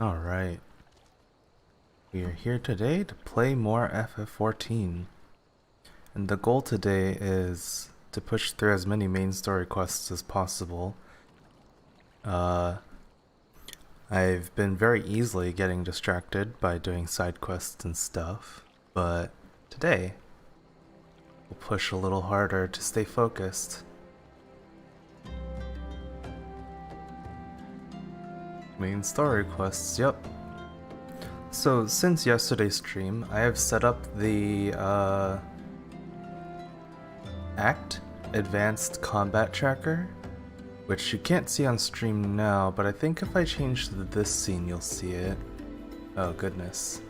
Alright, we are here today to play more FF14, and the goal today is to push through as many main story quests as possible. I've been very easily getting distracted by doing side quests and stuff, but today we'll push a little harder to stay focused. Main story quests, yep. So since yesterday's stream, I have set up the ACT Advanced Combat Tracker, which you can't see on stream now, but I think if I change this scene you'll see it. Oh goodness.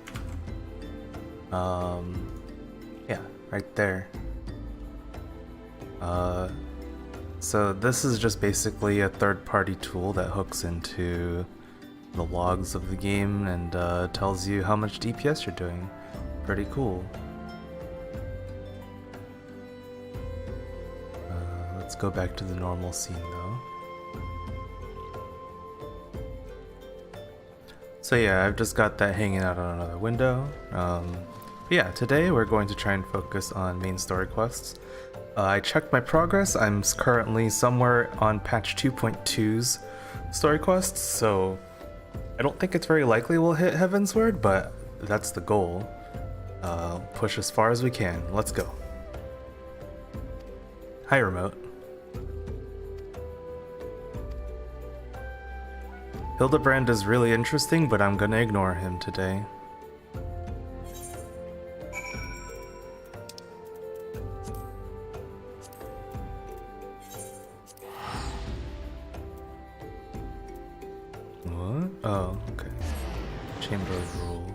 Yeah, right there. So this is just basically a third-party tool that hooks into the logs of the game and tells you how much DPS you're doing. Pretty cool. Let's go back to the normal scene though. So yeah, I've just got that hanging out on another window. But yeah, today we're going to try and focus on main story quests. I checked my progress. I'm currently somewhere on patch 2.2's story quests, so I don't think it's very likely we'll hit Heavensward, but that's the goal. Push as far as we can. Let's go. Hi, Remote. Hildebrand is really interesting, but I'm gonna ignore him today. What? Oh, okay. Chamber of Rule.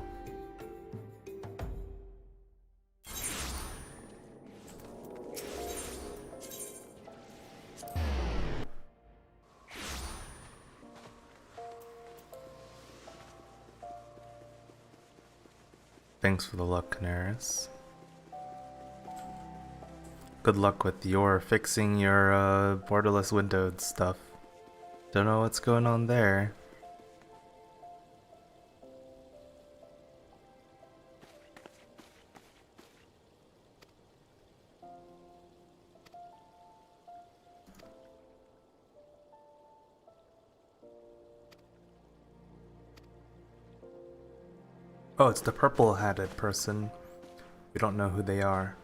Thanks for the luck, Canaris. Good luck with your fixing your borderless windowed stuff. Don't know what's going on there. Oh, it's the purple-hatted person. We don't know who they are.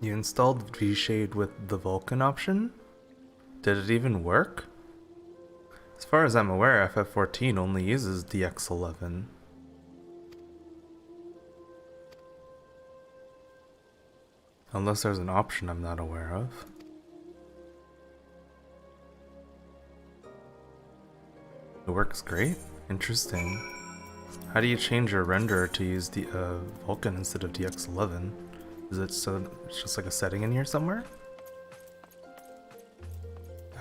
You installed V-Shade with the Vulcan option? Did it even work? As far as I'm aware, FF14 only uses DX11. Unless there's an option I'm not aware of. It works great? Interesting. How do you change your renderer to use the Vulcan instead of DX11? Is it so it's just like a setting in here somewhere?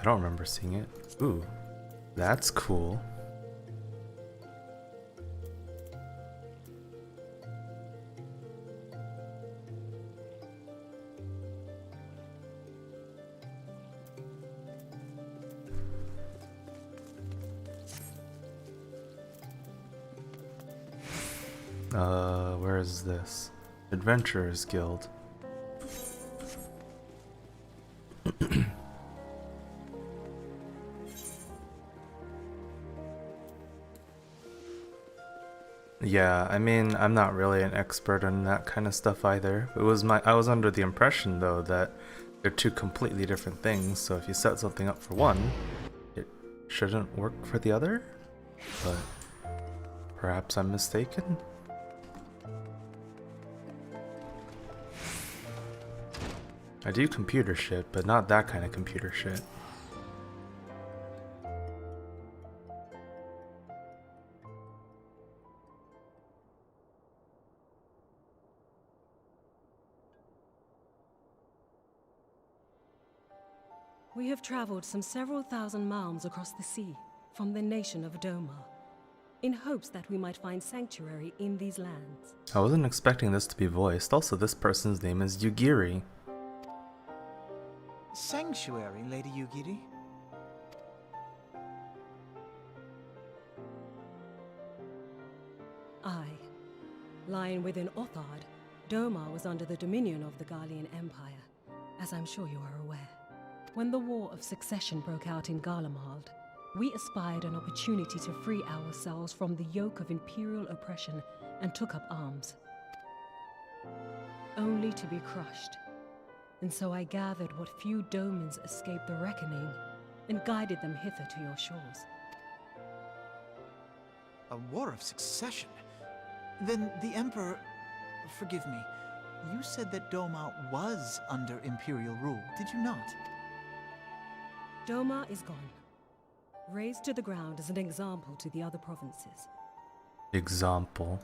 I don't remember seeing it. Ooh, that's cool. Where is this? Adventurers Guild. Yeah, I mean, I'm not really an expert on that kind of stuff either. I was under the impression though that they're two completely different things, so if you set something up for one, it shouldn't work for the other? But perhaps I'm mistaken? I do computer shit, but not that kind of computer shit. We have traveled some several thousand miles across the sea from the nation of Doma, in hopes that we might find sanctuary in these lands. I wasn't expecting this to be voiced. Also, this person's name is Yugiri. Sanctuary, Lady Yugiri? Aye. Lying within Othard, Doma was under the dominion of the Garlean Empire, as I'm sure you are aware. When the War of Succession broke out in Garlemald, we espied an opportunity to free ourselves from the yoke of imperial oppression and took up arms. Only to be crushed. And so I gathered what few Domans escaped the reckoning and guided them hither to your shores. A war of succession? Then the Emperor... Forgive me. You said that Doma was under Imperial rule, did you not? Doma is gone. Razed to the ground as an example to the other provinces. Example.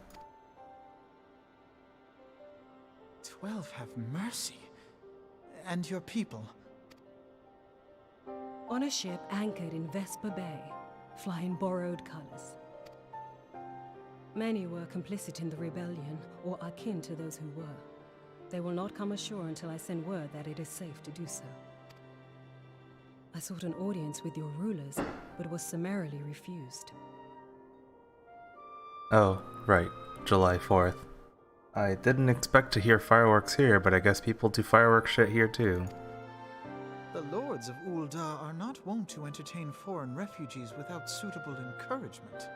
12 have mercy. And your people? On a ship anchored in Vesper Bay, flying borrowed colors. Many were complicit in the rebellion, or akin to those who were. They will not come ashore until I send word that it is safe to do so. I sought an audience with your rulers, but was summarily refused. Oh, right. July 4th. I didn't expect to hear fireworks here, but I guess people do fireworks shit here too. The lords of Ul'dah are not wont to entertain foreign refugees without suitable encouragement.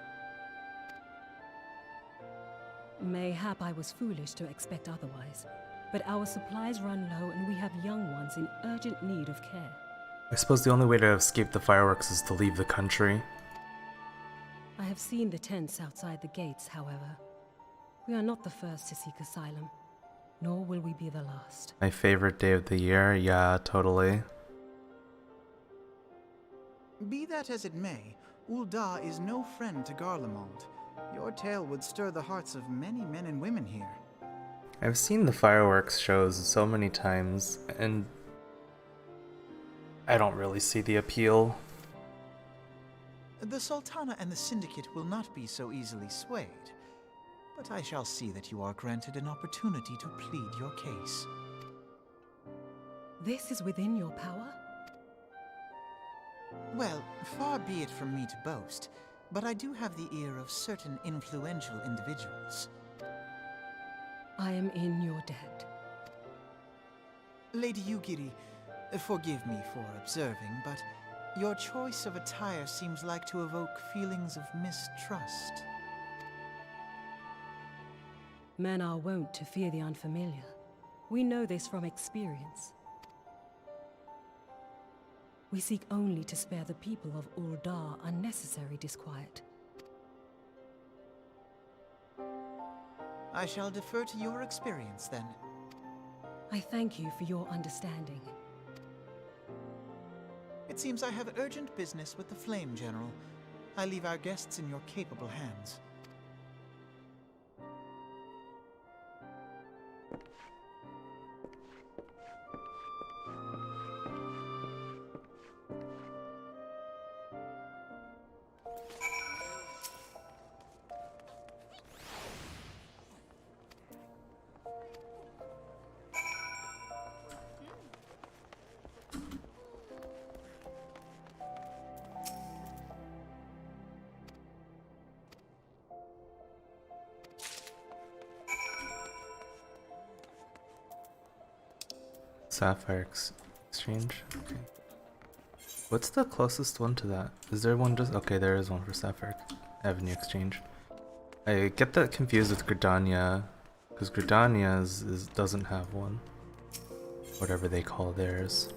Mayhap I was foolish to expect otherwise, but our supplies run low and we have young ones in urgent need of care. I suppose the only way to escape the fireworks is to leave the country. I have seen the tents outside the gates, however. We are not the first to seek asylum, nor will we be the last. My favorite day of the year? Yeah, totally. Be that as it may, Ul'dah is no friend to Garlemald. Your tale would stir the hearts of many men and women here. I've seen the fireworks shows so many times, and I don't really see the appeal. The Sultana and the Syndicate will not be so easily swayed, but I shall see that you are granted an opportunity to plead your case. This is within your power? Well, far be it from me to boast, but I do have the ear of certain influential individuals. I am in your debt. Lady Yugiri, forgive me for observing, but your choice of attire seems like to evoke feelings of mistrust. Men are wont to fear the unfamiliar. We know this from experience. We seek only to spare the people of Ul'dah unnecessary disquiet. I shall defer to your experience, then. I thank you for your understanding. It seems I have urgent business with the Flame General. I leave our guests in your capable hands. Sapphire exchange? Okay. What's the closest one to that? Is there one just... Okay, there is one for Sapphire Avenue exchange. I get that confused with Gridania, because Gridania doesn't have one. Whatever they call theirs.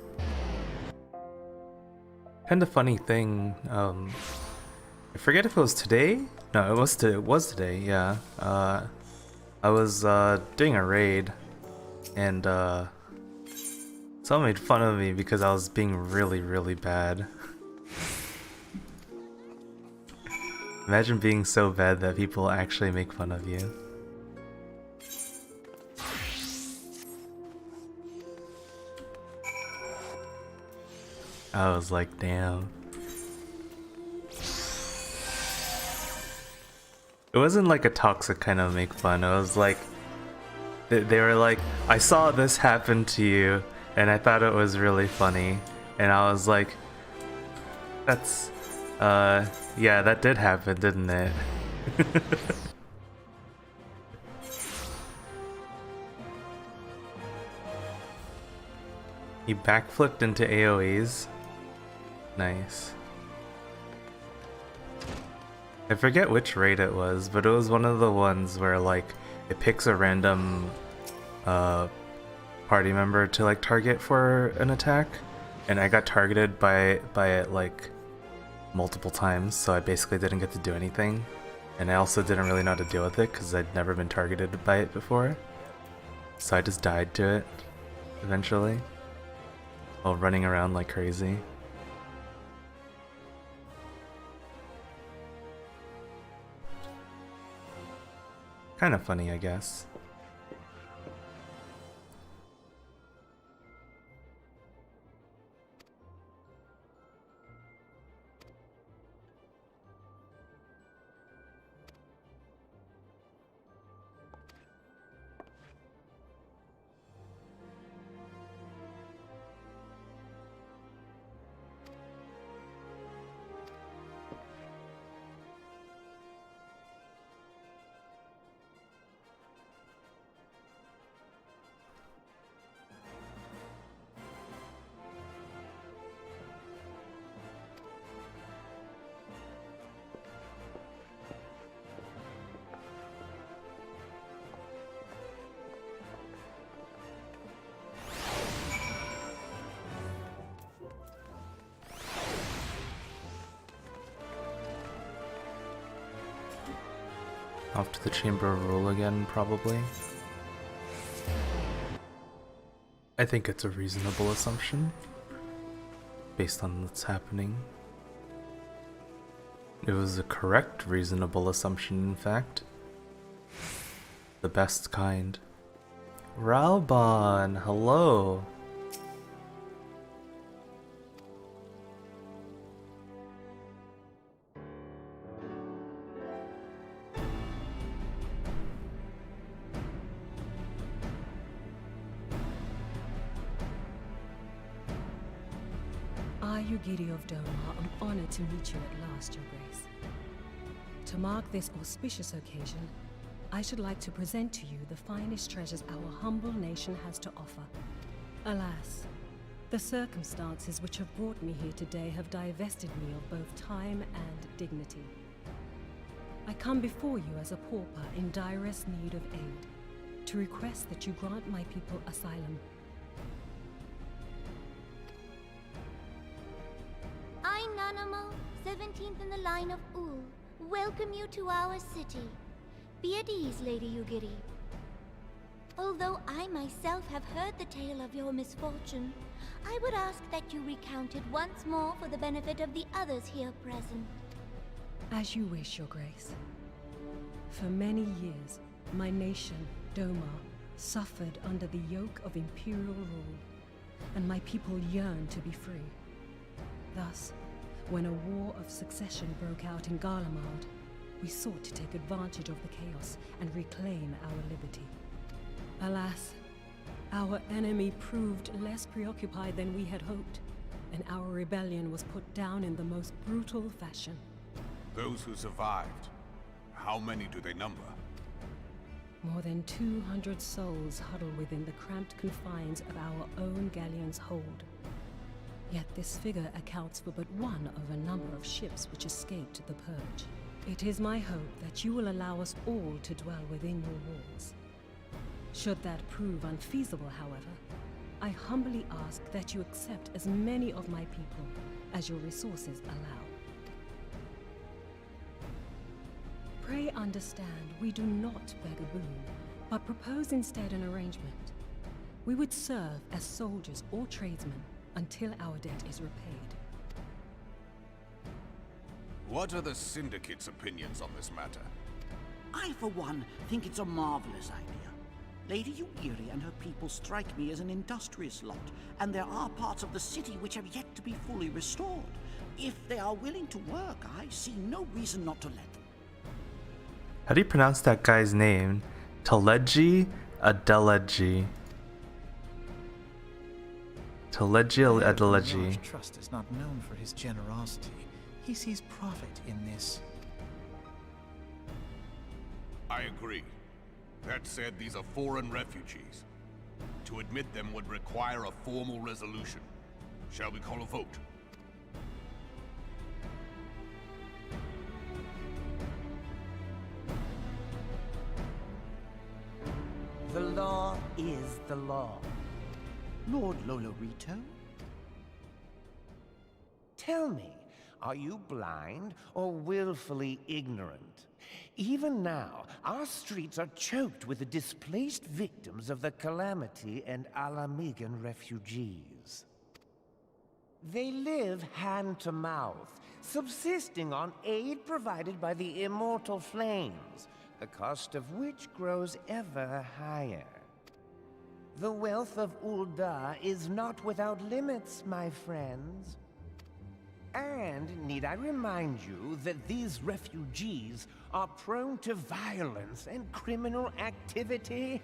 Kinda funny thing, I forget if it was today? No, it was today, yeah. I was doing a raid, and someone made fun of me because I was being really, really bad. Imagine being so bad that people actually make fun of you. I was like, damn. It wasn't like a toxic kind of make fun. It was like, they were like, I saw this happen to you, and I thought it was really funny. And I was like, that's, yeah, that did happen, didn't it? He backflipped into AoEs. Nice. I forget which raid it was, but it was one of the ones where like it picks a random party member to like target for an attack, and I got targeted by it like multiple times, so I basically didn't get to do anything, and I also didn't really know how to deal with it because I'd never been targeted by it before, so I just died to it eventually while running around like crazy. Kind of funny, I guess. Off to the Chamber of Rule again, probably. I think it's a reasonable assumption, based on what's happening. It was a correct, reasonable assumption, in fact. The best kind. Ralbon, hello! Giddy of Domar, I'm honored to meet you at last, Your Grace. To mark this auspicious occasion, I should like to present to you the finest treasures our humble nation has to offer. Alas, the circumstances which have brought me here today have divested me of both time and dignity. I come before you as a pauper in direst need of aid, to request that you grant my people asylum. I, Nanamo, 17th in the line of Ul, welcome you to our city. Be at ease, Lady Yugiri. Although I myself have heard the tale of your misfortune, I would ask that you recount it once more for the benefit of the others here present. As you wish, Your Grace. For many years, my nation, Domar, suffered under the yoke of imperial rule, and my people yearned to be free. Thus, when a war of succession broke out in Garlemald, we sought to take advantage of the chaos and reclaim our liberty. Alas, our enemy proved less preoccupied than we had hoped, and our rebellion was put down in the most brutal fashion. Those who survived, how many do they number? More than 200 souls huddle within the cramped confines of our own galleon's hold. Yet this figure accounts for but one of a number of ships which escaped the purge. It is my hope that you will allow us all to dwell within your walls. Should that prove unfeasible, however, I humbly ask that you accept as many of my people as your resources allow. Pray understand, we do not beg a boon, but propose instead an arrangement. We would serve as soldiers or tradesmen until our debt is repaid. What are the Syndicate's opinions on this matter? I, for one, think it's a marvelous idea. Lady Ugiri and her people strike me as an industrious lot, and there are parts of the city which have yet to be fully restored. If they are willing to work, I see no reason not to let them. How do you pronounce that guy's name? Teleji Adeleji. Teleji Adeleji. Mirage Trust is not known for his generosity. He sees profit in this. I agree. That said, these are foreign refugees. To admit them would require a formal resolution. Shall we call a vote? The law is the law. Lord Lolorito? Tell me, are you blind or willfully ignorant? Even now, our streets are choked with the displaced victims of the Calamity and Alamigan refugees. They live hand to mouth, subsisting on aid provided by the immortal flames, the cost of which grows ever higher. The wealth of Ul'dah is not without limits, my friends. And need I remind you that these refugees are prone to violence and criminal activity?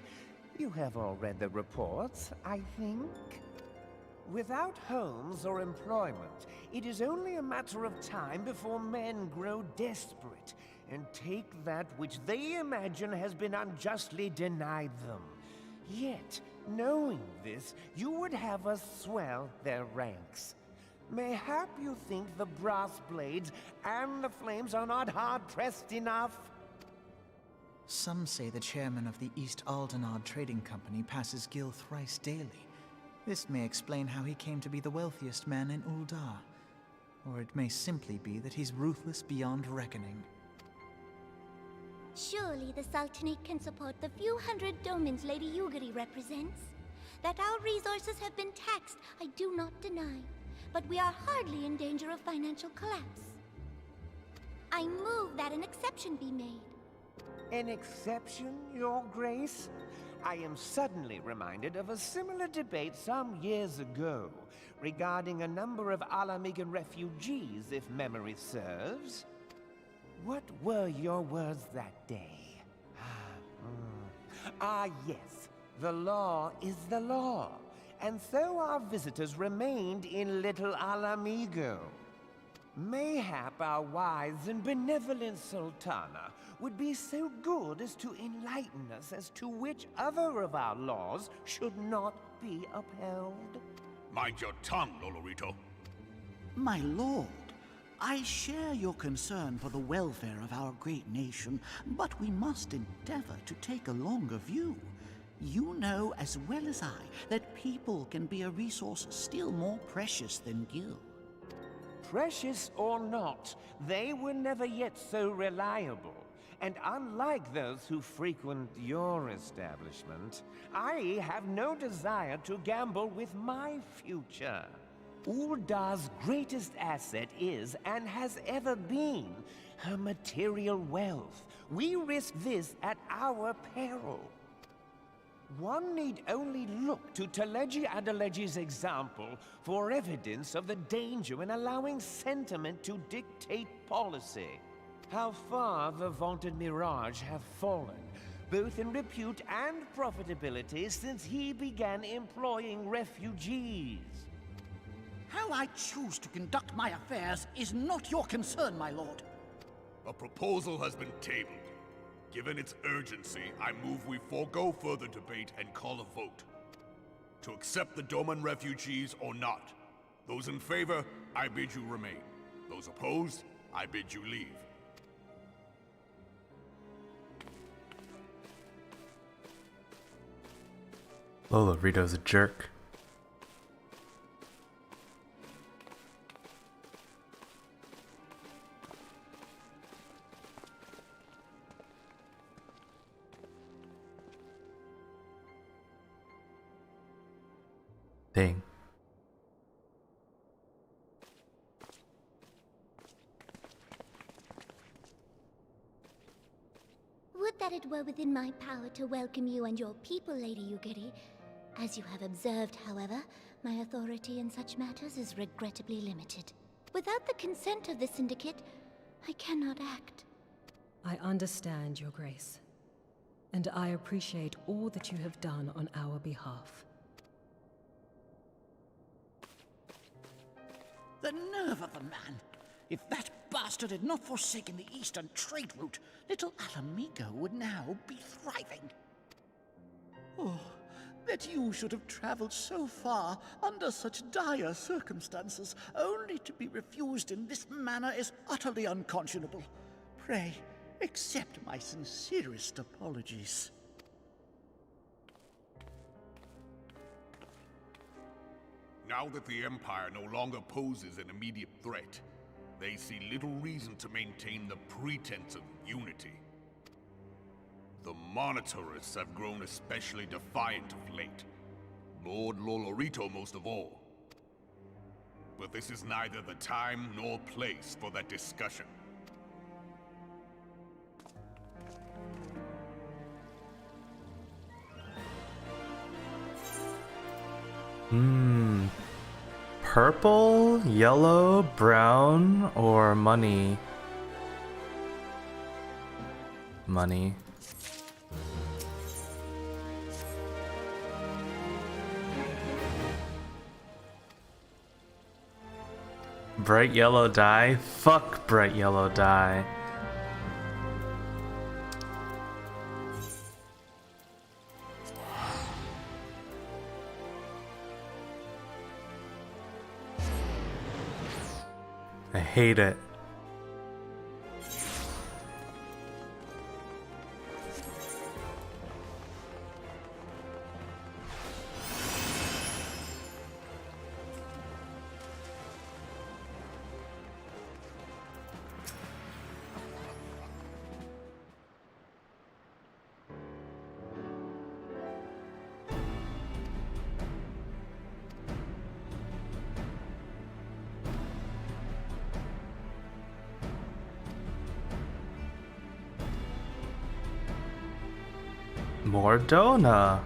You have all read the reports, I think. Without homes or employment, it is only a matter of time before men grow desperate and take that which they imagine has been unjustly denied them. Yet, knowing this, you would have us swell their ranks. Mayhap you think the brass blades and the flames are not hard-pressed enough? Some say the chairman of the East Aldenard Trading Company passes Gil thrice daily. This may explain how he came to be the wealthiest man in Ul'dah. Or it may simply be that he's ruthless beyond reckoning. Surely the Sultanate can support the few hundred domins Lady Ugiri represents. That our resources have been taxed, I do not deny. But we are hardly in danger of financial collapse. I move that an exception be made. An exception, Your Grace? I am suddenly reminded of a similar debate some years ago regarding a number of Alamigan refugees, if memory serves. What were your words that day? Yes. The law is the law. And so our visitors remained in Little Alamigo. Mayhap our wise and benevolent Sultana would be so good as to enlighten us as to which other of our laws should not be upheld. Mind your tongue, Lolorito. My lord, I share your concern for the welfare of our great nation, but we must endeavor to take a longer view. You know as well as I that people can be a resource still more precious than Gil. Precious or not, they were never yet so reliable. And unlike those who frequent your establishment, I have no desire to gamble with my future. Ul'dah's greatest asset is, and has ever been, her material wealth. We risk this at our peril. One need only look to Teleji Adeleji's example for evidence of the danger in allowing sentiment to dictate policy. How far the vaunted Mirage have fallen, both in repute and profitability, since he began employing refugees. How I choose to conduct my affairs is not your concern, my lord. A proposal has been tabled. Given its urgency, I move we forego further debate and call a vote. To accept the Doman refugees or not. Those in favor, I bid you remain. Those opposed, I bid you leave. Lolorito's a jerk. Dang. Would that it it were within my power to welcome you and your people, Lady Yugiri. As you have observed, however, my authority in such matters is regrettably limited. Without the consent of the Syndicate, I cannot act. I understand, Your Grace, and I appreciate all that you have done on our behalf. The nerve of the man! If that bastard had not forsaken the eastern trade route, little Alamigo would now be thriving. Oh, that you should have traveled so far under such dire circumstances, only to be refused in this manner is utterly unconscionable. Pray, accept my sincerest apologies. Now that the Empire no longer poses an immediate threat, they see little reason to maintain the pretense of unity. The Monitorists have grown especially defiant of late. Lord Lolorito most of all. But this is neither the time nor place for that discussion. Purple, yellow, brown, or money? Money. Bright yellow dye? Fuck bright yellow dye. I hate it. More Dona.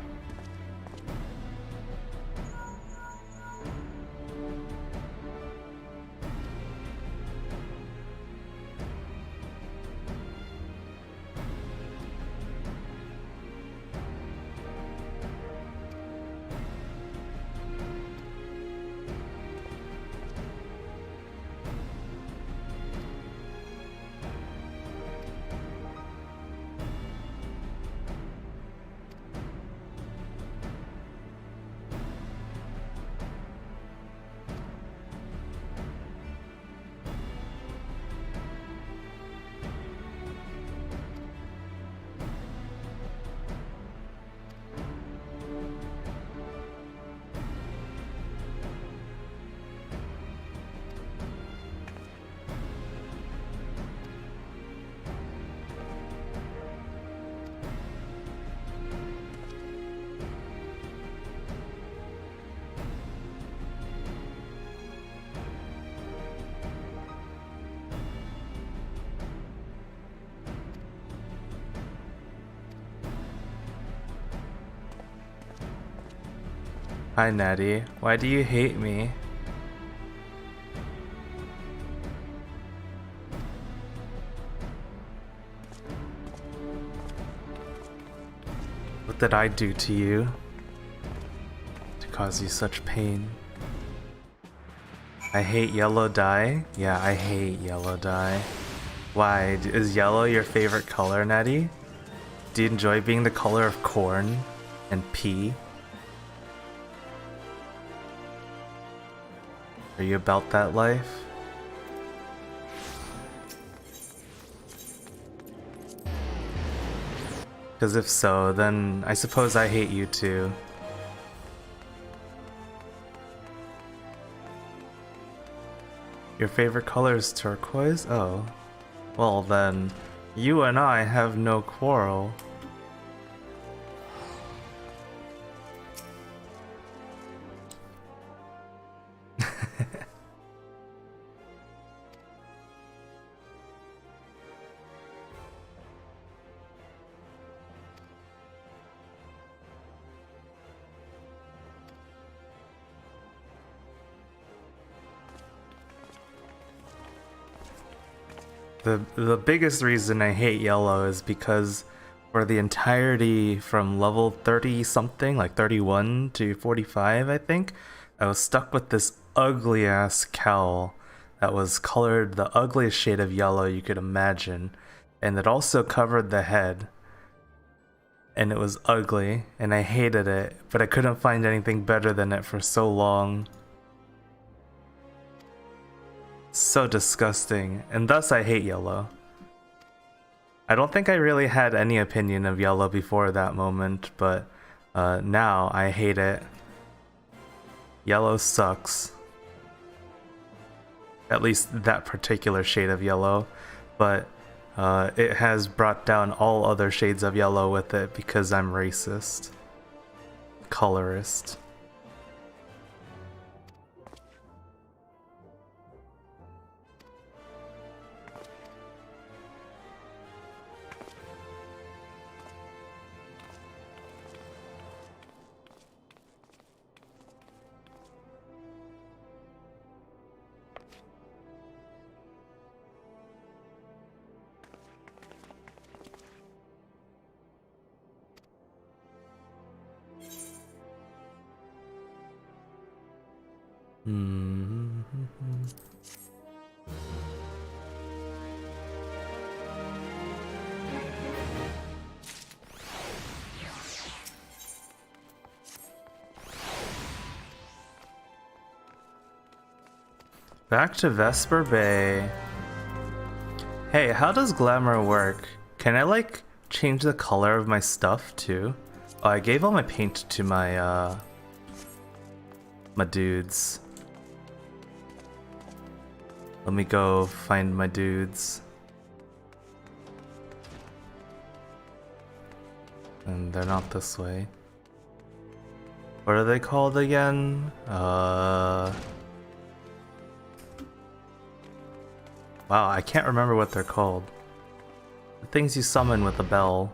Hi Natty, why do you hate me? What did I do to you to cause you such pain? I hate yellow dye? Yeah, I hate yellow dye. Why? Is yellow your favorite color, Natty? Do you enjoy being the color of corn and pea? Are you about that life? Because if so, then I suppose I hate you too. Your favorite color is turquoise? Oh. Well then, you and I have no quarrel. the biggest reason I hate yellow is because for the entirety from level 30 something, like 31 to 45, I think, I was stuck with this ugly ass cowl that was colored the ugliest shade of yellow you could imagine, and it also covered the head. And it was ugly, and I hated it, but I couldn't find anything better than it for so long. So disgusting, and thus I hate yellow. I don't think I really had any opinion of yellow before that moment, but now I hate it. Yellow sucks. At least that particular shade of yellow, but it has brought down all other shades of yellow with it because I'm racist. Colorist. Back to Vesper Bay. Hey, how does glamour work? Can I like change the color of my stuff too? Oh, I gave all my paint to my my dudes. Let me go find my dudes. And they're not this way. What are they called again? Wow, I can't remember what they're called. The things you summon with a bell.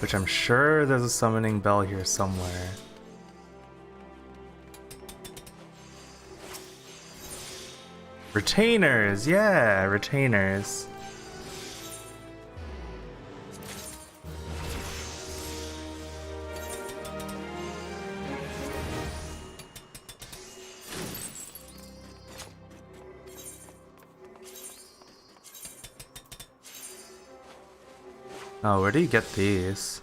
Which I'm sure there's a summoning bell here somewhere. Retainers! Yeah, retainers. Oh, where do you get these?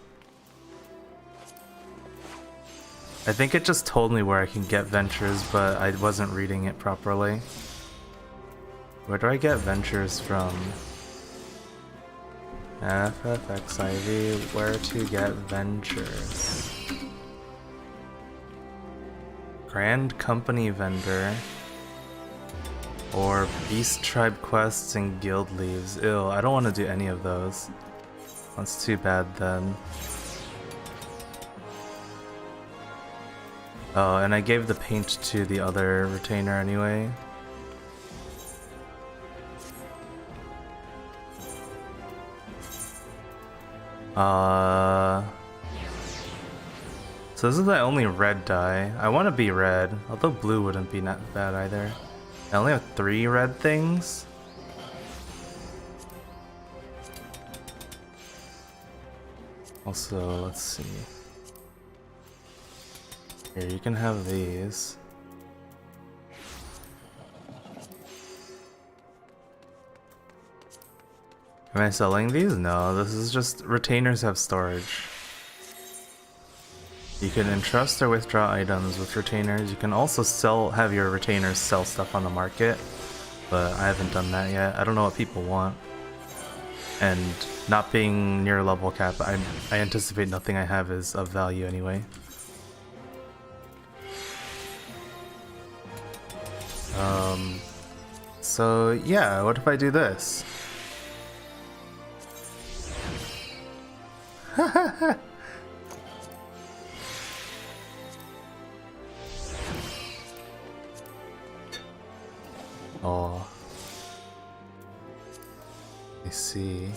I think it just told me where I can get ventures, but I wasn't reading it properly. Where do I get ventures from? FFXIV, where to get ventures? Grand Company Vendor. Or Beast Tribe Quests and Guild Leaves. Ew, I don't want to do any of those. That's too bad then. Oh, and I gave the paint to the other retainer anyway. So this is my only red dye. I want to be red, although blue wouldn't be that bad either. I only have 3 red things. Also, let's see. Here, you can have these. Am I selling these? No, this is just retainers have storage. You can entrust or withdraw items with retainers. You can also have your retainers sell stuff on the market, but I haven't done that yet. I don't know what people want. And not being near level cap, I anticipate nothing I have is of value anyway. So yeah, what if I do this? Oh. I see.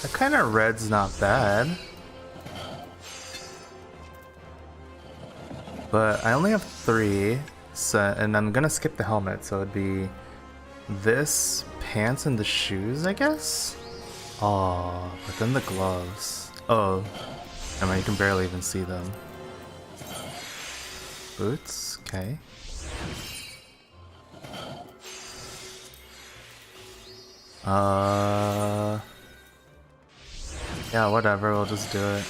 That kind of red's not bad. But I only have 3, so, and I'm gonna skip the helmet, so it'd be this, pants, and the shoes, I guess? Oh, but then the gloves. Oh, I mean, you can barely even see them. Boots, okay. Yeah, whatever, we'll just do it.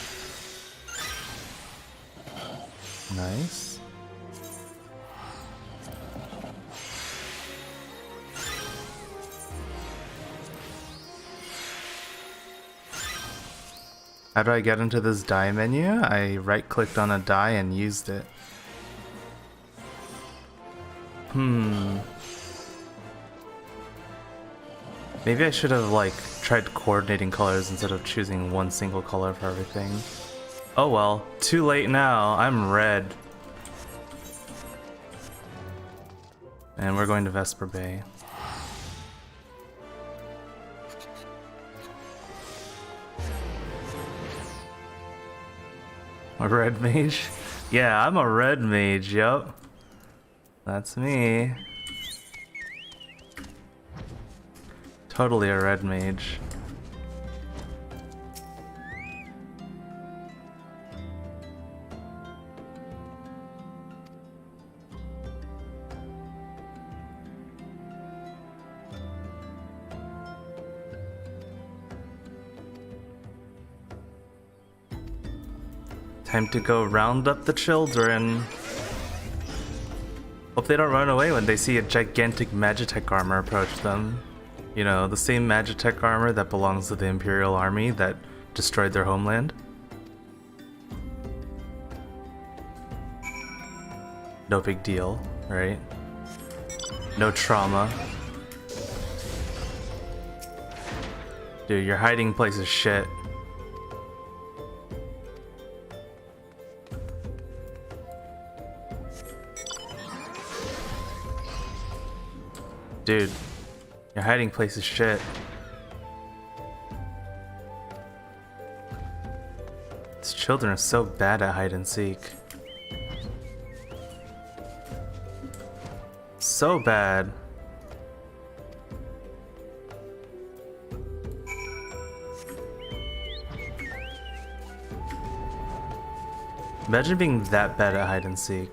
Nice. How do I get into this die menu? I right-clicked on a die and used it. Maybe I should have, like, tried coordinating colors instead of choosing one single color for everything. Oh well, too late now. I'm red. And we're going to Vesper Bay. A red mage? Yeah, I'm a red mage, yup. That's me. Totally a red mage. Time to go round up the children. Hope they don't run away when they see a gigantic Magitech armor approach them. You know, the same Magitech armor that belongs to the Imperial Army that destroyed their homeland. No big deal, right? No trauma. Dude, your hiding place is shit. Dude, your hiding place is shit. These children are so bad at hide and seek. So bad. Imagine being that bad at hide and seek.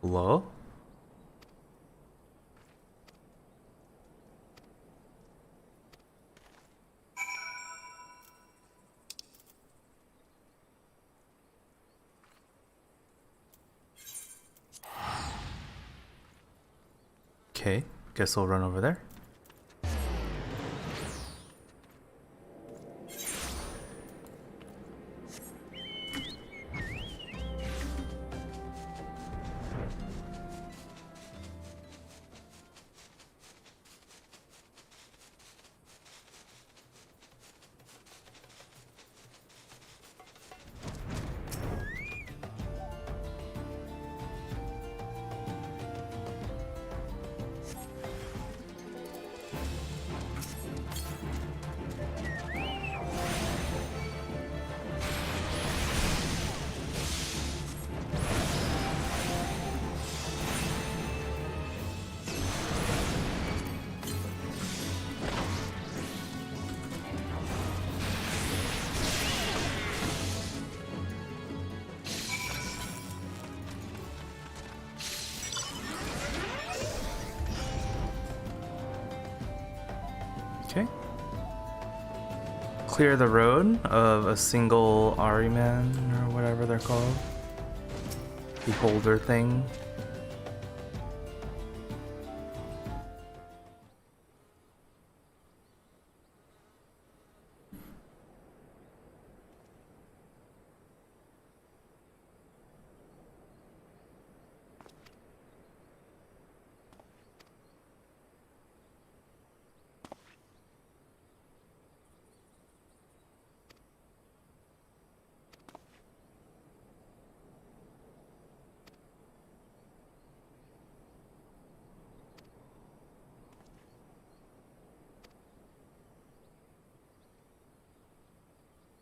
Hello? Okay, guess we'll run over there. Okay. Clear the road of a single Ariman or whatever they're called. Beholder thing.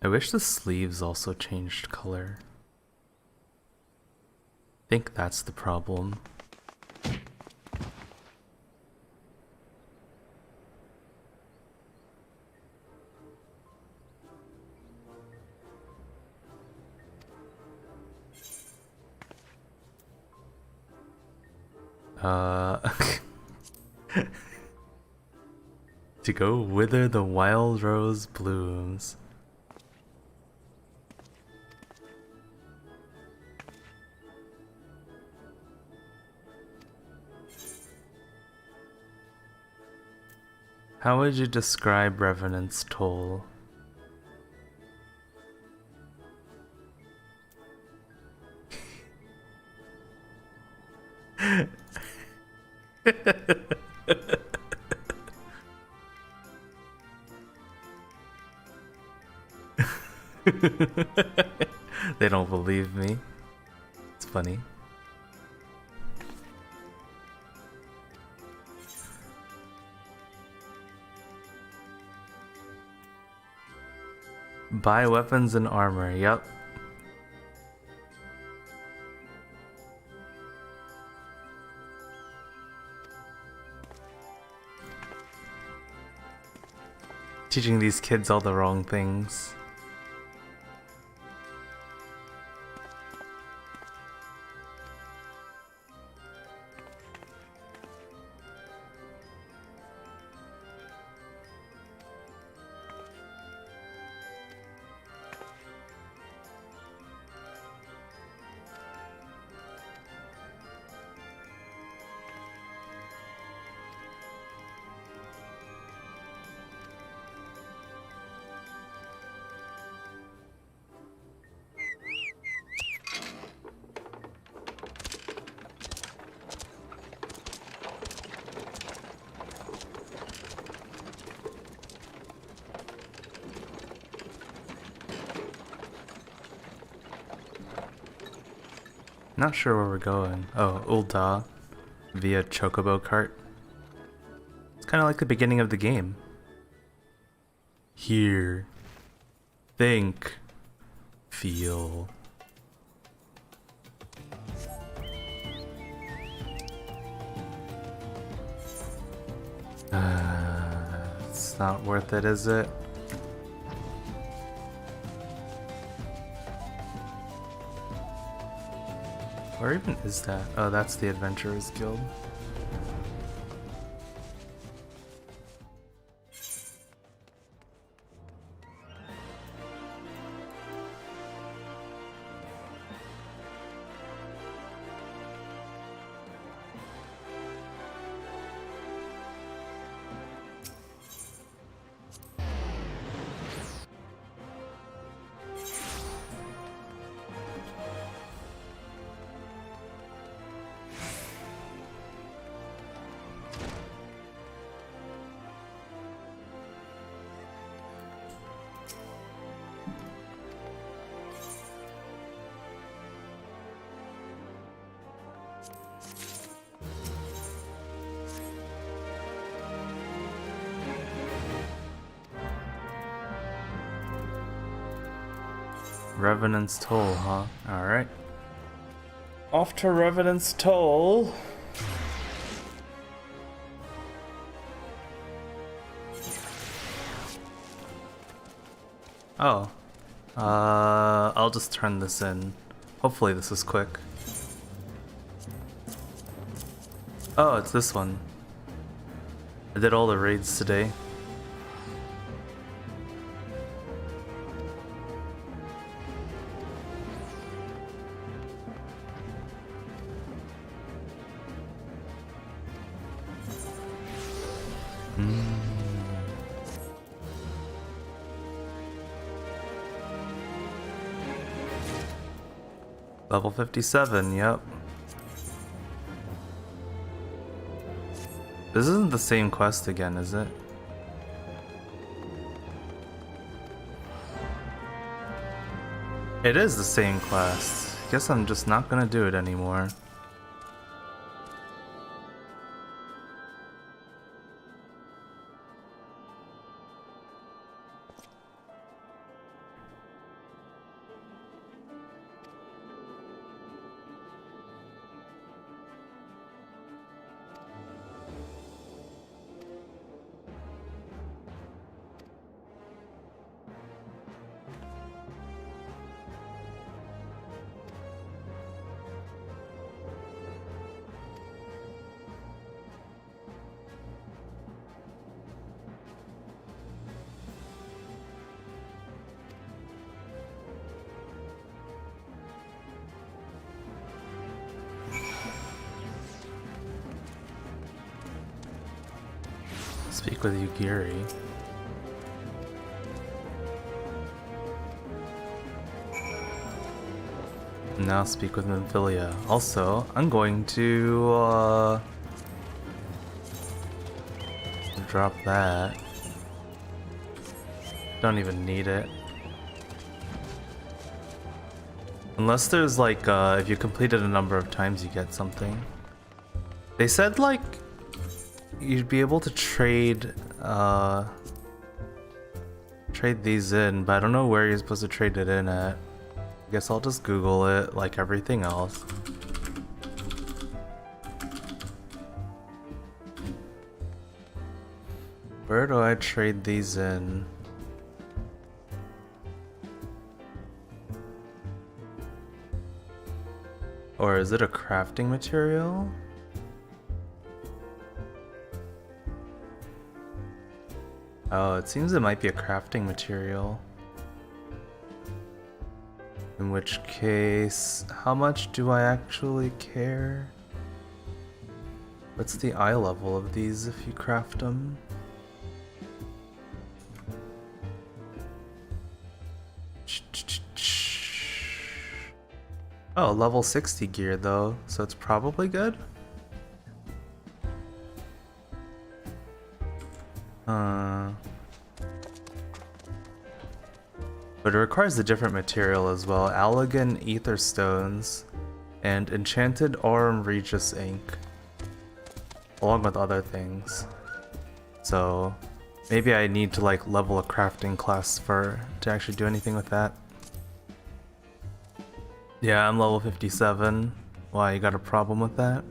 I wish the sleeves also changed color. I think that's the problem. To go wither the wild rose blooms. How would you describe Revenant's Toll? They don't believe me. It's funny. Buy weapons and armor, yep. Teaching these kids all the wrong things. Not sure where we're going. Oh, Ul'dah via Chocobo cart. It's kind of like the beginning of the game. Hear, think, feel. It's not worth it, is it? Where even is that? Oh, that's the Adventurers Guild. Revenant's Toll, huh? Alright. Off to Revenant's Toll. Oh. I'll just turn this in. Hopefully this is quick. Oh, it's this one. I did all the raids today. Level 57, yep. This isn't the same quest again, is it? It is the same quest. Guess I'm just not gonna do it anymore. Speak with Yugiri. Now speak with Nymphilia. Also, I'm going to drop that. Don't even need it. Unless there's like, if you complete it a number of times, you get something. They said like, you'd be able to trade these in, but I don't know where you're supposed to trade it in at. I guess I'll just Google it like everything else. Where do I trade these in? Or is it a crafting material? Oh, it seems it might be a crafting material. In which case, how much do I actually care? What's the eye level of these if you craft them? Oh, level 60 gear though, so it's probably good? But it requires a different material as well. Allegan Ether Stones and Enchanted Aurum Regis ink. Along with other things. So maybe I need to like level a crafting class to actually do anything with that. Yeah, I'm level 57. Why, you got a problem with that?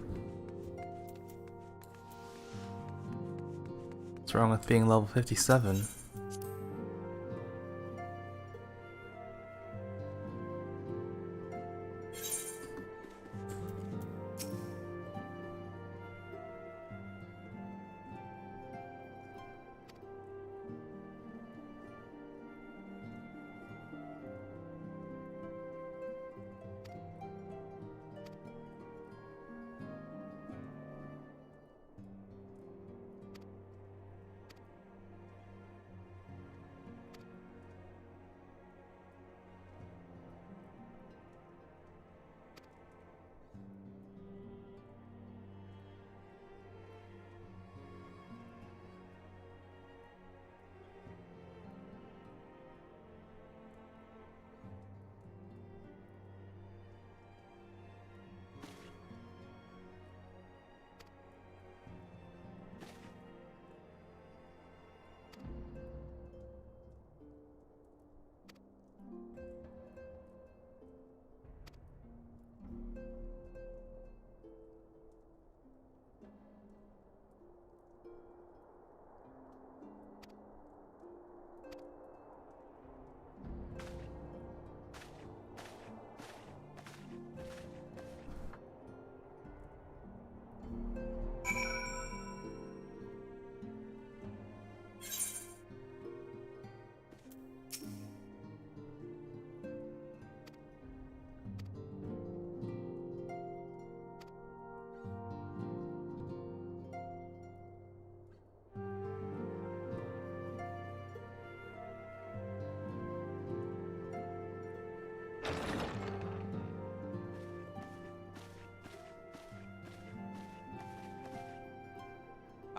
What's wrong with being level 57?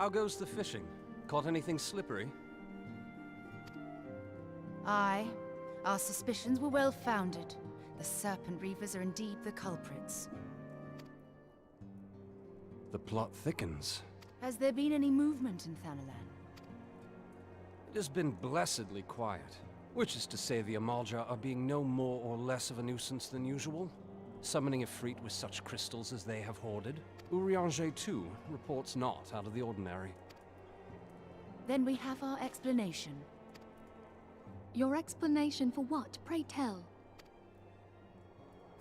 How goes the fishing? Caught anything slippery? Aye. Our suspicions were well founded. The Serpent Reavers are indeed the culprits. The plot thickens. Has there been any movement in Thanalan? It has been blessedly quiet. Which is to say the Amalja are being no more or less of a nuisance than usual. Summoning a Efreet with such crystals as they have hoarded. Urianger too reports not out of the ordinary. Then we have our explanation. Your explanation for what, pray tell?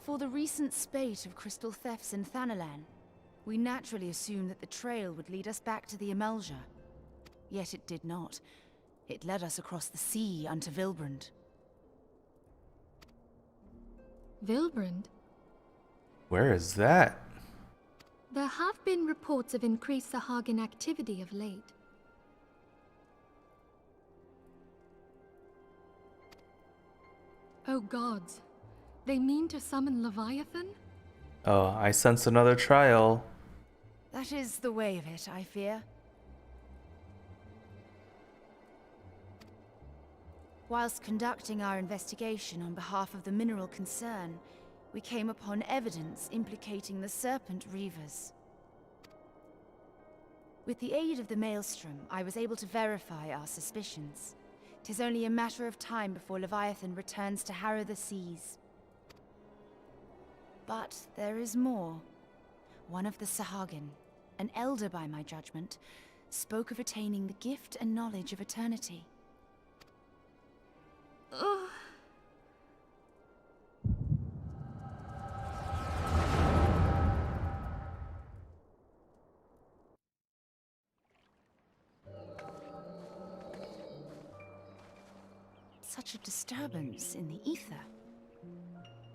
For the recent spate of crystal thefts in Thanalan, we naturally assumed that the trail would lead us back to the Amalja. Yet it did not. It led us across the sea unto Vilbrand. Vilbrand? Where is that? There have been reports of increased Sahagin activity of late. Oh gods. They mean to summon Leviathan? Oh, I sense another trial. That is the way of it, I fear. Whilst conducting our investigation on behalf of the mineral concern, we came upon evidence implicating the Serpent Reavers. With the aid of the Maelstrom, I was able to verify our suspicions. 'Tis only a matter of time before Leviathan returns to harrow the seas. But there is more. One of the Sahagin, an elder by my judgment, spoke of attaining the gift and knowledge of eternity. Ugh. Such a disturbance in the ether.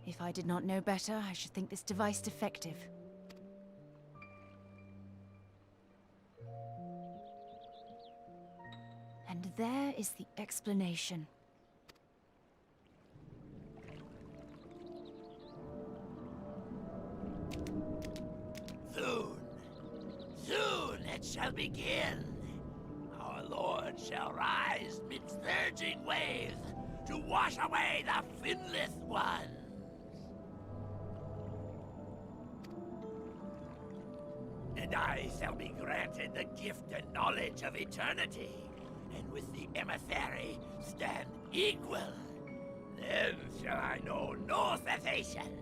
If I did not know better, I should think this device defective. And there is the explanation. Soon it shall begin. Our Lord shall rise midst surging waves to wash away the finless ones. And I shall be granted the gift and knowledge of eternity, and with the emissary stand equal. Then shall I know no cessation,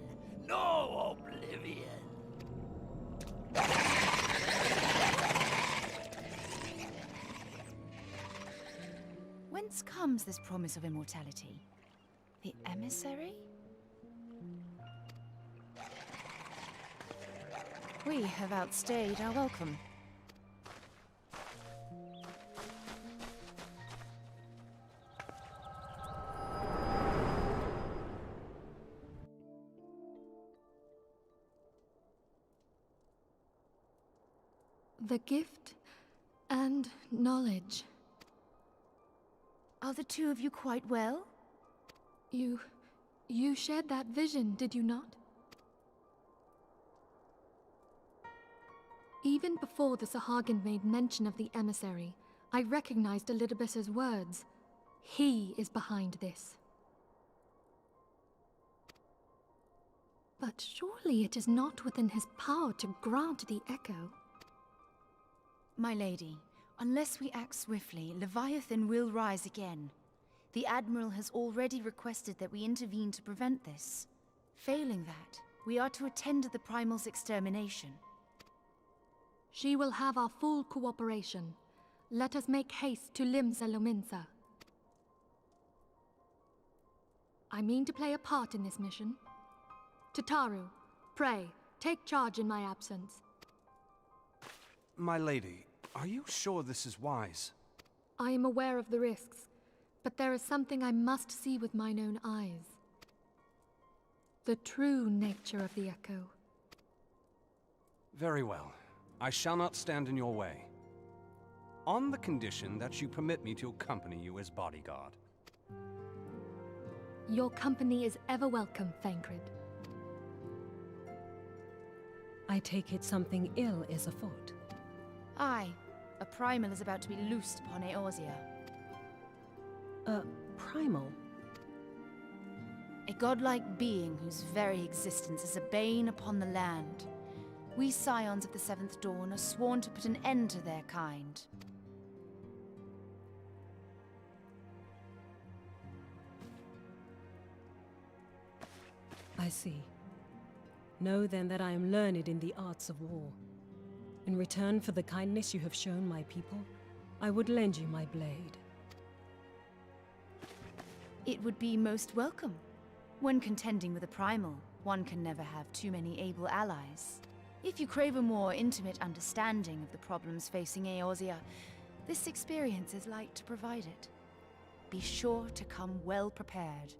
no oblivion. Whence comes this promise of immortality? The emissary? We have outstayed our welcome. The gift and knowledge. Are the two of you quite well? You shared that vision, did you not? Even before the Sahagin made mention of the emissary, I recognized Elidibus's words. He is behind this. But surely it is not within his power to grant the echo. My lady, unless we act swiftly, Leviathan will rise again. The Admiral has already requested that we intervene to prevent this. Failing that, we are to attend to the Primal's extermination. She will have our full cooperation. Let us make haste to Limsa Lominsa. I mean to play a part in this mission. Tataru, pray, take charge in my absence. My lady, are you sure this is wise? I am aware of the risks, but there is something I must see with mine own eyes. The true nature of the echo. Very well. I shall not stand in your way. On the condition that you permit me to accompany you as bodyguard. Your company is ever welcome, Thancred. I take it something ill is afoot. Aye, a Primal is about to be loosed upon Eorzea. A primal? A godlike being whose very existence is a bane upon the land. We Scions of the Seventh Dawn are sworn to put an end to their kind. I see. Know then that I am learned in the arts of war. In return for the kindness you have shown my people, I would lend you my blade. It would be most welcome. When contending with a Primal, one can never have too many able allies. If you crave a more intimate understanding of the problems facing Eorzea, this experience is like to provide it. Be sure to come well prepared.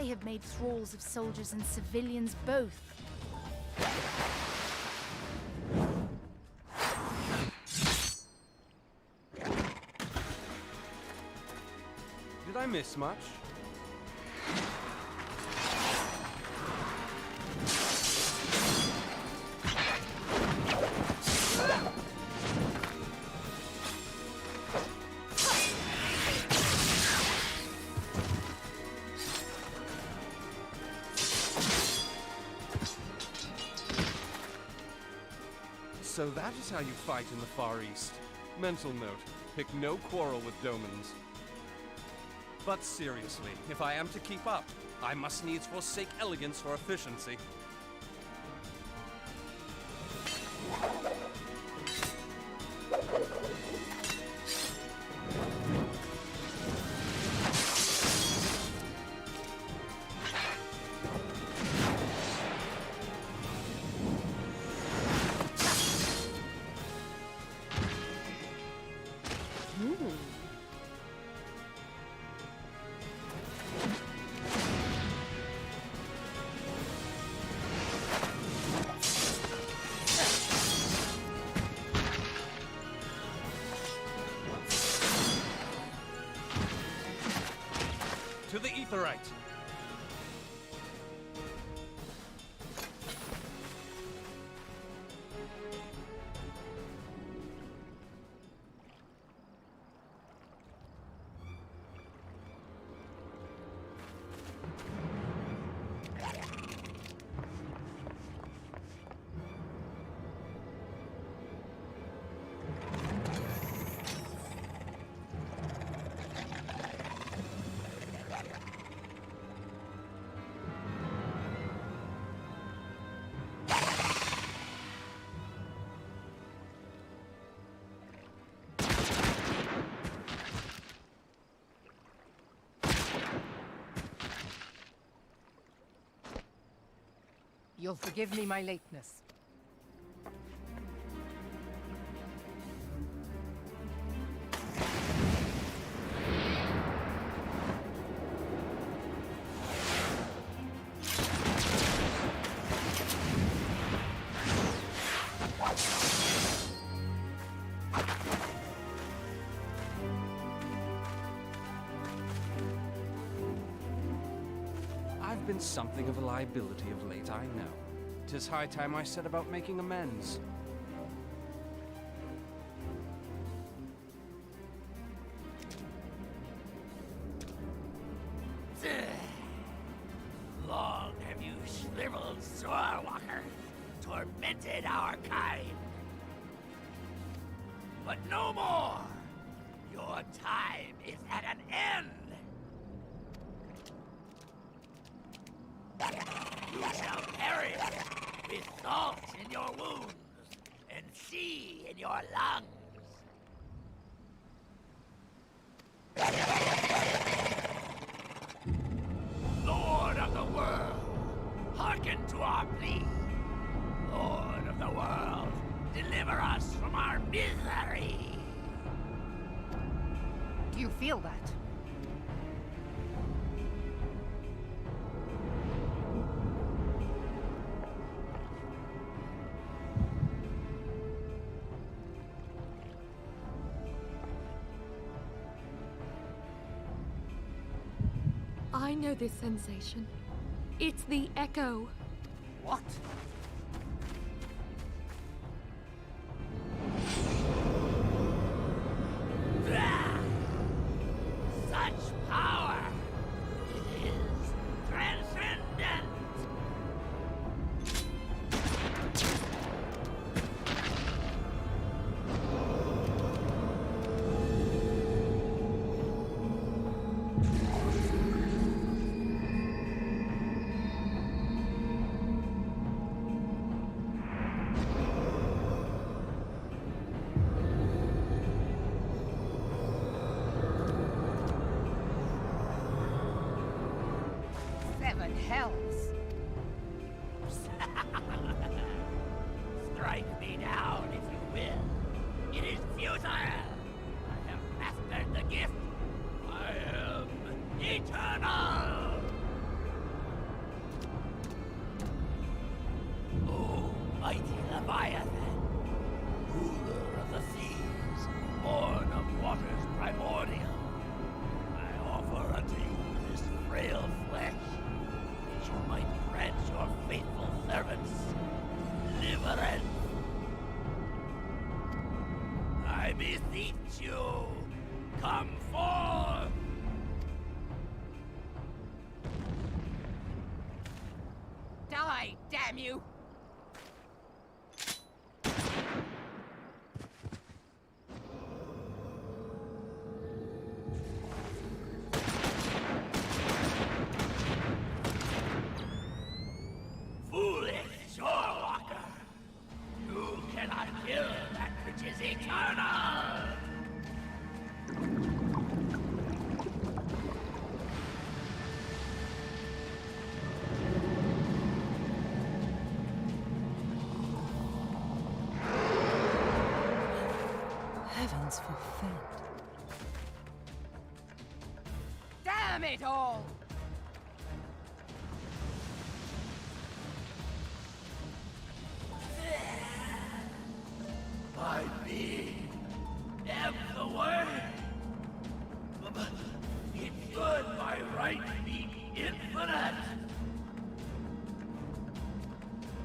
They have made thralls of soldiers and civilians both. Did I miss much? So that is how you fight in the Far East. Mental note, pick no quarrel with Domans. But seriously, if I am to keep up, I must needs forsake elegance for efficiency. To the Aetheryte! You'll forgive me my lateness. I've been something of a liability of late, I know. 'Tis high time I set about making amends. Long have you shriveled Sorewalker, tormented our kind. But no more! Your time is at an end! You shall perish with salt in your wounds and sea in your lungs. Lord of the world, hearken to our plea. Lord of the world, deliver us from our misery. Do you feel that? I know this sensation. It's the echo. What? Such power! It is transcendent! Seven hells. Strike me down if you will. It is futile. I have mastered the gift. I am eternal. grant your faithful servants deliverance. I beseech you, come forth! Die, damn you! Foolish shorewalker! You cannot kill that which is eternal! Heavens forfend. Damn it all! My being ebbs away. But it should by right be infinite.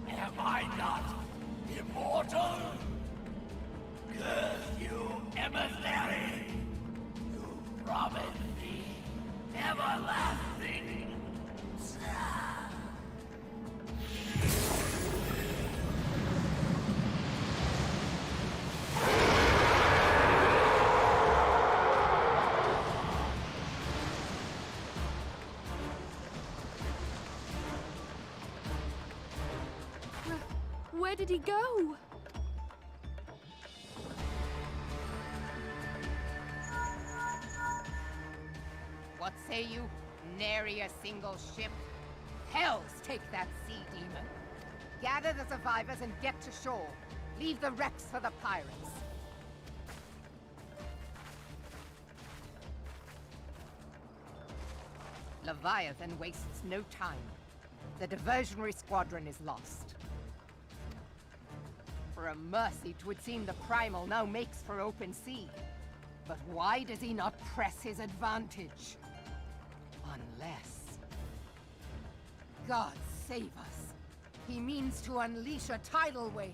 Am I not immortal? Curse you, emissary! You promised me everlasting. Where did he go? What say you? Nary a single ship? Hells take that sea demon. Gather the survivors and get to shore. Leave the wrecks for the pirates. Leviathan wastes no time. The diversionary squadron is lost. For a mercy, 'twould seem the Primal now makes for open sea. But why does he not press his advantage? Unless... God save us. He means to unleash a tidal wave.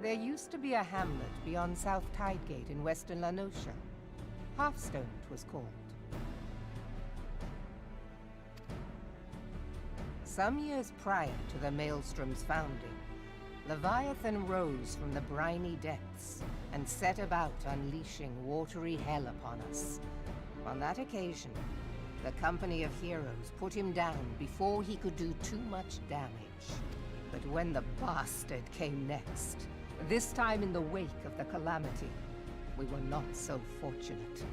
There used to be a hamlet beyond South Tidegate in western Lanosha. Hearthstone, 'twas called. Some years prior to the Maelstrom's founding, Leviathan rose from the briny depths and set about unleashing watery hell upon us. On that occasion, the company of heroes put him down before he could do too much damage. But when the bastard came next, this time in the wake of the calamity, we were not so fortunate.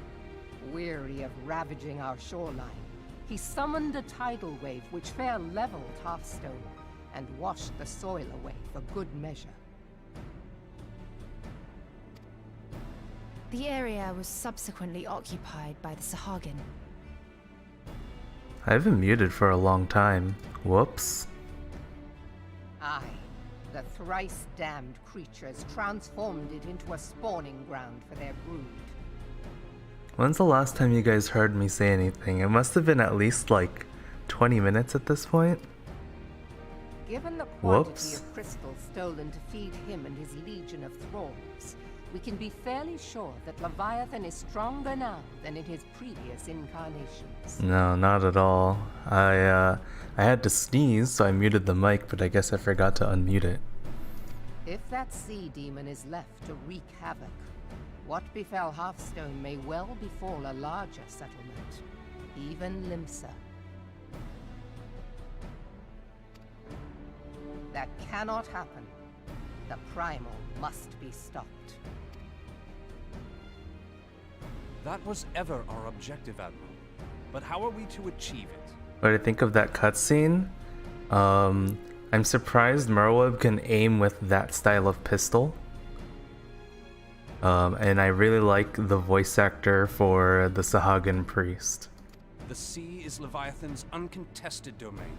Weary of ravaging our shoreline, he summoned a tidal wave which fair leveled Hearthstone and washed the soil away for good measure. The area was subsequently occupied by the Sahagin. I've been muted for a long time. Whoops. Aye, the thrice-damned creatures transformed it into a spawning ground for their brood. When's the last time you guys heard me say anything? It must have been at least like 20 minutes at this point. Given the quantity Whoops. of crystals stolen to feed him and his legion of thralls, we can be fairly sure that Leviathan is stronger now than in his previous incarnations. No, not at all. I had to sneeze, so I muted the mic, but I guess I forgot to unmute it. If that sea demon is left to wreak havoc, what befell Hearthstone may well befall a larger settlement, even Limsa. That cannot happen. The primal must be stopped. That was ever our objective, Admiral. But how are we to achieve it? What do I think of that cutscene? I'm surprised Merweb can aim with that style of pistol. And I really like the voice actor for the Sahagin priest. The sea is Leviathan's uncontested domain.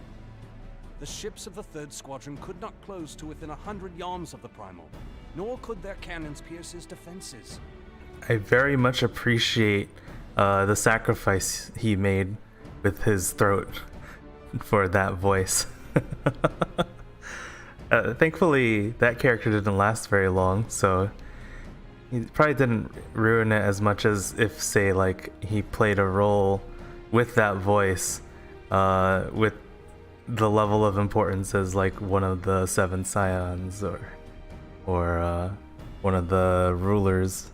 The ships of the 3rd Squadron could not close to within 100 yards of the Primal, nor could their cannons pierce his defenses. I very much appreciate the sacrifice he made with his throat for that voice. Thankfully, that character didn't last very long, so he probably didn't ruin it as much as if, say, like, he played a role with that voice, with the level of importance as, like, one of the 7 Scions, or one of the rulers.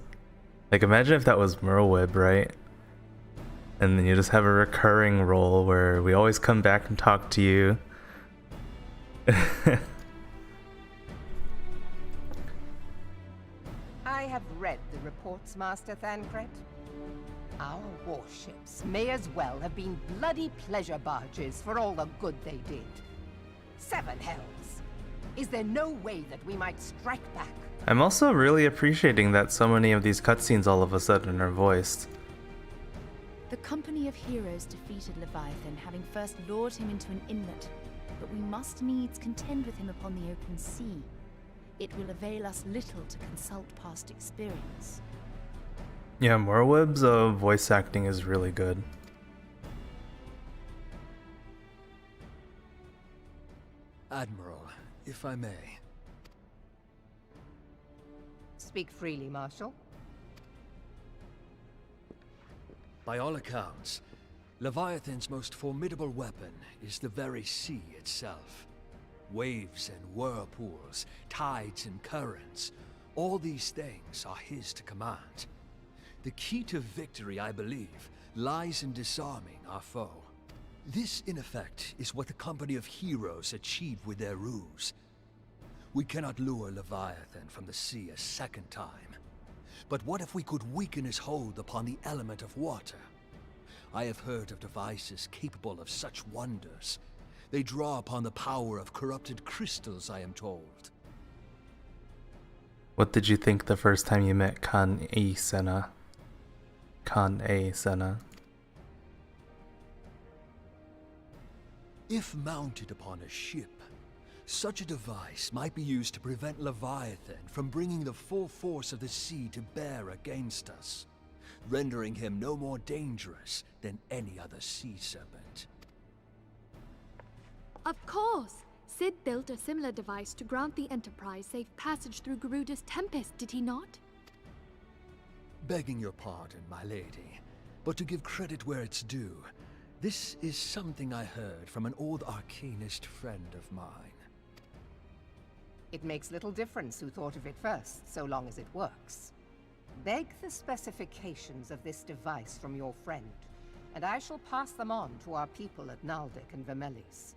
Like, imagine if that was Merweb, right? And then you just have a recurring role where we always come back and talk to you. I have read the reports, Master Thancred. Our warships may as well have been bloody pleasure barges for all the good they did. 7 hells. Is there no way that we might strike back? I'm also really appreciating that so many of these cutscenes all of a sudden are voiced. The company of heroes defeated Leviathan, having first lured him into an inlet, but we must needs contend with him upon the open sea. It will avail us little to consult past experience. Yeah, Merweb's voice acting is really good. Admiral, if I may. Speak freely, Marshal. By all accounts, Leviathan's most formidable weapon is the very sea itself. Waves and whirlpools, tides and currents, all these things are his to command. The key to victory, I believe, lies in disarming our foe. This, in effect, is what the company of heroes achieved with their ruse. We cannot lure Leviathan from the sea a second time. But what if we could weaken his hold upon the element of water? I have heard of devices capable of such wonders. They draw upon the power of corrupted crystals, I am told. What did you think the first time you met Kan-E Senna? Kan-E Senna. If mounted upon a ship, such a device might be used to prevent Leviathan from bringing the full force of the sea to bear against us, rendering him no more dangerous than any other sea serpent. Of course! Sid built a similar device to grant the Enterprise safe passage through Garuda's Tempest, did he not? Begging your pardon, my lady, but to give credit where it's due, this is something I heard from an old arcanist friend of mine. It makes little difference who thought of it first, so long as it works. Beg the specifications of this device from your friend, and I shall pass them on to our people at Naldic and Vermelis.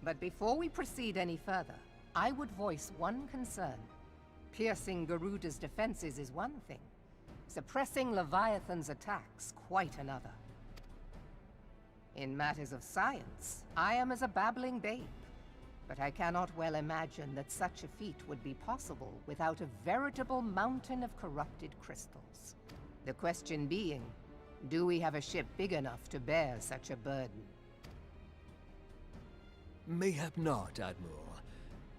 But before we proceed any further, I would voice one concern. Piercing Garuda's defenses is one thing. Suppressing Leviathan's attacks, quite another. In matters of science, I am as a babbling babe. But I cannot well imagine that such a feat would be possible without a veritable mountain of corrupted crystals. The question being, do we have a ship big enough to bear such a burden? Mayhap not, Admiral,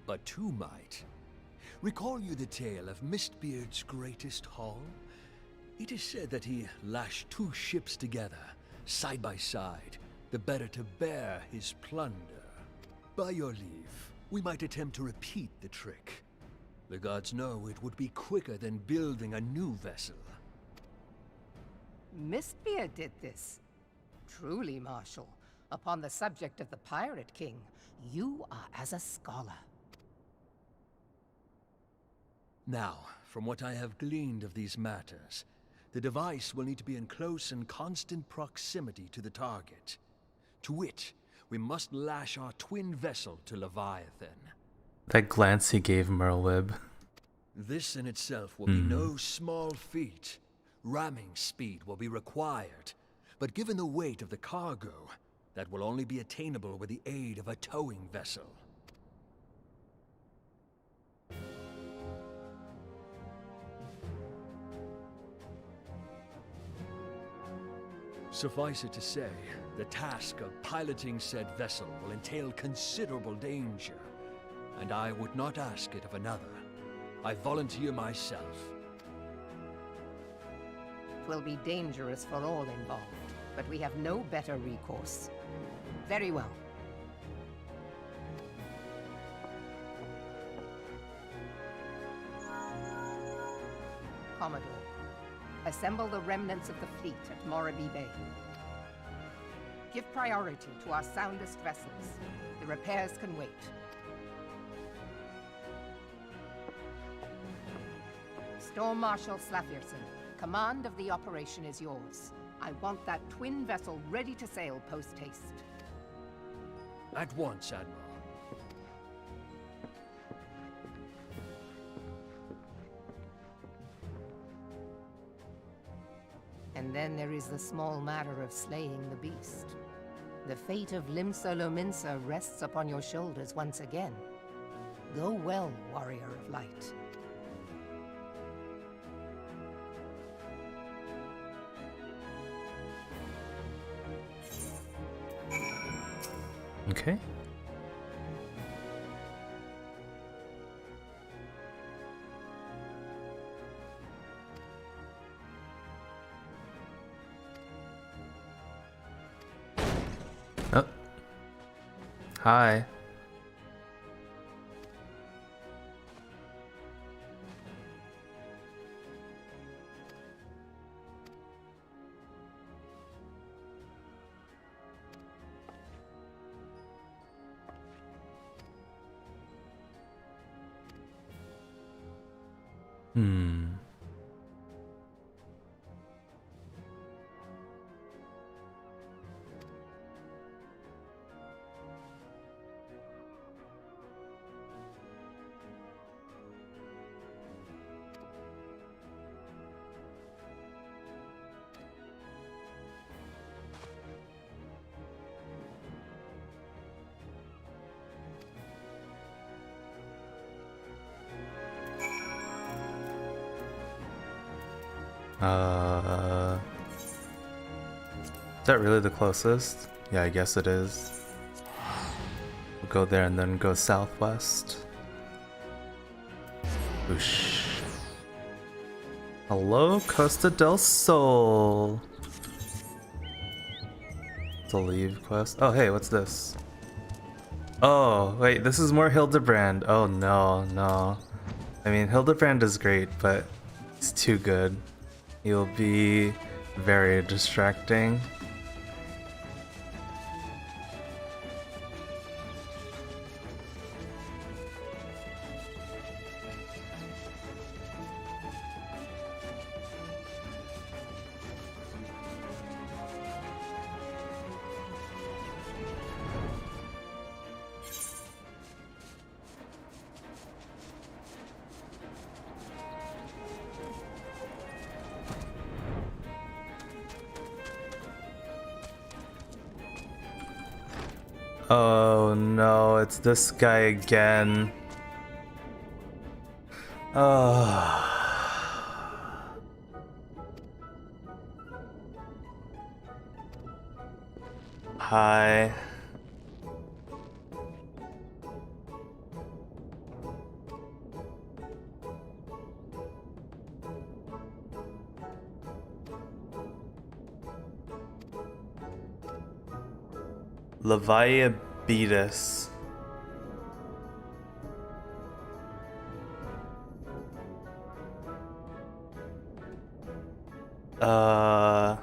but two might. Recall you the tale of Mistbeard's greatest haul? It is said that he lashed 2 ships together, side by side, the better to bear his plunder. By your leave, we might attempt to repeat the trick. The gods know it would be quicker than building a new vessel. Mistbeard did this. Truly, Marshal, upon the subject of the Pirate King, you are as a scholar. Now, from what I have gleaned of these matters, the device will need to be in close and constant proximity to the target. To wit, we must lash our twin vessel to Leviathan. That glance he gave Merlib. This in itself will be no small feat. Ramming speed will be required, but given the weight of the cargo, that will only be attainable with the aid of a towing vessel. Suffice it to say, the task of piloting said vessel will entail considerable danger, and I would not ask it of another. I volunteer myself. It will be dangerous for all involved, but we have no better recourse. Very well. Commodore, assemble the remnants of the fleet at Morabee Bay. Give priority to our soundest vessels. The repairs can wait. Storm Marshal Slafierson, command of the operation is yours. I want that twin vessel ready to sail post-haste. At once, Admiral. And then there is the small matter of slaying the beast. The fate of Limsa Lominsa rests upon your shoulders once again. Go well, warrior of light. Okay. Oh. Hi. Is that really the closest? Yeah, I guess it is. We'll go there and then go southwest. Whoosh. Hello, Costa del Sol. It's a leave quest. Oh, hey, what's this? Oh, wait, this is more Hildebrand. Oh, no. I mean, Hildebrand is great, but it's too good. He'll be very distracting. Oh no, it's this guy again. Oh. Hi. Leviabetus. Uh...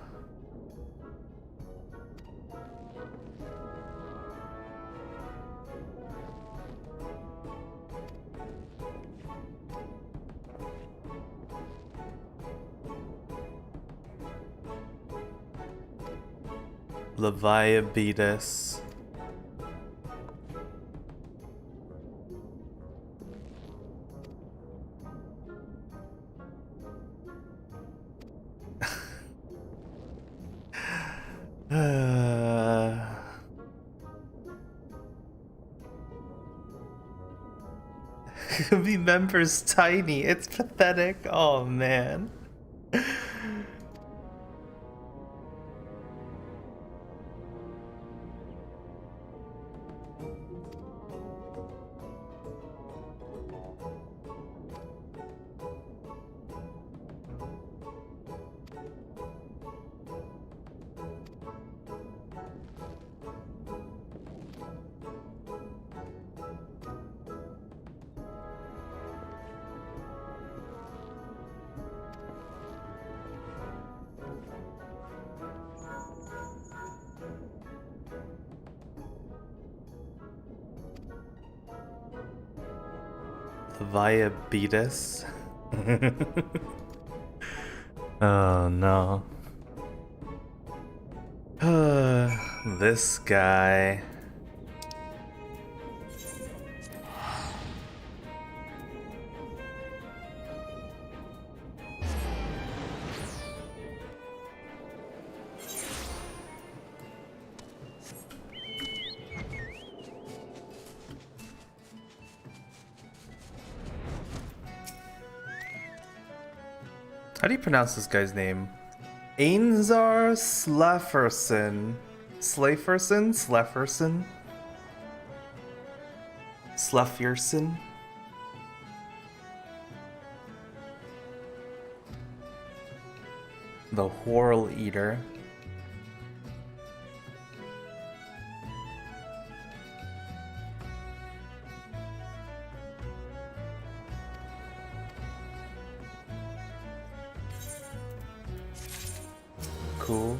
Leviabetus. The member's tiny. It's pathetic. Oh man. Leviabetus. Oh no. This guy. How do you pronounce this guy's name? Ainzar Slaferson. Slaferson? Sleferson? Slefierson? The Whorl Eater. Cool.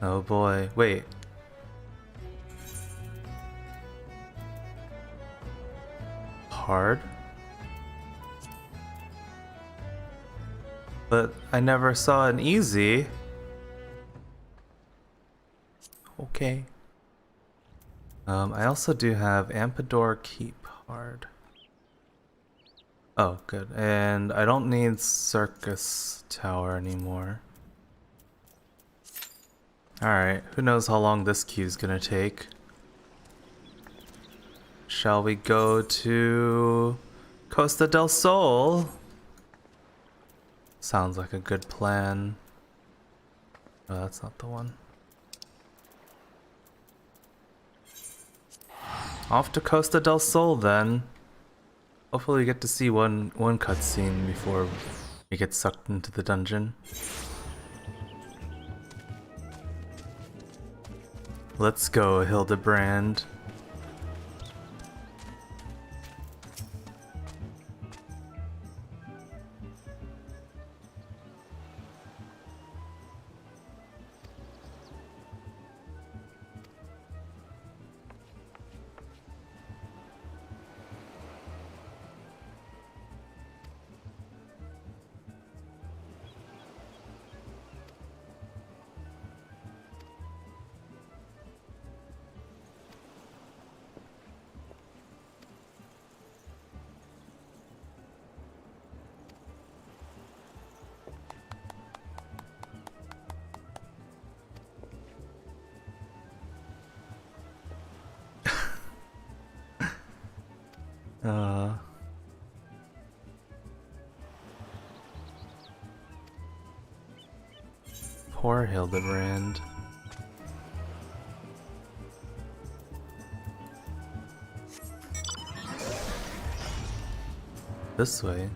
Oh boy, wait. Hard? But I never saw an easy. Okay. I also do have Ampedor Keep hard. Oh, good. And I don't need Circus Tower anymore. Alright, who knows how long this queue is gonna take. Shall we go to Costa del Sol? Sounds like a good plan. Oh, that's not the one. Off to Costa del Sol then. Hopefully we get to see one cutscene before we get sucked into the dungeon. Let's go, Hildebrand. Poor Hildebrand. This way.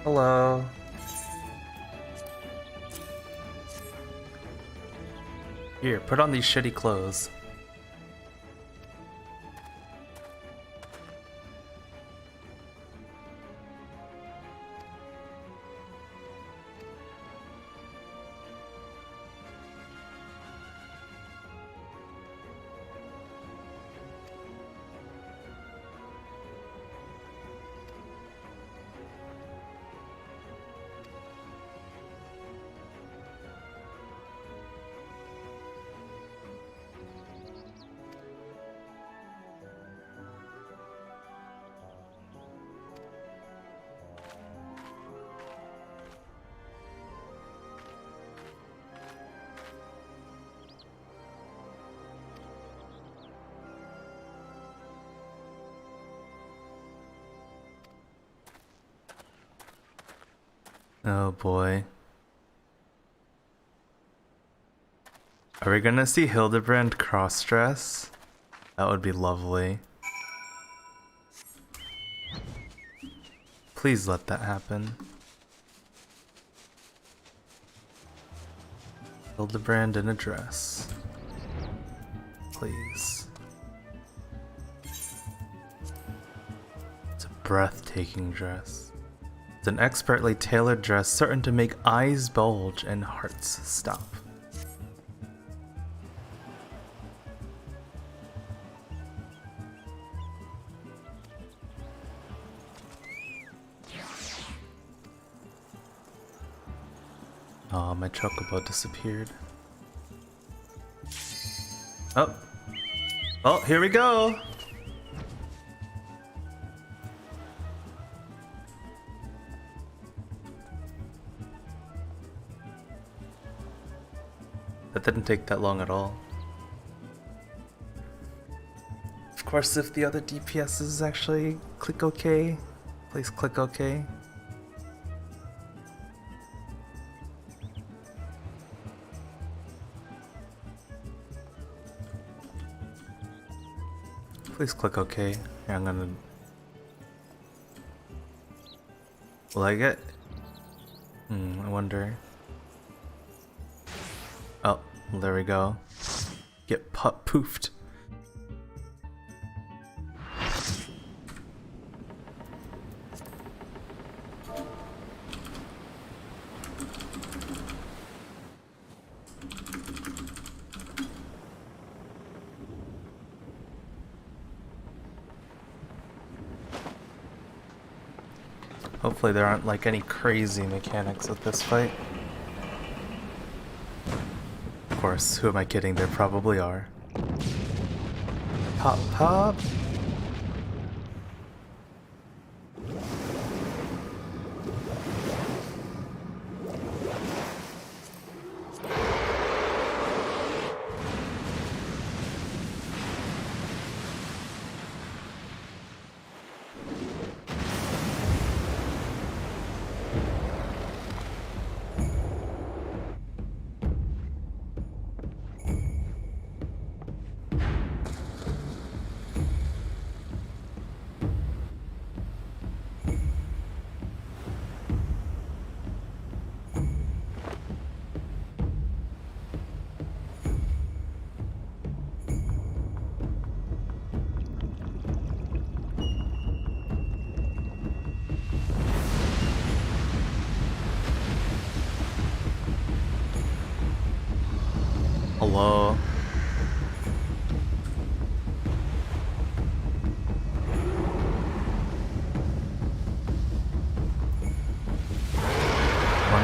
Hello. Here, put on these shitty clothes. Oh boy. Are we gonna see Hildebrand cross-dress? That would be lovely. Please let that happen. Hildebrand in a dress. Please. It's a breathtaking dress. It's an expertly tailored dress certain to make eyes bulge and hearts stop. Oh, my chocobo disappeared. Oh. Oh, here we go! That didn't take that long at all. Of course, if the other DPSs actually click OK, please click OK. Please click OK. Here, I'm gonna... Will I get... I wonder... Oh, well, there we go. Get poofed. Hopefully there aren't like any crazy mechanics with this fight. Of course, who am I kidding? There probably are. Pop, pop. Hello.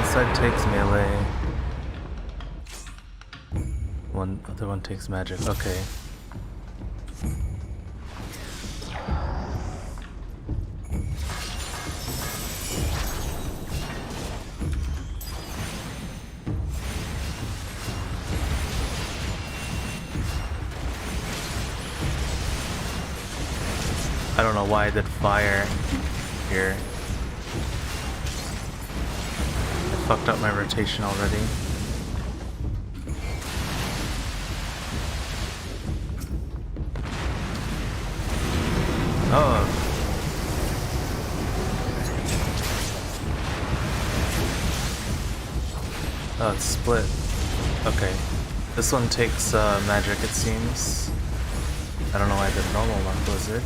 side takes melee. Other one takes magic. Okay. I don't know why I did fire here. I fucked up my rotation already. Oh. Oh, it's split. Okay. This one takes magic, it seems. I don't know why I did normal on Blizzard.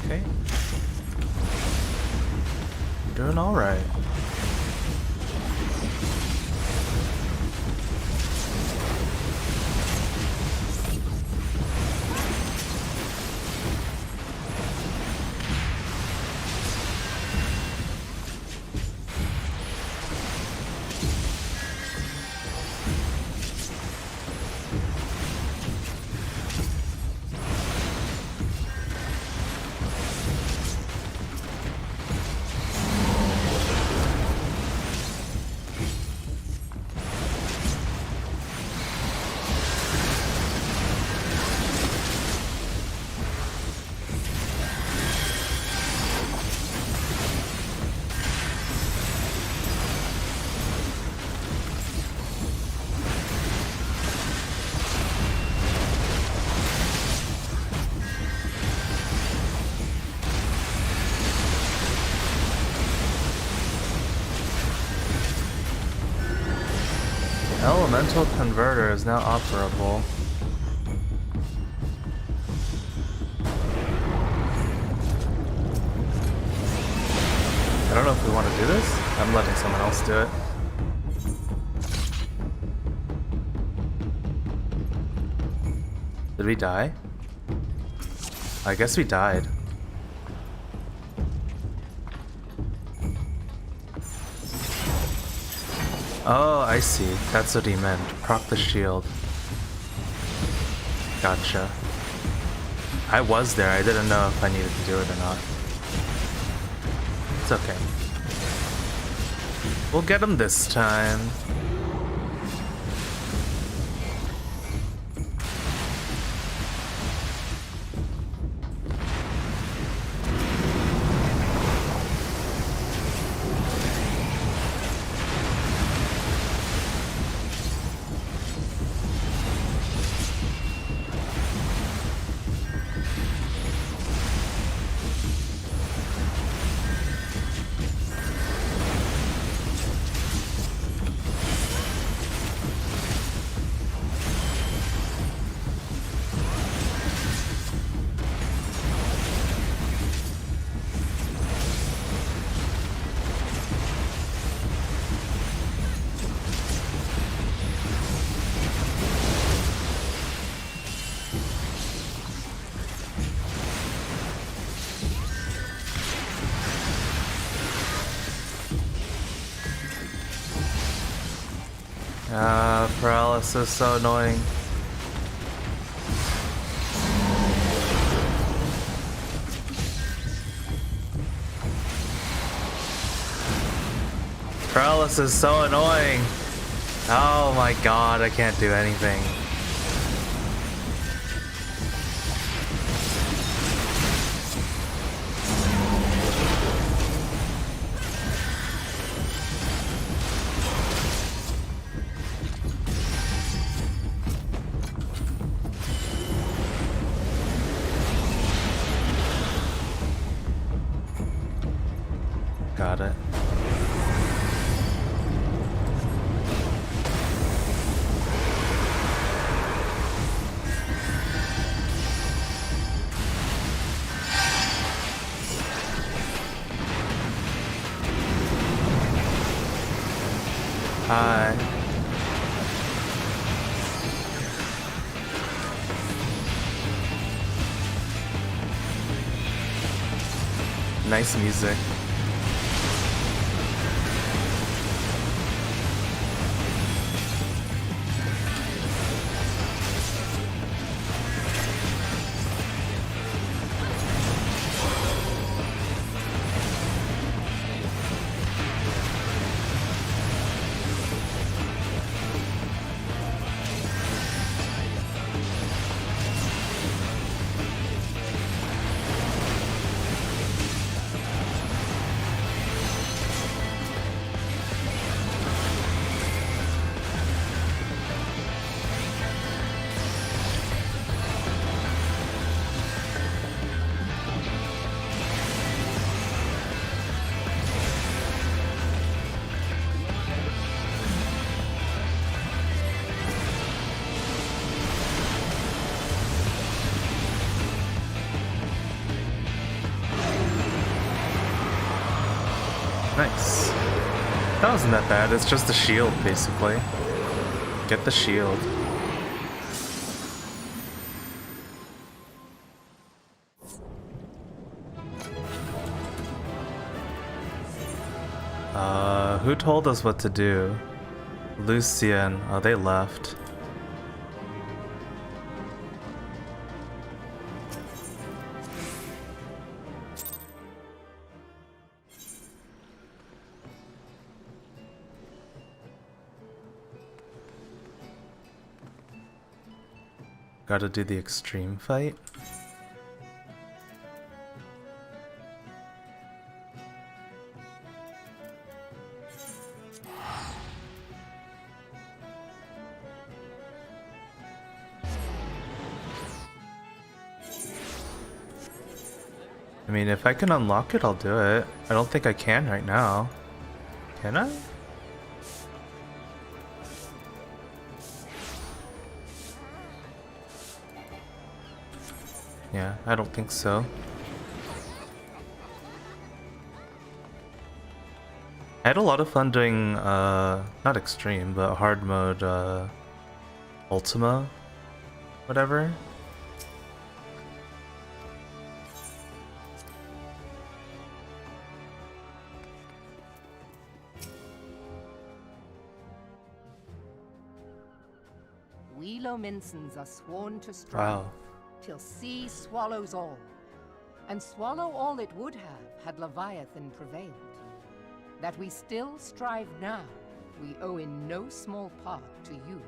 Okay. Doing alright. Elemental Converter is now operable. I don't know if we want to do this. I'm letting someone else do it. Did we die? I guess we died. Oh, I see. That's what he meant. Proc the shield. Gotcha. I was there. I didn't know if I needed to do it or not. It's okay. We'll get him this time. Paralysis is so annoying. Paralysis is so annoying. Oh my god, I can't do anything. Got it. Hi. Nice music. Nice. That wasn't that bad. It's just the shield, basically. Get the shield. Who told us what to do? Lucian. Oh, they left. Gotta do the extreme fight. I mean, if I can unlock it, I'll do it. I don't think I can right now. Can I? Yeah, I don't think so. I had a lot of fun doing, not extreme, but hard mode, Ultima, whatever. We Lominsons are sworn to strive. Wow. Till sea swallows all. And swallow all it would have had Leviathan prevailed. That we still strive now, we owe in no small part to you.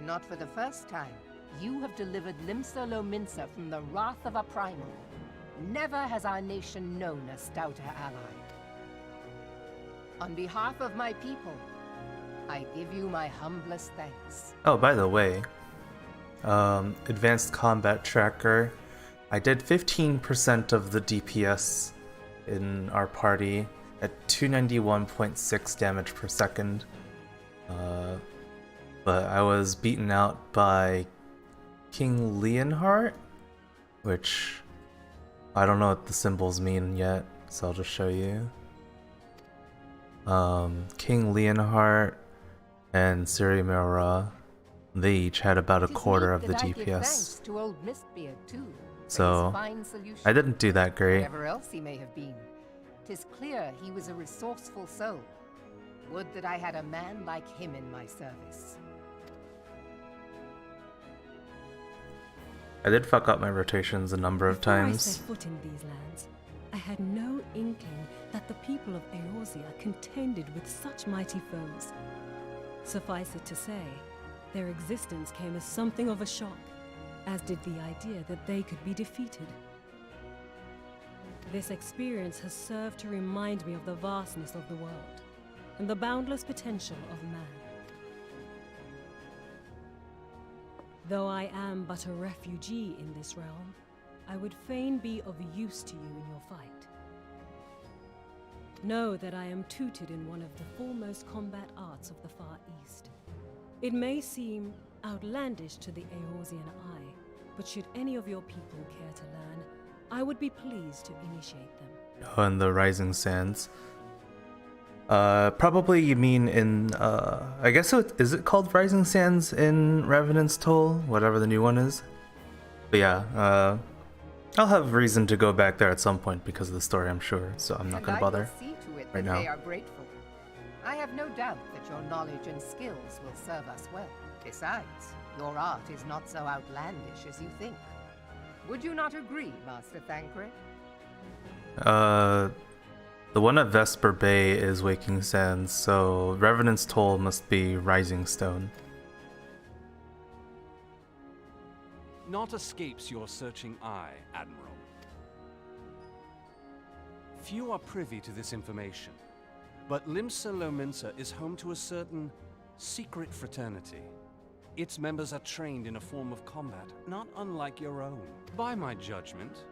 Not for the first time, you have delivered Limsa Lominsa from the wrath of a primal. Never has our nation known a stouter ally. On behalf of my people, I give you my humblest thanks. Oh, by the way, advanced combat tracker. I did 15% of the DPS in our party at 291.6 damage per second. But I was beaten out by King Leonhardt, which I don't know what the symbols mean yet, so I'll just show you. King Leonhardt and Siri Mera, they each had about a quarter of the DPS. To old Mistbeard too, So I didn't do that great. Whatever else he may have been, 'tis clear he was a resourceful soul. Would that I had a man like him in my service. I did fuck up my rotations a number of Before I times. set foot in these lands, I had no inkling that the people of Eorzea contended with such mighty foes. Suffice it to say, their existence came as something of a shock, as did the idea that they could be defeated. This experience has served to remind me of the vastness of the world, and the boundless potential of man. Though I am but a refugee in this realm, I would fain be of use to you in your fight. Know that I am tutored in one of the foremost combat arts of the Far East. It may seem outlandish to the Eorzean eye, but should any of your people care to learn, I would be pleased to initiate them. Oh, and the Rising Sands. Probably you mean in, I guess is it called Rising Sands in Revenant's Toll? Whatever the new one is. But yeah, I'll have reason to go back there at some point because of the story, I'm sure, so I'm not going to bother I will see to it right that now. they are grateful. I have no doubt that your knowledge and skills will serve us well. Besides, your art is not so outlandish as you think. Would you not agree, Master Thancred? The one at Vesper Bay is Waking Sands, so Revenant's Toll must be Rising Stone. Naught escapes your searching eye, Admiral. Few are privy to this information, but Limsa Lominsa is home to a certain secret fraternity. Its members are trained in a form of combat not unlike your own. By my judgment,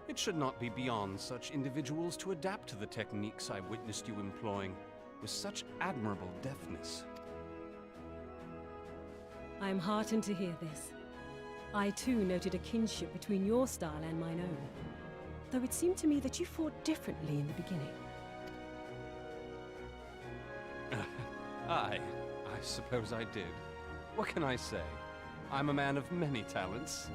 it should not be beyond such individuals to adapt to the techniques I witnessed you employing with such admirable deftness. I am heartened to hear this. I too noted a kinship between your style and mine own, though it seemed to me that you fought differently in the beginning. I suppose I did. What can I say? I'm a man of many talents.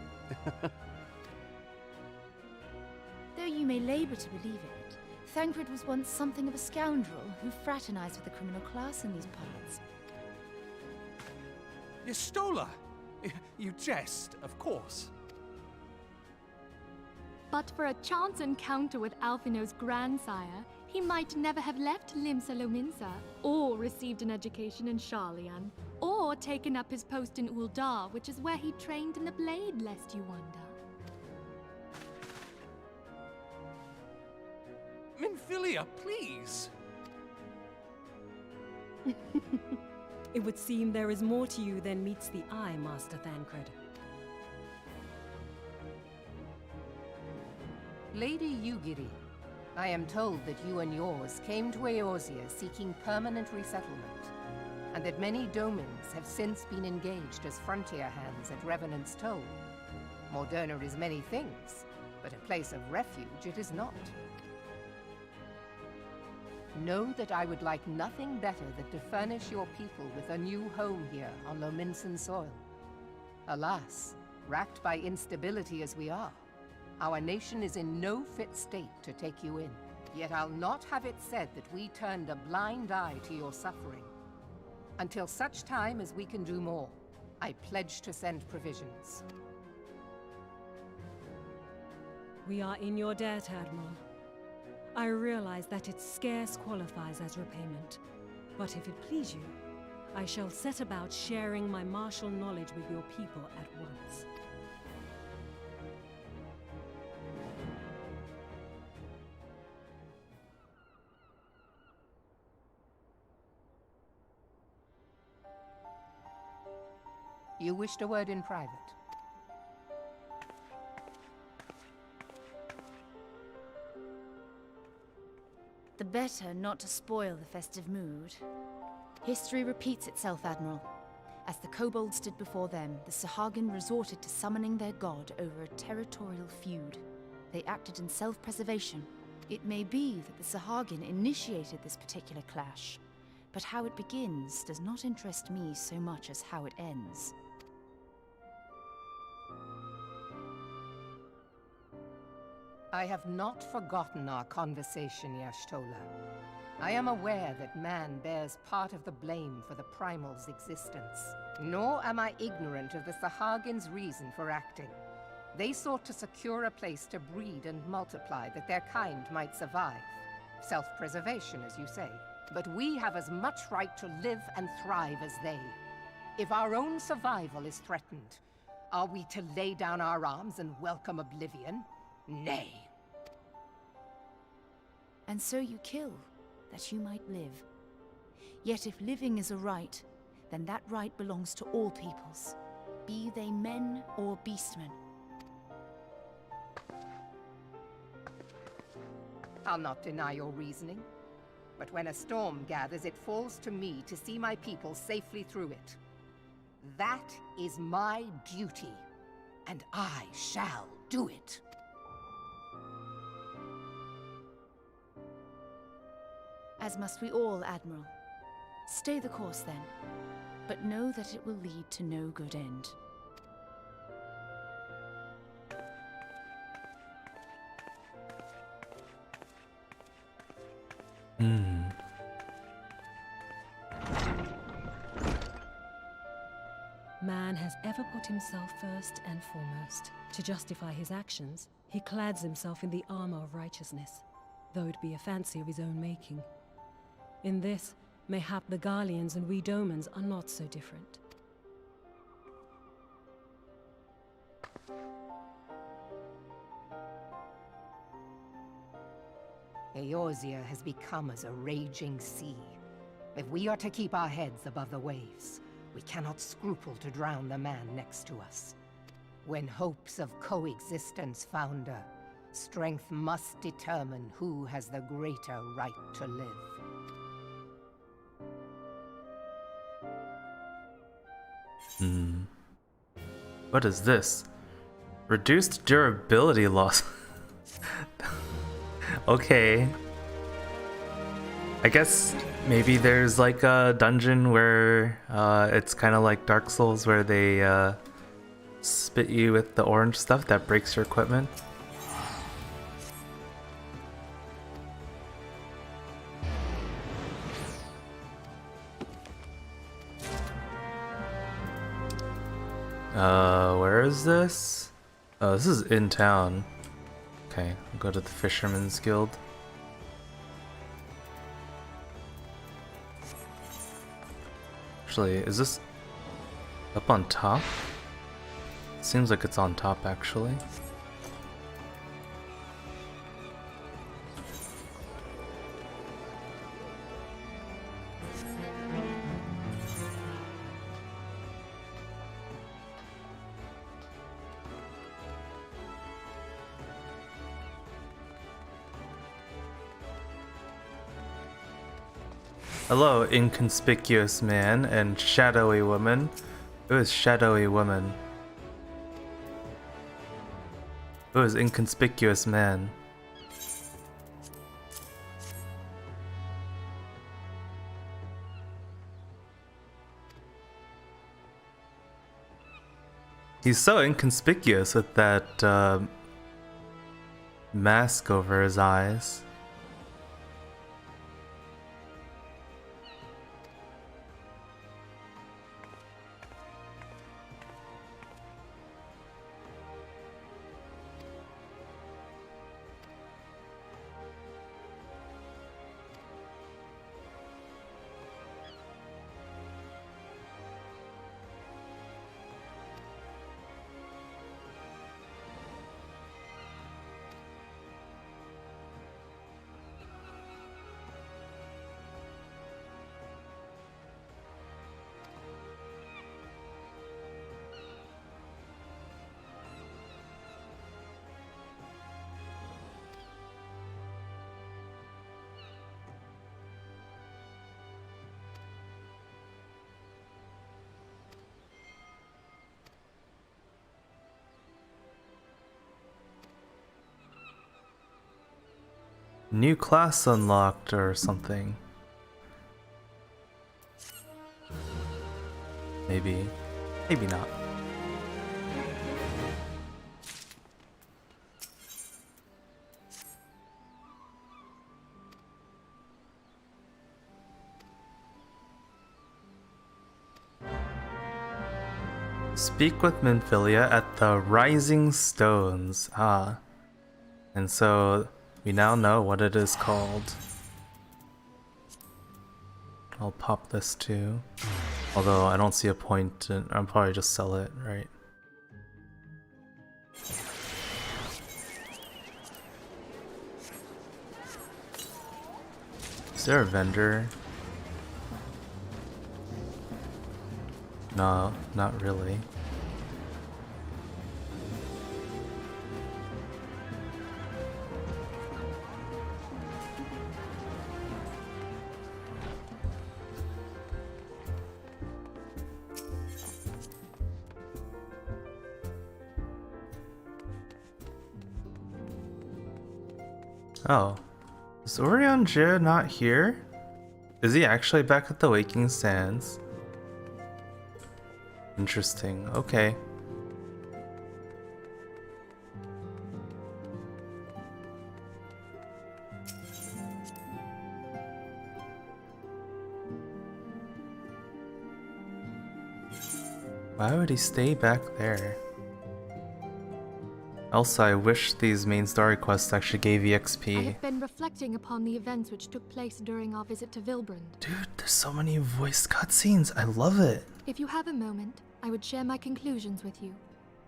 Though you may labor to believe it, Thancred was once something of a scoundrel who fraternized with the criminal class in these parts. Yestola! You jest, of course. But for a chance encounter with Alphino's grandsire, he might never have left Limsa Lominsa, or received an education in Sharlayan, or taken up his post in Uldar, which is where he trained in the blade, lest you wonder. Minfilia, please! It would seem there is more to you than meets the eye, Master Thancred. Lady Yugiri, I am told that you and yours came to Eorzea seeking permanent resettlement, and that many domins have since been engaged as frontier hands at Revenant's Toll. Moderna is many things, but a place of refuge it is not. Know that I would like nothing better than to furnish your people with a new home here on Lominsan soil. Alas, racked by instability as we are, our nation is in no fit state to take you in. Yet I'll not have it said that we turned a blind eye to your suffering. Until such time as we can do more, I pledge to send provisions. We are in your debt, Admiral. I realize that it scarce qualifies as repayment, but if it please you, I shall set about sharing my martial knowledge with your people at once. You wished a word in private. The better not to spoil the festive mood. History repeats itself, Admiral. As the kobolds did before them, the Sahagin resorted to summoning their god over a territorial feud. They acted in self-preservation. It may be that the Sahagin initiated this particular clash, but how it begins does not interest me so much as how it ends. I have not forgotten our conversation, Y'shtola. I am aware that man bears part of the blame for the Primal's existence. Nor am I ignorant of the Sahagin's reason for acting. They sought to secure a place to breed and multiply that their kind might survive. Self-preservation, as you say. But we have as much right to live and thrive as they. If our own survival is threatened, are we to lay down our arms and welcome oblivion? Nay. And so you kill, that you might live. Yet if living is a right, then that right belongs to all peoples, be they men or beastmen. I'll not deny your reasoning. But when a storm gathers, it falls to me to see my people safely through it. That is my duty, and I shall do it. As must we all, Admiral. Stay the course then, but know that it will lead to no good end. Man has ever put himself first and foremost. To justify his actions, he clads himself in the armor of righteousness, though it be a fancy of his own making. In this, mayhap the Garleans and we Domans are not so different. Eorzea has become as a raging sea. If we are to keep our heads above the waves, we cannot scruple to drown the man next to us. When hopes of coexistence founder, strength must determine who has the greater right to live. What is this? Reduced durability loss. Okay. I guess maybe there's like a dungeon where it's kind of like Dark Souls where they spit you with the orange stuff that breaks your equipment. Where is this? Oh, this is in town. Okay, I'll go to the Fisherman's Guild. Actually, is this up on top? Seems like it's on top, actually. Hello, inconspicuous man and shadowy woman. Who is shadowy woman? Who is inconspicuous man? He's so inconspicuous with that mask over his eyes. New class unlocked or something. Maybe. Maybe not. Speak with Minfilia at the Rising Stones. Ah. And so we now know what it is called. I'll pop this too. Although I don't see a point in, I'll probably just sell it, right? Is there a vendor? No, not really. Oh, is Orion Jia not here? Is he actually back at the Waking Sands? Interesting, okay. Why would he stay back there? Also, I wish these main story quests actually gave I EXP. have been reflecting upon the events which took place during our visit to Vilbrand. Dude, there's so many voiced cutscenes. I love it. If you have a moment, I would share my conclusions with you.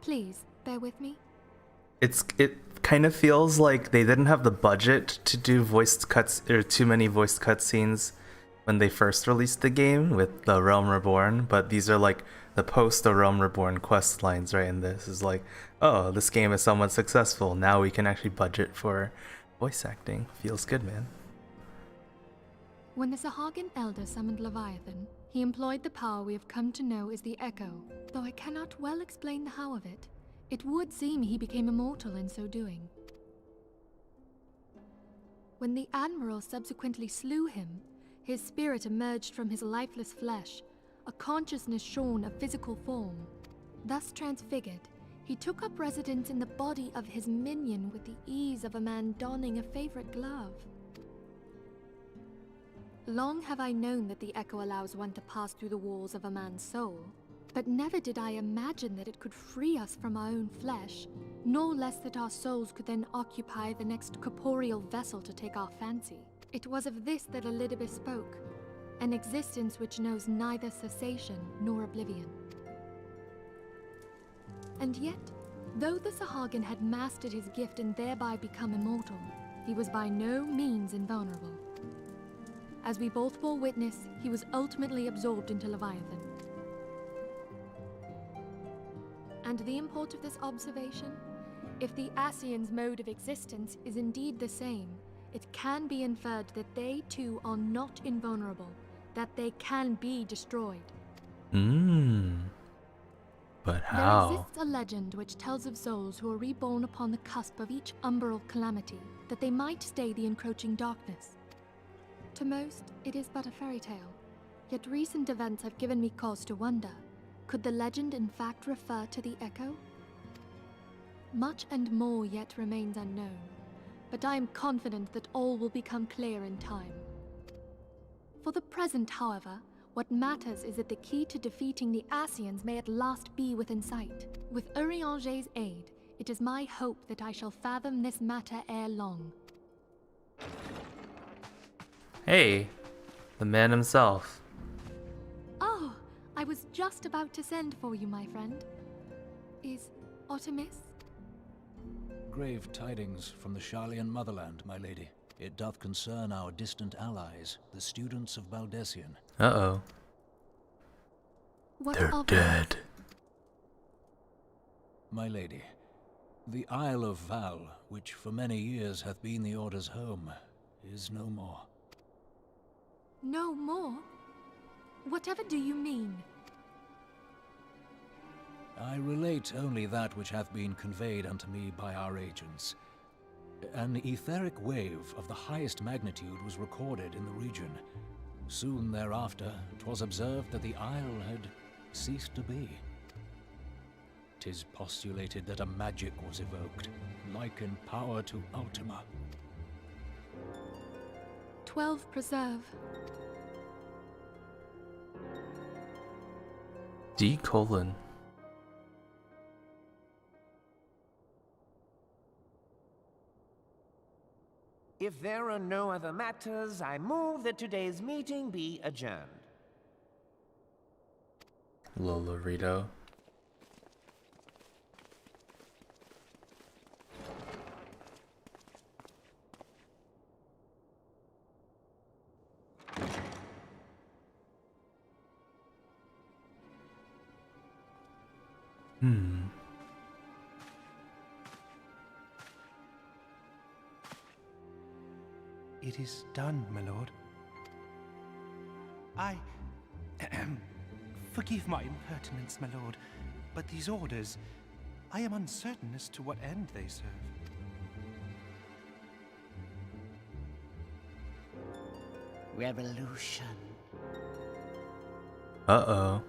Please, bear with me. It kind of feels like they didn't have the budget to do voiced cuts or too many voiced cutscenes when they first released the game with the Realm Reborn, but these are like the post the Realm Reborn quest lines, right? And this is like, oh, this game is somewhat successful. Now we can actually budget for voice acting. Feels good, man. When the Sahagin Elder summoned Leviathan, he employed the power we have come to know as the Echo. Though I cannot well explain the how of it, it would seem he became immortal in so doing. When the Admiral subsequently slew him, his spirit emerged from his lifeless flesh, a consciousness shorn of physical form. Thus transfigured, he took up residence in the body of his minion with the ease of a man donning a favorite glove. Long have I known that the Echo allows one to pass through the walls of a man's soul, but never did I imagine that it could free us from our own flesh, nor less that our souls could then occupy the next corporeal vessel to take our fancy. It was of this that Elidibus spoke, an existence which knows neither cessation nor oblivion. And yet, though the Sahagin had mastered his gift and thereby become immortal, he was by no means invulnerable. As we both bore witness, he was ultimately absorbed into Leviathan. And the import of this observation? If the Ascians' mode of existence is indeed the same, it can be inferred that they too are not invulnerable, that they can be destroyed. But how? There exists a legend which tells of souls who are reborn upon the cusp of each umbral calamity, that they might stay the encroaching darkness. To most, it is but a fairy tale, yet recent events have given me cause to wonder, could the legend in fact refer to the Echo? Much and more yet remains unknown, but I am confident that all will become clear in time. For the present, however, what matters is that the key to defeating the Ascians may at last be within sight. With Urianger's aid, it is my hope that I shall fathom this matter ere long. Hey, the man himself. Oh, I was just about to send for you, my friend. Is Artemis? Grave tidings from the Sharlayan motherland, my lady. It doth concern our distant allies, the students of Baldessian. Uh-oh. They're dead. My lady, the Isle of Val, which for many years hath been the Order's home, is no more. No more? Whatever do you mean? I relate only that which hath been conveyed unto me by our agents. An etheric wave of the highest magnitude was recorded in the region. Soon thereafter, 'twas observed that the isle had ceased to be. 'Tis postulated that a magic was evoked, like in power to Ultima. 12 preserve. D:. If there are no other matters, I move that today's meeting be adjourned. Lolorito. It is done, my lord. Forgive my impertinence, my lord, but these orders, I am uncertain as to what end they serve. Revolution. Uh-oh.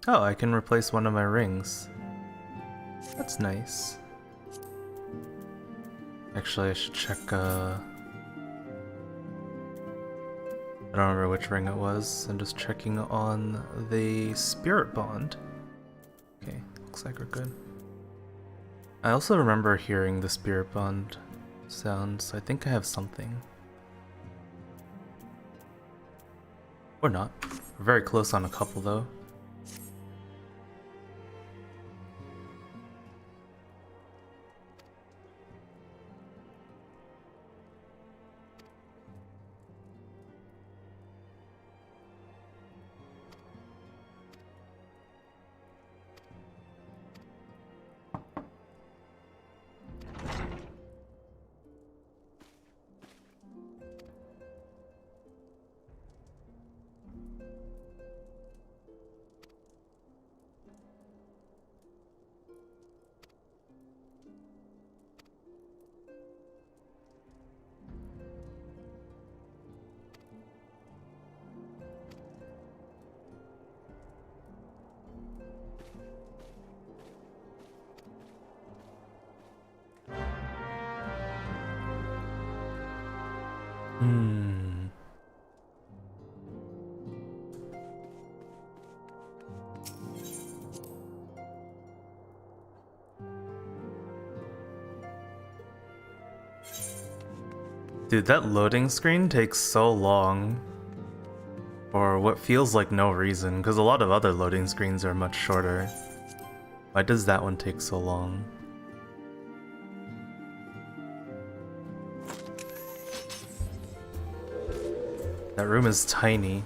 Oh, I can replace one of my rings. That's nice. Actually, I should check, I don't remember which ring it was. I'm just checking on the spirit bond. Okay, looks like we're good. I also remember hearing the spirit bond sound, so I think I have something. Or not. We're very close on a couple though. Dude, that loading screen takes so long. For what feels like no reason, because a lot of other loading screens are much shorter. Why does that one take so long? That room is tiny.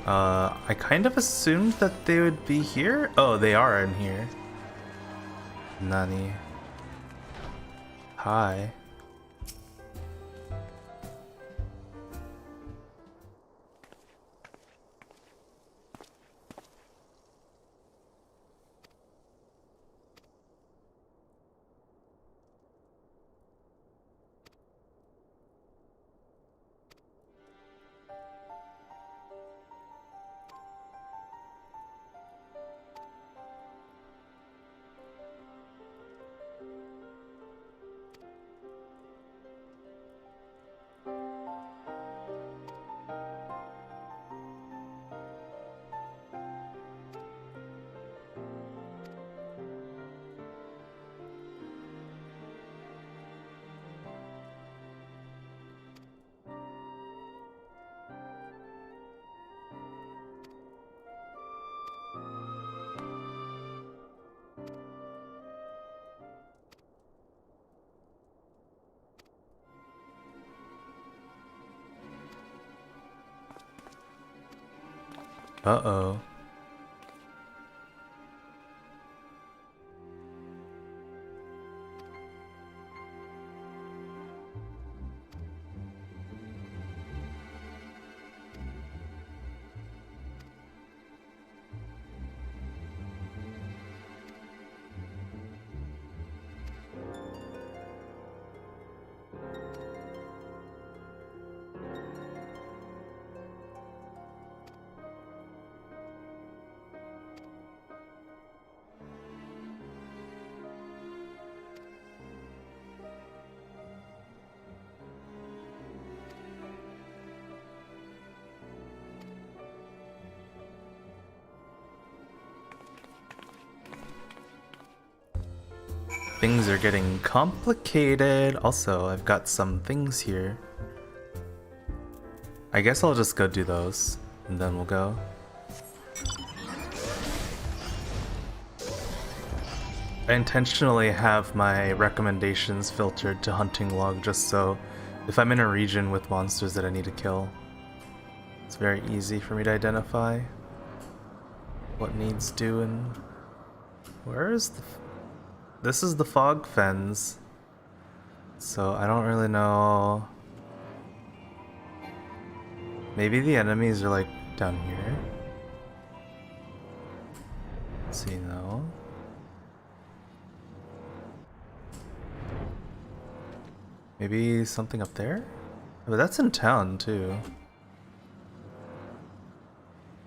I kind of assumed that they would be here? Oh, they are in here. Nani. Hi. Uh-oh. Things are getting complicated. Also, I've got some things here. I guess I'll just go do those, and then we'll go. I intentionally have my recommendations filtered to hunting log just so if I'm in a region with monsters that I need to kill, it's very easy for me to identify what needs doing. Where is the... This is the fog fens, so I don't really know. Maybe the enemies are like down here. Let's see, no. Maybe something up there? But that's in town too.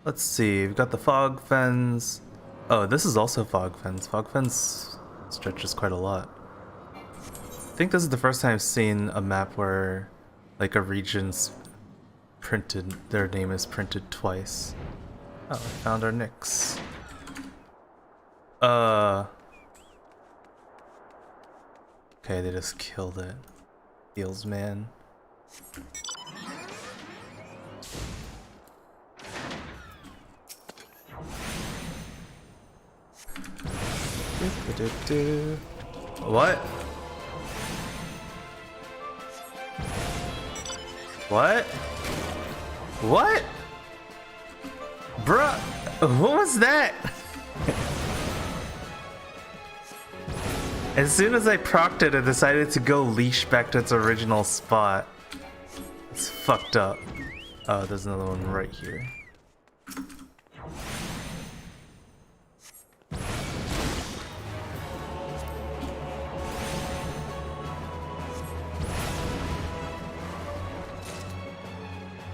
Let's see, we've got the fog fens. Oh, this is also fog fens. Fog fens stretches quite a lot. I think this is the first time I've seen a map where like a region's printed, their name is printed twice. Oh, I found our Nyx. Okay, they just killed it. Heals, man. What? What? What? Bruh, what was that? As soon as I procced it, it decided to go leash back to its original spot. It's fucked up. Oh, there's another one right here.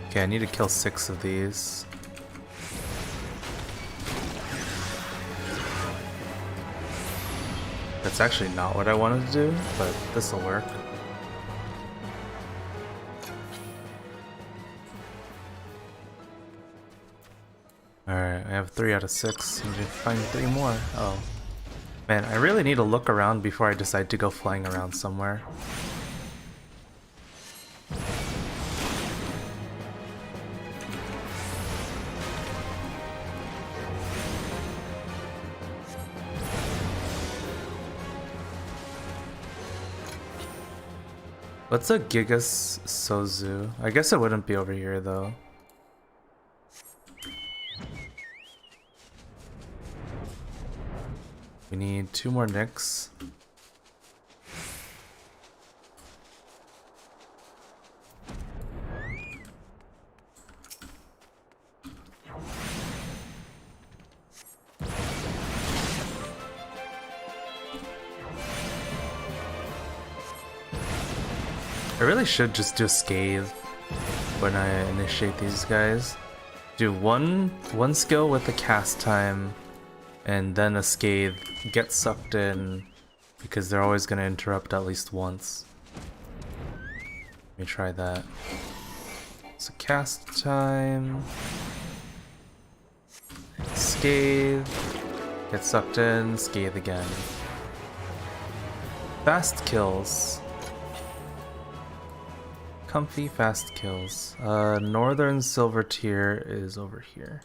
Okay, I need to kill 6 of these. That's actually not what I wanted to do, but this'll work. Alright, I have 3 out of 6. I need to find 3 more. Oh. Man, I really need to look around before I decide to go flying around somewhere. What's a Gigas Sozu? I guess it wouldn't be over here though. We need 2 more Nyx. I really should just do a Scathe when I initiate these guys. Do one skill with the cast time and then a Scathe, get sucked in because they're always going to interrupt at least once. Let me try that. So cast time, Scathe, get sucked in, Scathe again. Fast kills. Comfy fast kills. Northern Silver Tier is over here.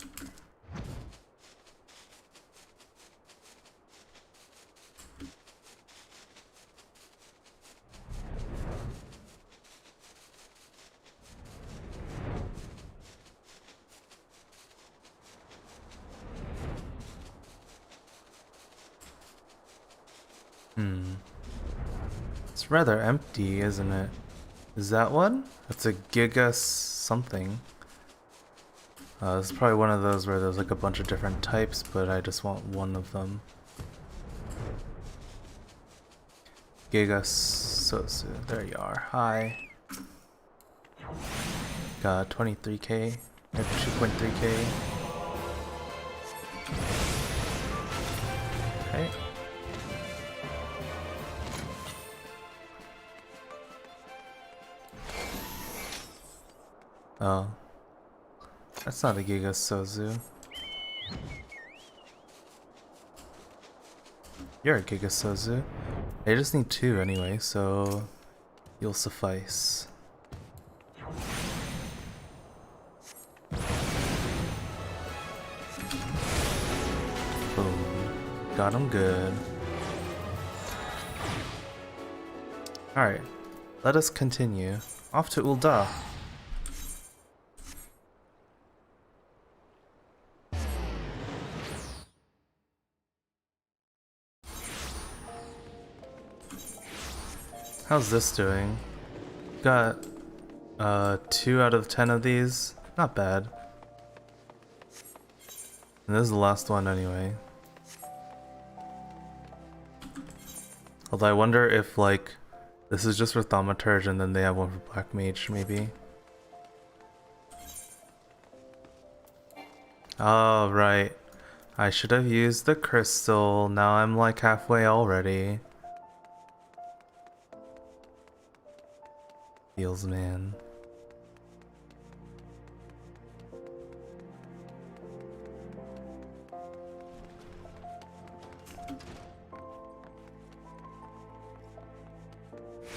It's rather empty, isn't it? Is that one? That's a Giga something. This is probably one of those where there's like a bunch of different types, but I just want one of them. Giga Sosu. There you are. Hi. Got 23k. I have 2.3k. Okay. Oh. That's not a Giga Sozu. You're a Giga Sozu. I just need 2 anyway, so you'll suffice. Boom. Got him good. Alright, let us continue. Off to Ul'dah. How's this doing? Got 2 out of 10 of these. Not bad. And this is the last one anyway. Although I wonder if like this is just for Thaumaturge and then they have one for Black Mage maybe. Oh, right. I should have used the crystal. Now I'm like halfway already. Feels, man.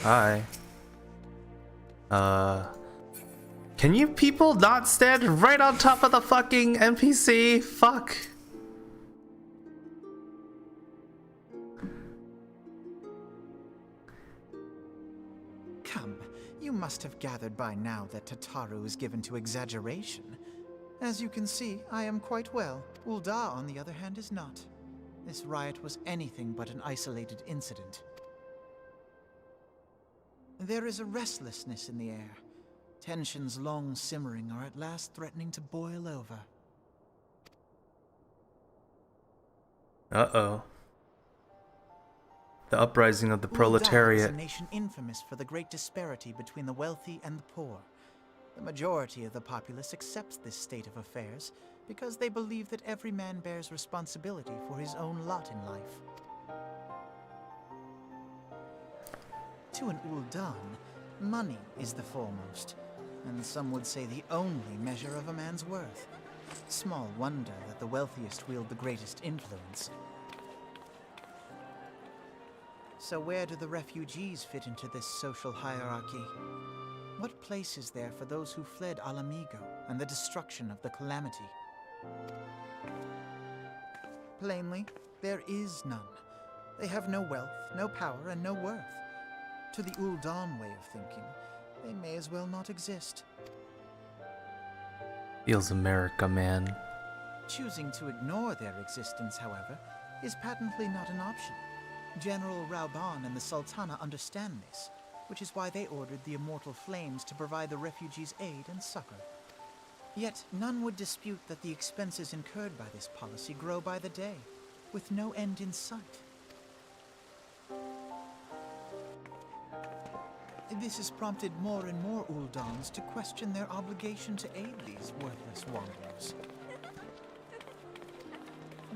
Hi. Can you people not stand right on top of the fucking NPC? Fuck. Come, you must have gathered by now that Tataru is given to exaggeration. As you can see, I am quite well. Ul'dah, on the other hand, is not. This riot was anything but an isolated incident. There is a restlessness in the air. Tensions long simmering are at last threatening to boil over. Uh-oh. The uprising of the Ul'dah is proletariat. a nation infamous for the great disparity between the wealthy and the poor. The majority of the populace accepts this state of affairs because they believe that every man bears responsibility for his own lot in life. To an Ul'dah, money is the foremost, and some would say the only measure of a man's worth. Small wonder that the wealthiest wield the greatest influence. So where do the refugees fit into this social hierarchy? What place is there for those who fled Alamigo and the destruction of the Calamity? Plainly, there is none. They have no wealth, no power, and no worth. To the Ul'dah way of thinking, they may as well not exist. Feels America, man. Choosing to ignore their existence, however, is patently not an option. General Rauban and the Sultana understand this, which is why they ordered the Immortal Flames to provide the refugees aid and succor. Yet none would dispute that the expenses incurred by this policy grow by the day, with no end in sight. This has prompted more and more Uldans to question their obligation to aid these worthless wanderers.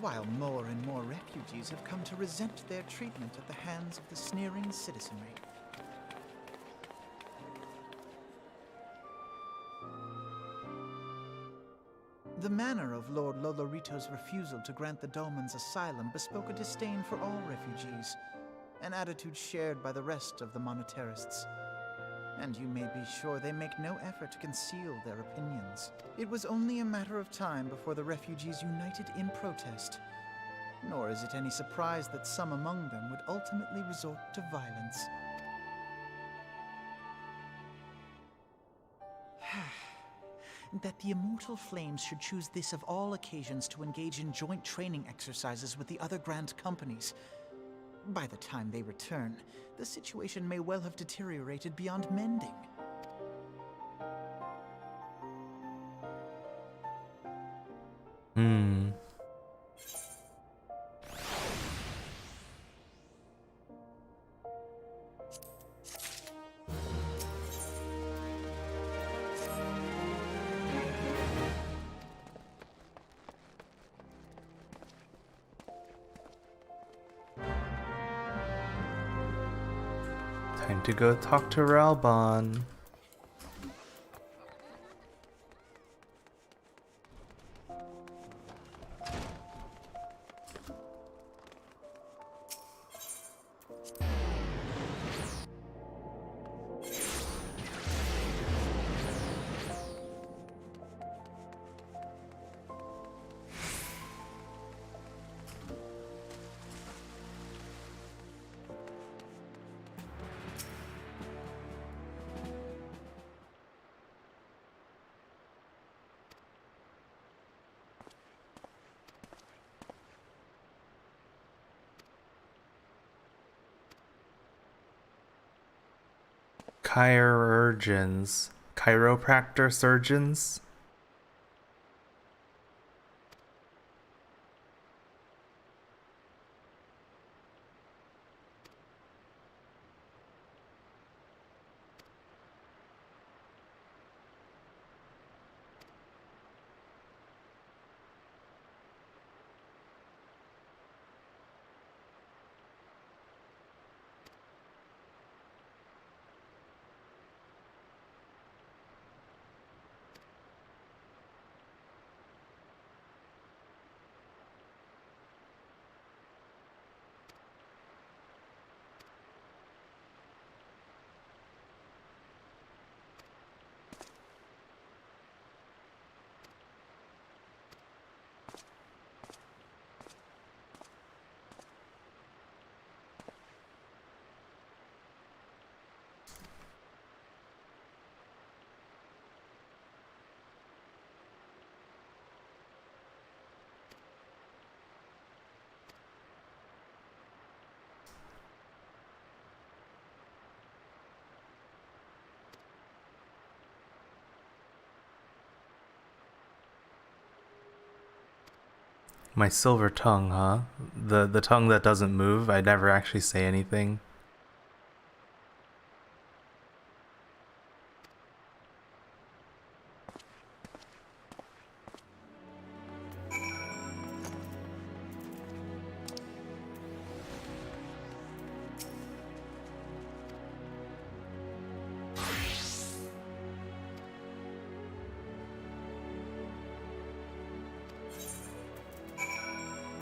While more and more refugees have come to resent their treatment at the hands of the sneering citizenry. The manner of Lord Lolorito's refusal to grant the Domans asylum bespoke a disdain for all refugees, an attitude shared by the rest of the monetarists. And you may be sure they make no effort to conceal their opinions. It was only a matter of time before the refugees united in protest. Nor is it any surprise that some among them would ultimately resort to violence. That the Immortal Flames should choose this of all occasions to engage in joint training exercises with the other Grand Companies. By the time they return, the situation may well have deteriorated beyond mending. Time to go talk to Rauban. Chirurgeons. Chiropractor surgeons? My silver tongue, huh? The tongue that doesn't move. I never actually say anything.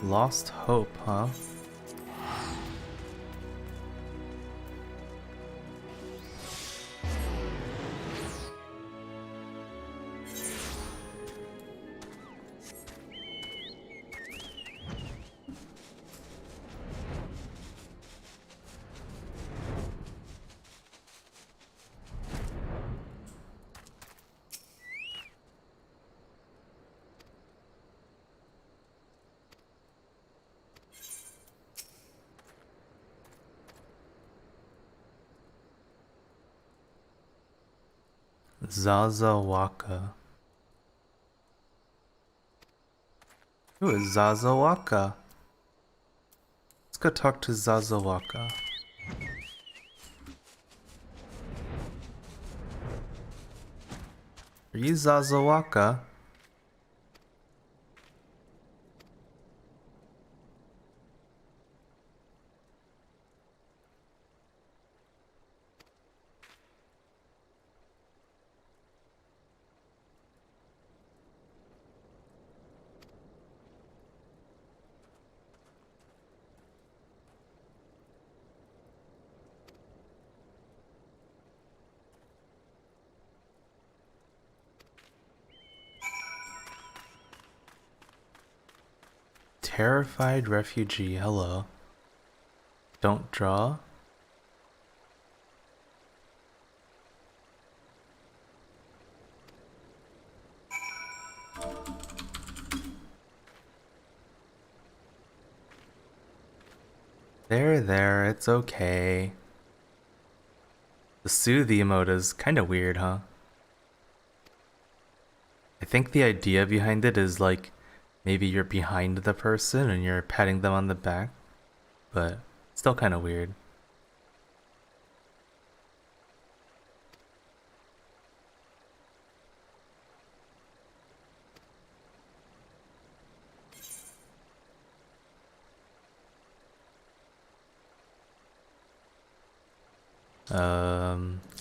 Lost hope, huh? Zazawaka. Who is Zazawaka? Let's go talk to Zazawaka. Are you Zazawaka? Terrified refugee, hello. Don't draw? There, it's okay. The soothe emote is kinda weird, huh? I think the idea behind it is like, maybe you're behind the person and you're patting them on the back, but still kind of weird.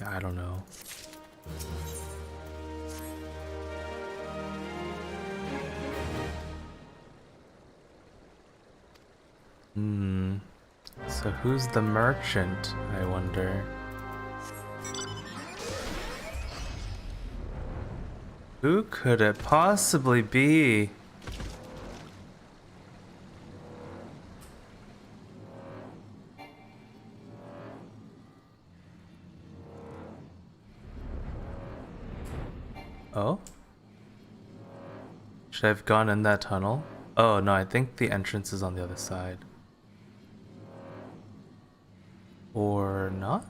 I don't know. So who's the merchant, I wonder? Who could it possibly be? Oh? Should I have gone in that tunnel? Oh no, I think the entrance is on the other side. Or not?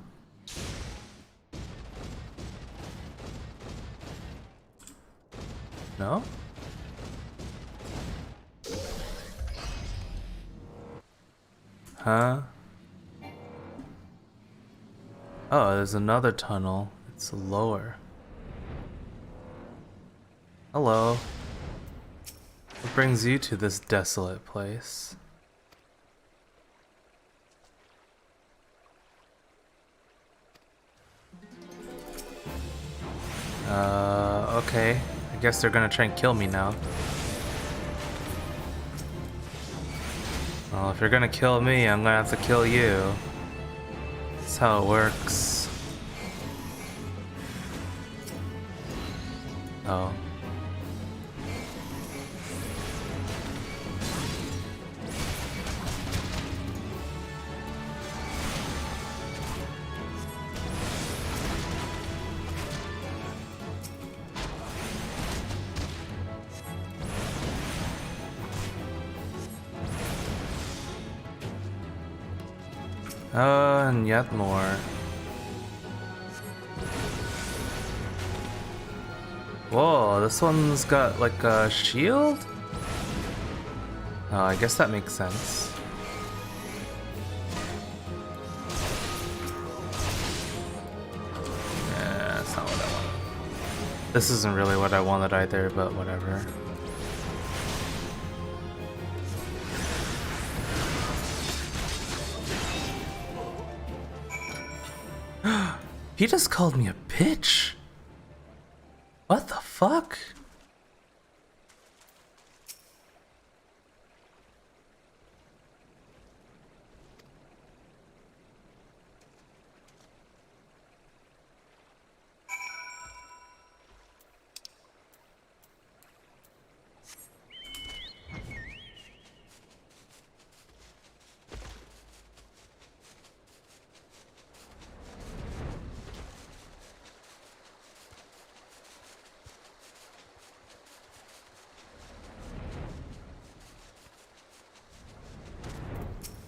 No? Huh? Oh, there's another tunnel. It's lower. Hello. What brings you to this desolate place? Okay. I guess they're gonna try and kill me now. Well, if you're gonna kill me, I'm gonna have to kill you. That's how it works. Oh. And yet more. Whoa, this one's got like a shield? I guess that makes sense. That's not what I wanted. This isn't really what I wanted either, but whatever. He just called me a bitch. What the fuck?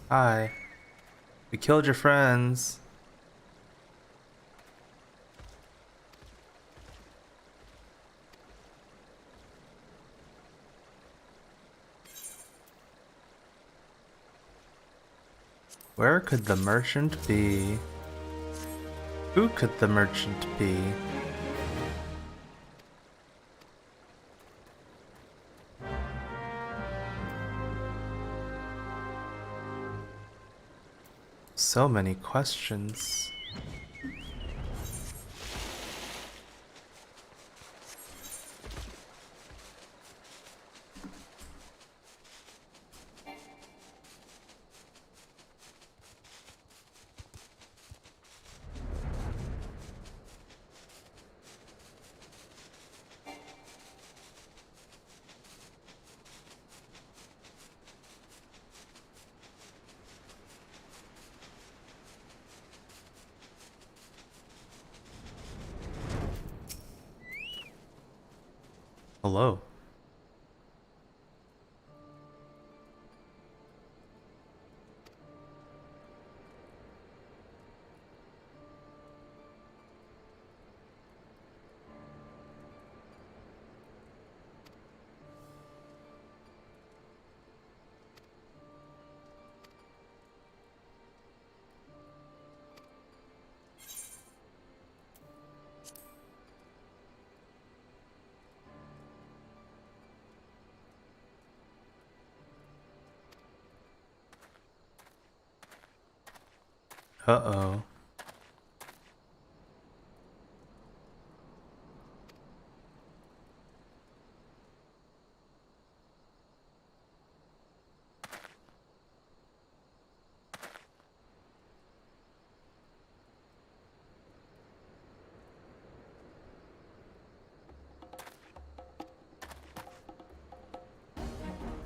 Hi. We killed your friends. Where could the merchant be? Who could the merchant be? So many questions. Hello. Uh-oh.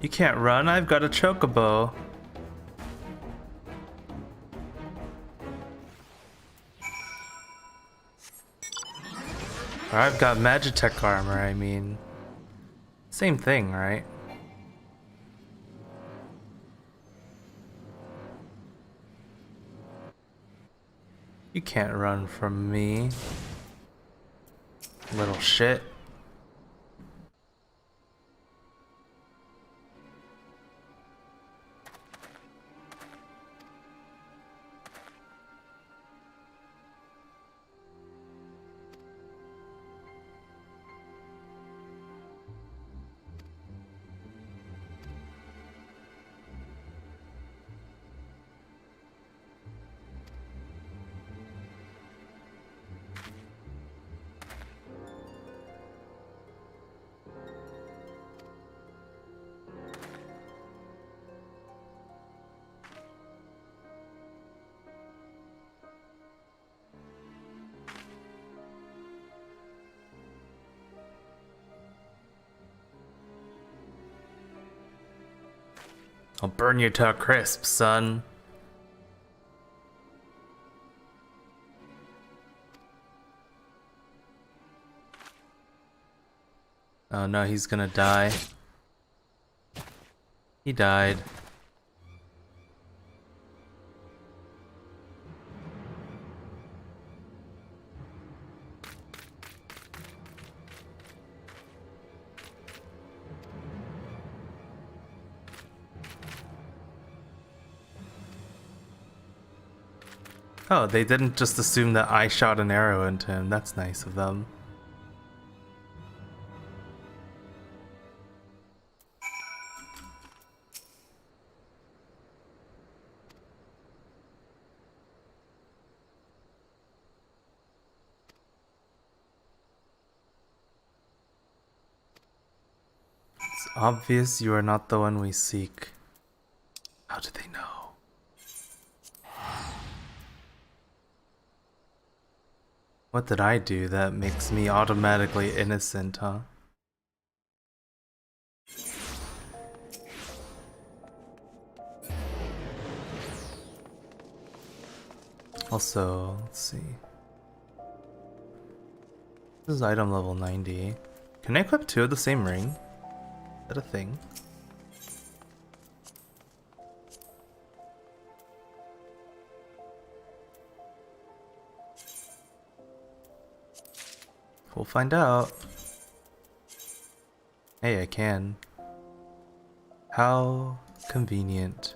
You can't run, I've got a chocobo. Or I've got Magitech armor, I mean. Same thing, right? You can't run from me. Little shit. I'll burn you to a crisp, son. Oh no, he's gonna die. He died. Oh, they didn't just assume that I shot an arrow into him. That's nice of them. It's obvious you are not the one we seek. How did they know? What did I do that makes me automatically innocent, huh? Also, let's see. This is item level 90. Can I equip 2 of the same ring? Is that a thing? We'll find out. Hey, I can. How convenient.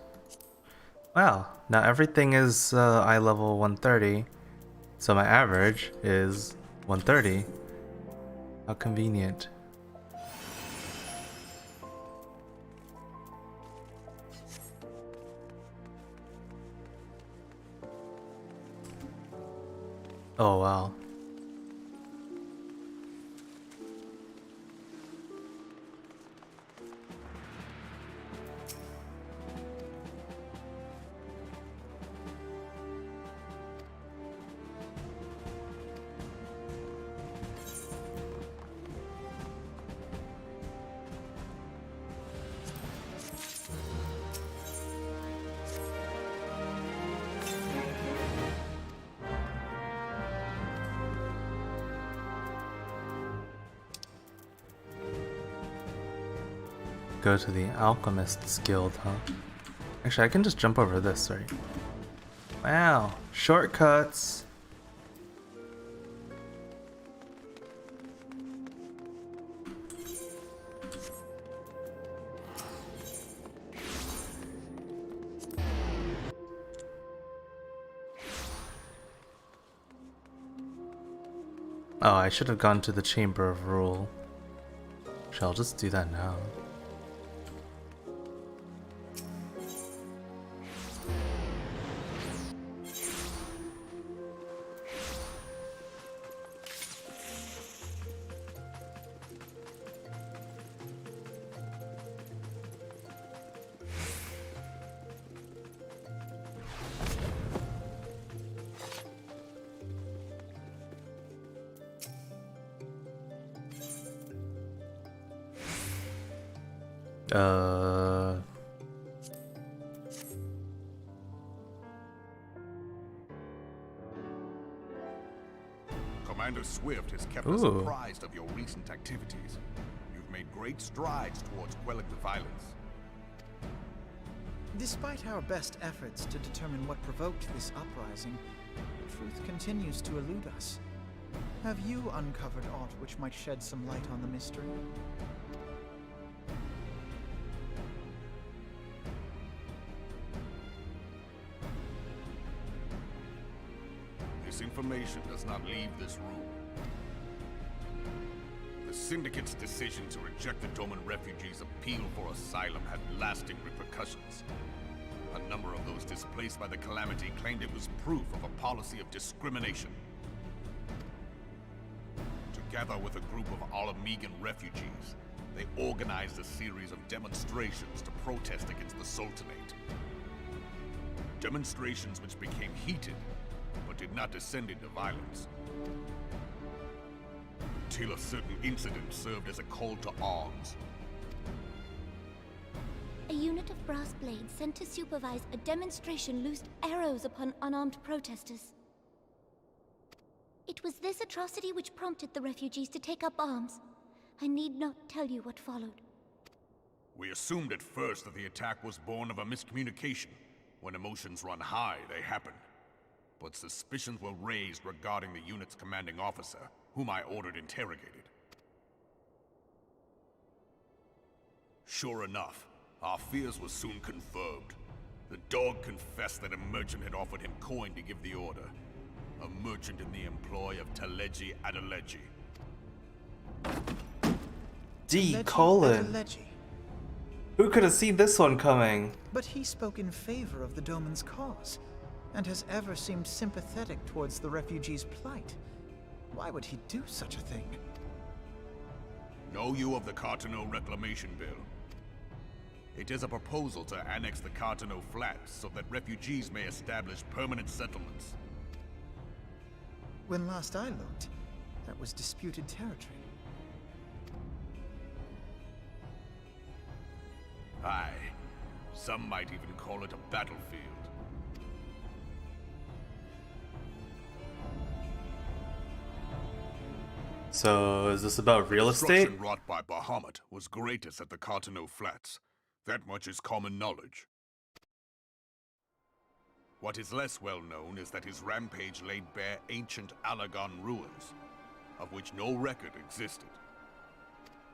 Wow, now everything is eye level 130, so my average is 130. How convenient. Oh wow. Go to the Alchemist's Guild, huh? Actually, I can just jump over this, right? Wow, shortcuts! Oh, I should have gone to the Chamber of Rule. I'll just do that now. Commander Swift has kept us apprised of your recent activities. You've made great strides towards quelling the violence. Despite our best efforts to determine what provoked this uprising, the truth continues to elude us. Have you uncovered aught which might shed some light on the mystery? This information does not leave this room. The Syndicate's decision to reject the Doman refugees' appeal for asylum had lasting repercussions. A number of those displaced by the Calamity claimed it was proof of a policy of discrimination. Together with a group of Alamegan refugees, they organized a series of demonstrations to protest against the Sultanate. Demonstrations which became heated, but did not descend into violence. Till a certain incident served as a call to arms. A unit of brass blades sent to supervise a demonstration loosed arrows upon unarmed protesters. It was this atrocity which prompted the refugees to take up arms. I need not tell you what followed. We assumed at first that the attack was born of a miscommunication. When emotions run high, they happen. But suspicions were raised regarding the unit's commanding officer, whom I ordered interrogated. Sure enough, our fears were soon confirmed. The dog confessed that a merchant had offered him coin to give the order. A merchant in the employ of Teleji Adeleji. D. Colon. Who could have seen this one coming? But he spoke in favor of the Doman's cause, and has ever seemed sympathetic towards the refugees' plight. Why would he do such a thing? Know you of the Cartano Reclamation Bill? It is a proposal to annex the Cartano Flats so that refugees may establish permanent settlements. When last I looked, that was disputed territory. Aye. Some might even call it a battlefield. So, is this about real estate? Destruction wrought by Bahamut was greatest at the Cartano Flats. That much is common knowledge. What is less well known is that his rampage laid bare ancient Alagon ruins, of which no record existed.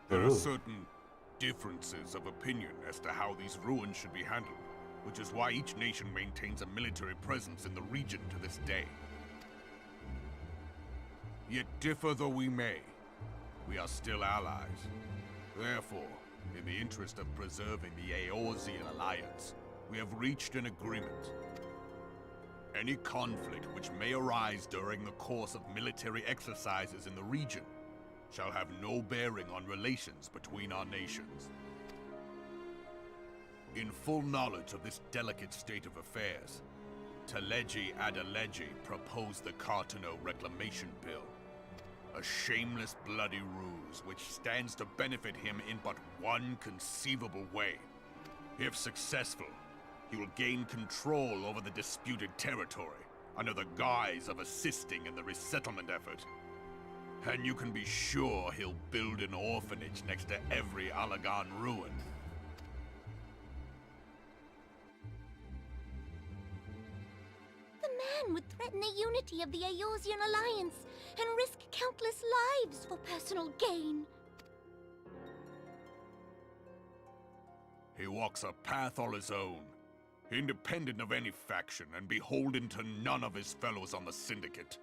There are certain differences of opinion as to how these ruins should be handled, which is why each nation maintains a military presence in the region to this day. Yet differ though we may, we are still allies. Therefore, in the interest of preserving the Eorzean alliance, we have reached an agreement. Any conflict which may arise during the course of military exercises in the region shall have no bearing on relations between our nations. In full knowledge of this delicate state of affairs, Teleji Adeleji proposed the Cartano Reclamation Bill. A shameless, bloody ruse which stands to benefit him in but one conceivable way. If successful, he will gain control over the disputed territory under the guise of assisting in the resettlement effort. And you can be sure he'll build an orphanage next to every Alagon ruin. The man would threaten the unity of the Eorzean alliance and risk countless lives for personal gain. He walks a path all his own, independent of any faction and beholden to none of his fellows on the Syndicate.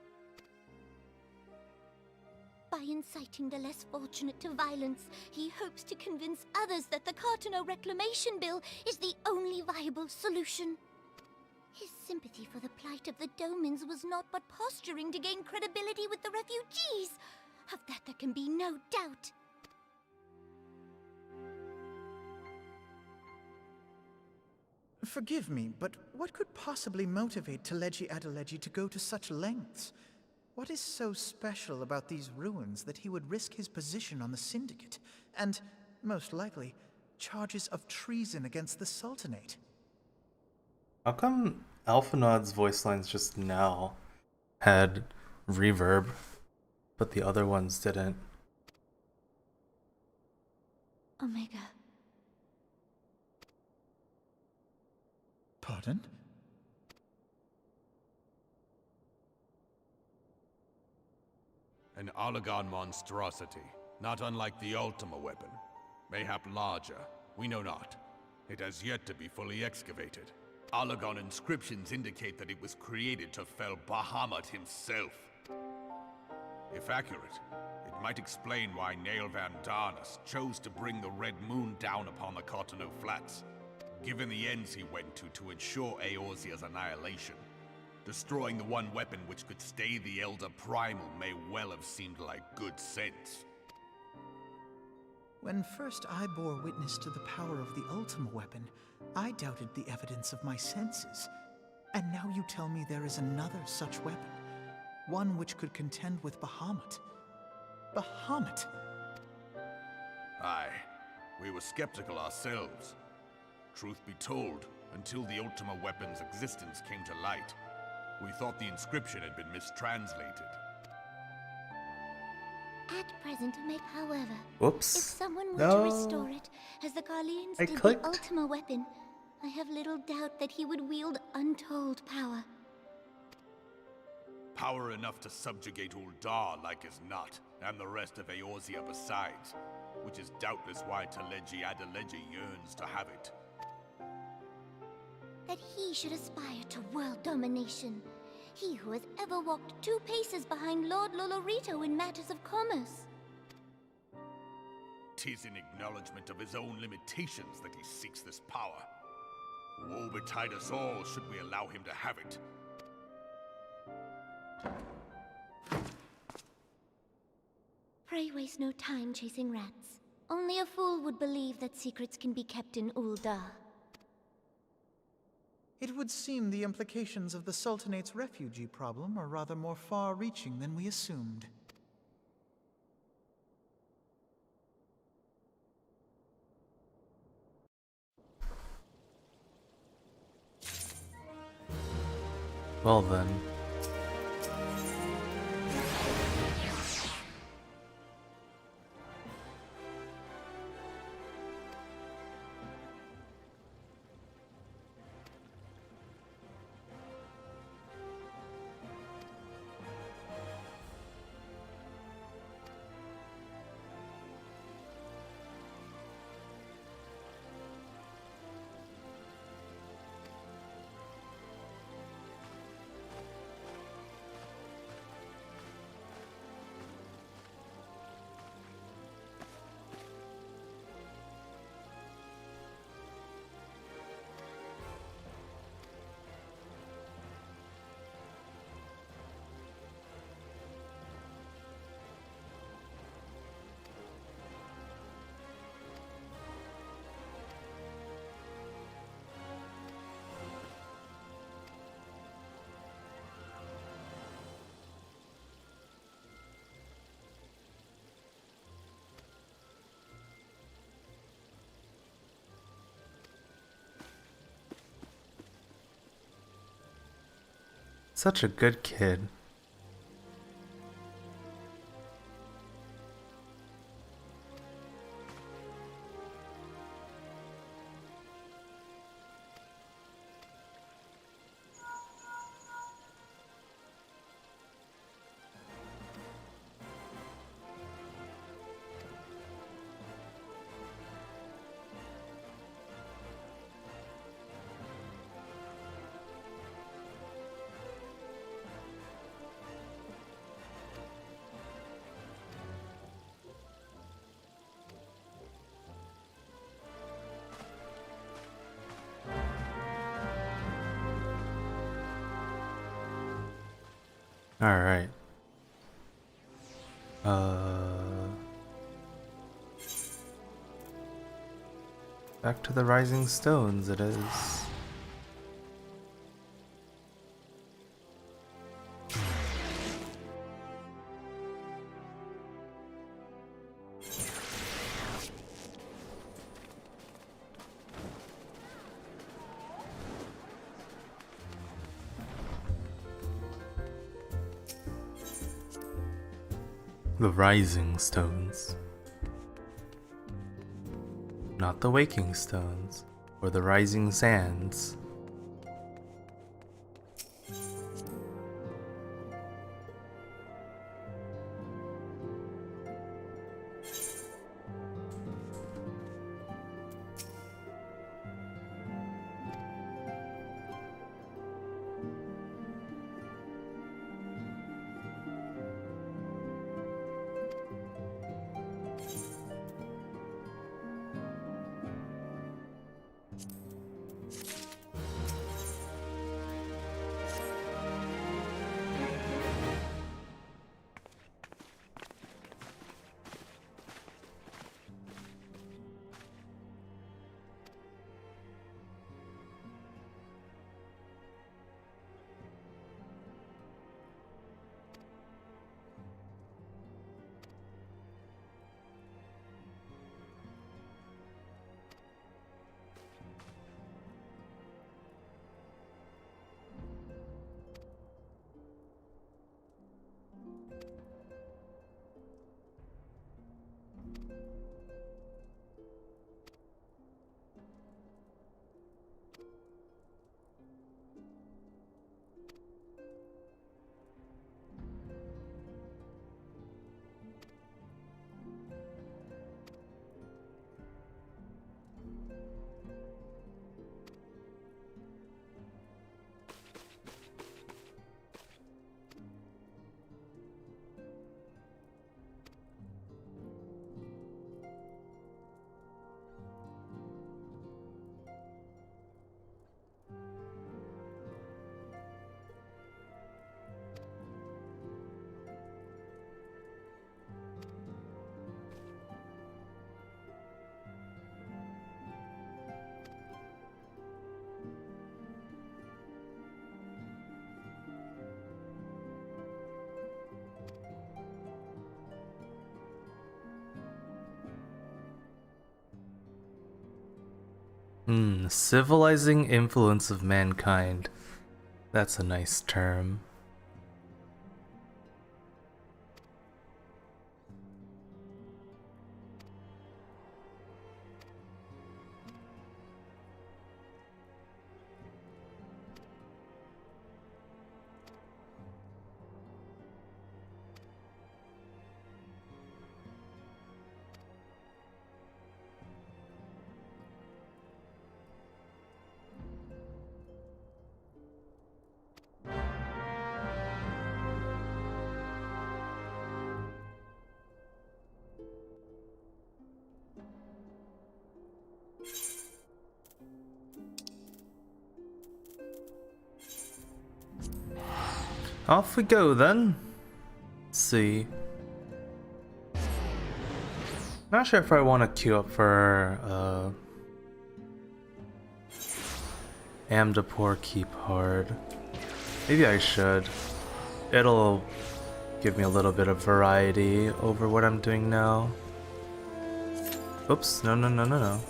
By inciting the less fortunate to violence, he hopes to convince others that the Cartano Reclamation Bill is the only viable solution. His sympathy for the plight of the Domans was not but posturing to gain credibility with the refugees. Of that there can be no doubt. Forgive me, but what could possibly motivate Teleji Adeleji to go to such lengths? What is so special about these ruins that he would risk his position on the Syndicate, and, most likely, charges of treason against the Sultanate? How come Alphanod's voice lines just now had reverb, but the other ones didn't? Omega. Pardon? An Alagon monstrosity, not unlike the Ultima weapon. Mayhap larger, we know not. It has yet to be fully excavated. Alagon inscriptions indicate that it was created to fell Bahamut himself. If accurate, it might explain why Nail Van Darnus chose to bring the Red Moon down upon the Cartano Flats, given the ends he went to ensure Eorzea's annihilation. Destroying the one weapon which could stay the Elder Primal may well have seemed like good sense. When first I bore witness to the power of the Ultima weapon, I doubted the evidence of my senses. And now you tell me there is another such weapon, one which could contend with Bahamut. Bahamut! Aye, we were skeptical ourselves. Truth be told, until the Ultima weapon's existence came to light, we thought the inscription had been mistranslated. At present, however, Whoops. if someone were No. to restore it, as the Garleans I did clicked. the Ultima weapon, I have little doubt that he would wield untold power. Power enough to subjugate Uldar like as not, and the rest of Eorzea besides, which is doubtless why Teleji Adeleji yearns to have it. that he should aspire to world domination. He who has ever walked 2 paces behind Lord Lolorito in matters of commerce. 'Tis in acknowledgement of his own limitations that he seeks this power. Woe betide us all should we allow him to have it. Pray waste no time chasing rats. Only a fool would believe that secrets can be kept in Uldar. It would seem the implications of the Sultanate's refugee problem are rather more far-reaching than we assumed. Well then. Such a good kid. Alright. Back to the Rising Stones it is. The Rising Stones. Not the Waking Stones, or the Rising Sands. Civilizing influence of mankind. That's a nice term. Off we go then. Let's see. Not sure if I want to queue up for Amdapor Keep Hard. Maybe I should. It'll give me a little bit of variety over what I'm doing now. Oops, no.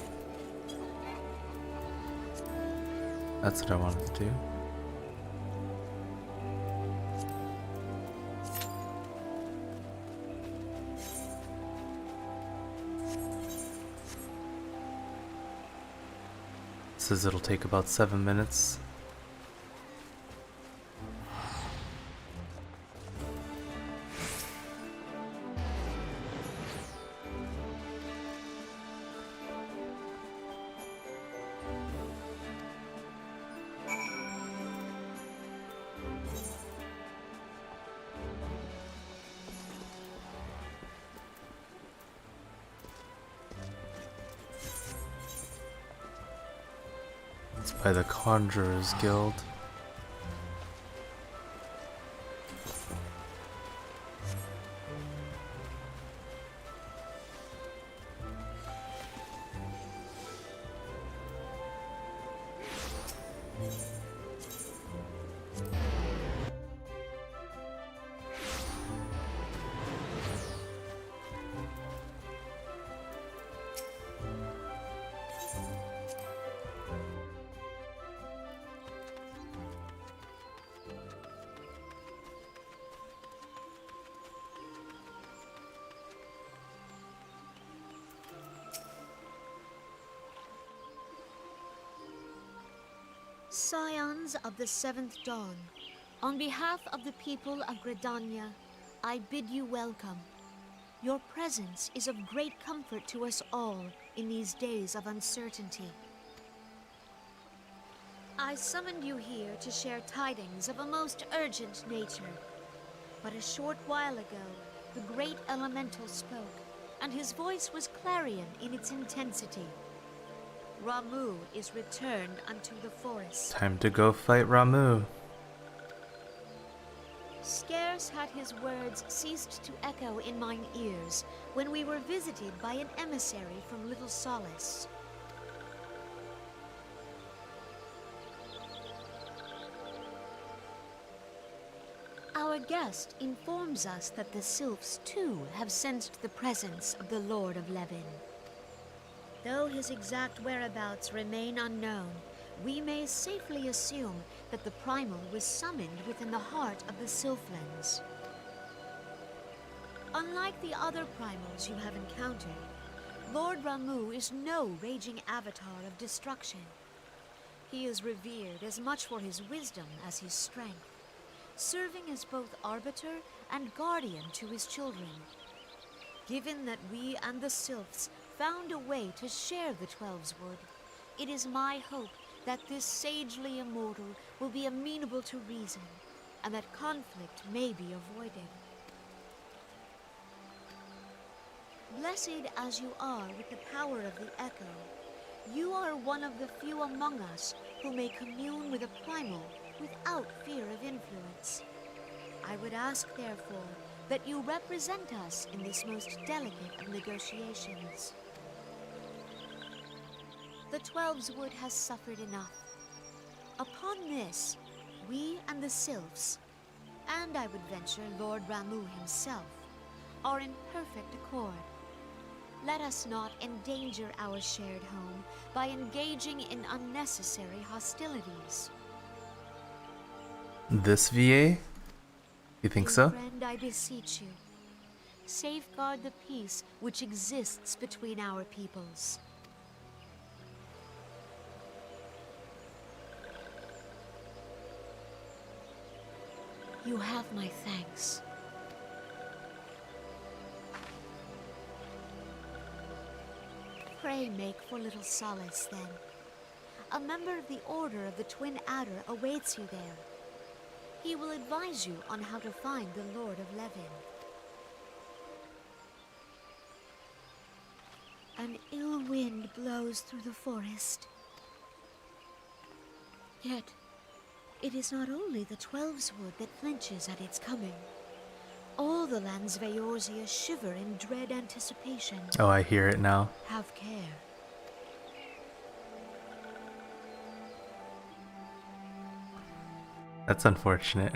That's what I wanted to do. Says it'll take about 7 minutes. By the Conjurer's Guild. Scions of the Seventh Dawn, on behalf of the people of Gridania, I bid you welcome. Your presence is of great comfort to us all in these days of uncertainty. I summoned you here to share tidings of a most urgent nature. But a short while ago, the great elemental spoke, and his voice was clarion in its intensity. Ramuh is returned unto the forest. Time to go fight Ramuh. Scarce had his words ceased to echo in mine ears when we were visited by an emissary from Little Solace. Our guest informs us that the Sylphs too have sensed the presence of the Lord of Levin. Though his exact whereabouts remain unknown, we may safely assume that the Primal was summoned within the heart of the Sylphlands. Unlike the other Primals you have encountered, Lord Ramuh is no raging avatar of destruction. He is revered as much for his wisdom as his strength, serving as both arbiter and guardian to his children. Given that we and the Sylphs found a way to share the Twelveswood, it is my hope that this sagely immortal will be amenable to reason, and that conflict may be avoided. Blessed as you are with the power of the Echo, you are one of the few among us who may commune with a Primal without fear of influence. I would ask, therefore, that you represent us in this most delicate of negotiations. The Twelveswood has suffered enough. Upon this, we and the Sylphs, and I would venture Lord Ramuh himself, are in perfect accord. Let us not endanger our shared home by engaging in unnecessary hostilities. This VA? You think so? Friend, I beseech you, safeguard the peace which exists between our peoples. You have my thanks. Pray make for little solace, then. A member of the Order of the Twin Adder awaits you there. He will advise you on how to find the Lord of Levin. An ill wind blows through the forest. Yet, it is not only the Twelveswood that flinches at its coming. All the lands of Eorzea shiver in dread anticipation. Oh, I hear it now. Have care. That's unfortunate.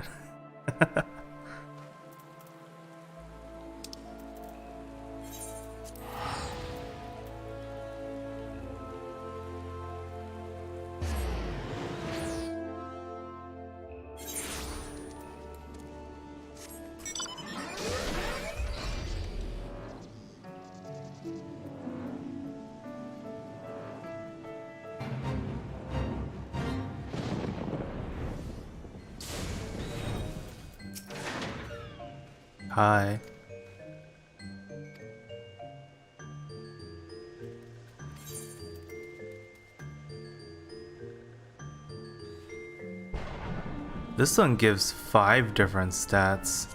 Hi. This one gives 5 different stats.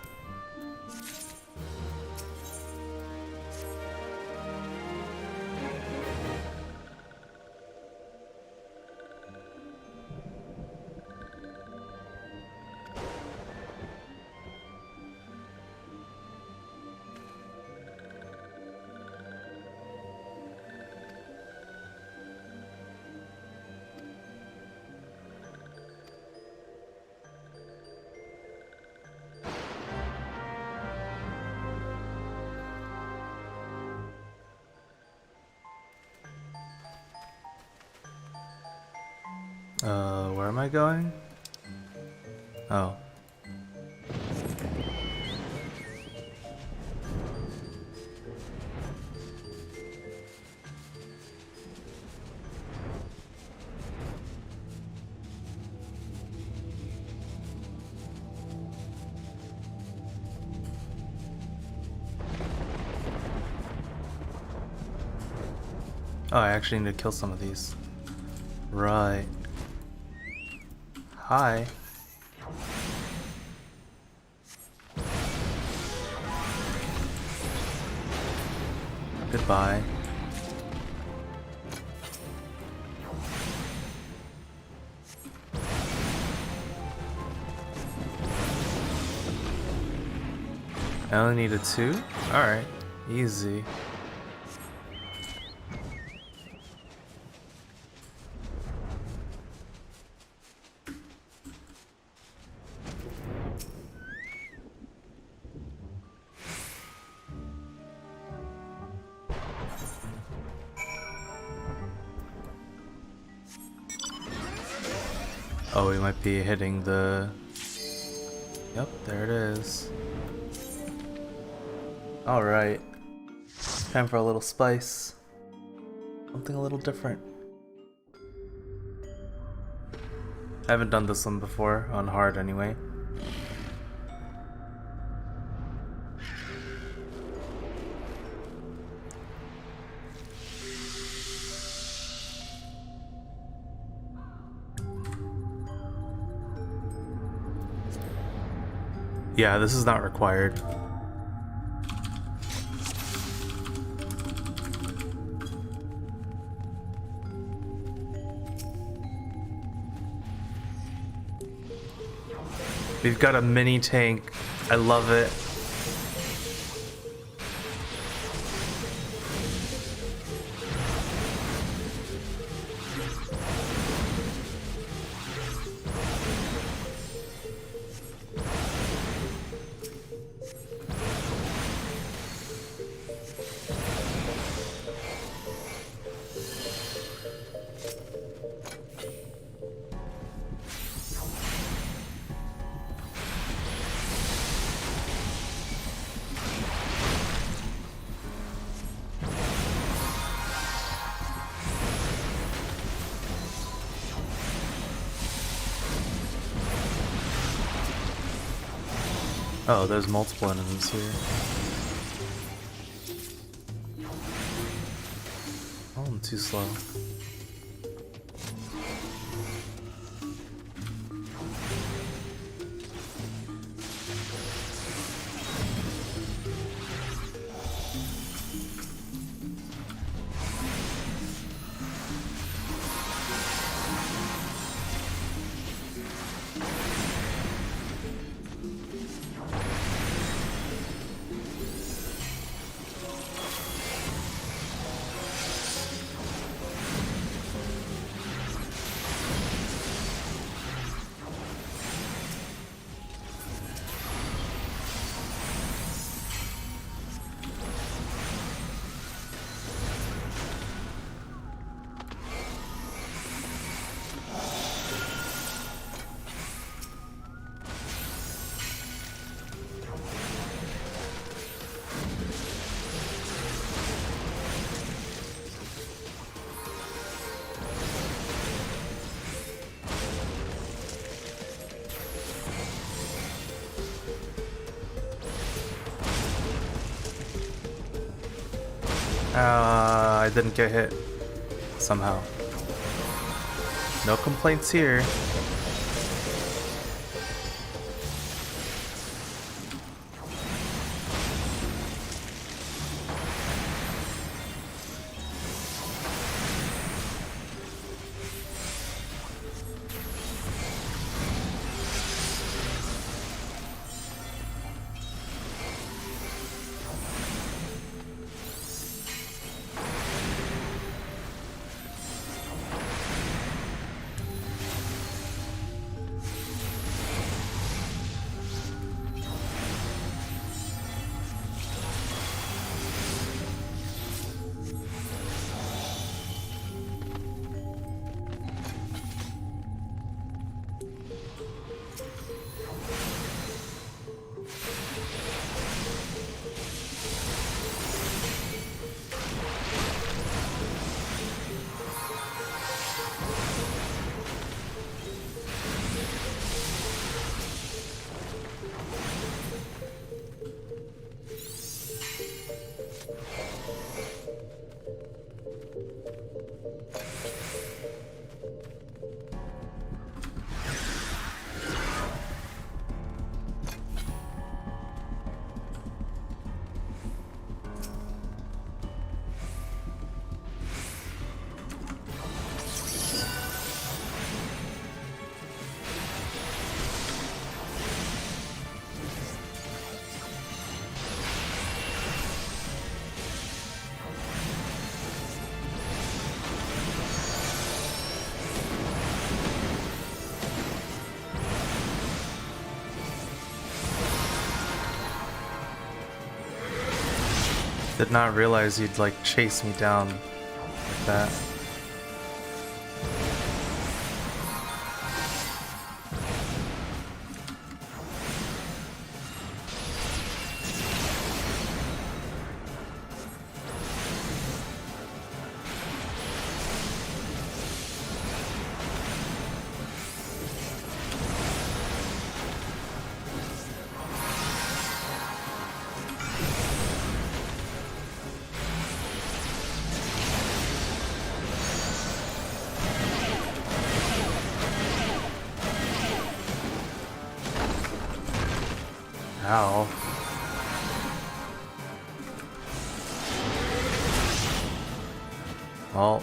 Where am I going? Oh. Oh, I actually need to kill some of these. Right. Hi. Goodbye. I only needed 2? Alright. Easy. Oh, we might be hitting the... Yep, there it is. Alright. Time for a little spice. Something a little different. I haven't done this one before, on hard anyway. Yeah, this is not required. We've got a mini tank. I love it. Oh, there's multiple enemies here. Oh, I'm too slow. I didn't get hit somehow. No complaints here. Did not realize you'd like chase me down like that. Ow. Well,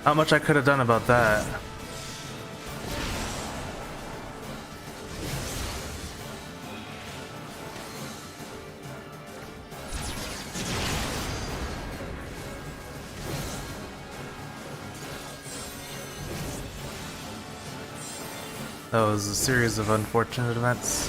not much I could have done about that. That was a series of unfortunate events.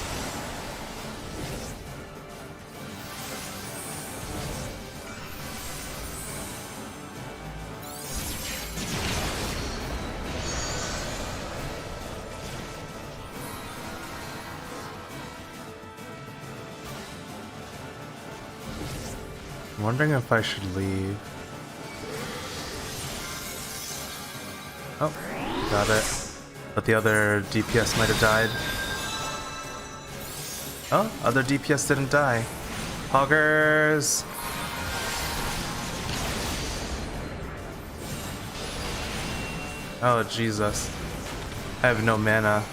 I'm wondering if I should leave. Oh, got it. But the other DPS might have died. Oh, other DPS didn't die. Hoggers! Oh, Jesus. I have no mana.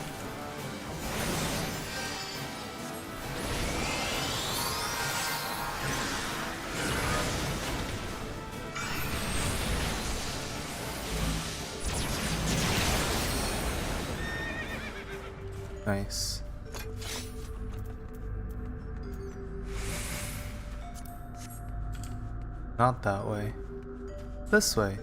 Nice. Not that way. This way.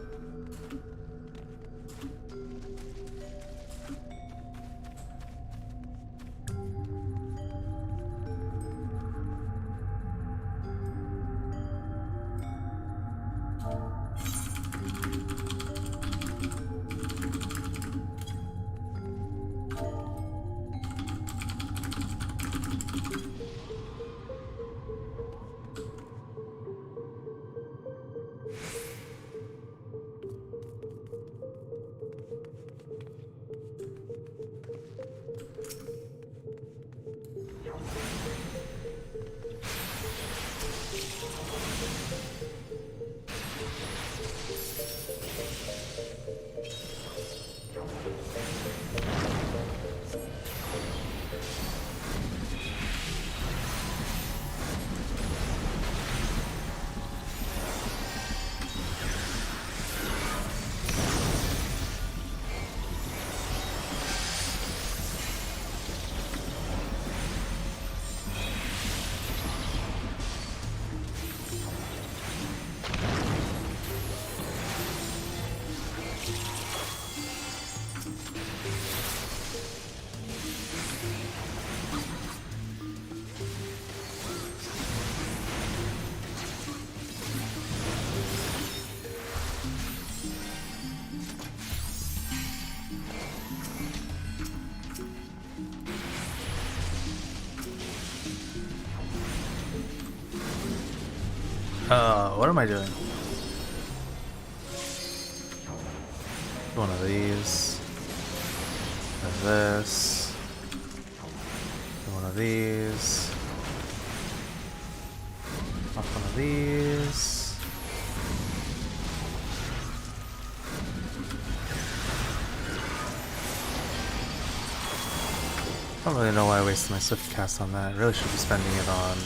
What am I doing? One of these. And this. One of these. Off one of these. I don't really know why I wasted my swift cast on that. I really should be spending it on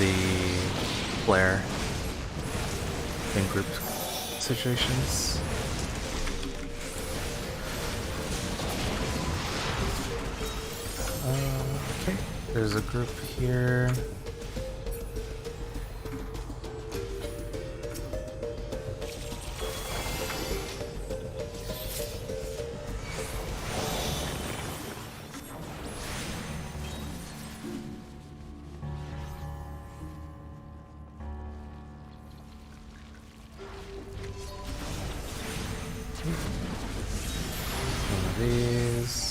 the flare in group situations. Okay, there's a group here. One of these.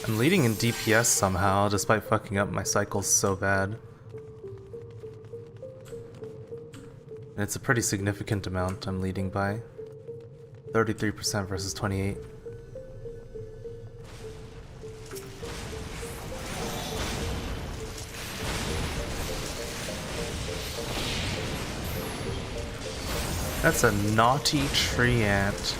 I'm leading in DPS somehow, despite fucking up my cycles so bad. And it's a pretty significant amount I'm leading by. 33% versus 28. That's a naughty tree ant.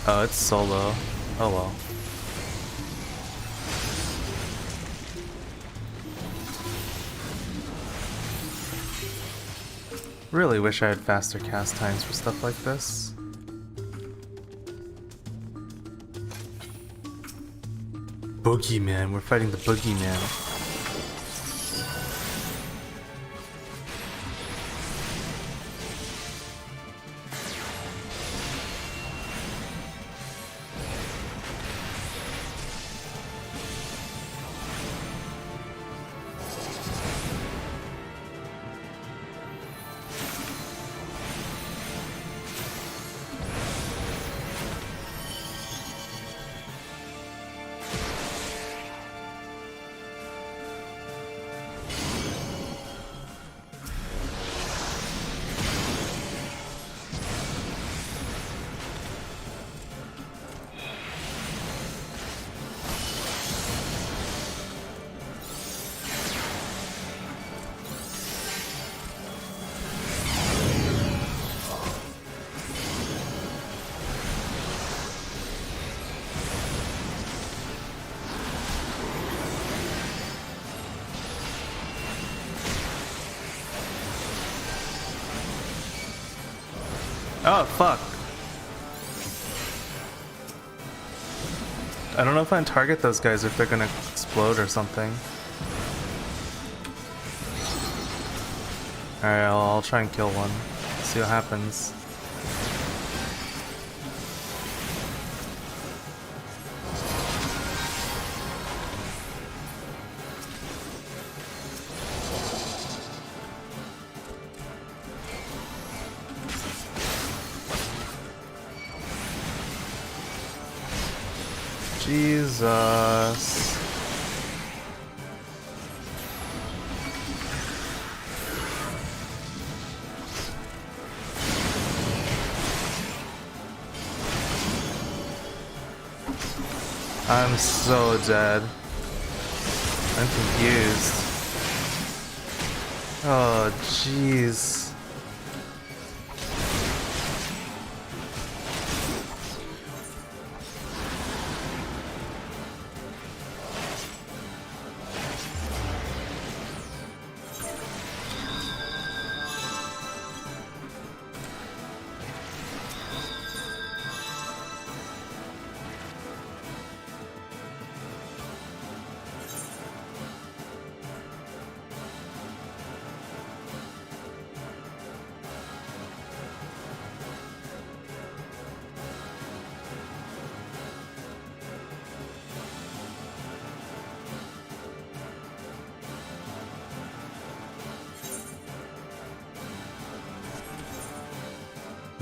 Oh, it's solo. Oh well. Really wish I had faster cast times for stuff like this. boogeyman. We're fighting the boogeyman. Oh, fuck. I don't know if I can target those guys if they're gonna explode or something. Alright, I'll try and kill one. See what happens. Jesus. I'm so dead. I'm confused. Oh, jeez.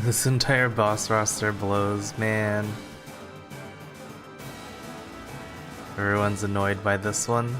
This entire boss roster blows, man. Everyone's annoyed by this one.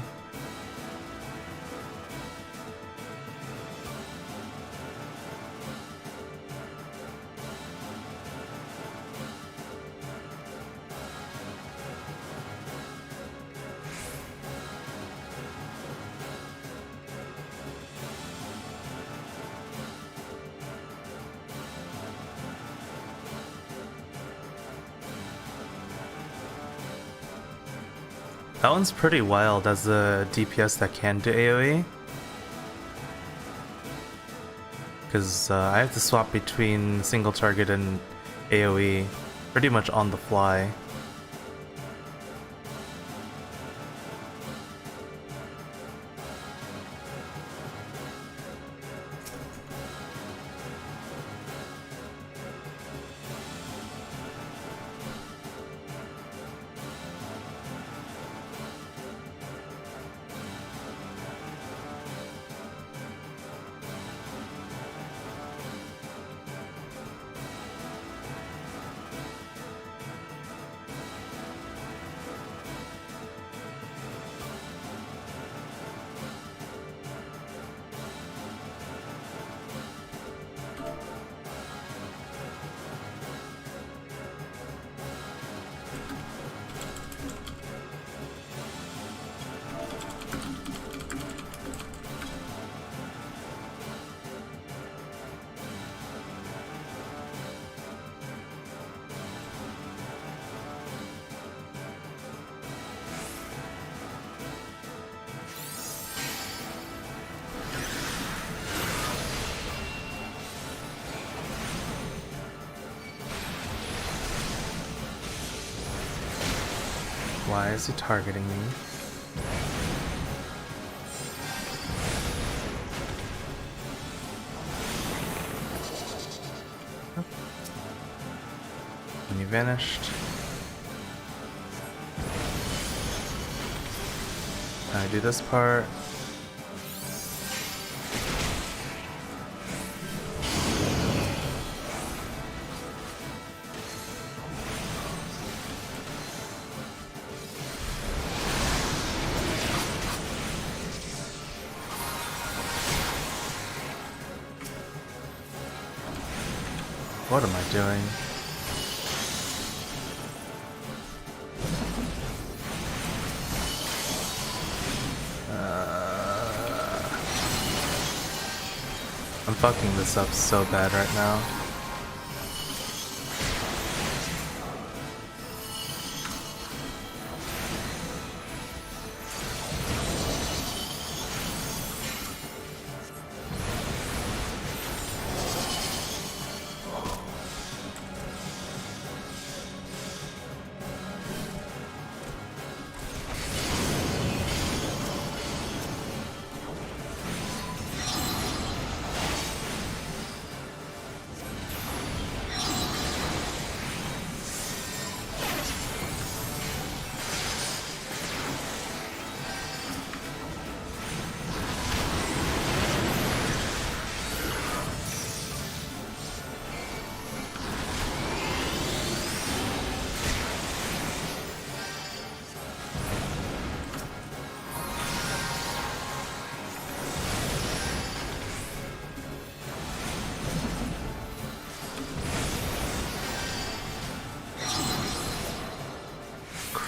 That one's pretty wild as a DPS that can do AoE. Because I have to swap between single target and AoE pretty much on the fly. Why is he targeting me? And he vanished. I do this part. What am I doing? I'm fucking this up so bad right now.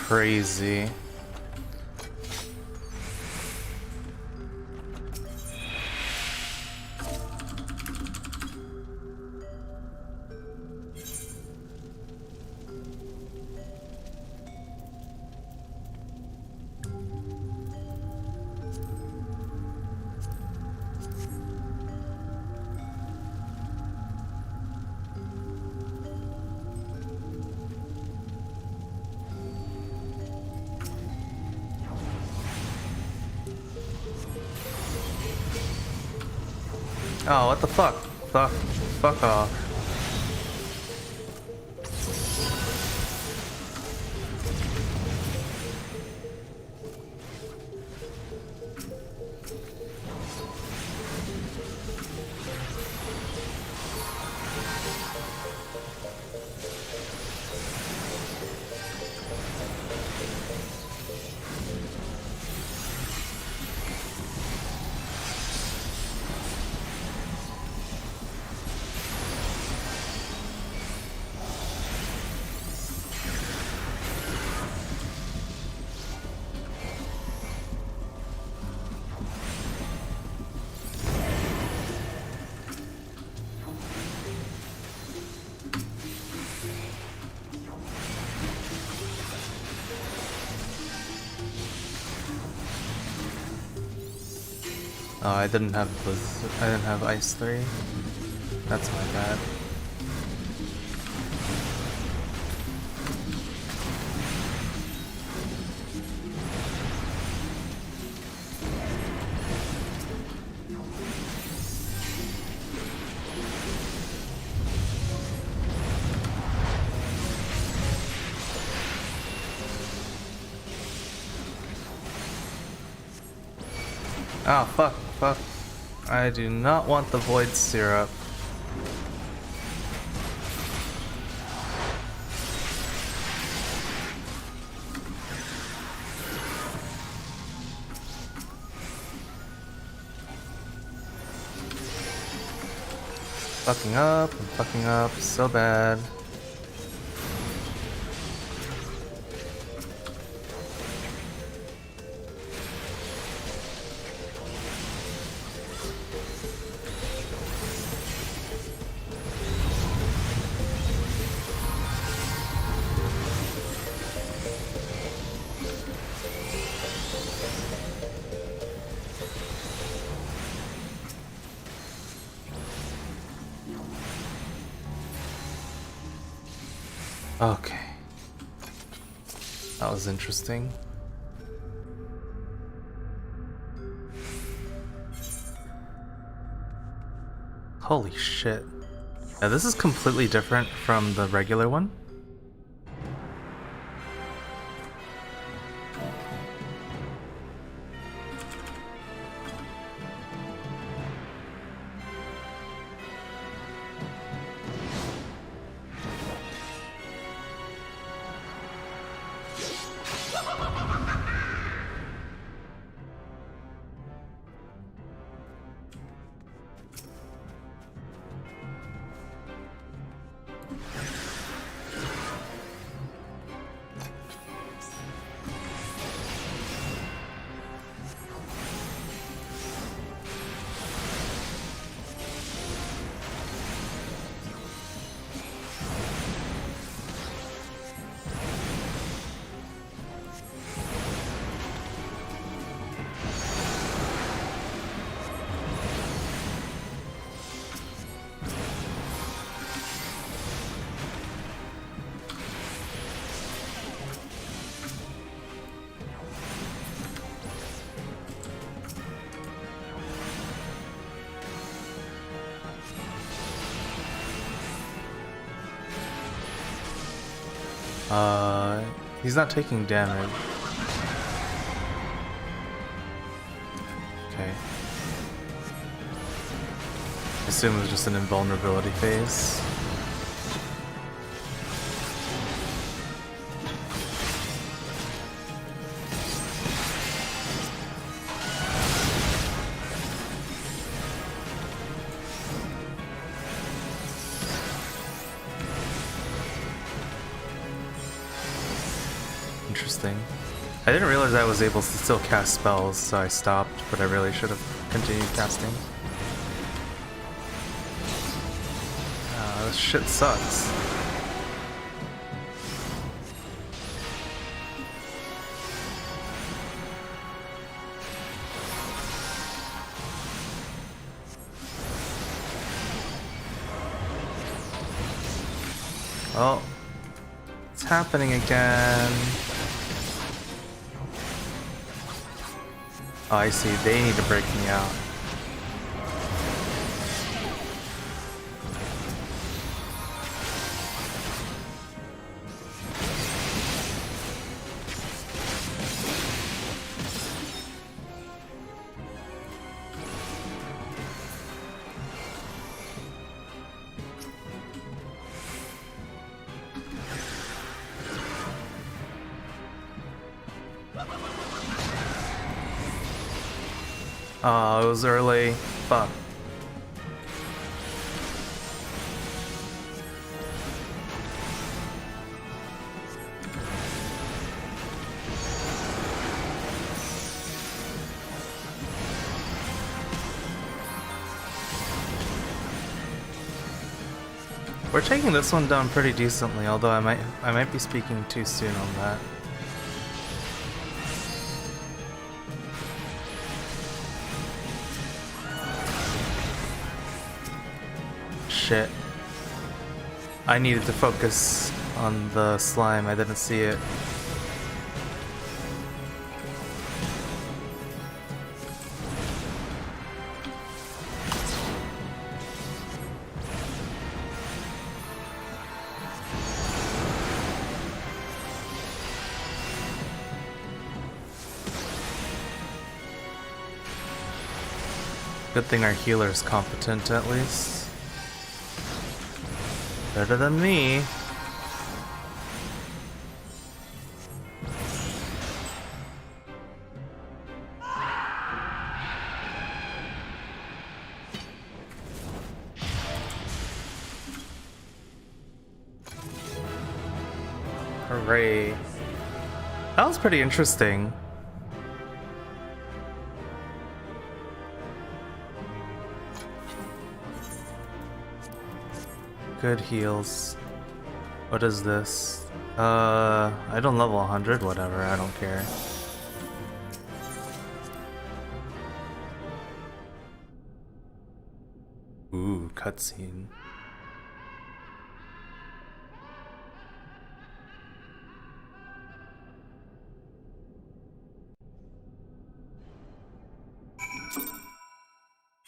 Crazy. Oh, what the fuck? Fuck off. Oh, I didn't have Ice 3. That's my bad. Oh, fuck. I do not want the void syrup. I'm fucking up so bad. Okay. That was interesting. Holy shit. Now this is completely different from the regular one. He's not taking damage. Okay. I assume it was just an invulnerability phase. Interesting. I didn't realize I was able to still cast spells, so I stopped, but I really should have continued casting. This shit sucks. Oh, it's happening again. Oh, I see. They need to break me out. Oh, it was early. Fuck. We're taking this one down pretty decently, although I might be speaking too soon on that. Shit. I needed to focus on the slime, I didn't see it. Good thing our healer's competent at least. Better than me. Hooray. That was pretty interesting. Good heals. What is this? I don't level 100, whatever, I don't care. Ooh, cutscene.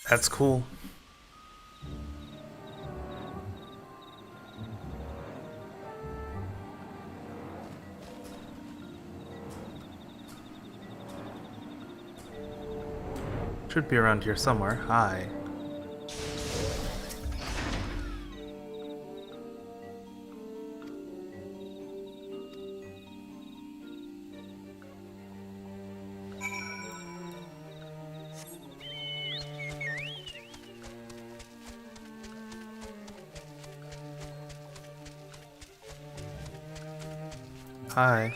That's cool. Should be around here somewhere. Hi. Hi.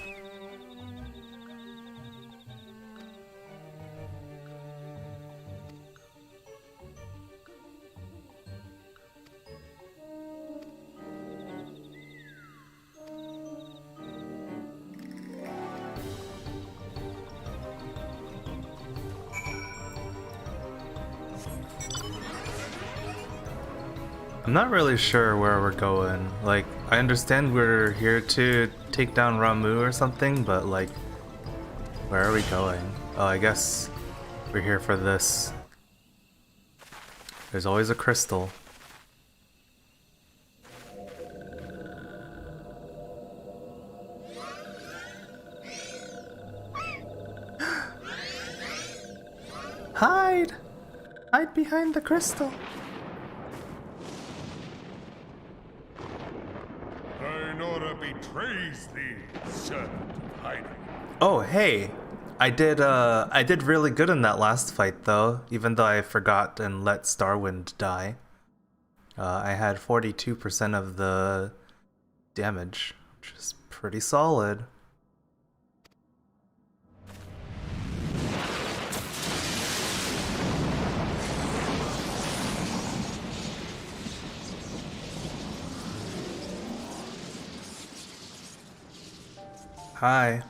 I'm not really sure where we're going. Like, I understand we're here to take down Ramu or something, but like, where are we going? Oh, I guess we're here for this. There's always a crystal. Hide! Hide behind the crystal. Nora betrays thee, servant of hiding. Oh, hey. I did really good in that last fight though, even though I forgot and let Starwind die. I had 42% of the damage, which is pretty solid. Hi.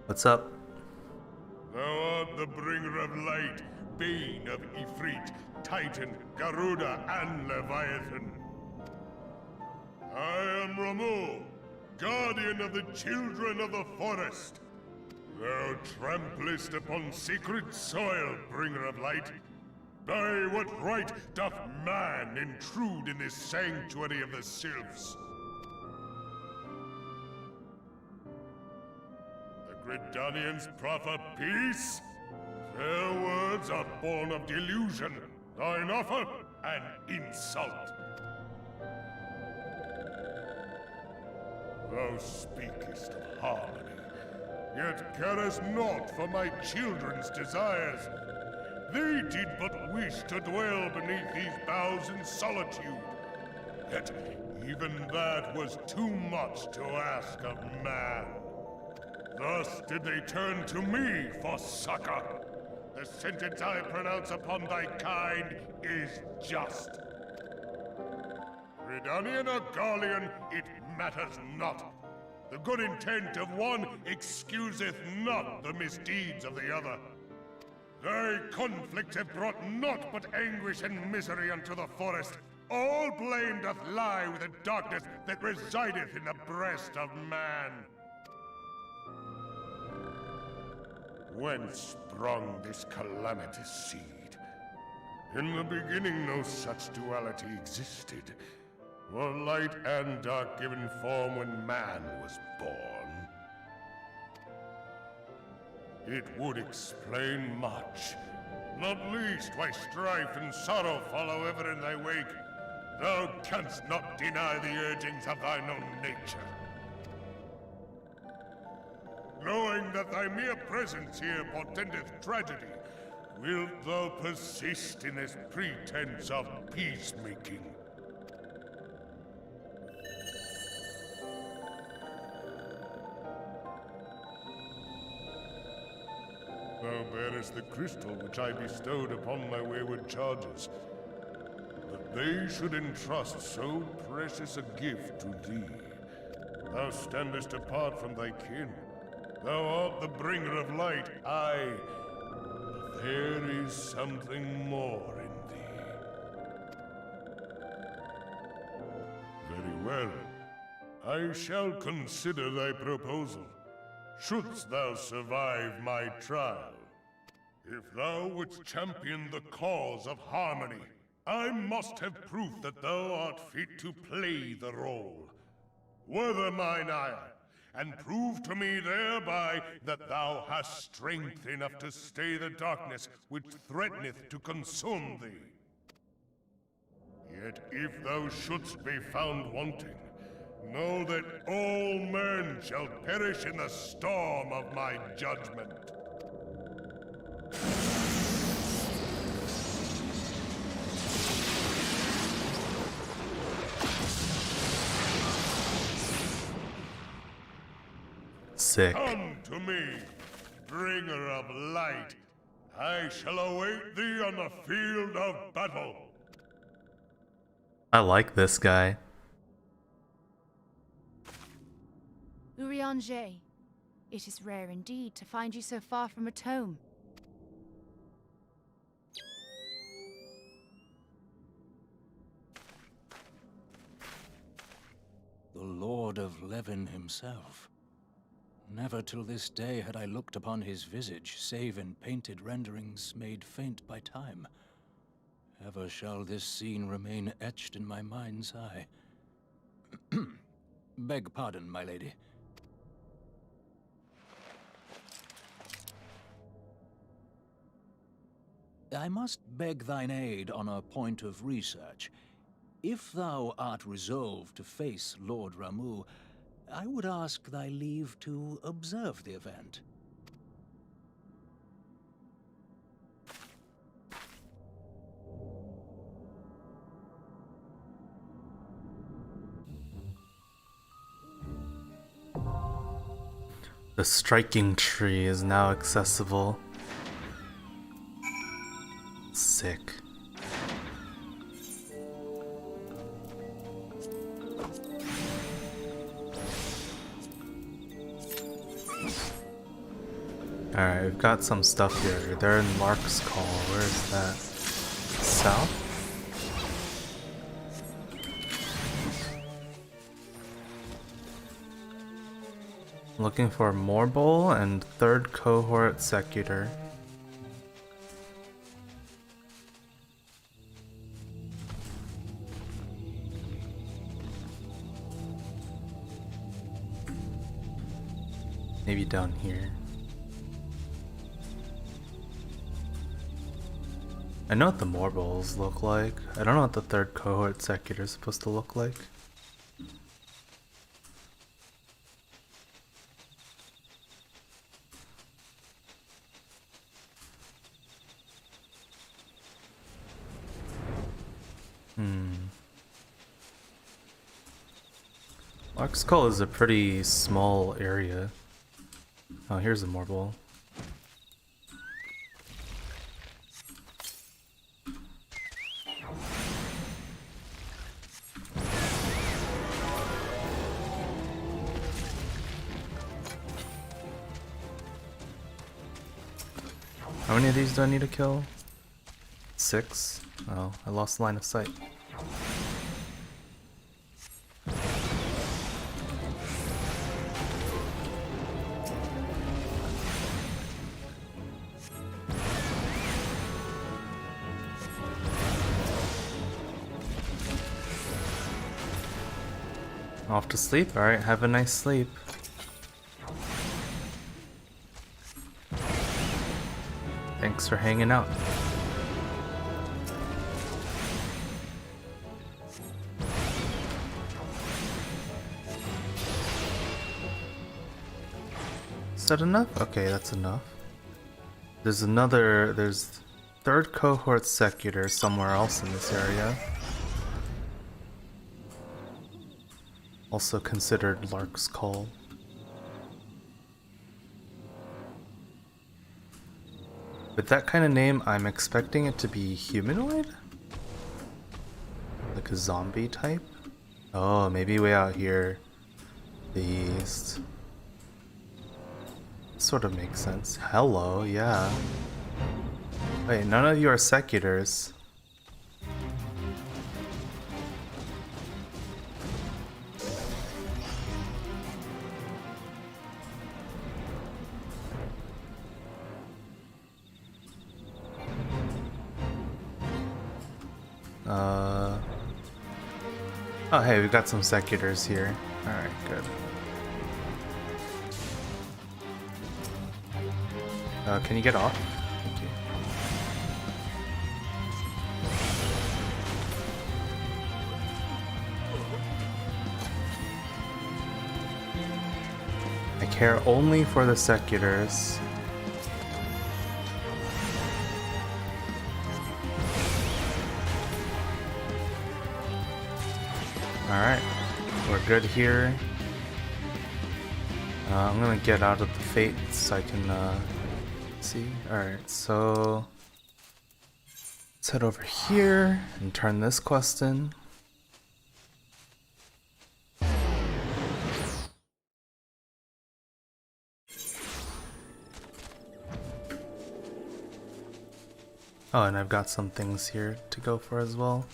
What's up? Thou art the bringer of light, bane of Ifrit, Titan, Garuda, and Leviathan. I am Ramu, guardian of the children of the forest. Thou tramplest upon sacred soil, bringer of light. By what right doth man intrude in this sanctuary of the sylphs? The Gridanians proffer peace? Their words are born of delusion, thine offer an insult. Thou speakest of harmony, yet carest naught for my children's desires. They did but wish to dwell beneath these boughs in solitude. Yet even that was too much to ask of man. Thus did they turn to me for succor. The sentence I pronounce upon thy kind is just. Redanian or Garlean, it matters not. The good intent of one excuseth not the misdeeds of the other. Thy conflicts have brought naught but anguish and misery unto the forest. All blame doth lie with the darkness that resideth in the breast of man. Whence sprung this calamitous seed? In the beginning no such duality existed. Were light and dark given form when man was born? It would explain much. Not least why strife and sorrow follow ever in thy wake. Thou canst not deny the urgings of thine own nature. Knowing that thy mere presence here portendeth tragedy, wilt thou persist in this pretense of peacemaking? Thou bearest the crystal which I bestowed upon my wayward charges. That they should entrust so precious a gift to thee. Thou standest apart from thy kin. Thou art the bringer of light, aye. But there is something more in thee. Very well. I shall consider thy proposal, shouldst thou survive my trial. If thou wouldst champion the cause of harmony, I must have proof that thou art fit to play the role. Wither mine ire, and prove to me thereby that thou hast strength enough to stay the darkness which threateneth to consume thee. Yet if thou shouldst be found wanting, know that all men shall perish in the storm of my judgment. Sick. Come to me, bringer of light. I shall await thee on the field of battle. I like this guy. Urianger, it is rare indeed to find you so far from a tome. The Lord of Levin himself. Never till this day had I looked upon his visage, save in painted renderings made faint by time. Ever shall this scene remain etched in my mind's eye. Beg pardon, my lady. I must beg thine aid on a point of research. If thou art resolved to face Lord Ramuh, I would ask thy leave to observe the event. The striking tree is now accessible. Sick. Alright, we've got some stuff here. They're in Lark's Call. Where is that? South? Looking for Morbol and 3rd Cohort Secutor. Maybe down here. I know what the Morbols look like. I don't know what the 3rd Cohort Secutor is supposed to look like. Lark's Call is a pretty small area. Oh, here's a Morbol. How many of these do I need to kill? 6? Oh, I lost line of sight. Off to sleep? Alright, have a nice sleep. Thanks for hanging out. Is that enough? Okay, that's enough. There's 3rd Cohort Secutor somewhere else in this area. Also considered Lark's Call. With that kind of name, I'm expecting it to be humanoid? Like a zombie type? Oh, maybe way out here. The east. Sort of makes sense. Hello, yeah. Wait, none of you are Secutors. Oh, hey, we got some secutors here. Alright, good. Can you get off? Thank you. I care only for the secutors. Alright, we're good here. I'm gonna get out of the fate so I can see. Alright, so let's head over here and turn this quest in. Oh, and I've got some things here to go for as well.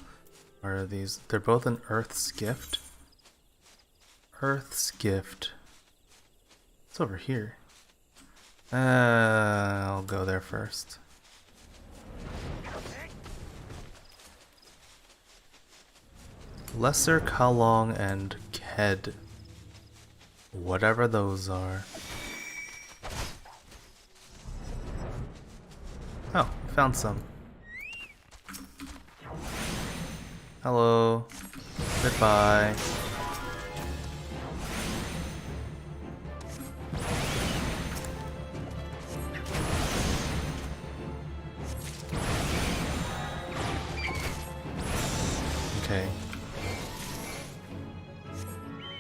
What are these? They're both an Earth's Gift. Earth's Gift. It's over here. I'll go there first. Lesser Kalong and Ked. Whatever those are. Oh, I found some. Hello. Goodbye. Okay.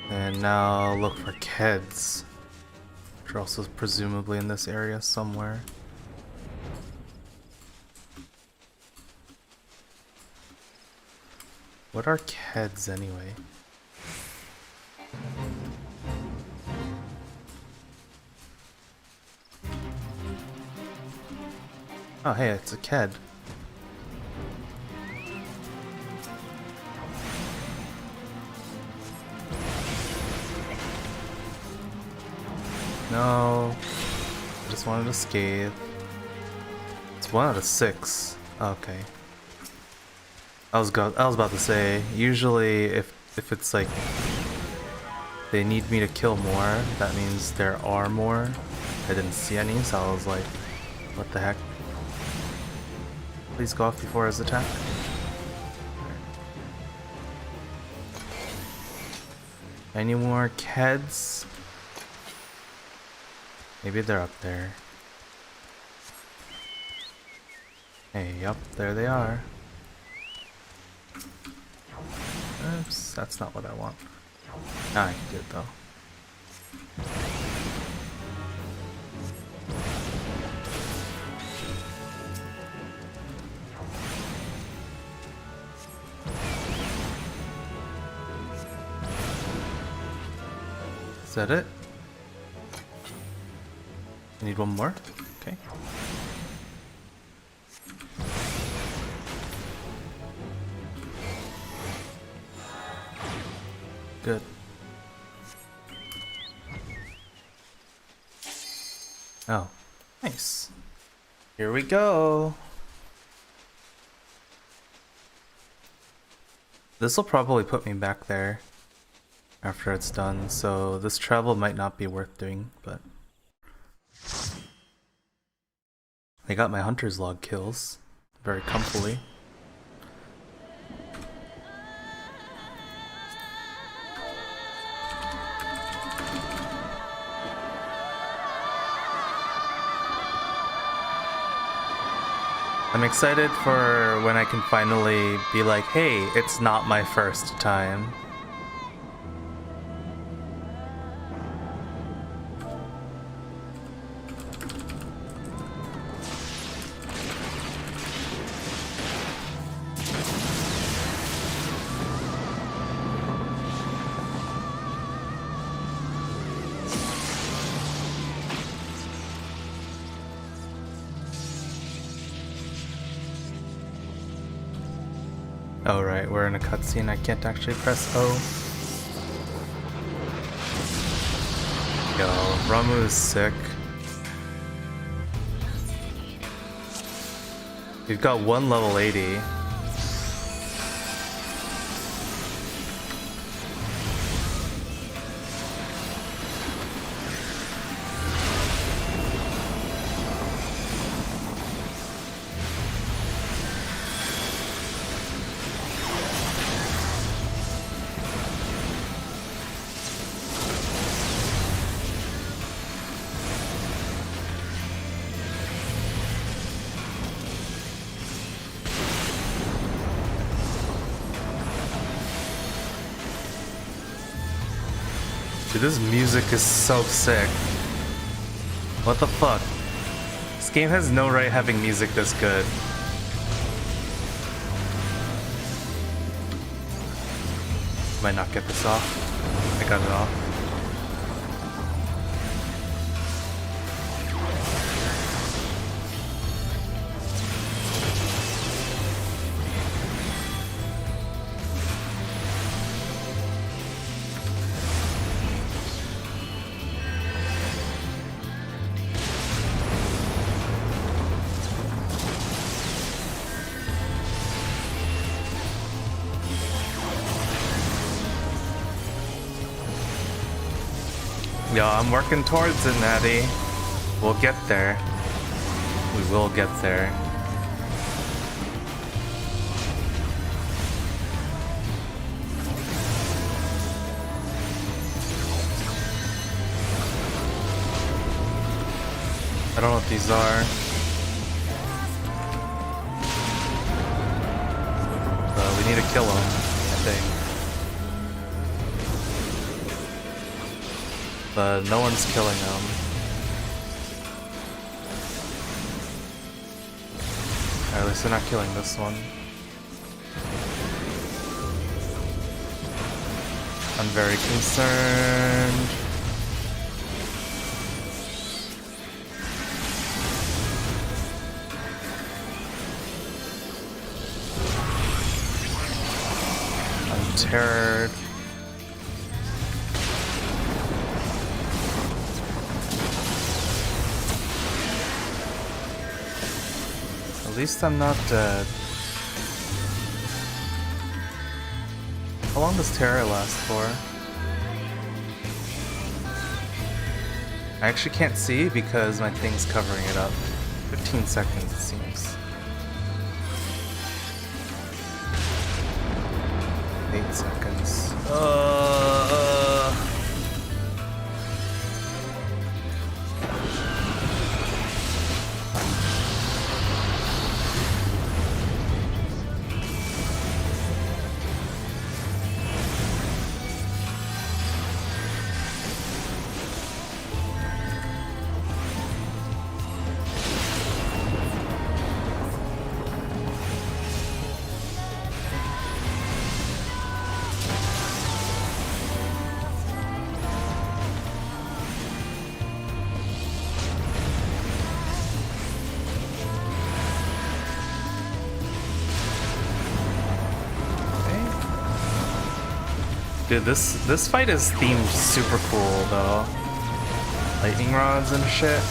And now look for Keds, which are also presumably in this area somewhere. What are Keds anyway? Oh hey, it's a Ked. No, I just wanted to scathe. It's 1 out of 6. Okay. I was about to say, usually if it's like they need me to kill more, that means there are more. I didn't see any, so I was like, what the heck? Please go off before his attack. Any more Keds? Maybe they're up there. Hey, yup, there they are. Oops, that's not what I want. I did though. Is that it? I need one more? Okay. Good. Oh, nice. Here we go. This will probably put me back there after it's done, so this travel might not be worth doing, but I got my hunter's log kills very comfortably. I'm excited for when I can finally be like, hey, it's not my first time. Oh right, we're in a cutscene, I can't actually press O. Yo, Ramuh is sick. We've got one level 80. Dude, this music is so sick. What the fuck? This game has no right having music this good. Might not get this off. I got it off. Yo, I'm working towards it, Natty. We'll get there. We will get there. I don't know what these are. We need to kill them, I think. But no one's killing them. Or at least they're not killing this one. I'm very concerned. I'm terrored. At least I'm not dead. How long does terror last for? I actually can't see because my thing's covering it up. 15 seconds it seems. 8 seconds. Dude, this fight is themed super cool though. Lightning rods and shit.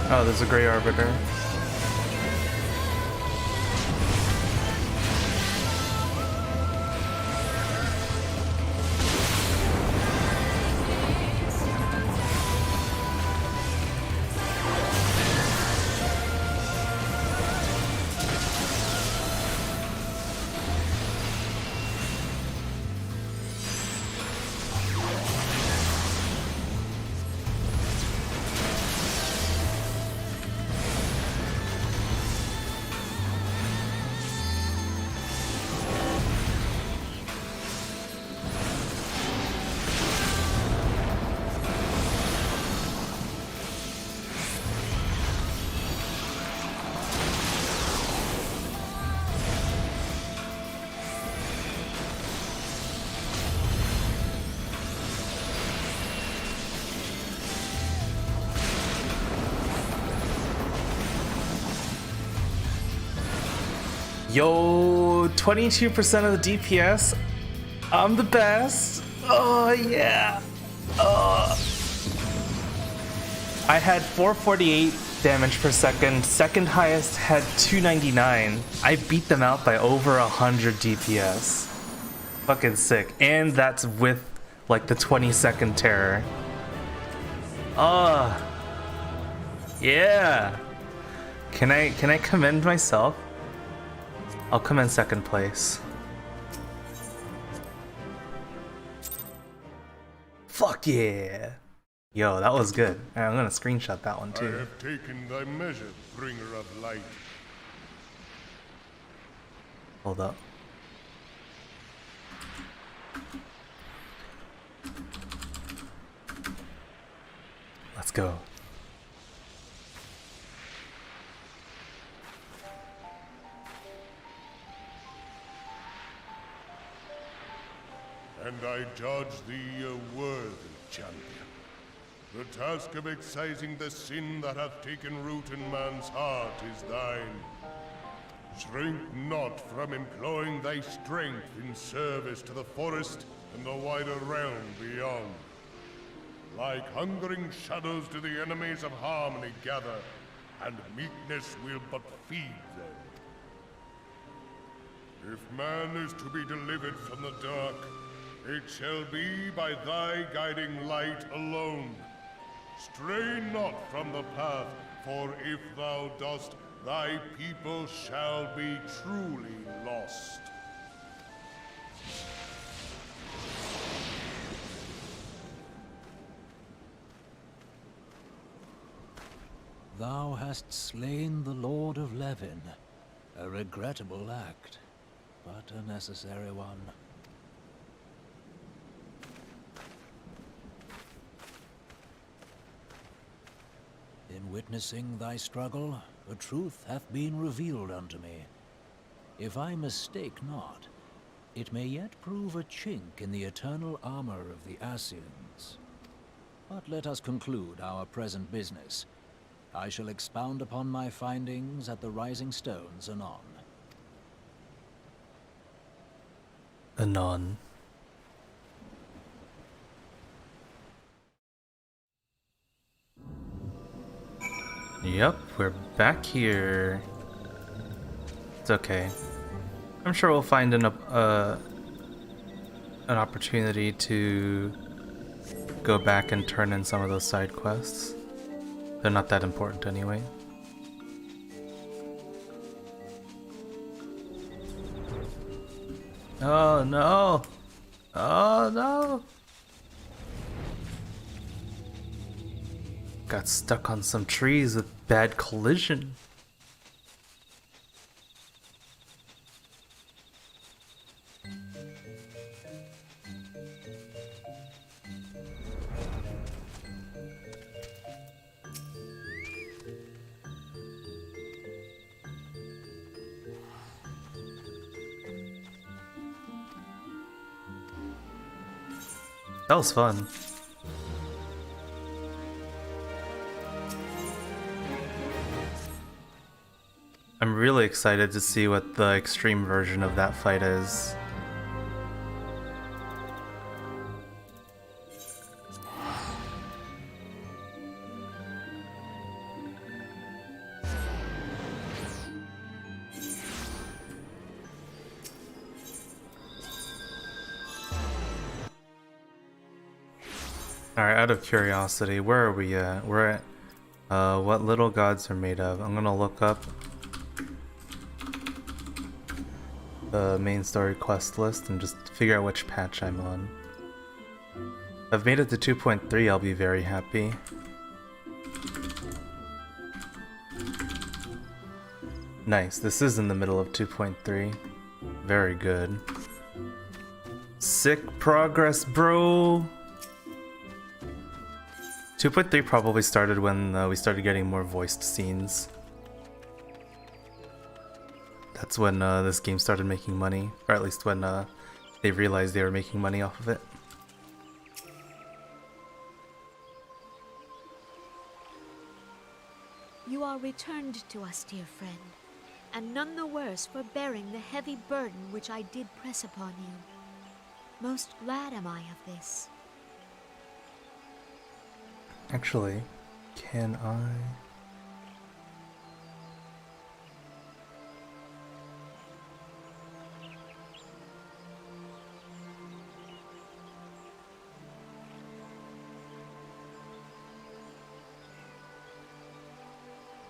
Oh, there's a Grey Arbiter. Yo, 22% of the DPS. I'm the best. Oh yeah. I had 448 damage per second. Second highest had 299. I beat them out by over 100 DPS. Fucking sick. And that's with like the 20-second terror. Yeah. Can I commend myself? I'll come in second place. Yeah. Yo, that was good. Alright, I'm gonna screenshot that one I too. have taken thy measure, bringer of light. Hold up. Let's go. And I judge thee a worthy champion. The task of excising the sin that hath taken root in man's heart is thine. Shrink not from employing thy strength in service to the forest and the wider realm beyond. Like hungering shadows do the enemies of harmony gather, and meekness will but feed them. If man is to be delivered from the dark, it shall be by thy guiding light alone. Stray not from the path, for if thou dost, thy people shall be truly lost. Thou hast slain the Lord of Levin. A regrettable act, but a necessary one. In witnessing thy struggle, a truth hath been revealed unto me. If I mistake not, it may yet prove a chink in the eternal armor of the Assyrians. But let us conclude our present business. I shall expound upon my findings at the Rising Stones anon. Anon. Yep, we're back here. It's okay. I'm sure we'll find an opportunity to go back and turn in some of those side quests. They're not that important anyway. Oh no! Oh no! Got stuck on some trees with bad collision. That was fun. I'm really excited to see what the extreme version of that fight is. Alright, out of curiosity, where are we at? We're at what little gods are made of. I'm gonna look up the main story quest list and just figure out which patch I'm on. If I've made it to 2.3, I'll be very happy. Nice, this is in the middle of 2.3. Very good. Sick progress, bro! 2.3 probably started when we started getting more voiced scenes. That's when this game started making money, or at least when they realized they were making money off of it. You are returned to us, dear friend, and none the worse for bearing the heavy burden which I did press upon you. Most glad am I of this. Actually, can I?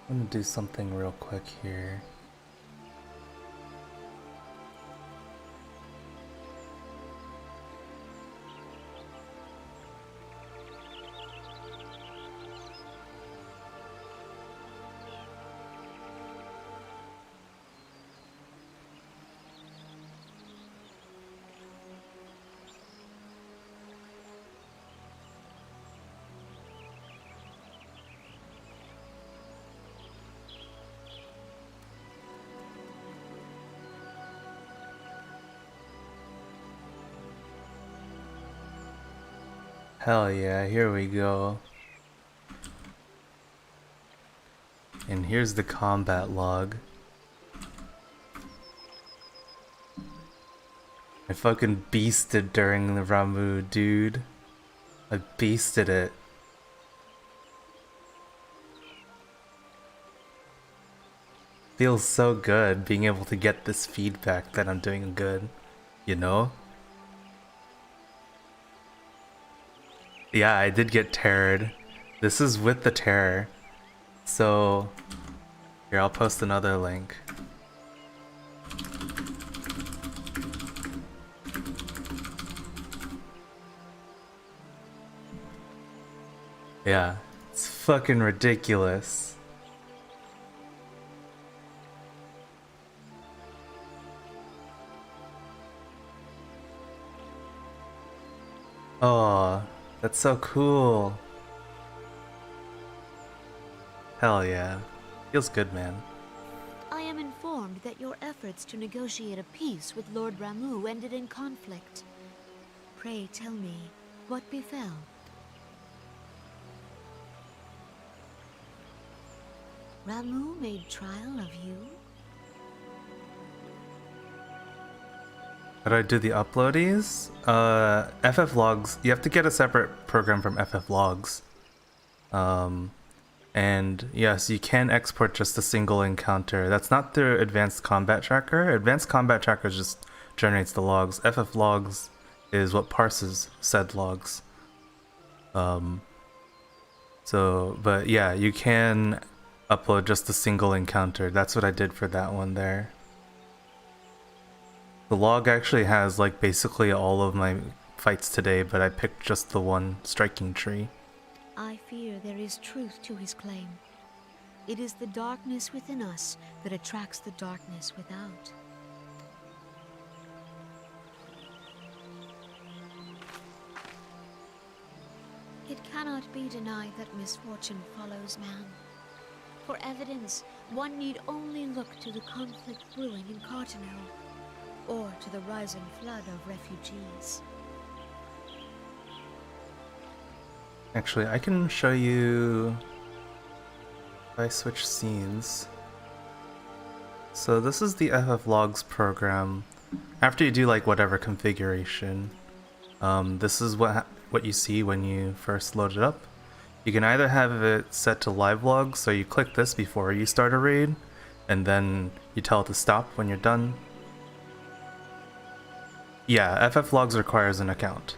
I'm gonna do something real quick here. Hell yeah, here we go. And here's the combat log. I fucking beasted during the Ramu, dude. I beasted it. Feels so good being able to get this feedback that I'm doing good, you know? Yeah, I did get terrored. This is with the terror. So, here, I'll post another link. Yeah, it's fucking ridiculous. Oh, that's so cool. Hell yeah. Feels good, man. I am informed that your efforts to negotiate a peace with Lord Ramu ended in conflict. Pray tell me, what befell? Ramu made trial of you? How do I do the uploadies? FF logs, you have to get a separate program from FF logs. And yes, you can export just a single encounter. That's not the advanced combat tracker. Advanced combat tracker just generates the logs. FF logs is what parses said logs. But yeah, you can upload just a single encounter. That's what I did for that one there. The log actually has like basically all of my fights today, but I picked just the one striking tree. I fear there is truth to his claim. It is the darkness within us that attracts the darkness without. It cannot be denied that misfortune follows man. For evidence, one need only look to the conflict brewing in Cartano, or to the rising flood of refugees. Actually, I can show you if I switch scenes. So this is the FF logs program. After you do like whatever configuration, this is what you see when you first load it up. You can either have it set to live logs, so you click this before you start a raid, and then you tell it to stop when you're done. Yeah, FF logs requires an account.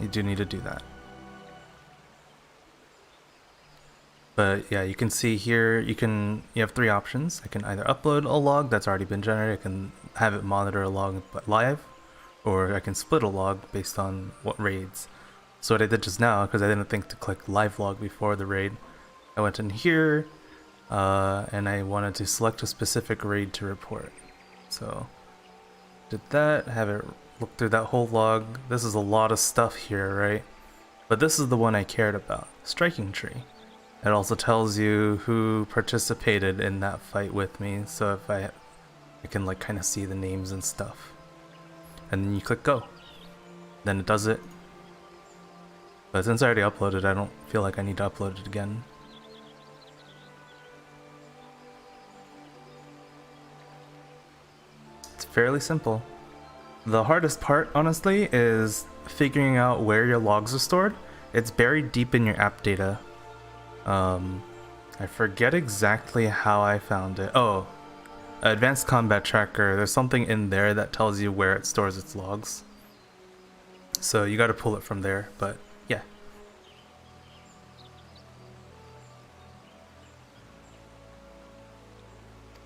You do need to do that. But yeah, you can see here, you have three options. I can either upload a log that's already been generated, I can have it monitor a log but live, or I can split a log based on what raids. So what I did just now, because I didn't think to click live log before the raid, I went in here, and I wanted to select a specific raid to report. So did that, have it look through that whole log. This is a lot of stuff here, right? But this is the one I cared about, striking tree. It also tells you who participated in that fight with me, so if I can like kind of see the names and stuff. And then you click go. Then it does it. But since I already uploaded, I don't feel like I need to upload it again. It's fairly simple. The hardest part, honestly, is figuring out where your logs are stored. It's buried deep in your app data. I forget exactly how I found it. Oh, Advanced Combat Tracker. There's something in there that tells you where it stores its logs. So you gotta pull it from there, but yeah.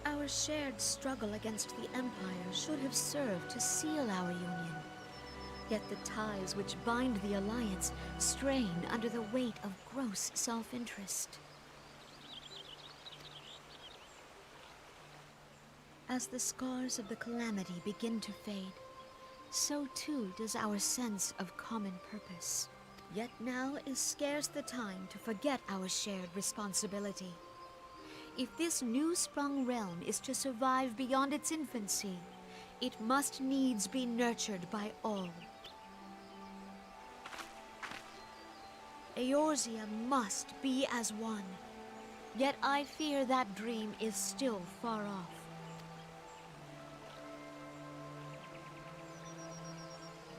Our shared struggle against the Empire should have served to seal our union. Yet the ties which bind the Alliance strain under the weight of gross self-interest. As the scars of the calamity begin to fade, so too does our sense of common purpose. Yet now is scarce the time to forget our shared responsibility. If this new-sprung realm is to survive beyond its infancy, it must needs be nurtured by all. Eorzea must be as one. Yet I fear that dream is still far off.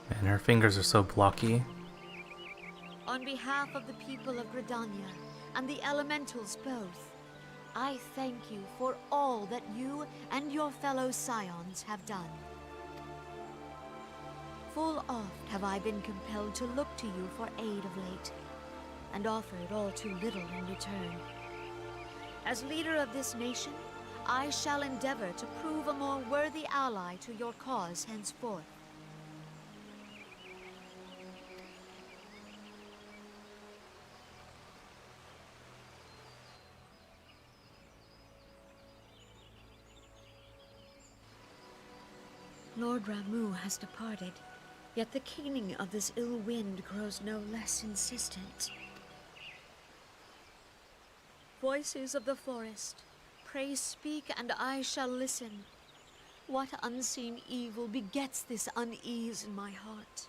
And her fingers are so blocky. On behalf of the people of Gridania and the elementals both, I thank you for all that you and your fellow scions have done. Full oft have I been compelled to look to you for aid of late, and offered all too little in return. As leader of this nation, I shall endeavor to prove a more worthy ally to your cause henceforth. Lord Ramuh has departed, yet the keening of this ill wind grows no less insistent. Voices of the forest, pray speak and I shall listen. What unseen evil begets this unease in my heart?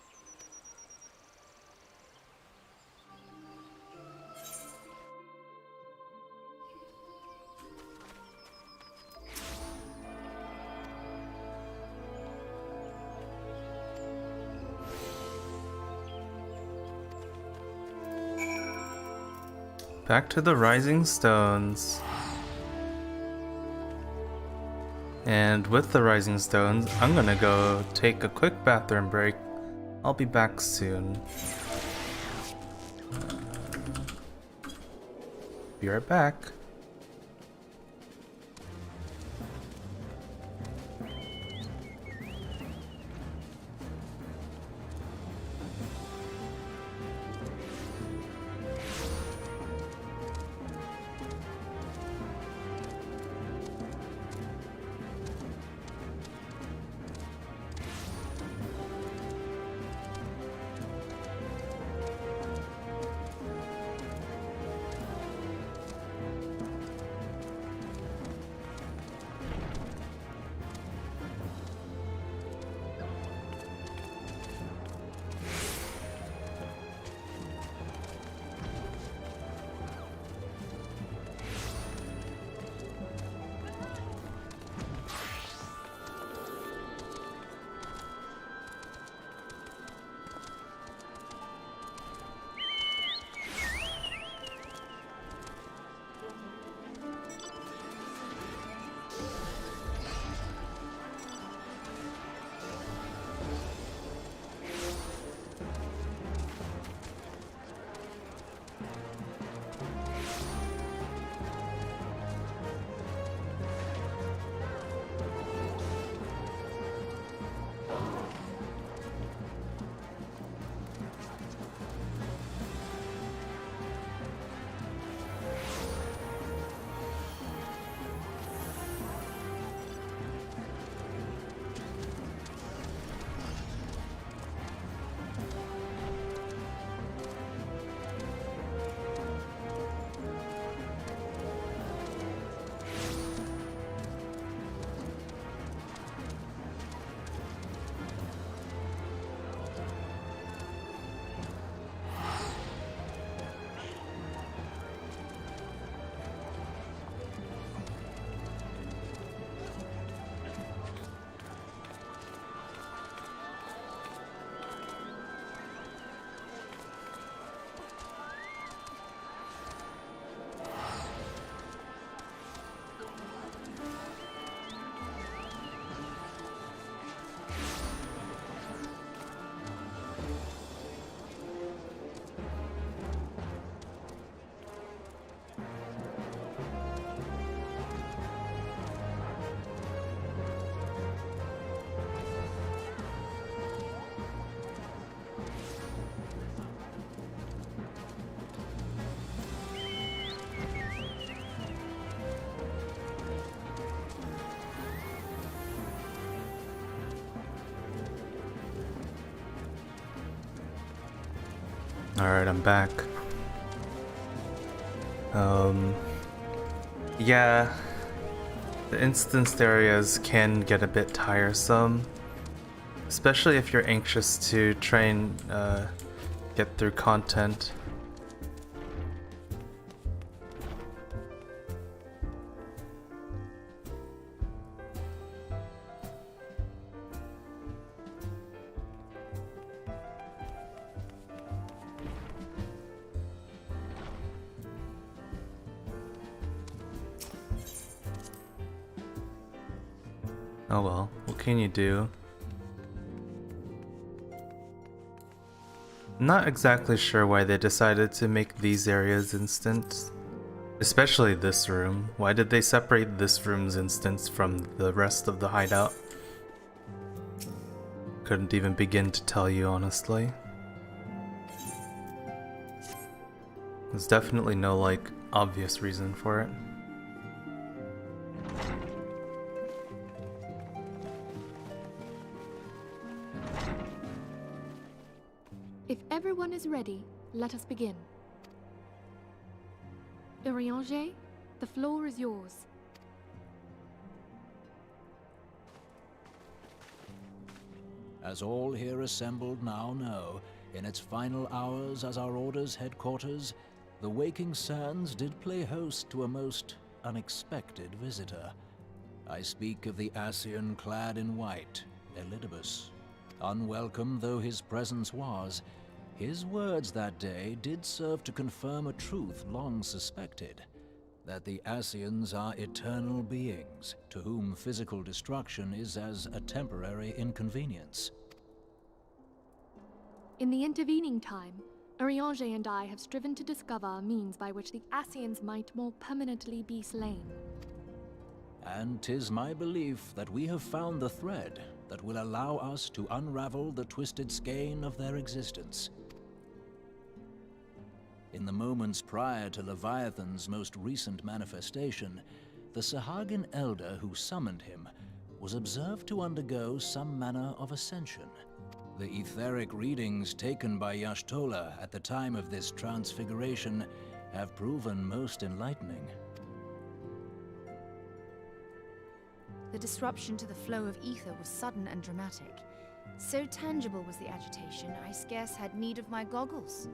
Back to the Rising Stones. And with the Rising Stones, I'm gonna go take a quick bathroom break. I'll be back soon. Be right back. Alright, I'm back. Yeah, the instanced areas can get a bit tiresome, especially if you're anxious to try and get through content Oh well, what can you do? Not exactly sure why they decided to make these areas instant. Especially this room. Why did they separate this room's instance from the rest of the hideout? Couldn't even begin to tell you, honestly. There's definitely no, like, obvious reason for it. If everyone is ready, let us begin. Urianger, the floor is yours. As all here assembled now know, in its final hours as our Order's headquarters, the Waking Sands did play host to a most unexpected visitor. I speak of the Ascian clad in white, Elidibus. Unwelcome though his presence was, his words that day did serve to confirm a truth long suspected, that the Ascians are eternal beings, to whom physical destruction is as a temporary inconvenience. In the intervening time, Urianger and I have striven to discover a means by which the Ascians might more permanently be slain. And 'tis my belief that we have found the thread that will allow us to unravel the twisted skein of their existence. In the moments prior to Leviathan's most recent manifestation, the Sahagin elder who summoned him was observed to undergo some manner of ascension. The etheric readings taken by Y'ashtola at the time of this transfiguration have proven most enlightening. The disruption to the flow of ether was sudden and dramatic. So tangible was the agitation, I scarce had need of my goggles.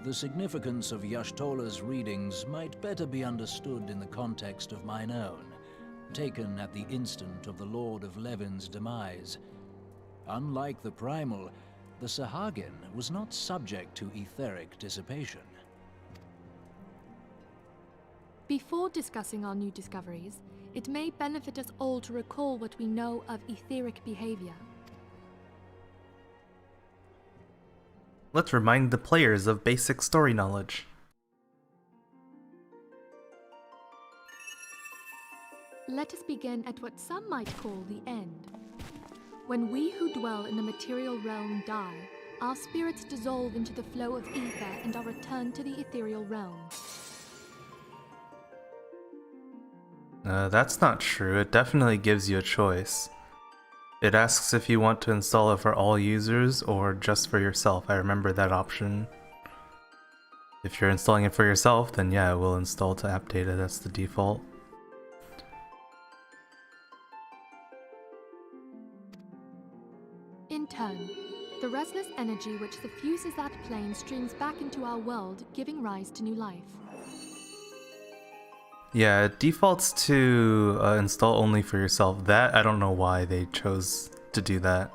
The significance of Y'ashtola's readings might better be understood in the context of mine own, taken at the instant of the Lord of Levin's demise. Unlike the Primal, the Sahagin was not subject to etheric dissipation. Before discussing our new discoveries, it may benefit us all to recall what we know of etheric behavior. Let's remind the players of basic story knowledge. Let us begin at what some might call the end. When we who dwell in the material realm die, our spirits dissolve into the flow of ether and are returned to the ethereal realm. That's not true. It definitely gives you a choice. It asks if you want to install it for all users or just for yourself. I remember that option. If you're installing it for yourself, then yeah, it will install to app data. That's the default. In turn, the restless energy which suffuses that plane streams back into our world, giving rise to new life. Yeah, it defaults to install only for yourself. That, I don't know why they chose to do that.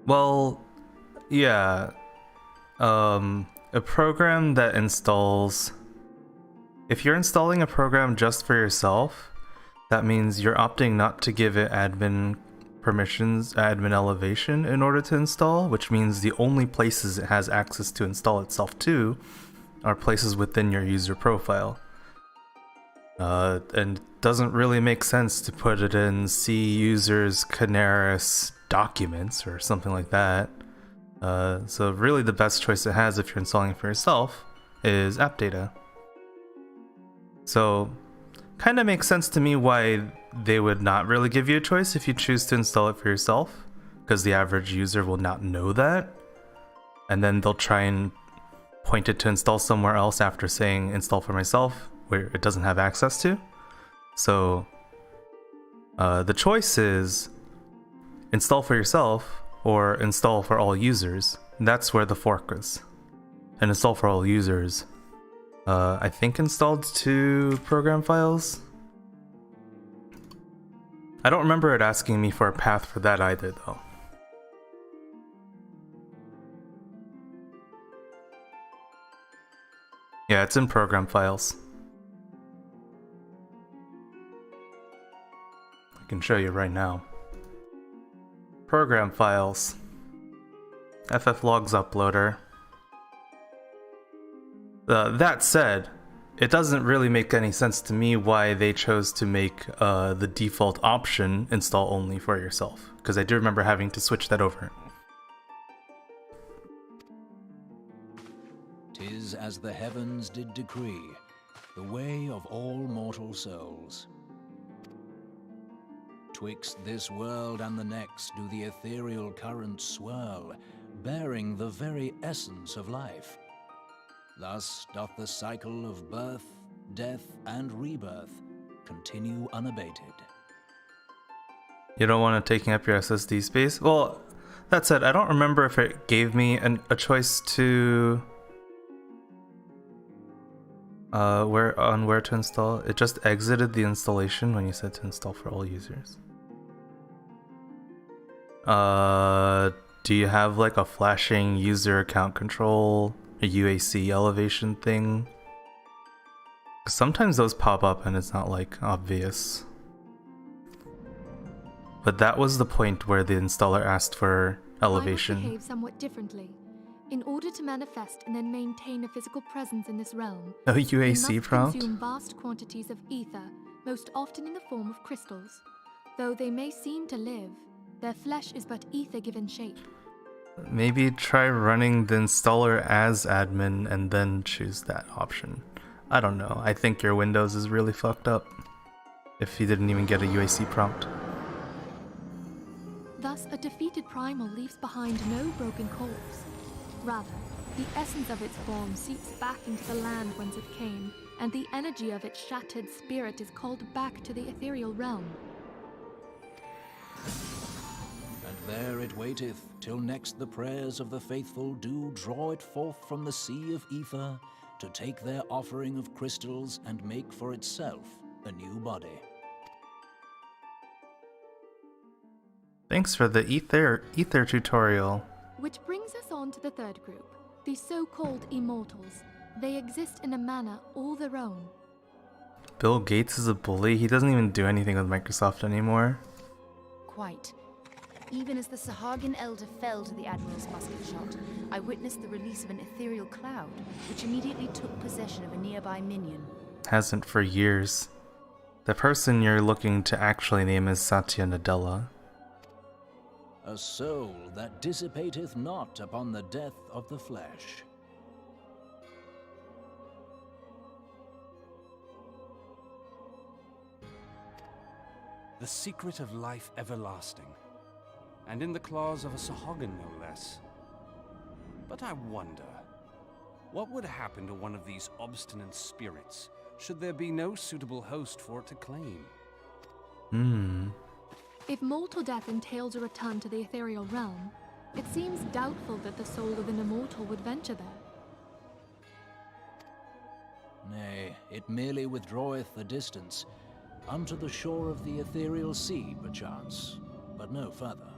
Well, yeah. A program that installs... If you're installing a program just for yourself, that means you're opting not to give it admin permissions, admin elevation in order to install, which means the only places it has access to install itself to are places within your user profile. And it doesn't really make sense to put it in C users Canaris documents or something like that. So really the best choice it has if you're installing it for yourself is app data. So kind of makes sense to me why they would not really give you a choice if you choose to install it for yourself, because the average user will not know that, and then they'll try and point it to install somewhere else after saying install for myself, where it doesn't have access to. So the choice is install for yourself or install for all users. That's where the fork is. And install for all users, I think installed 2 program files. I don't remember it asking me for a path for that either though. Yeah, it's in program files. I can show you right now. Program files. FFlogs uploader. That said, it doesn't really make any sense to me why they chose to make the default option install only for yourself, because I do remember having to switch that over. 'Tis as the heavens did decree, the way of all mortal souls. Twixt this world and the next do the ethereal currents swirl, bearing the very essence of life. Thus doth the cycle of birth, death, and rebirth continue unabated. You don't want it taking up your SSD space? Well, that said, I don't remember if it gave me a choice to where to install. It just exited the installation when you said to install for all users. Do you have like a flashing user account control, a UAC elevation thing? Sometimes those pop up and it's not like obvious. But that was the point where the installer asked for elevation. Behave somewhat differently. In order to manifest and then maintain a physical presence in this realm, No UAC they must prompt? consume vast quantities of ether, most often in the form of crystals. Though they may seem to live, their flesh is but ether given shape. Maybe try running the installer as admin and then choose that option. I don't know. I think your Windows is really fucked up if you didn't even get a UAC prompt. Thus, a defeated primal leaves behind no broken corpse. Rather, the essence of its form seeps back into the land whence it came, and the energy of its shattered spirit is called back to the ethereal realm. And there it waiteth, till next the prayers of the faithful do draw it forth from the sea of ether, to take their offering of crystals and make for itself a new body. Thanks for the ether tutorial. Which brings us on to the third group, the so-called immortals. They exist in a manner all their own. Bill Gates is a bully. He doesn't even do anything with Microsoft anymore. Quite. Even as the Sahagin Elder fell to the Admiral's musket shot, I witnessed the release of an ethereal cloud, which immediately took possession of a nearby minion. Hasn't for years. The person you're looking to actually name is Satya Nadella. A soul that dissipateth not upon the death of the flesh. The secret of life everlasting. And in the claws of a Sahagin, no less. But I wonder, what would happen to one of these obstinate spirits, should there be no suitable host for it to claim? If mortal death entails a return to the ethereal realm, it seems doubtful that the soul of an immortal would venture there. Nay, it merely withdraweth the distance, unto the shore of the ethereal sea, perchance, but no further.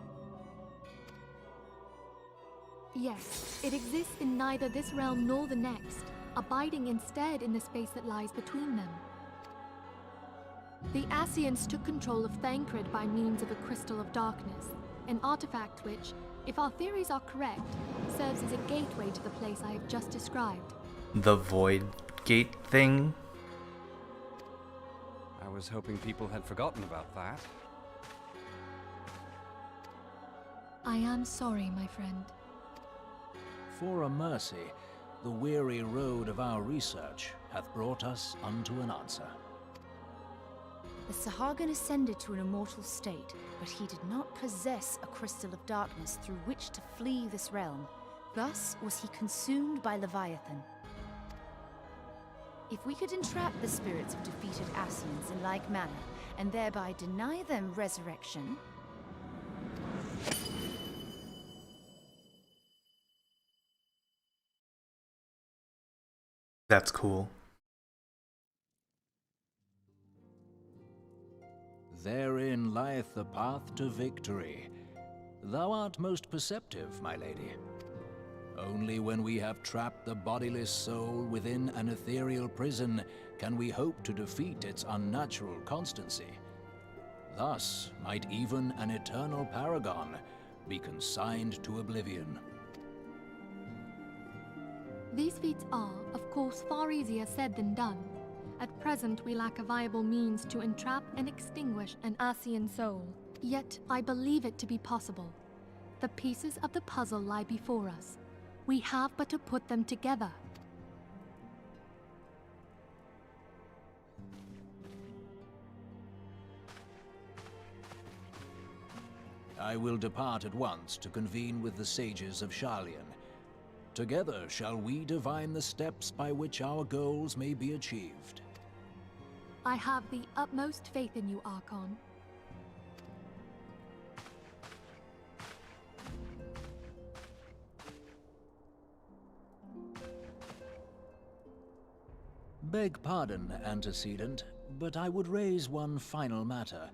Yes, it exists in neither this realm nor the next, abiding instead in the space that lies between them. The Ascians took control of Thancred by means of a crystal of darkness, an artifact which, if our theories are correct, serves as a gateway to the place I have just described. The Void Gate thing? I was hoping people had forgotten about that. I am sorry, my friend. For a mercy, the weary road of our research hath brought us unto an answer. The Sahagin ascended to an immortal state, but he did not possess a crystal of darkness through which to flee this realm. Thus was he consumed by Leviathan. If we could entrap the spirits of defeated Ascians in like manner, and thereby deny them resurrection... That's cool. Therein lieth the path to victory. Thou art most perceptive, my lady. Only when we have trapped the bodiless soul within an ethereal prison can we hope to defeat its unnatural constancy. Thus might even an eternal paragon be consigned to oblivion. These feats are, of course, far easier said than done. At present, we lack a viable means to entrap and extinguish an Ascian soul. Yet, I believe it to be possible. The pieces of the puzzle lie before us. We have but to put them together. I will depart at once to convene with the sages of Sharlayan. Together shall we divine the steps by which our goals may be achieved. I have the utmost faith in you, Archon. Beg pardon, antecedent, but I would raise one final matter.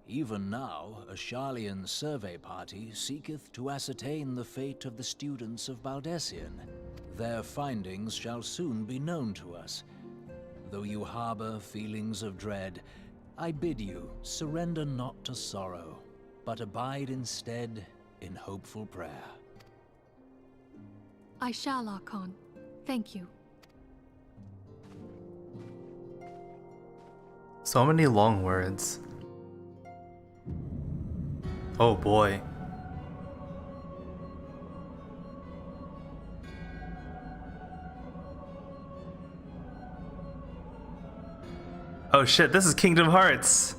Even now, a Sharlayan survey party seeketh to ascertain the fate of the students of Baldessian. Their findings shall soon be known to us. Though you harbor feelings of dread, I bid you surrender not to sorrow, but abide instead in hopeful prayer. I shall, Archon. Thank you. So many long words. Oh boy. Oh shit, this is Kingdom Hearts!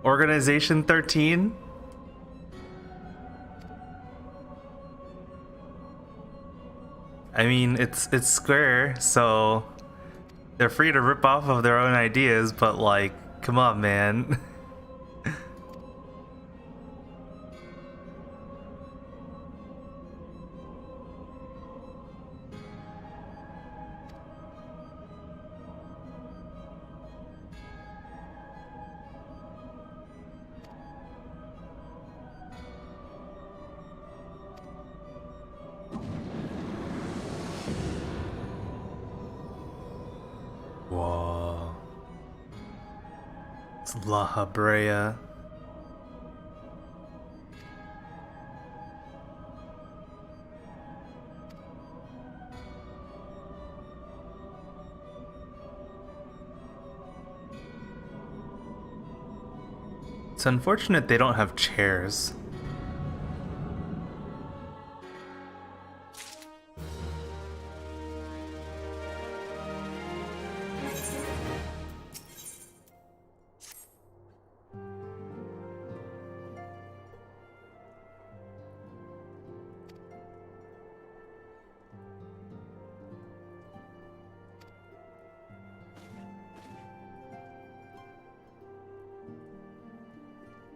Organization 13? I mean, it's Square, so they're free to rip off of their own ideas, but like, come on, man. Whoa. It's La Habrea. It's unfortunate they don't have chairs.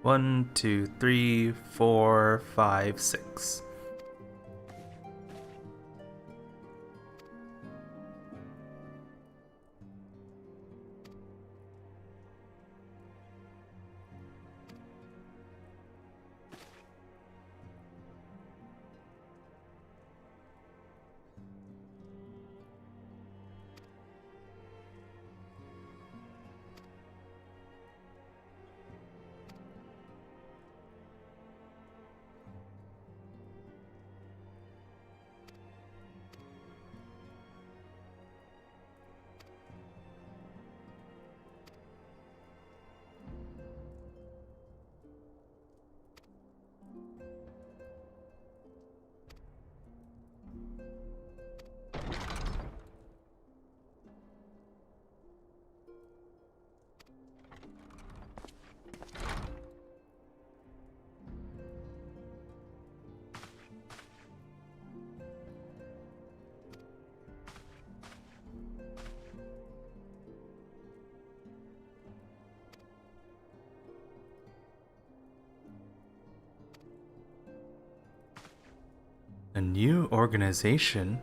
One, two, three, four, five, six. A new organization?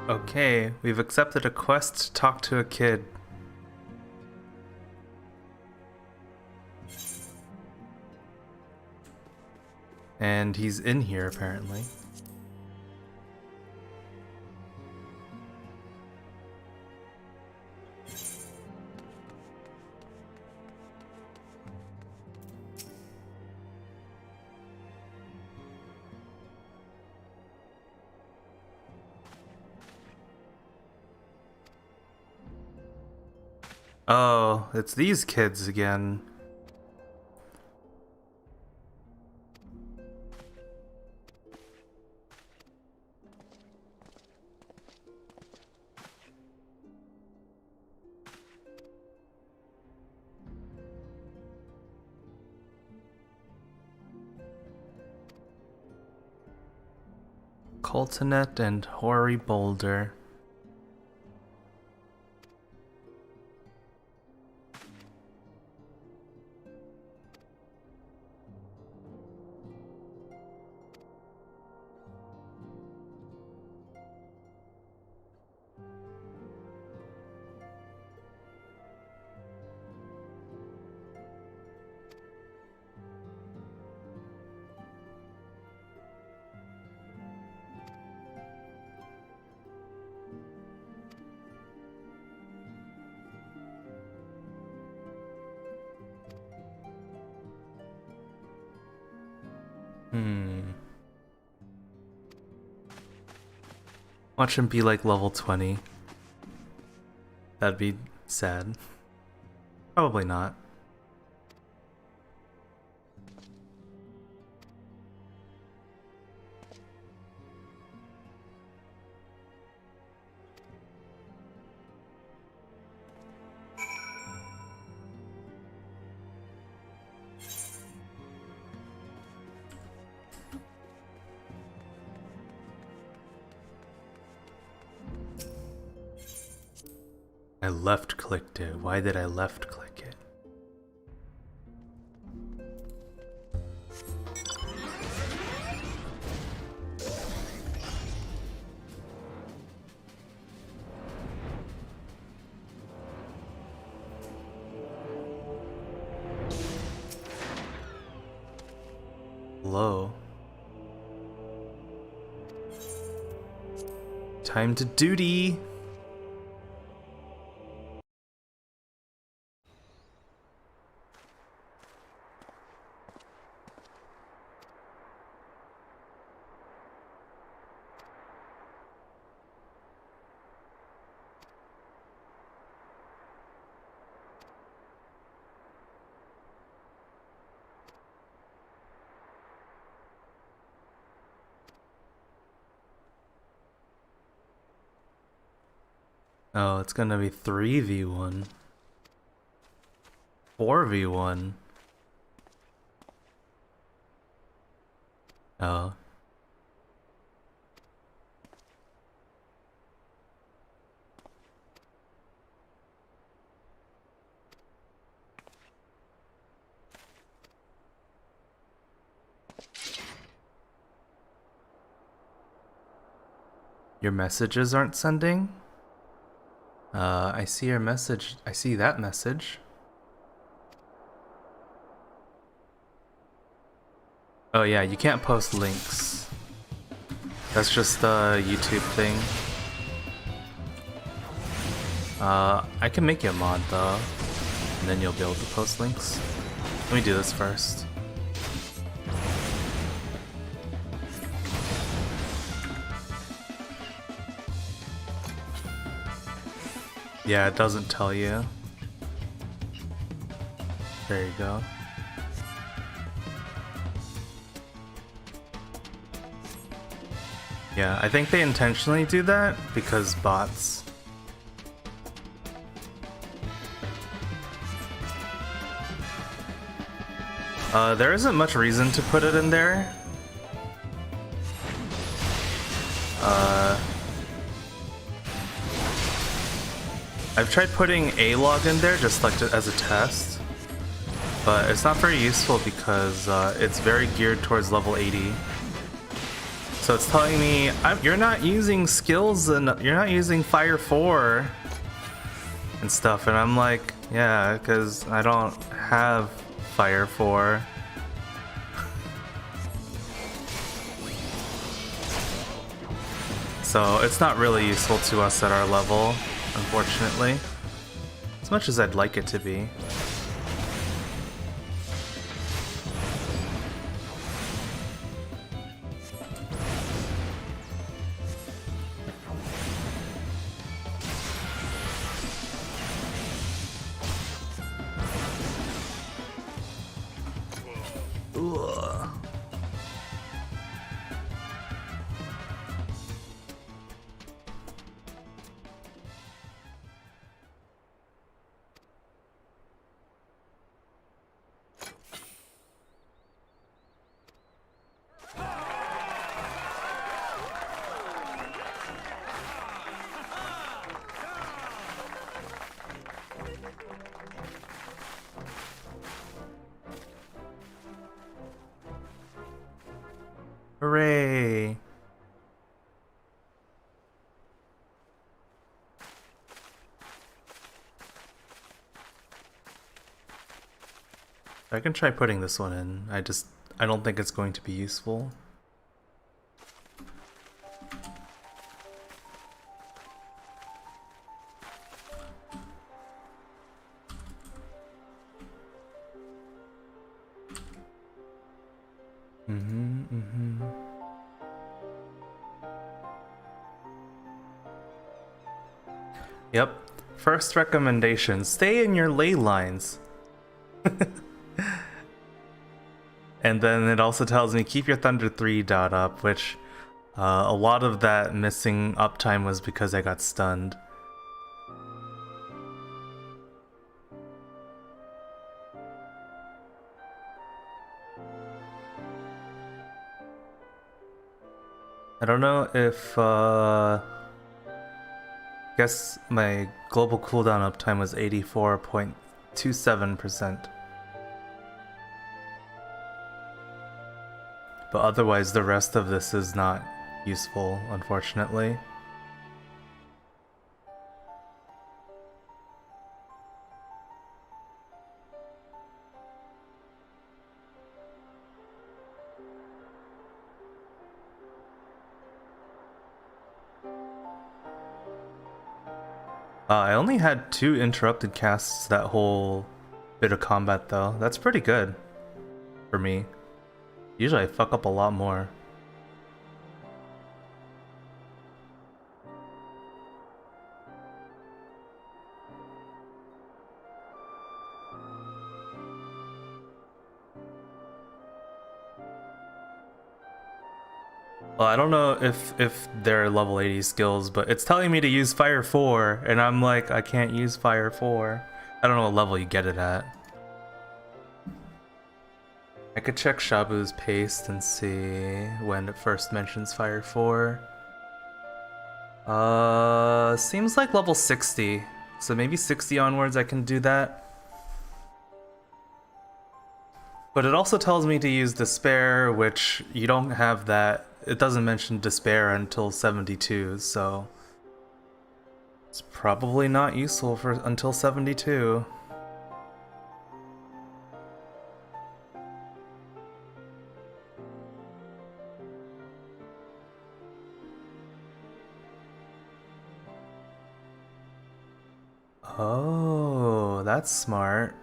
Okay, we've accepted a quest to talk to a kid. And he's in here apparently. Oh, it's these kids again. Coltonet and Hoary Boulder. Watch him be like level 20. That'd be sad. Probably not. I left clicked it. Why did I left click it? Hello. Time to duty. Oh, it's gonna be 3v1. 4v1. Oh. Your messages aren't sending? I see your message. I see that message. Oh yeah, you can't post links. That's just a YouTube thing. I can make you a mod though, and then you'll be able to post links. Let me do this first. Yeah, it doesn't tell you. There you go. Yeah, I think they intentionally do that because bots. There isn't much reason to put it in there. I've tried putting a log in there just like as a test, but it's not very useful because it's very geared towards level 80. So it's telling me you're not using skills and you're not using Fire 4 and stuff, and I'm like, yeah, because I don't have Fire 4. So it's not really useful to us at our level, unfortunately, as much as I'd like it to be. Ugh. Hooray! I can try putting this one in. I don't think it's going to be useful. Yep. First recommendation, stay in your ley lines. And then it also tells me keep your Thunder 3 dot up, which a lot of that missing uptime was because I got stunned. I don't know if I guess my global cooldown uptime was 84.27%. But otherwise the rest of this is not useful, unfortunately. I only had 2 interrupted casts that whole bit of combat though. That's pretty good for me. Usually I fuck up a lot more. Well, I don't know if they're level 80 skills, but it's telling me to use Fire 4, and I'm like, I can't use Fire 4. I don't know what level you get it at. I could check Shabu's paste and see when it first mentions Fire 4. Seems like level 60. So maybe 60 onwards I can do that. But it also tells me to use Despair, which you don't have that. It doesn't mention Despair until 72, so it's probably not useful for until 72. Oh, that's smart.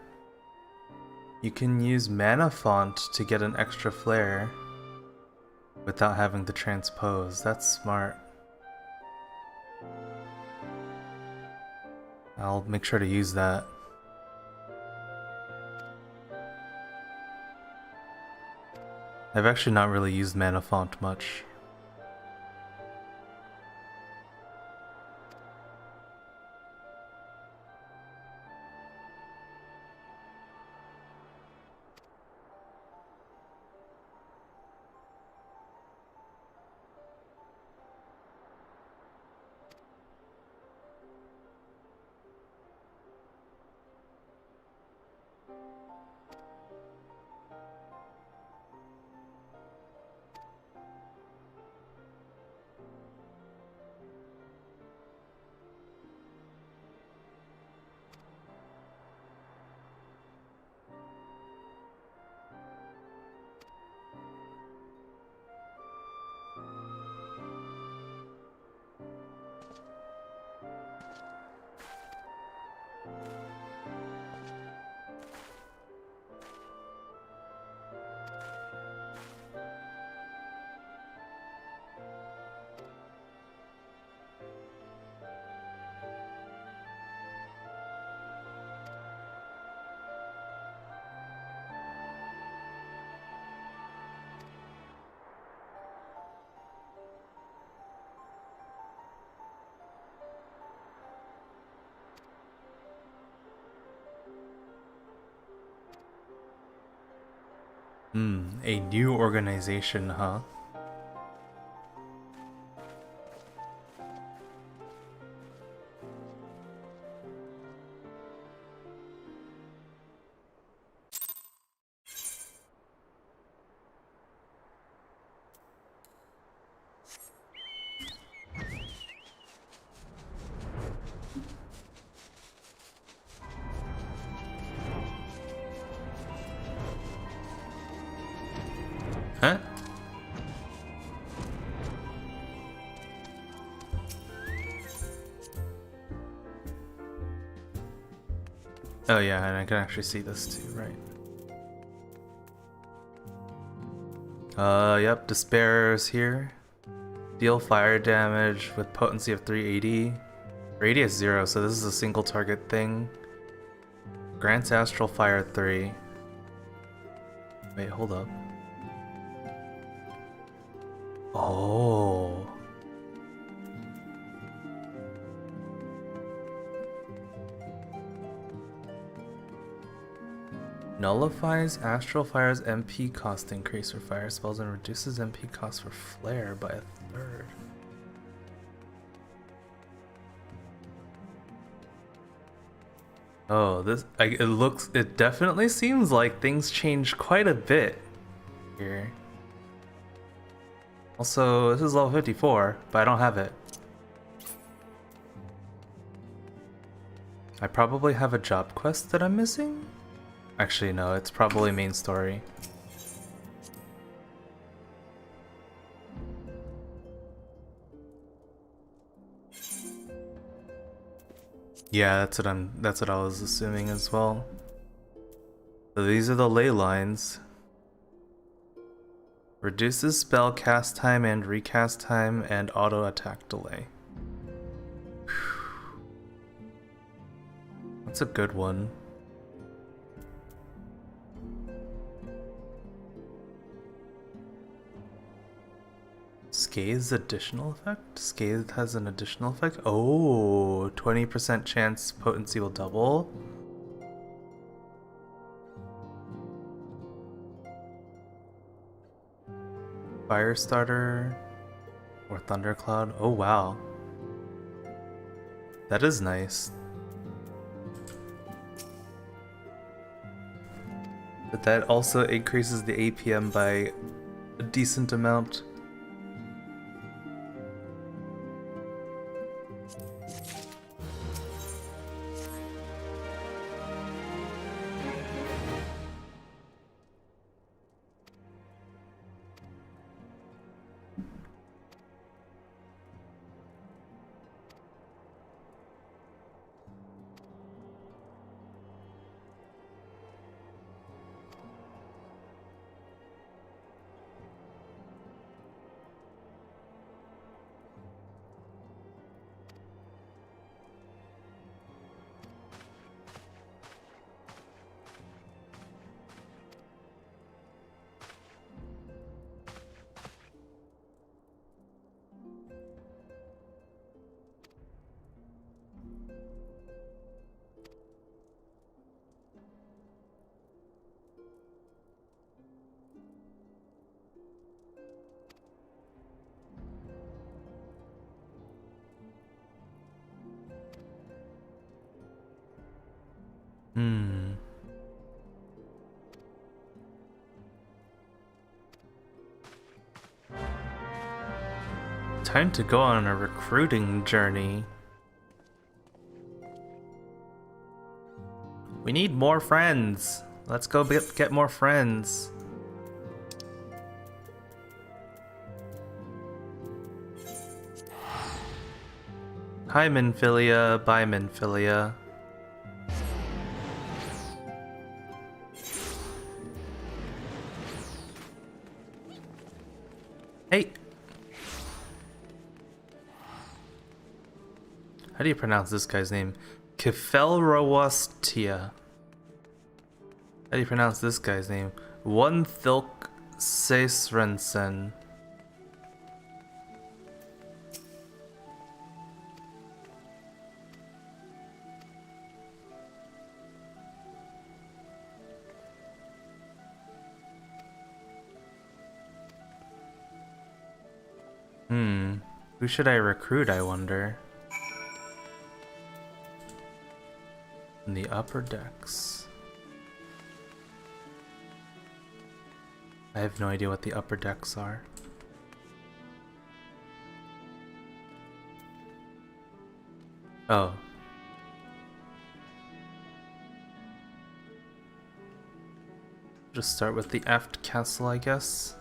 You can use Mana Font to get an extra flare without having to transpose. That's smart. I'll make sure to use that. I've actually not really used Mana Font much. A new organization, huh? Huh? Oh yeah, and I can actually see this too, right? Yep, Despair is here. Deal fire damage with potency of 380. Radius 0, so this is a single target thing. Grants Astral Fire 3. Wait, hold up. Oh. Nullifies Astral Fire's MP cost increase for fire spells and reduces MP cost for flare by a third. Oh, it definitely seems like things changed quite a bit here. Also, this is level 54, but I don't have it. I probably have a job quest that I'm missing? Actually, no, it's probably main story. Yeah, that's what I was assuming as well. So these are the ley lines. Reduces spell cast time and recast time and auto attack delay. That's a good one. Scath's additional effect? Scath has an additional effect? Oh, 20% chance potency will double. Firestarter or Thundercloud. Oh wow. That is nice. But that also increases the APM by a decent amount. Time to go on a recruiting journey. We need more friends. Let's go get more friends. Hi Minfilia, bye Minfilia. Hey! How do you pronounce this guy's name? Kifelrawastia. How do you pronounce this guy's name? One Thilk Seisrensen. Who should I recruit, I wonder? In the upper decks. I have no idea what the upper decks are. Oh. Just start with the aft castle, I guess.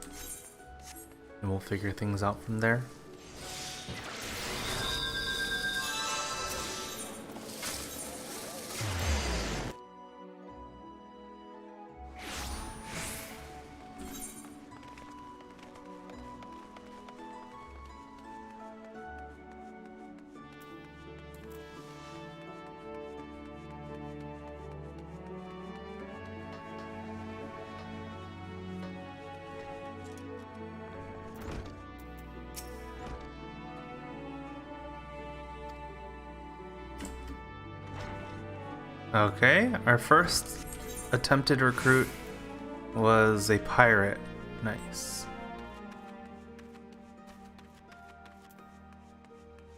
And we'll figure things out from there. Okay, our first attempted recruit was a pirate. Nice.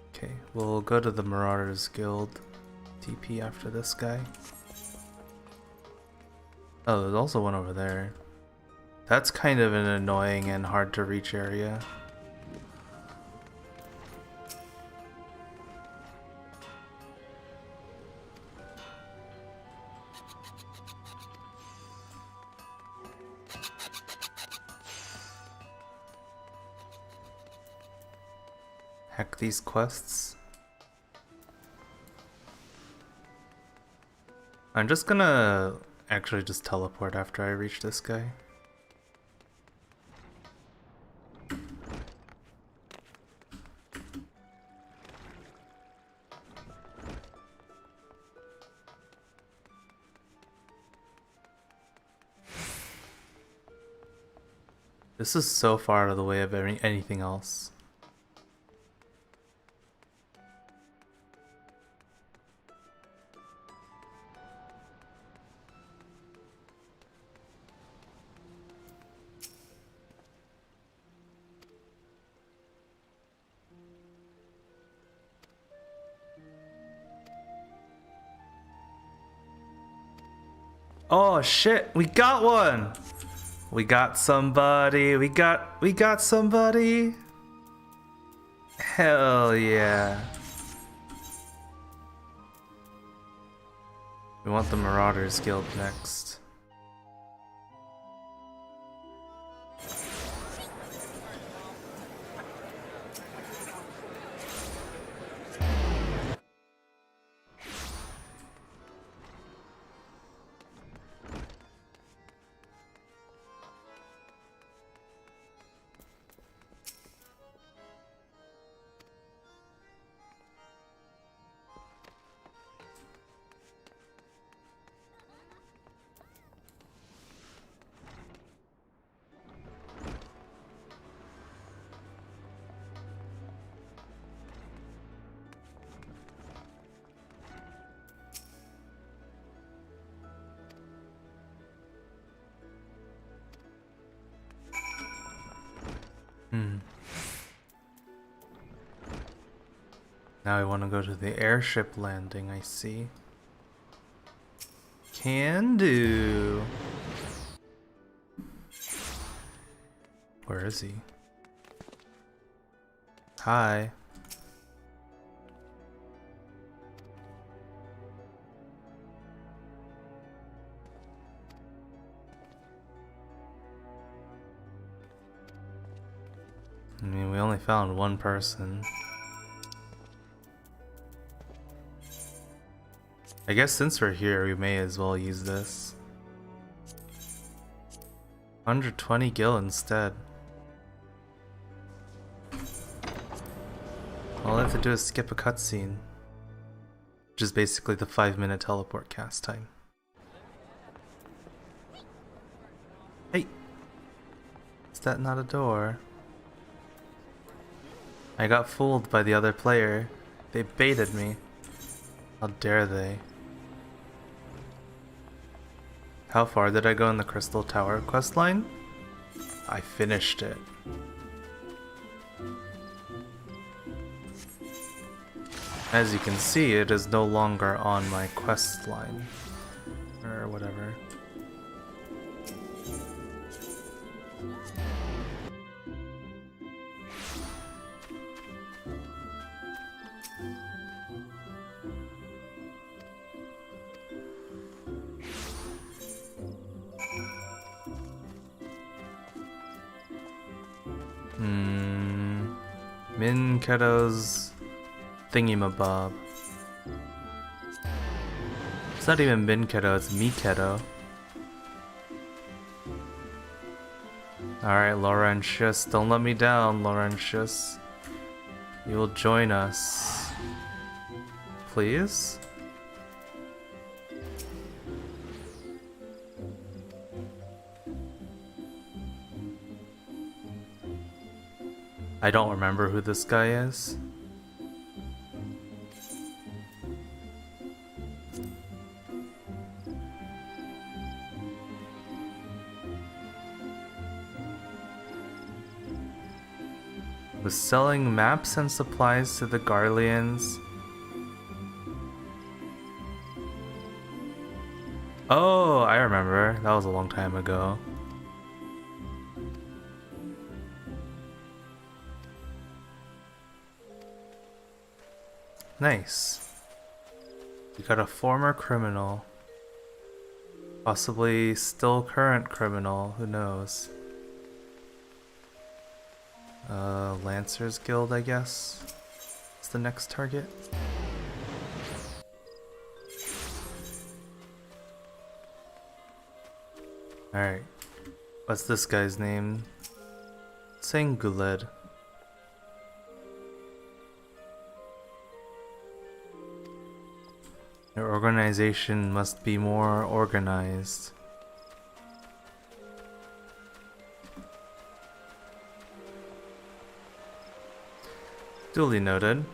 Okay, we'll go to the Marauders Guild. TP after this guy. Oh, there's also one over there. That's kind of an annoying and hard to reach area. Heck these quests. I'm just gonna actually just teleport after I reach this guy. This is so far out of the way of anything else. Oh shit, we got one! We got somebody, we got somebody! Hell yeah. We want the Marauders Guild next. Now I want to go to the airship landing, I see. Can do. Where is he? Hi. I mean, we only found one person. I guess since we're here, we may as well use this. 120 gil instead. All I have to do is skip a cutscene, which is basically the 5-minute teleport cast time. Hey! Is that not a door? I got fooled by the other player. They baited me. How dare they? How far did I go in the Crystal Tower questline? I finished it. As you can see, it is no longer on my quest line. Or whatever. Min Keto's thingamabob. It's not even Min Keto, it's Me Keto. Alright, Laurentius, don't let me down, Laurentius. You will join us. Please? I don't remember who this guy is. Was selling maps and supplies to the Garleans. Oh, I remember. That was a long time ago. Nice. You got a former criminal. Possibly still current criminal, who knows? Lancers Guild, I guess. Is the next target. Alright. What's this guy's name? Sanguled. Your organization must be more organized. Duly noted.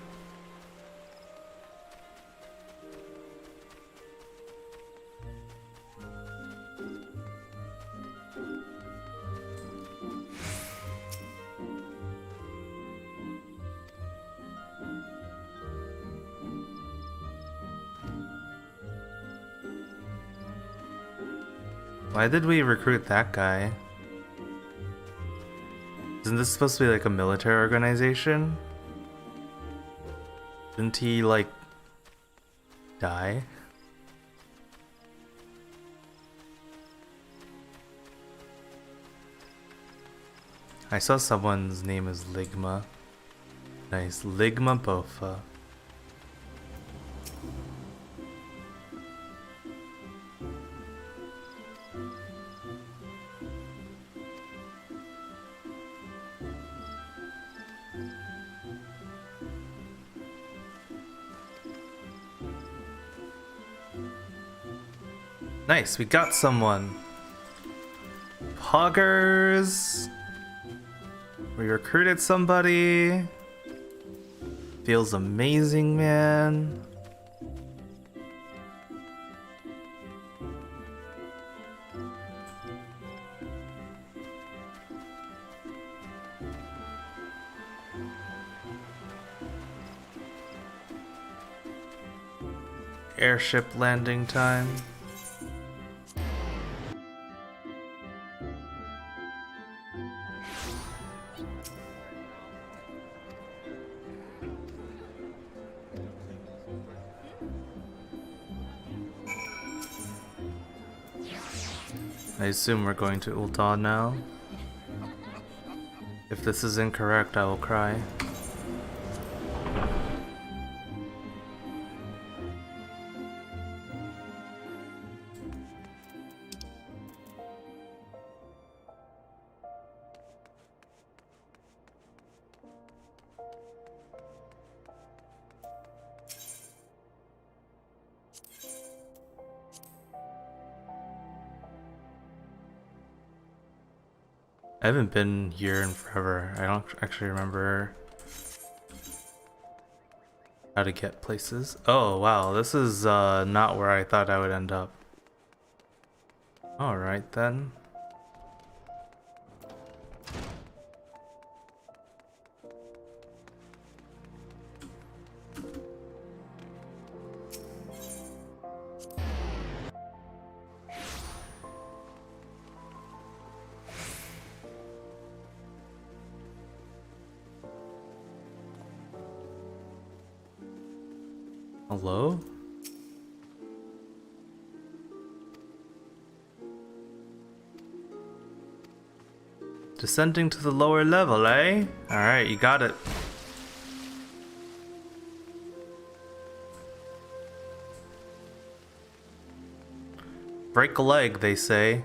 Why did we recruit that guy? Isn't this supposed to be like a military organization? Didn't he, like, die? I saw someone's name is Ligma. Nice, Ligma Bofa. Nice, we got someone. Poggers. We recruited somebody. Feels amazing, man. Airship landing time. I assume we're going to Ul'dah now. If this is incorrect, I will cry. I haven't been here in forever. I don't actually remember how to get places. Oh wow, this is not where I thought I would end up. Alright then. Hello? Descending to the lower level, eh? Alright, you got it. Break a leg, they say.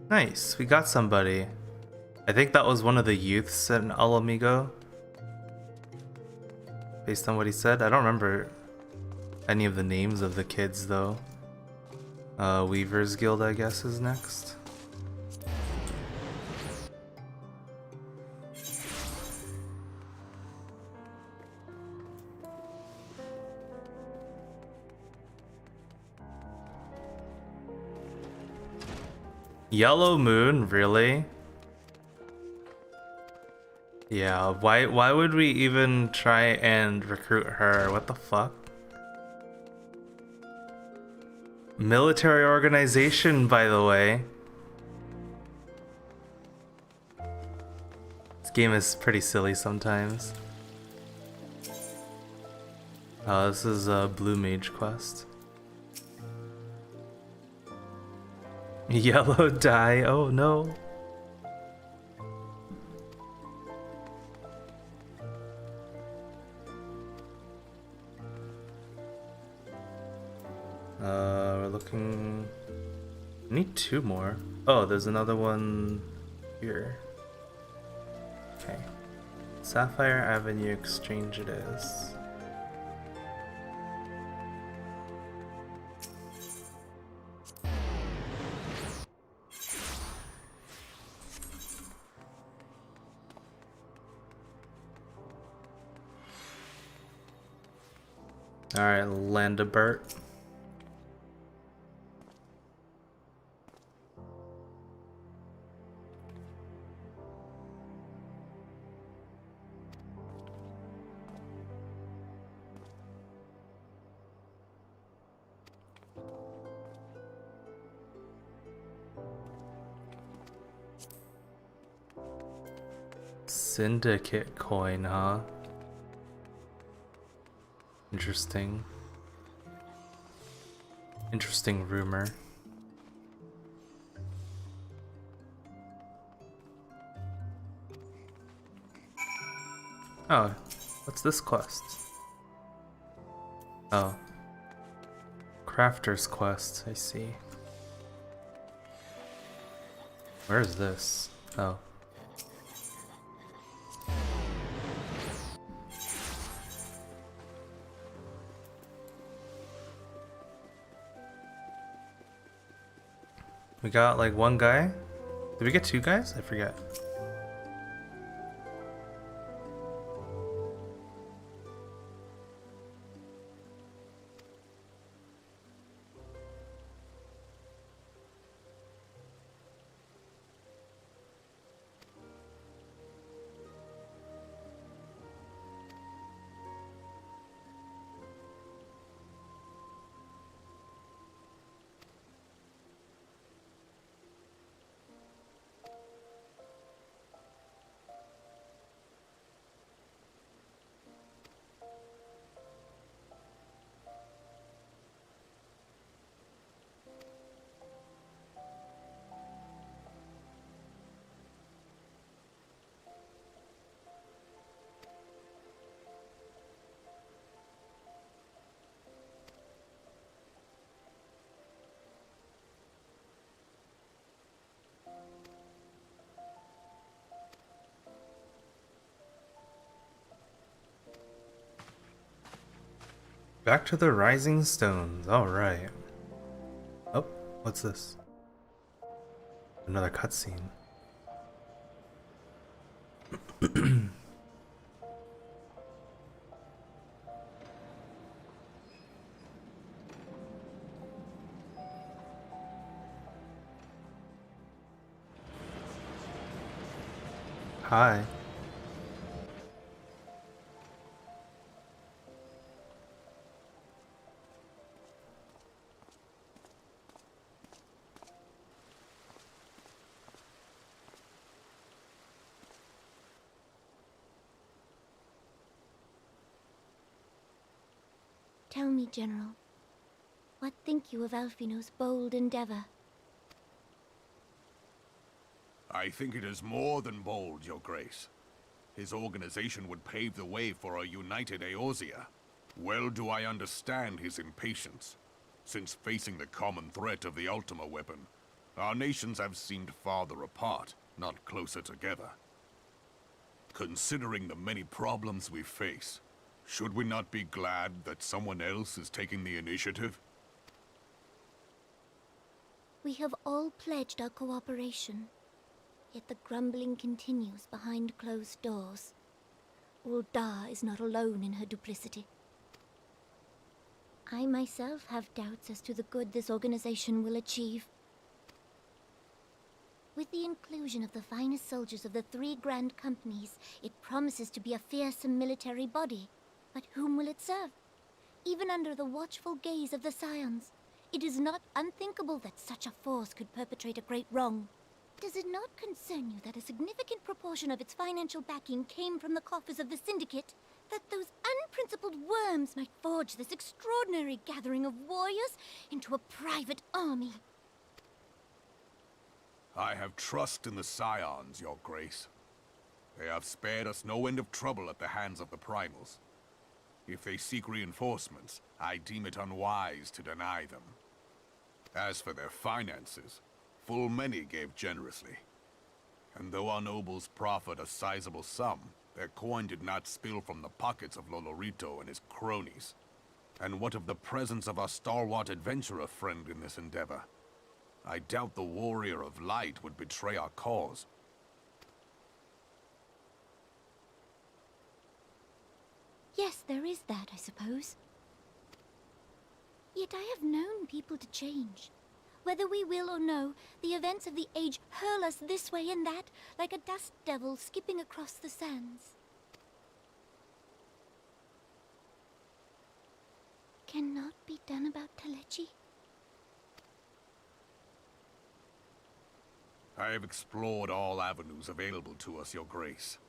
Nice, we got somebody. I think that was one of the youths in Al Amigo. Based on what he said. I don't remember any of the names of the kids though. Weaver's Guild, I guess, is next. Yellow Moon, really? Yeah, why would we even try and recruit her? What the fuck? Military organization, by the way. This game is pretty silly sometimes. Oh, this is a Blue Mage quest. Yellow dye, oh no. We're looking... I need 2 more. Oh, there's another one here. Okay. Sapphire Avenue Exchange it is. Alright, Landabert. Syndicate coin, huh? Interesting. Interesting rumor. Oh, what's this quest? Oh. Crafter's quest, I see. Where is this? Oh. We got like 1 guy? Did we get 2 guys? I forget. Back to the Rising Stones. Alright. Oh, what's this? Another cutscene. Hi. Tell me, General, what think you of Alfino's bold endeavor? I think it is more than bold, Your Grace. His organization would pave the way for a united Eorzea. Well do I understand his impatience, since facing the common threat of the Ultima weapon, our nations have seemed farther apart, not closer together. Considering the many problems we face, should we not be glad that someone else is taking the initiative? We have all pledged our cooperation, yet the grumbling continues behind closed doors. Ul'dah is not alone in her duplicity. I myself have doubts as to the good this organization will achieve. With the inclusion of the finest soldiers of the 3 grand companies, it promises to be a fearsome military body. But whom will it serve? Even under the watchful gaze of the Scions, it is not unthinkable that such a force could perpetrate a great wrong. Does it not concern you that a significant proportion of its financial backing came from the coffers of the Syndicate? That those unprincipled worms might forge this extraordinary gathering of warriors into a private army? I have trust in the Scions, Your Grace. They have spared us no end of trouble at the hands of the Primals. If they seek reinforcements, I deem it unwise to deny them. As for their finances, full many gave generously. And though our nobles proffered a sizable sum, their coin did not spill from the pockets of Lolorito and his cronies. And what of the presence of our stalwart adventurer friend in this endeavor? I doubt the Warrior of Light would betray our cause. Yes, there is that, I suppose. Yet I have known people to change. Whether we will or no, the events of the age hurl us this way and that, like a dust devil skipping across the sands. Cannot be done about Telechi? I have explored all avenues available to us, Your Grace.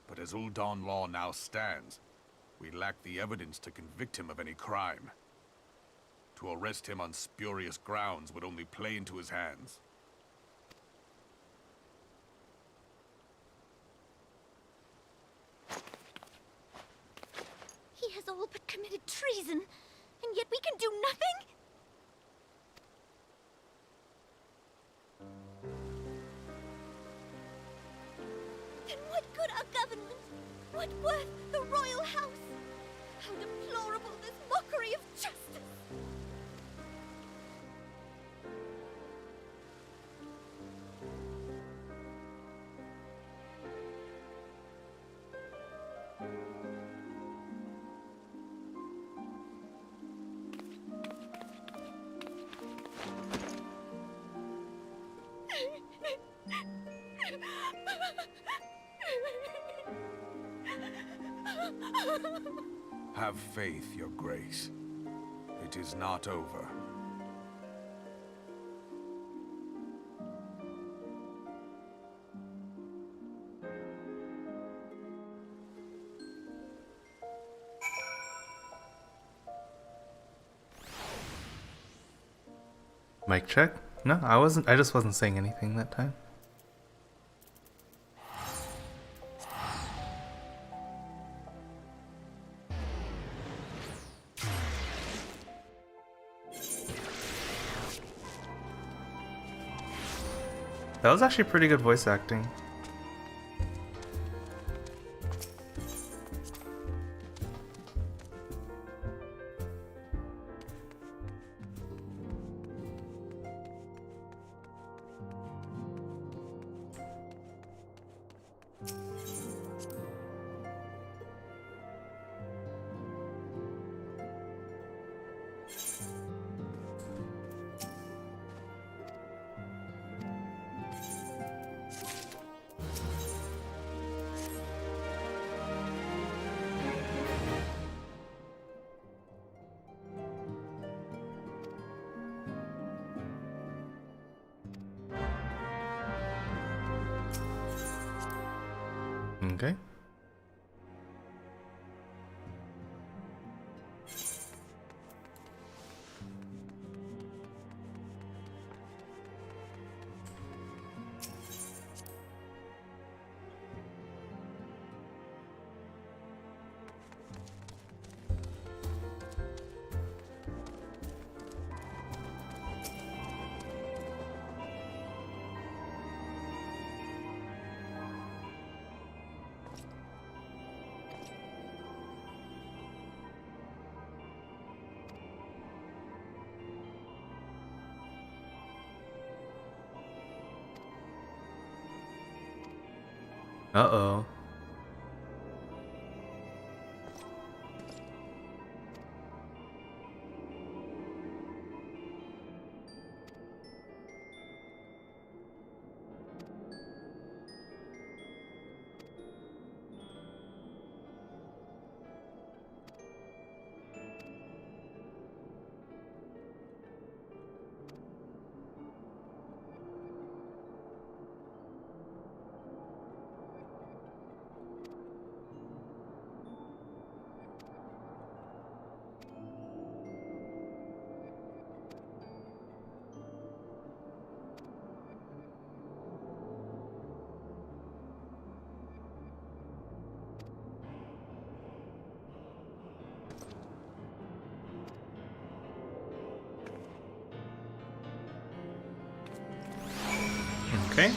But as Ul'dah law now stands, we lack the evidence to convict him of any crime. To arrest him on spurious grounds would only play into his hands. He has all but committed treason, and yet we can do nothing? Then what good our government? What worth the royal house? How deplorable this mockery of justice! Have faith, Your Grace. It is not over. Mic check? No, I just wasn't saying anything that time. That was actually pretty good voice acting. Okay. Uh-oh. Okay.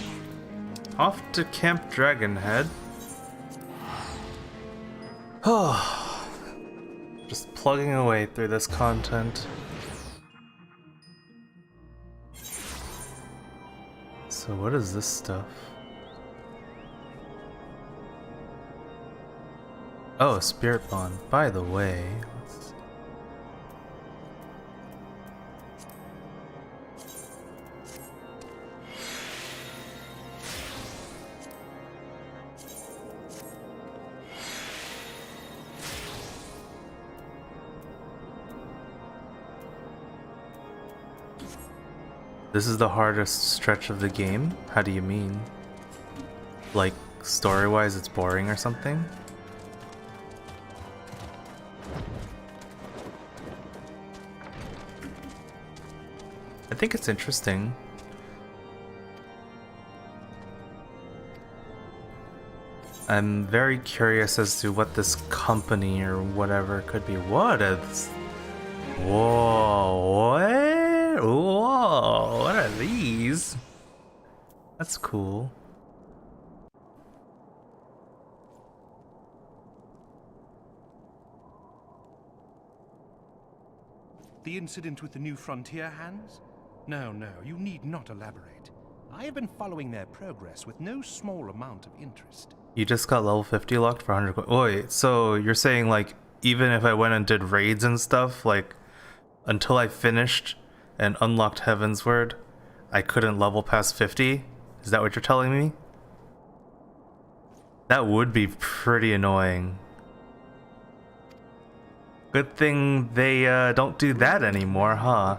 Off to Camp Dragonhead. Oh, just plugging away through this content. So what is this stuff? Oh, Spirit Bond. By the way, this is the hardest stretch of the game? How do you mean? Like, story-wise it's boring or something? I think it's interesting. I'm very curious as to what this company or whatever could be. What is... Whoa, what? Whoa, what are these? That's cool. The incident with the New Frontier hands? No, you need not elaborate. I have been following their progress with no small amount of interest. You just got level 50 locked for 100 wait, so you're saying like even if I went and did raids and stuff, like until I finished and unlocked Heavensward, I couldn't level past 50? Is that what you're telling me? That would be pretty annoying. Good thing they don't do that anymore, huh?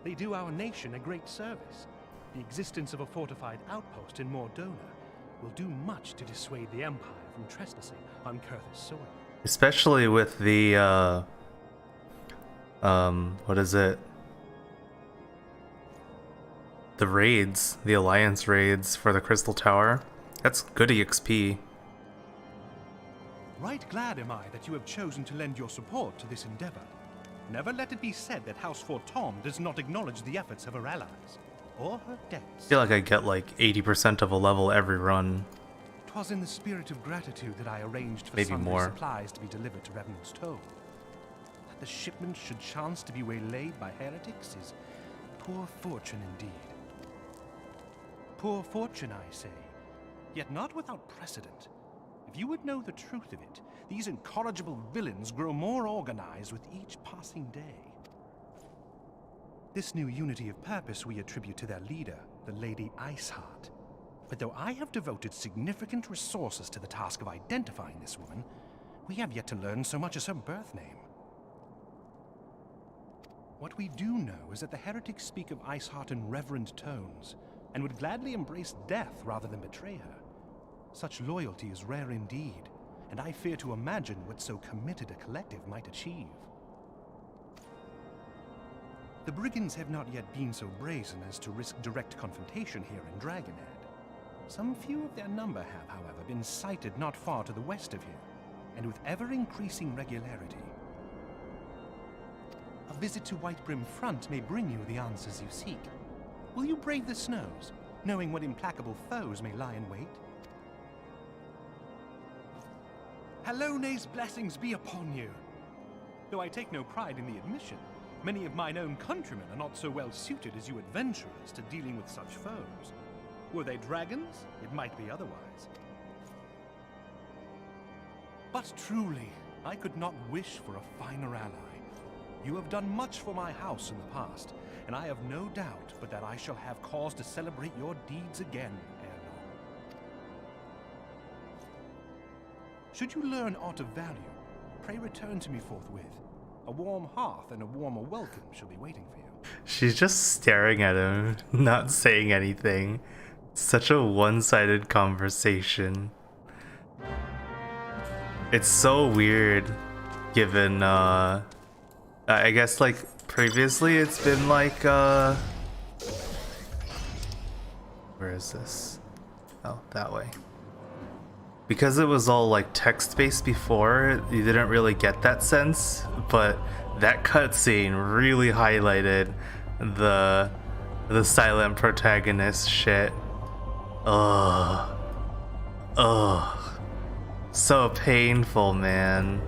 They do our nation a great service. The existence of a fortified outpost in Mordona will do much to dissuade the Empire from trespassing on Kurth's soil. Especially with the, what is it? The raids, the Alliance raids for the Crystal Tower. That's good EXP. Right glad am I that you have chosen to lend your support to this endeavor. Never let it be said that House Fortom does not acknowledge the efforts of her allies, or her debts. I feel like I get like 80% of a level every run. 'Twas in the spirit of gratitude that I arranged for Maybe sundry more. supplies to be delivered to Revenant's Toll. That the shipment should chance to be waylaid by heretics is poor fortune indeed. Poor fortune, I say, yet not without precedent. If you would know the truth of it, these incorrigible villains grow more organized with each passing day. This new unity of purpose we attribute to their leader, the Lady Iceheart. But though I have devoted significant resources to the task of identifying this woman, we have yet to learn so much as her birth name. What we do know is that the heretics speak of Iceheart in reverent tones, and would gladly embrace death rather than betray her. Such loyalty is rare indeed, and I fear to imagine what so committed a collective might achieve. The brigands have not yet been so brazen as to risk direct confrontation here in Dragonhead. Some few of their number have, however, been sighted not far to the west of here, and with ever-increasing regularity. A visit to Whitebrim Front may bring you the answers you seek. Will you brave the snows, knowing what implacable foes may lie in wait? Hallone's blessings be upon you! Though I take no pride in the admission, many of mine own countrymen are not so well suited as you adventurers to dealing with such foes. Were they dragons, it might be otherwise. But truly, I could not wish for a finer ally. You have done much for my house in the past, and I have no doubt but that I shall have cause to celebrate your deeds again ere long. Should you learn aught of value, pray return to me forthwith. A warm hearth and a warmer welcome shall be waiting for you. She's just staring at him, not saying anything. Such a one-sided conversation. It's so weird, given, I guess, like, previously it's been like, where is this? Oh, that way. Because it was all, like, text-based before, you didn't really get that sense, but that cutscene really highlighted the silent protagonist shit. Ugh. Ugh. So painful, man.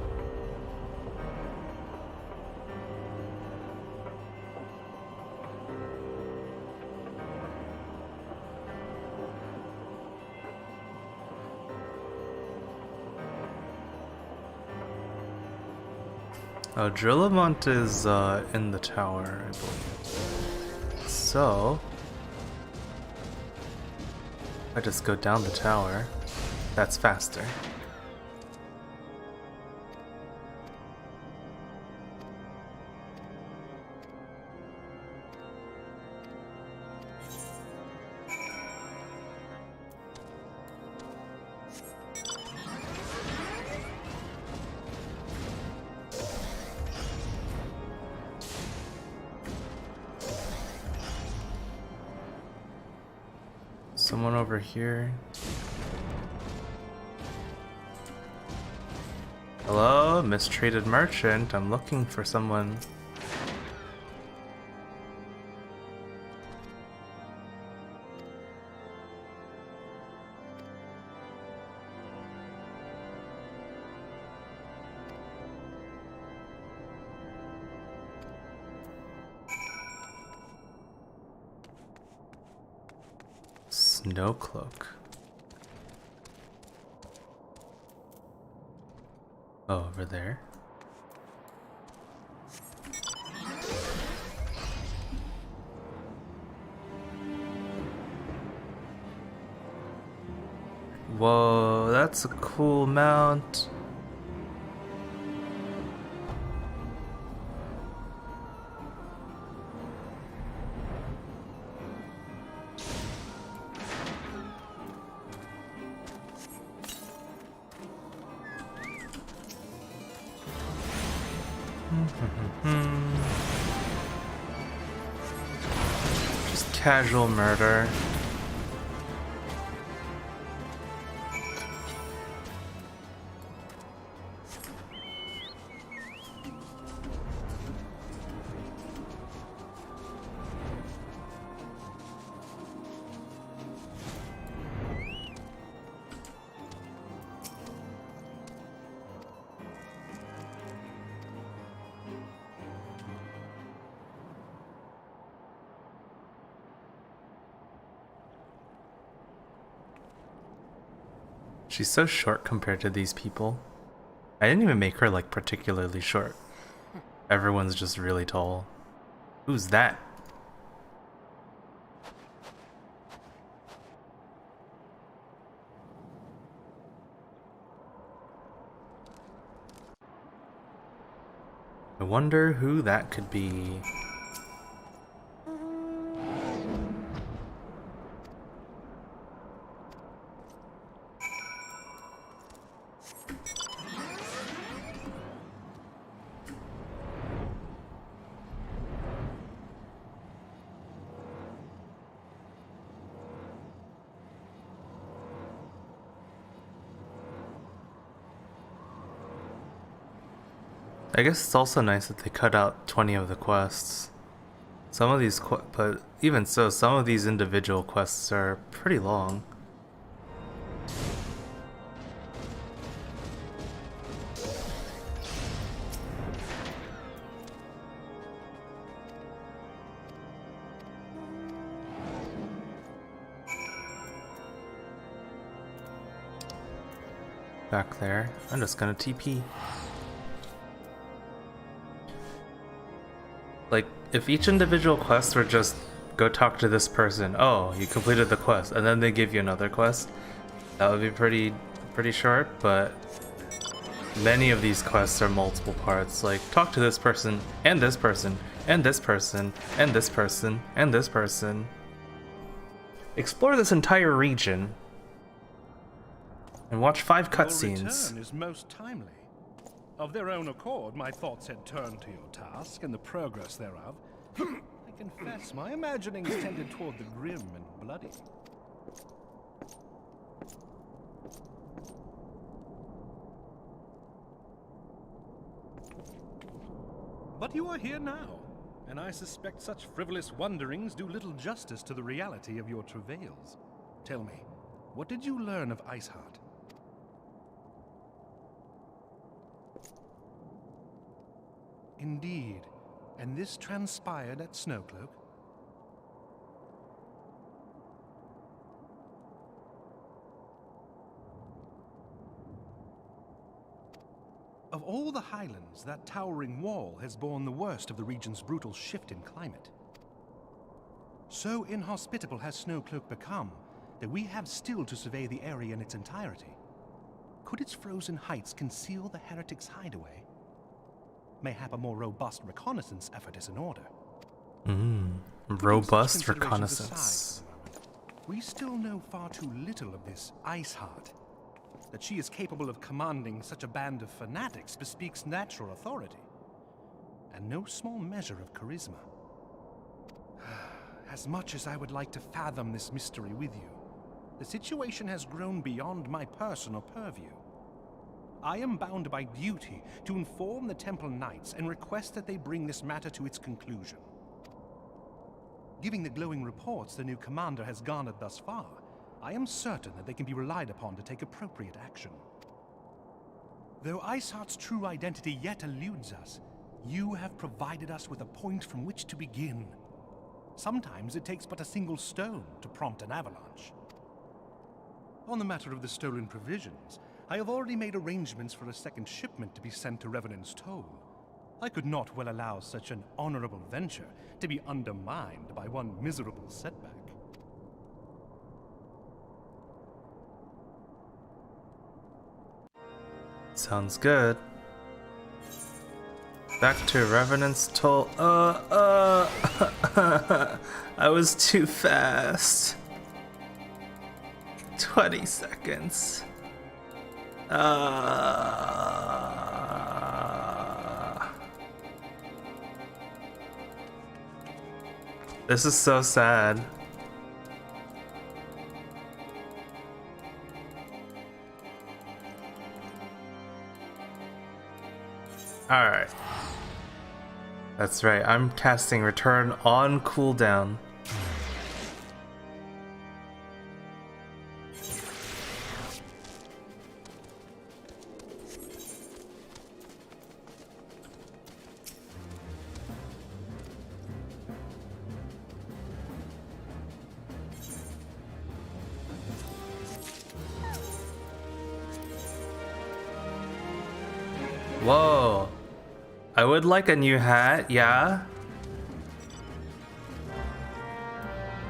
Oh, Drillamont is in the tower, I believe. So I just go down the tower. That's faster. Someone over here. Hello, mistreated merchant. I'm looking for someone. Snow cloak. Oh, over there. Whoa, that's a cool mount. Just casual murder. She's so short compared to these people. I didn't even make her like particularly short. Everyone's just really tall. Who's that? I wonder who that could be. I guess it's also nice that they cut out 20 of the quests. Some of these, but even so, some of these individual quests are pretty long. Back there. I'm just gonna TP. Like, if each individual quest were just go talk to this person, oh, you completed the quest, and then they give you another quest, that would be pretty short, but many of these quests are multiple parts, like talk to this person, and this person, and this person, and this person, and this person. Explore this entire region. And watch 5 cutscenes. Your return is most timely. Of their own accord, my thoughts had turned to your task and the progress thereof. I confess, my imaginings tended toward the grim and bloody. But you are here now, and I suspect such frivolous wonderings do little justice to the reality of your travails. Tell me, what did you learn of Iceheart? Indeed. And this transpired at Snowcloak? Of all the highlands, that towering wall has borne the worst of the region's brutal shift in climate. So inhospitable has Snowcloak become that we have still to survey the area in its entirety. Could its frozen heights conceal the heretics' hideaway? Mayhap a more robust reconnaissance effort is in order. Robust reconnaissance. We still know far too little of this Iceheart. That she is capable of commanding such a band of fanatics bespeaks natural authority, and no small measure of charisma. As much as I would like to fathom this mystery with you, the situation has grown beyond my personal purview. I am bound by duty to inform the Temple Knights and request that they bring this matter to its conclusion. Giving the glowing reports the new commander has garnered thus far, I am certain that they can be relied upon to take appropriate action. Though Iceheart's true identity yet eludes us, you have provided us with a point from which to begin. Sometimes it takes but a single stone to prompt an avalanche. On the matter of the stolen provisions, I have already made arrangements for a second shipment to be sent to Revenant's Toll. I could not well allow such an honorable venture to be undermined by one miserable setback. Sounds good. Back to Revenant's Toll. I was too fast. 20 seconds. This is so sad. Alright. That's right, I'm casting Return on cooldown. Whoa. I would like a new hat, yeah?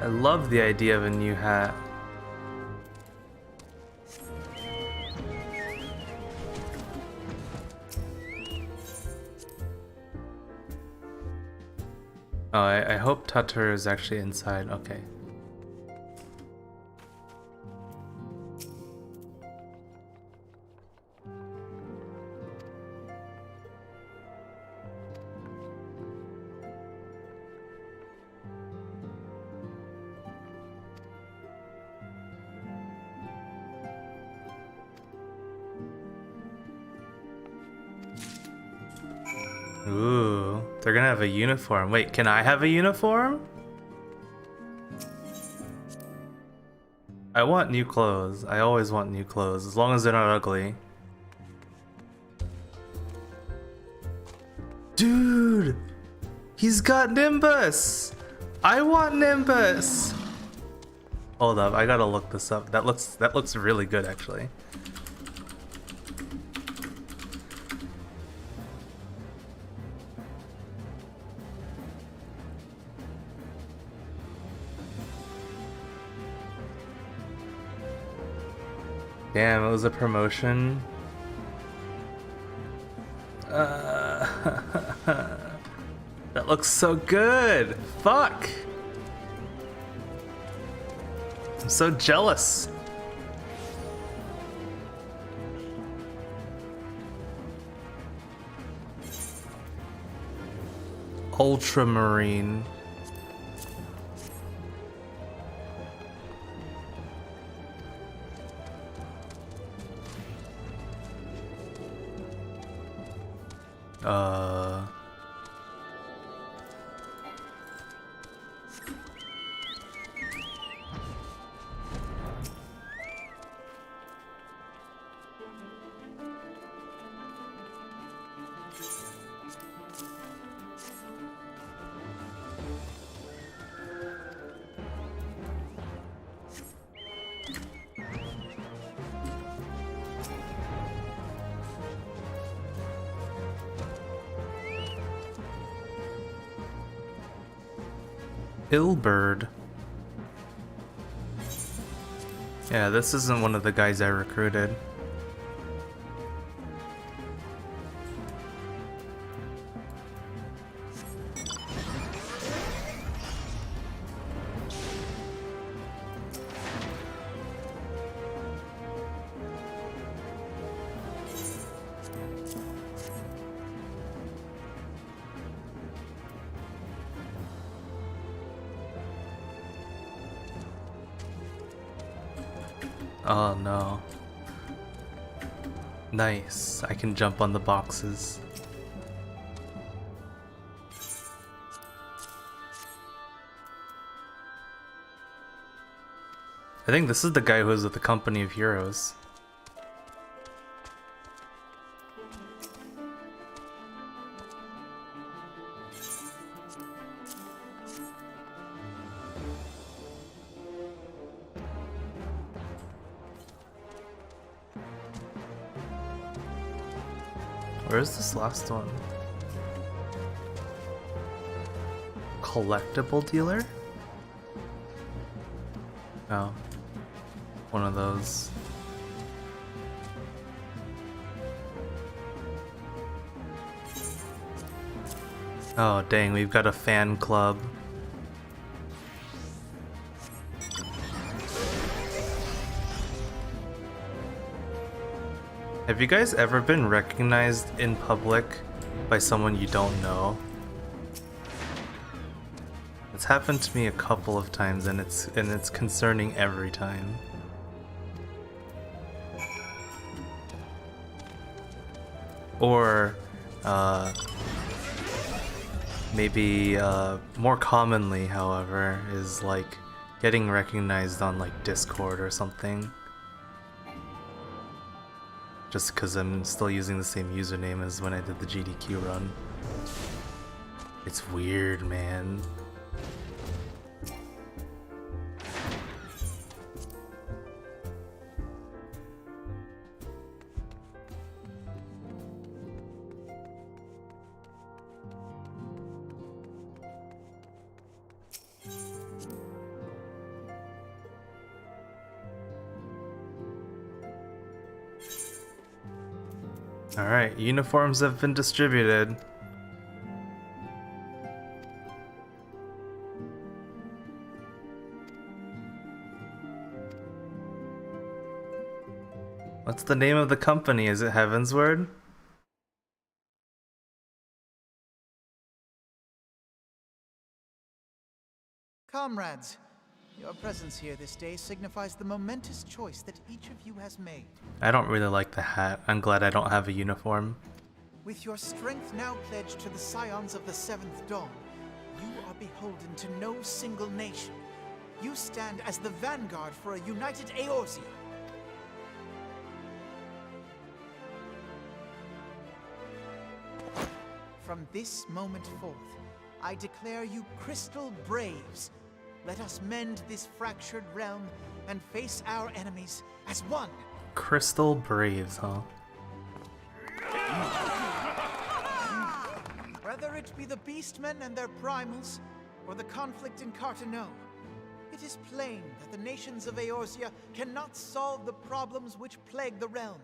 I love the idea of a new hat. Oh, I hope Tutter is actually inside. Okay. Ooh, they're gonna have a uniform. Wait, can I have a uniform? I want new clothes. I always want new clothes, as long as they're not ugly. Dude! He's got Nimbus! I want Nimbus! Hold up, I gotta look this up. That looks really good, actually. Damn, it was a promotion. That looks so good. Fuck. I'm so jealous. Ultramarine. Illbird. Yeah, this isn't one of the guys I recruited. Oh no. Nice. I can jump on the boxes. I think this is the guy who was with the Company of Heroes. Where's this last one? Collectible dealer? Oh. One of those. Oh dang, we've got a fan club. Have you guys ever been recognized in public by someone you don't know? It's happened to me a couple of times and it's concerning every time. Or maybe more commonly, however, is like getting recognized on like Discord or something. Just because I'm still using the same username as when I did the GDQ run. It's weird, man. Alright, uniforms have been distributed. What's the name of the company? Is it Heavensward? Comrades, your presence here this day signifies the momentous choice that each of you has made. I don't really like the hat. I'm glad I don't have a uniform. With your strength now pledged to the Scions of the Seventh Dawn, you are beholden to no single nation. You stand as the vanguard for a united Eorzea. From this moment forth, I declare you Crystal Braves. Let us mend this fractured realm and face our enemies as one. Crystal Braves, huh? Whether it be the Beastmen and their primals, or the conflict in Carteneau, it is plain that the nations of Eorzea cannot solve the problems which plague the realm.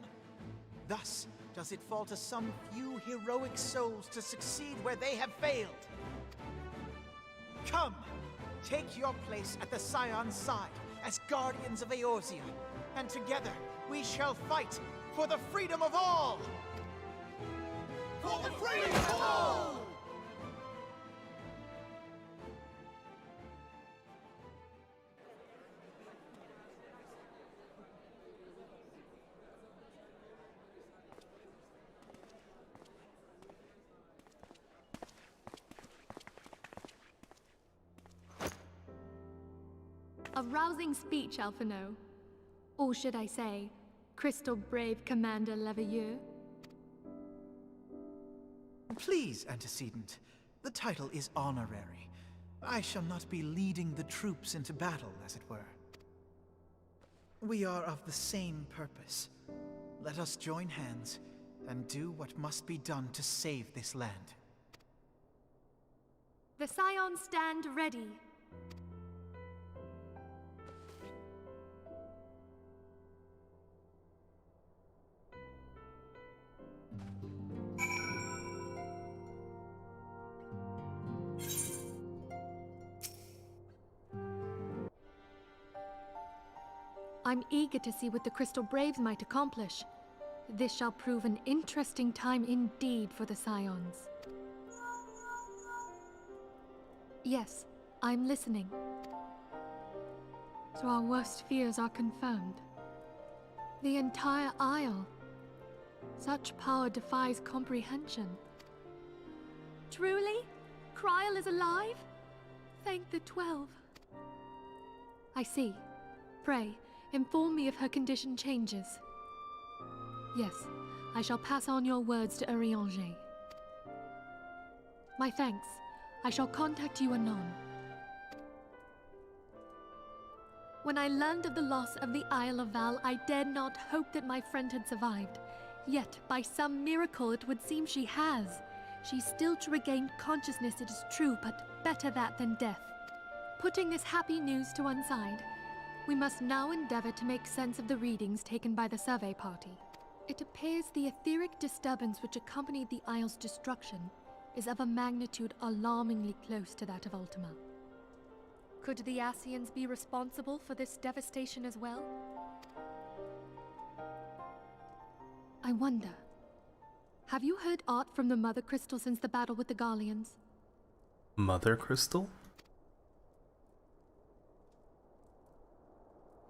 Thus does it fall to some few heroic souls to succeed where they have failed. Come, take your place at the Scion's side as guardians of Eorzea, and together we shall fight for the freedom of all! For the freedom of all! A rousing speech, Alphino. Or should I say, Crystal Brave Commander Leveilleur? Please, Antecedent. The title is honorary. I shall not be leading the troops into battle, as it were. We are of the same purpose. Let us join hands and do what must be done to save this land. The Scions stand ready. I'm eager to see what the Crystal Braves might accomplish. This shall prove an interesting time indeed for the Scions. Yes, I'm listening. So our worst fears are confirmed. The entire Isle. Such power defies comprehension. Truly? Kryl is alive? Thank the 12. I see. Pray, inform me if her condition changes. Yes, I shall pass on your words to Urianger. My thanks. I shall contact you anon. When I learned of the loss of the Isle of Val, I dared not hope that my friend had survived. Yet, by some miracle, it would seem she has. She's still to regain consciousness, it is true, but better that than death. Putting this happy news to one side, we must now endeavor to make sense of the readings taken by the survey party. It appears the etheric disturbance which accompanied the Isle's destruction is of a magnitude alarmingly close to that of Ultima. Could the Ascians be responsible for this devastation as well? I wonder, have you heard aught from the Mother Crystal since the battle with the Garleans? Mother Crystal?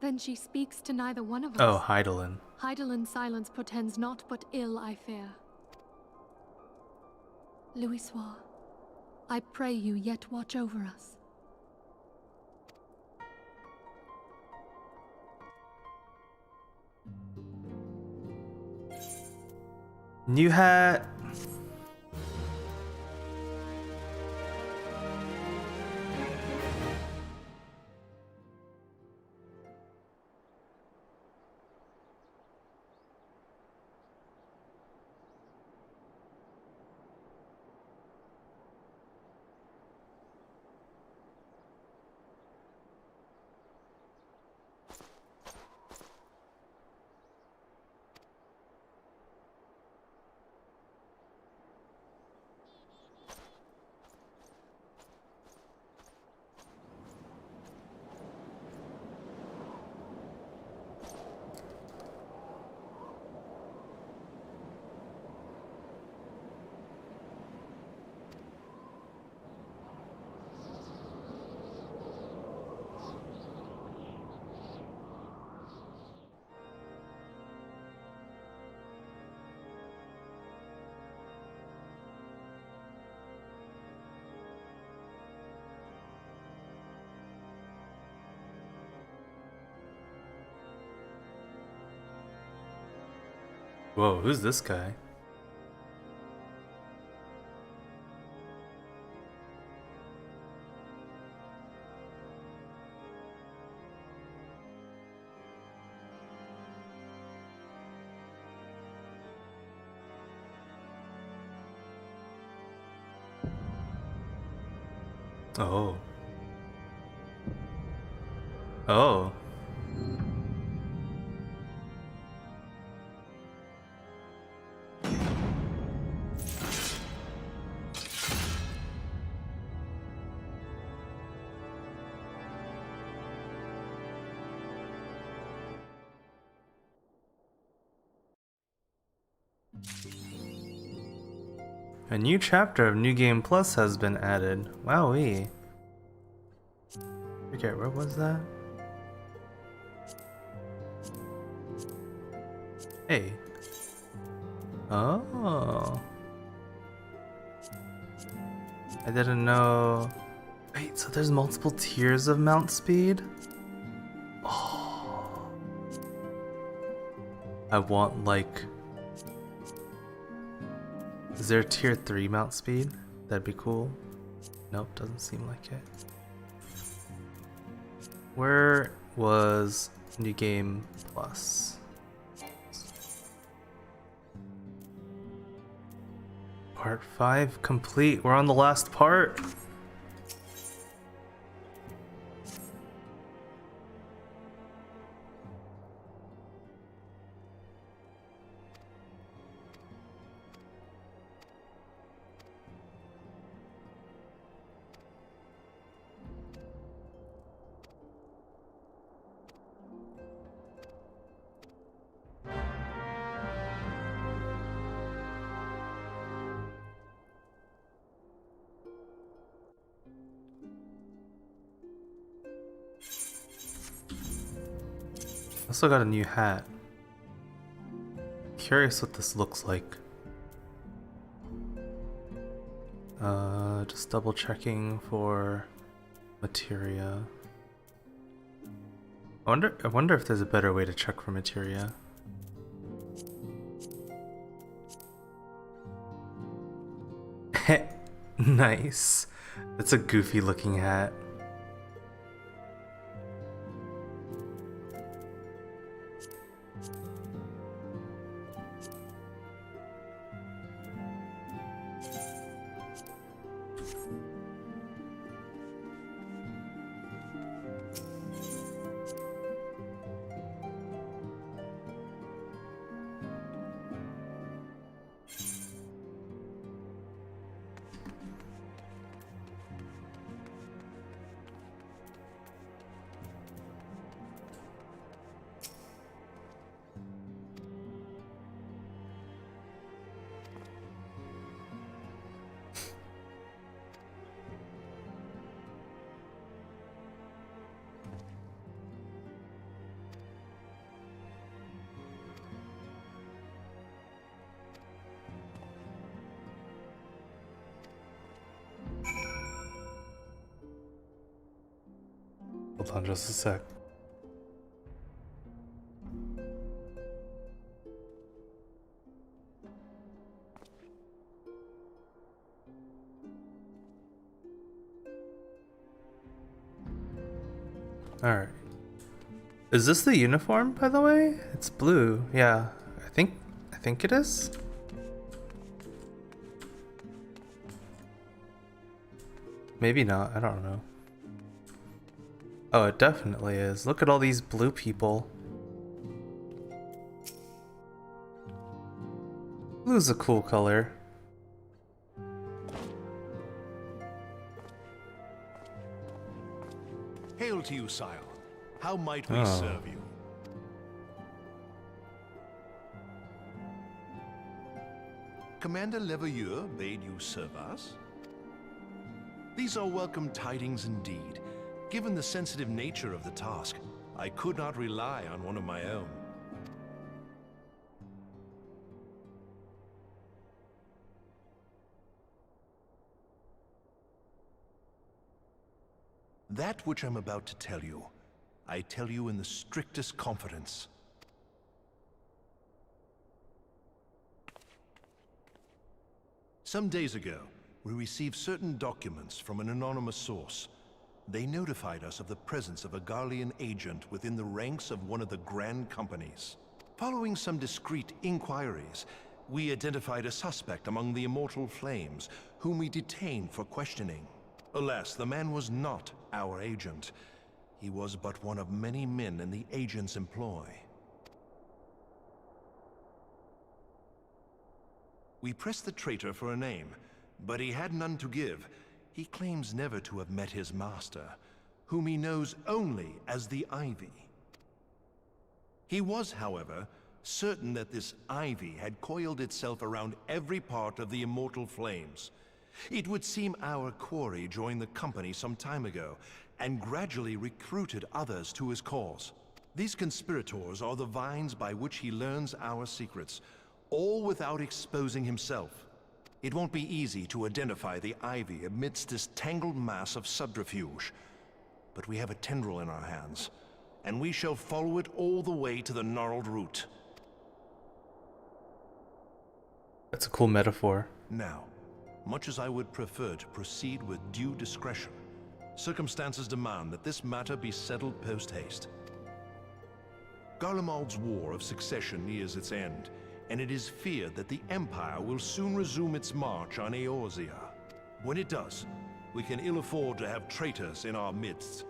Then she speaks to neither one of us. Oh, Heidelin. Heidelin's silence portends naught but ill, I fear. Louisoix, I pray you yet watch over us. New hat. Whoa, who's this guy? Oh. Oh. A new chapter of New Game Plus has been added. Wowee. Okay, where was that? Hey. Oh. I didn't know. Wait, so there's multiple tiers of mount speed? Oh. I want like... Is there a tier 3 mount speed? That'd be cool. Nope, doesn't seem like it. Where was New Game Plus? Part 5 complete. We're on the last part. Also got a new hat. Curious what this looks like. Just double checking for materia. I wonder if there's a better way to check for materia. Nice. It's a goofy looking hat. Hold on just a sec. Alright. Is this the uniform, by the way? It's blue. Yeah, I think it is. Maybe not, I don't know. Oh, it definitely is. Look at all these blue people. Blue's a cool color. Hail to you, sire. How might we Oh. serve you? Commander Leveilleur bade you serve us? These are welcome tidings indeed. Given the sensitive nature of the task, I could not rely on one of my own. That which I'm about to tell you, I tell you in the strictest confidence. Some days ago, we received certain documents from an anonymous source. They notified us of the presence of a Garlean agent within the ranks of one of the Grand Companies. Following some discreet inquiries, we identified a suspect among the Immortal Flames, whom we detained for questioning. Alas, the man was not our agent. He was but one of many men in the agent's employ. We pressed the traitor for a name, but he had none to give. He claims never to have met his master, whom he knows only as the Ivy. He was, however, certain that this Ivy had coiled itself around every part of the Immortal Flames. It would seem our quarry joined the company some time ago, and gradually recruited others to his cause. These conspirators are the vines by which he learns our secrets, all without exposing himself. It won't be easy to identify the Ivy amidst this tangled mass of subterfuge. But we have a tendril in our hands, and we shall follow it all the way to the gnarled root. That's a cool metaphor. Now, much as I would prefer to proceed with due discretion, circumstances demand that this matter be settled post-haste. Garlemald's War of Succession nears its end, and it is feared that the Empire will soon resume its march on Eorzea. When it does, we can ill afford to have traitors in our midst.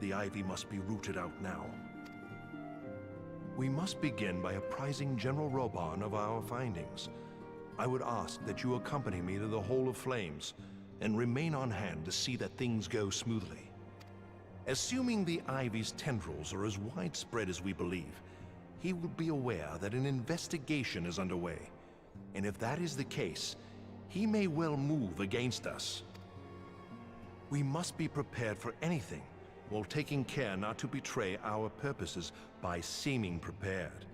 The Ivy must be rooted out now. We must begin by apprising General Roban of our findings. I would ask that you accompany me to the Hall of Flames, and remain on hand to see that things go smoothly. Assuming the Ivy's tendrils are as widespread as we believe, he will be aware that an investigation is underway, and if that is the case, he may well move against us. We must be prepared for anything, while taking care not to betray our purposes by seeming prepared.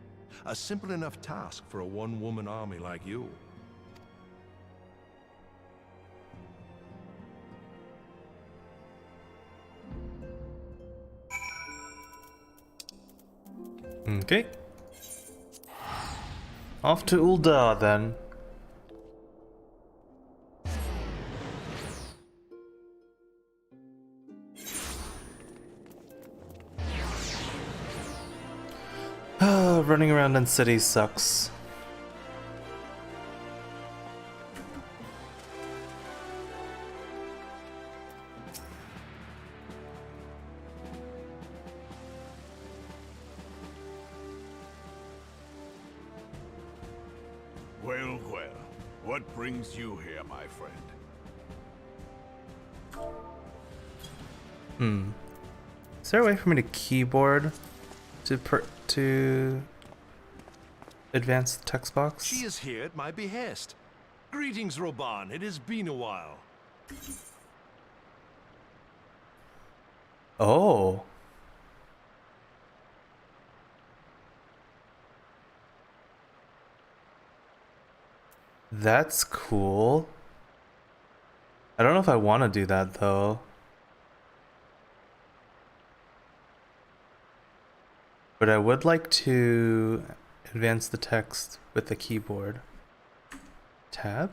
A simple enough task for a one-woman army like you. Okay. Off to Uldar then. Running around in cities sucks. Well, well. What brings you here, my friend? Is there a way for me to keyboard to advance the text box? She is here at my behest. Greetings, Roban. It has been a while. Oh. That's cool. I don't know if I want to do that though. But I would like to advance the text with the keyboard. Tab?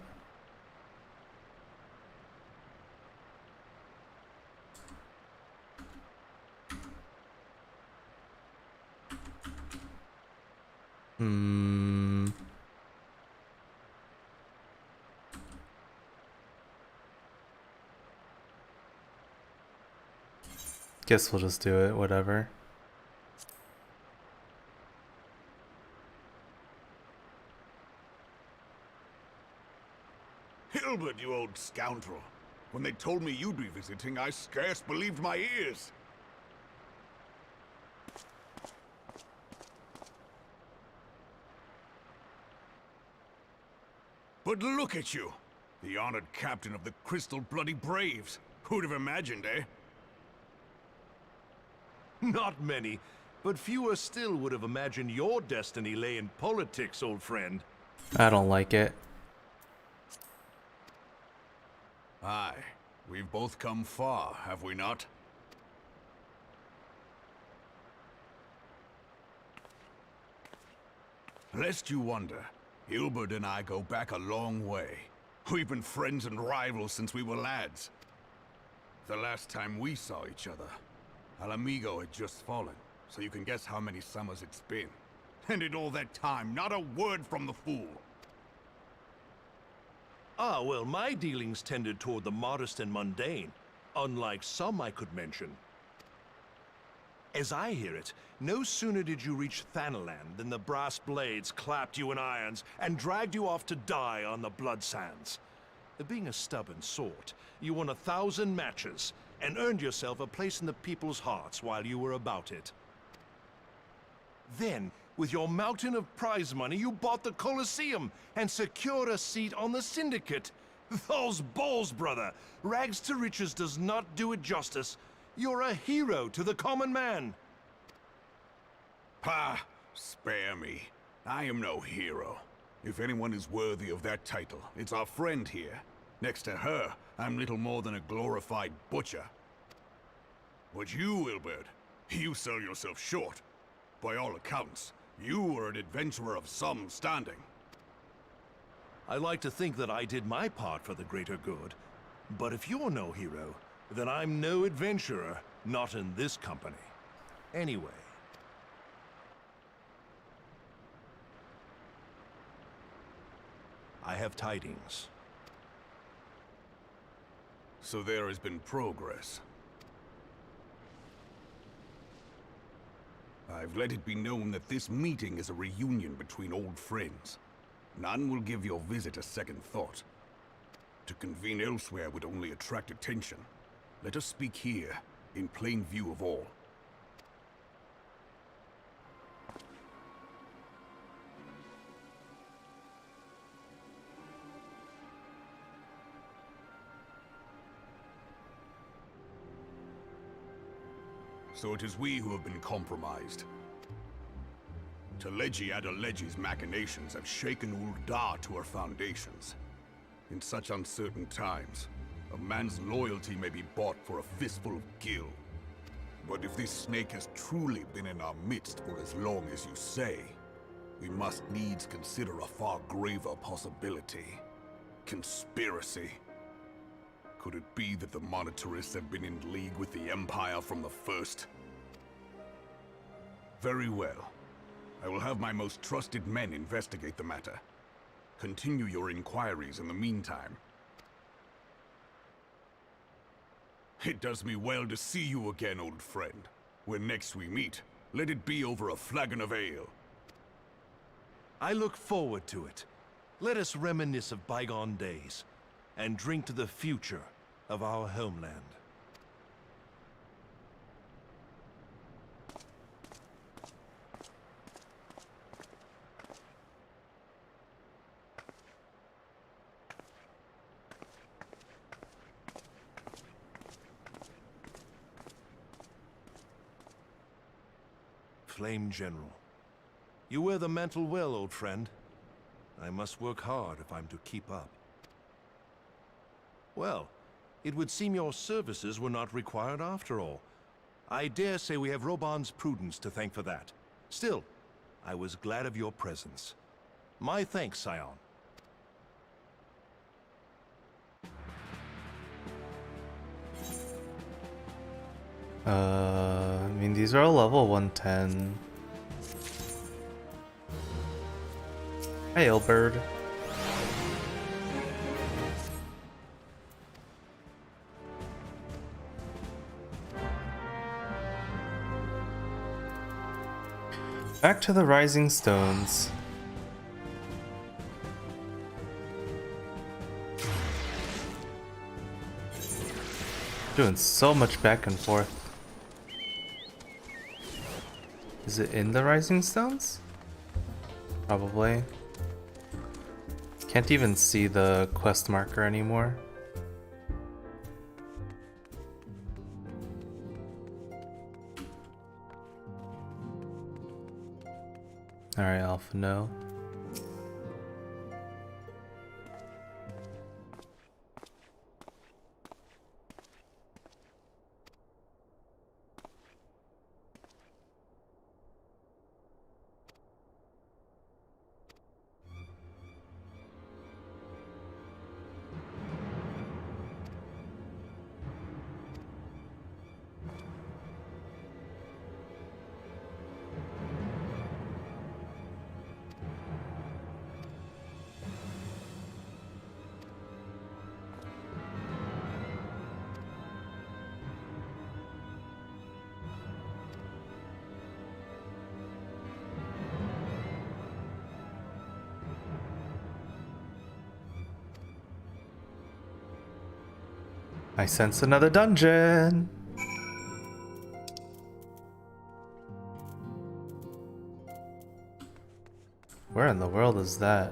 Guess we'll just do it, whatever. Hilbert, you old scoundrel. When they told me you'd be visiting, I scarce believed my ears. But look at you! The honored captain of the Crystal Bloody Braves. Who'd have imagined, eh? Not many, but fewer still would have imagined your destiny lay in politics, old friend. I don't like it. Aye, we've both come far, have we not? Lest you wonder, Hilbert and I go back a long way. We've been friends and rivals since we were lads. The last time we saw each other, Alamigo had just fallen, so you can guess how many summers it's been. And in all that time, not a word from the fool. Ah, well, my dealings tended toward the modest and mundane, unlike some I could mention. As I hear it, no sooner did you reach Thanalan than the brass blades clapped you in irons and dragged you off to die on the blood sands. Being a stubborn sort, you won 1,000 matches and earned yourself a place in the people's hearts while you were about it. Then, with your mountain of prize money, you bought the Colosseum and secured a seat on the Syndicate. Those balls, brother! Rags to riches does not do it justice. You're a hero to the common man. Ha! Spare me. I am no hero. If anyone is worthy of that title, it's our friend here. Next to her, I'm little more than a glorified butcher. But you, Wilbert, you sell yourself short. By all accounts, you are an adventurer of some standing. I like to think that I did my part for the greater good. But if you're no hero, then I'm no adventurer, not in this company. Anyway. I have tidings. So there has been progress. I've let it be known that this meeting is a reunion between old friends. None will give your visit a second thought. To convene elsewhere would only attract attention. Let us speak here, in plain view of all. So it is we who have been compromised. Teleji Adeleji's machinations have shaken Uldar to her foundations. In such uncertain times, a man's loyalty may be bought for a fistful of gil. But if this snake has truly been in our midst for as long as you say, we must needs consider a far graver possibility. Conspiracy. Could it be that the Monetarists have been in league with the Empire from the first? Very well. I will have my most trusted men investigate the matter. Continue your inquiries in the meantime. It does me well to see you again, old friend. When next we meet, let it be over a flagon of ale. I look forward to it. Let us reminisce of bygone days, and drink to the future of our homeland. Flame General. You wear the mantle well, old friend. I must work hard if I'm to keep up. Well, it would seem your services were not required after all. I dare say we have Roban's prudence to thank for that. Still, I was glad of your presence. My thanks, Scion. I mean, these are all level 110. Hi, Ilbird. Back to the Rising Stones. Doing so much back and forth. Is it in the Rising Stones? Probably. Can't even see the quest marker anymore. Alright, Alpha, no. I sense another dungeon. Where in the world is that?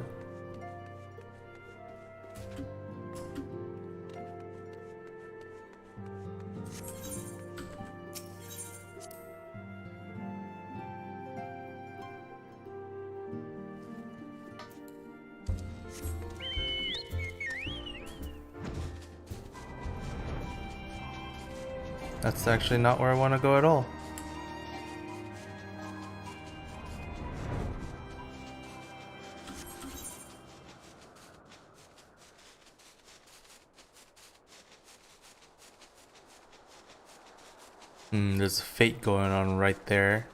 That's actually not where I want to go at all. There's a fate going on right there.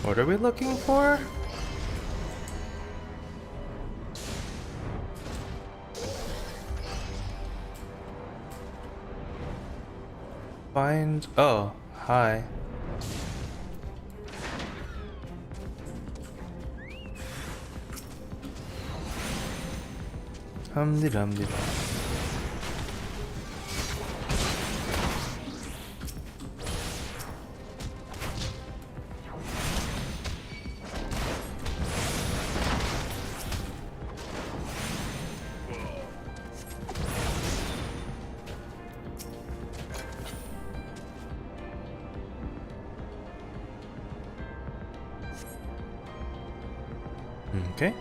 What are we looking for? Find... Oh, hi. Hum-de-dum-de-dum. Okay.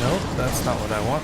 Nope, that's not what I want.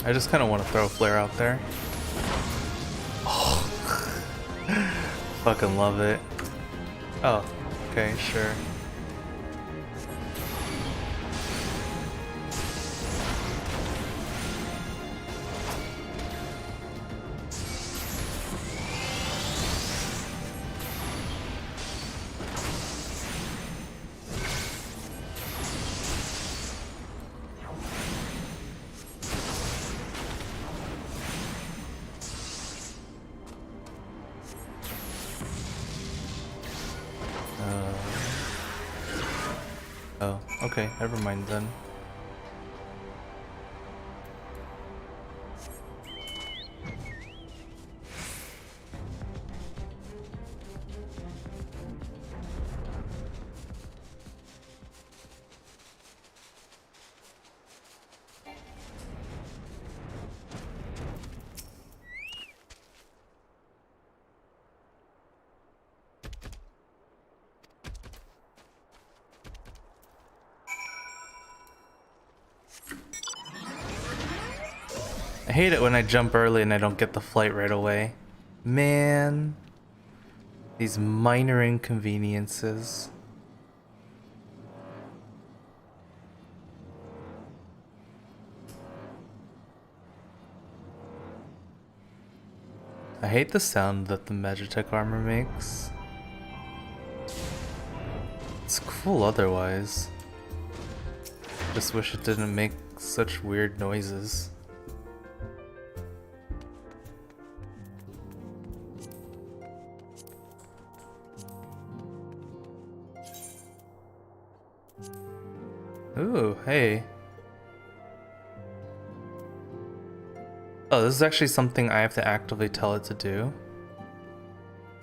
I just kind of want to throw a flare out there. Oh. Fucking love it. Oh, okay, sure. Oh, okay, never mind then. I hate it when I jump early and I don't get the flight right away. Man. These minor inconveniences. I hate the sound that the Magitech armor makes. It's cool otherwise. Just wish it didn't make such weird noises. Ooh, hey. Oh, this is actually something I have to actively tell it to do.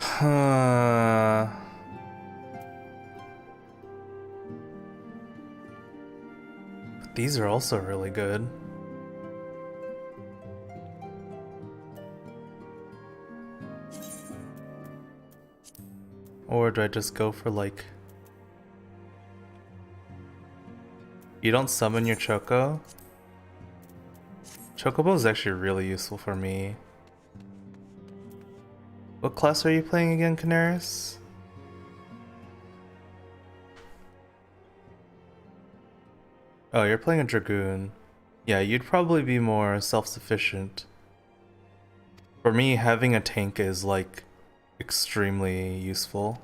Huh. But these are also really good. Or do I just go for like... You don't summon your Choco? Chocobo is actually really useful for me. What class are you playing again, Canaris? Oh, you're playing a Dragoon. Yeah, you'd probably be more self-sufficient. For me, having a tank is like extremely useful.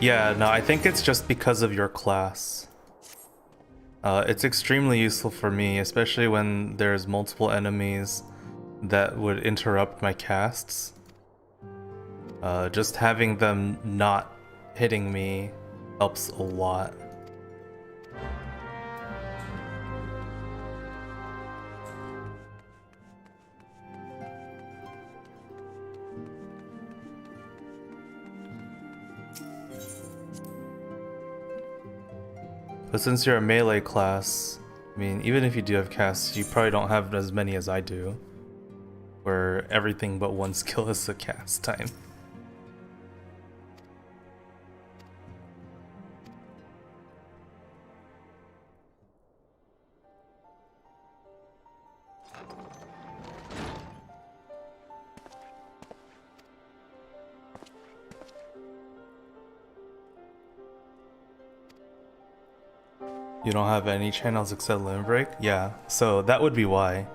Yeah, no, I think it's just because of your class. It's extremely useful for me, especially when there's multiple enemies that would interrupt my casts. Just having them not hitting me helps a lot. But since you're a melee class, I mean, even if you do have casts, you probably don't have as many as I do, where everything but one skill is a cast time. You don't have any channels except Limit Break? Yeah, so that would be why.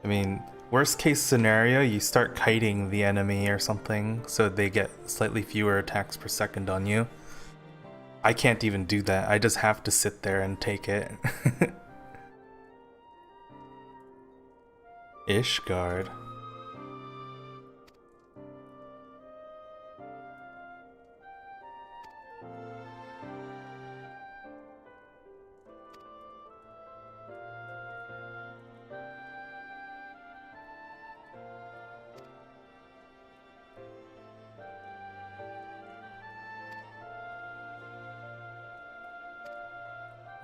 I mean, worst case scenario, you start kiting the enemy or something so they get slightly fewer attacks per second on you. I can't even do that, I just have to sit there and take it. Ishgard.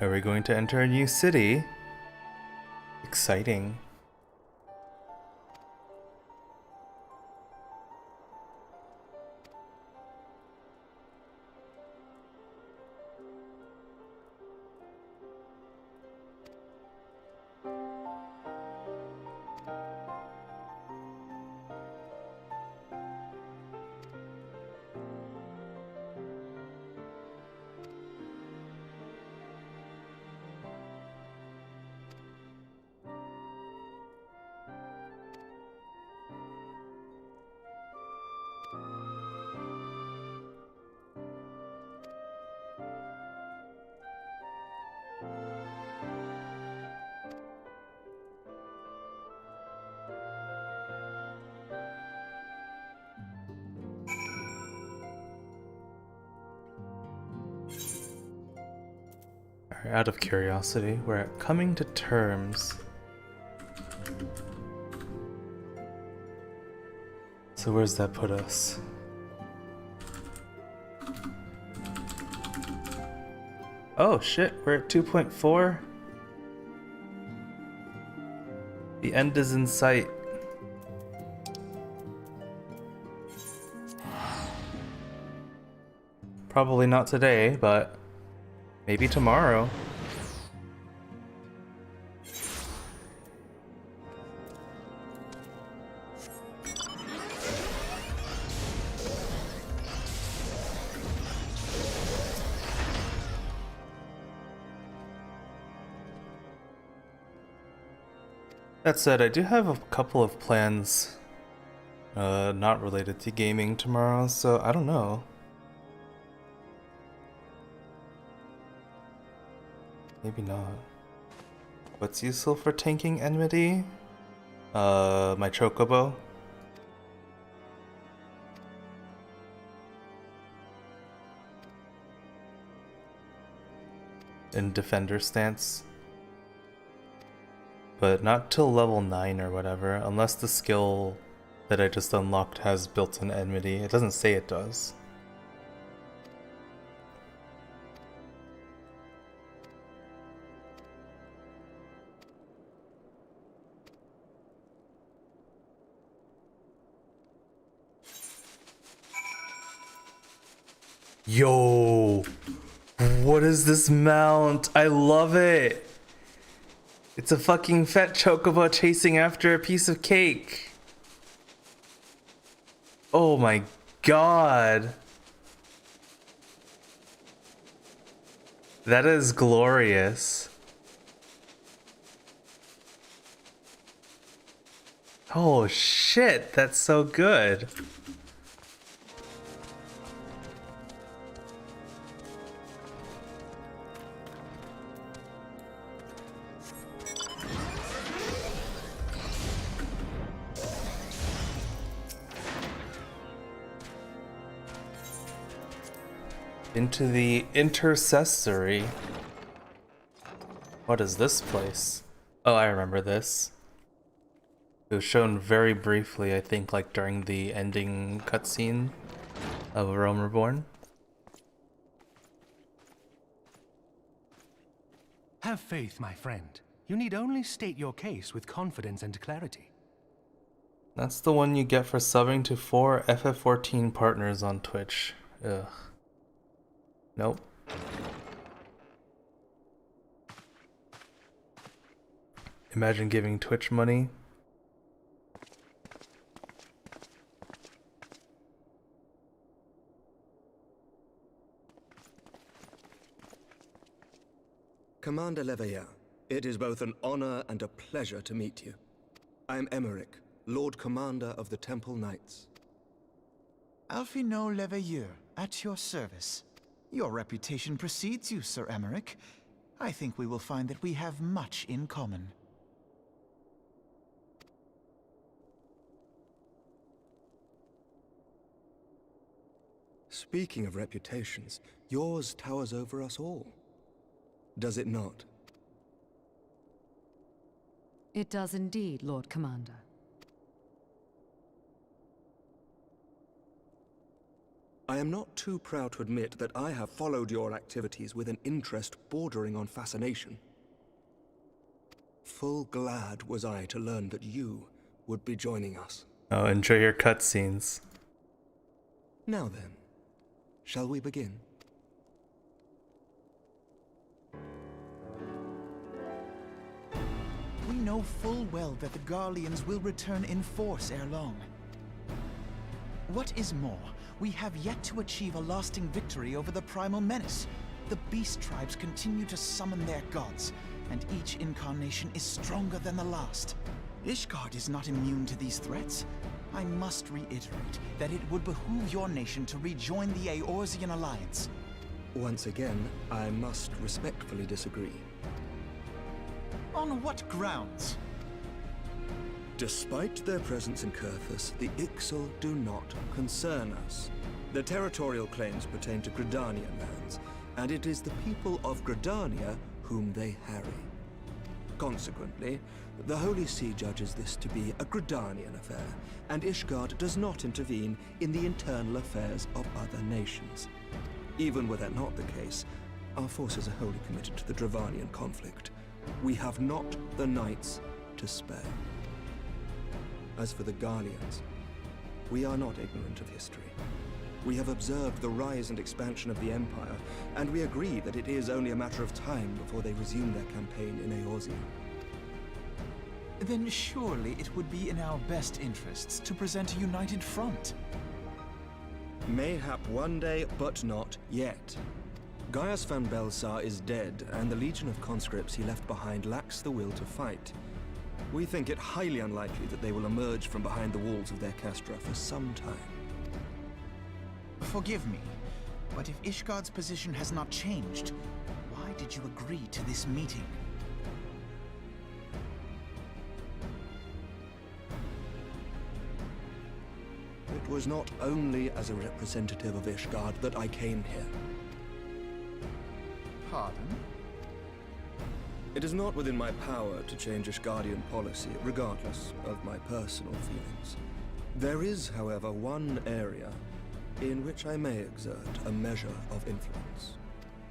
Are we going to enter a new city? Exciting. Alright, out of curiosity, we're coming to terms. So where's that put us? Oh shit, we're at 2.4. The end is in sight. Probably not today, but maybe tomorrow. That said, I do have a couple of plans not related to gaming tomorrow, so I don't know. Maybe not. What's useful for tanking enmity? My chocobo. In defender stance. But not till level 9 or whatever, unless the skill that I just unlocked has built-in enmity. It doesn't say it does. Yo! What is this mount? I love it! It's a fucking fat chocobo chasing after a piece of cake. Oh my god. That is glorious. Oh shit, that's so good. Into the intercessory. What is this place? Oh, I remember this. It was shown very briefly, I think, like during the ending cutscene of A Realm Reborn. Have faith, my friend. You need only state your case with confidence and clarity. That's the one you get for subbing to 4 FF14 partners on Twitch. Ugh. Nope. Imagine giving Twitch money. Commander Leveilleur, it is both an honor and a pleasure to meet you. I am Emmerich, Lord Commander of the Temple Knights. Alphino Leveilleur, at your service. Your reputation precedes you, Sir Emmerich. I think we will find that we have much in common. Speaking of reputations, yours towers over us all. Does it not? It does indeed, Lord Commander. I am not too proud to admit that I have followed your activities with an interest bordering on fascination. Full glad was I to learn that you would be joining us. Oh, enjoy your cutscenes. Now then, shall we begin? We know full well that the Garleans will return in force ere long. What is more, we have yet to achieve a lasting victory over the primal menace. The beast tribes continue to summon their gods, and each incarnation is stronger than the last. Ishgard is not immune to these threats. I must reiterate that it would behoove your nation to rejoin the Eorzean Alliance. Once again, I must respectfully disagree. On what grounds? Despite their presence in Kurthus, the Ixal do not concern us. Their territorial claims pertain to Gridanian lands, and it is the people of Gridania whom they harry. Consequently, the Holy See judges this to be a Gridanian affair, and Ishgard does not intervene in the internal affairs of other nations. Even were that not the case, our forces are wholly committed to the Dravanian conflict. We have not the knights to spare. As for the Garleans, we are not ignorant of history. We have observed the rise and expansion of the Empire, and we agree that it is only a matter of time before they resume their campaign in Eorzea. Then surely it would be in our best interests to present a united front. Mayhap one day, but not yet. Gaius van Belsar is dead, and the legion of conscripts he left behind lacks the will to fight. We think it highly unlikely that they will emerge from behind the walls of their castra for some time. Forgive me, but if Ishgard's position has not changed, why did you agree to this meeting? It was not only as a representative of Ishgard that I came here. Pardon? It is not within my power to change Ishgardian policy, regardless of my personal feelings. There is, however, one area in which I may exert a measure of influence.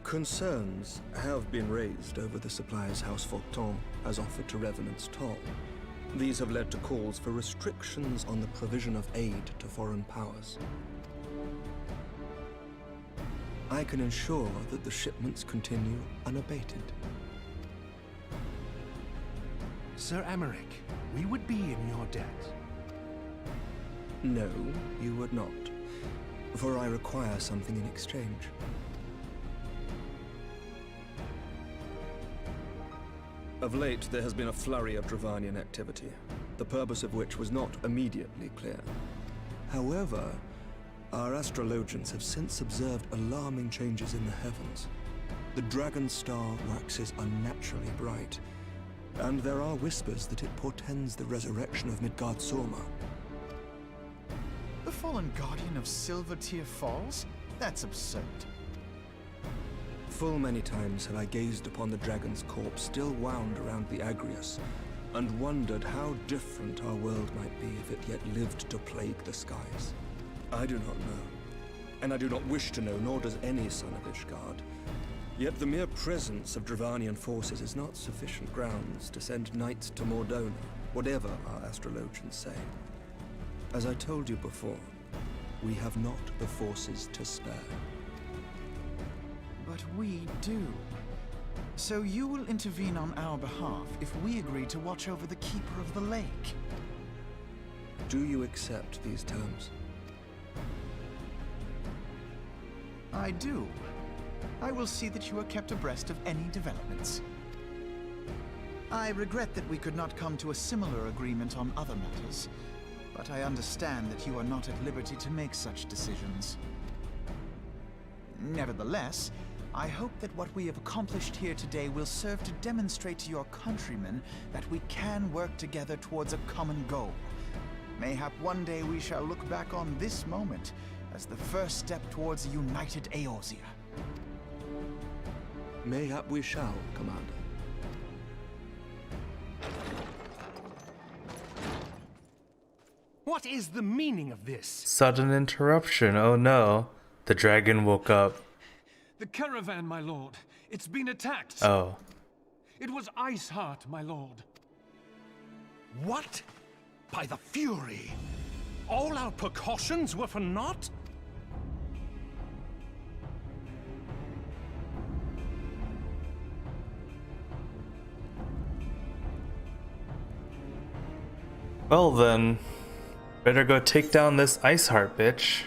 Concerns have been raised over the suppliers House Fortin has offered to Revenant's toll. These have led to calls for restrictions on the provision of aid to foreign powers. I can ensure that the shipments continue unabated. Sir Emmerich, we would be in your debt. No, you would not. For I require something in exchange. Of late, there has been a flurry of Dravanian activity, the purpose of which was not immediately clear. However, our astrologians have since observed alarming changes in the heavens. The dragon star waxes unnaturally bright, and there are whispers that it portends the resurrection of Midgard-Sorma. The fallen guardian of Silvertear Falls? That's absurd. Full many times have I gazed upon the dragon's corpse still wound around the Agrius, and wondered how different our world might be if it yet lived to plague the skies. I do not know, and I do not wish to know, nor does any son of Ishgard. Yet the mere presence of Dravanian forces is not sufficient grounds to send knights to Mordona, whatever our astrologians say. As I told you before, we have not the forces to spare. But we do. So you will intervene on our behalf if we agree to watch over the Keeper of the Lake. Do you accept these terms? I do. I will see that you are kept abreast of any developments. I regret that we could not come to a similar agreement on other matters, but I understand that you are not at liberty to make such decisions. Nevertheless, I hope that what we have accomplished here today will serve to demonstrate to your countrymen that we can work together towards a common goal. Mayhap one day we shall look back on this moment as the first step towards a united Eorzea. Mayhap we shall, Commander. What is the meaning of this? Sudden interruption, oh no. The dragon woke up. The caravan, my lord. It's been attacked. Oh. It was Iceheart, my lord. What? By the Fury! All our precautions were for naught? Well then, better go take down this Iceheart bitch.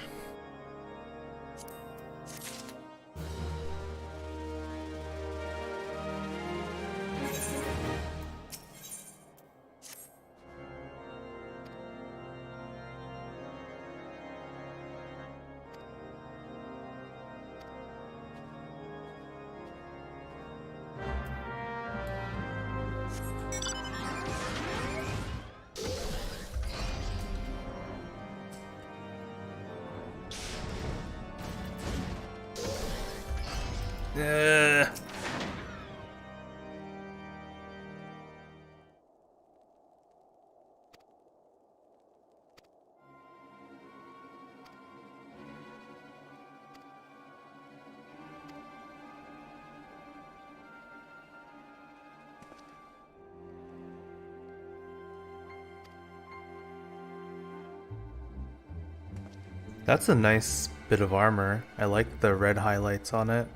That's a nice bit of armor. I like the red highlights on it.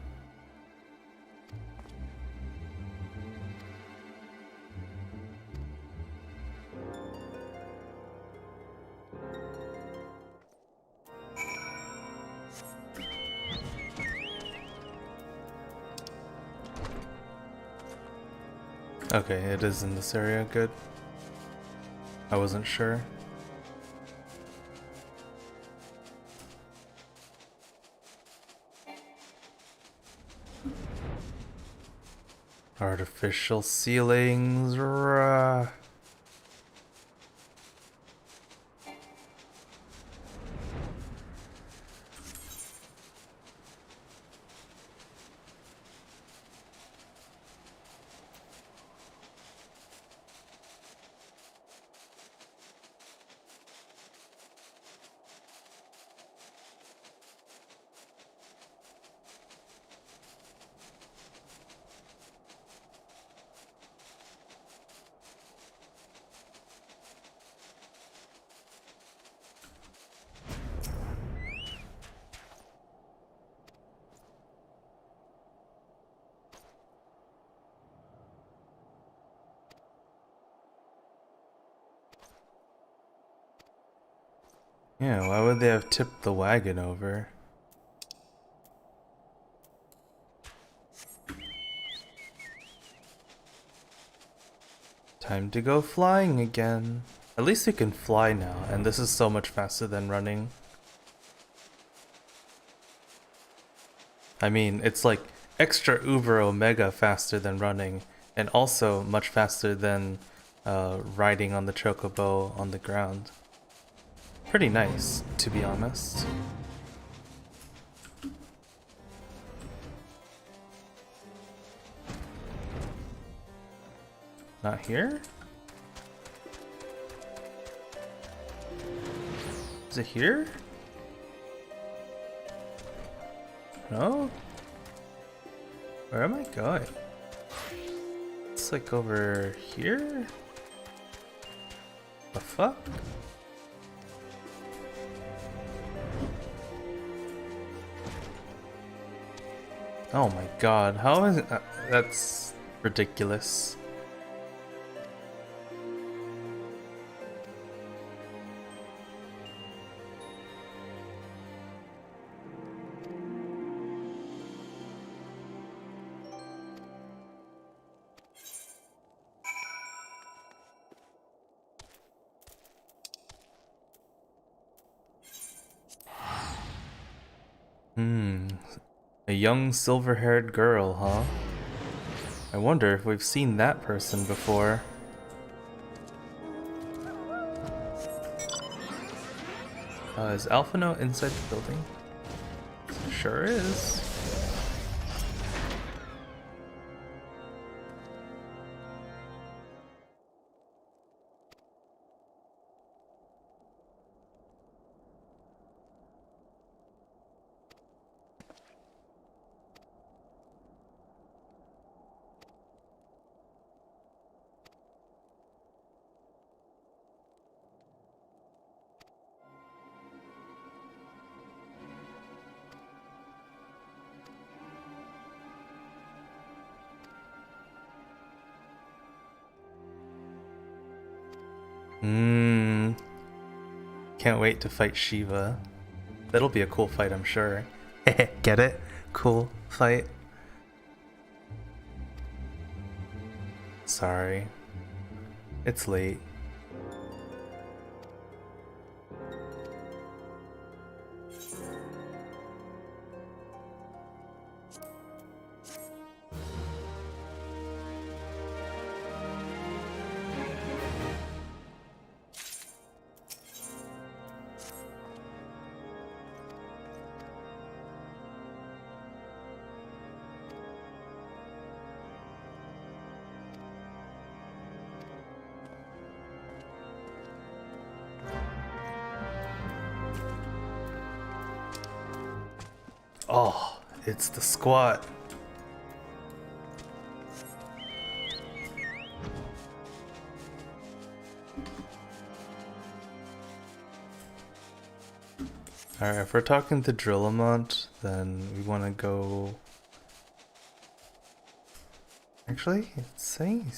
Okay, it is in this area, good. I wasn't sure. Artificial ceilings, rah. Yeah, why would they have tipped the wagon over? Time to go flying again. At least we can fly now, and this is so much faster than running. I mean, it's like extra uber omega faster than running, and also much faster than riding on the chocobo on the ground. Pretty nice, to be honest. Not here? Is it here? No? Where am I going? It's like over here? The fuck? Oh my god, how is it? That's ridiculous. A young silver-haired girl, huh? I wonder if we've seen that person before. Is Alphino inside the building? Sure is. Can't wait to fight Shiva. That'll be a cool fight, I'm sure. Get it? Cool fight. Sorry. It's late. Oh, it's the squat. Alright, if we're talking to Drillamont, then we want to go... Actually, it's saying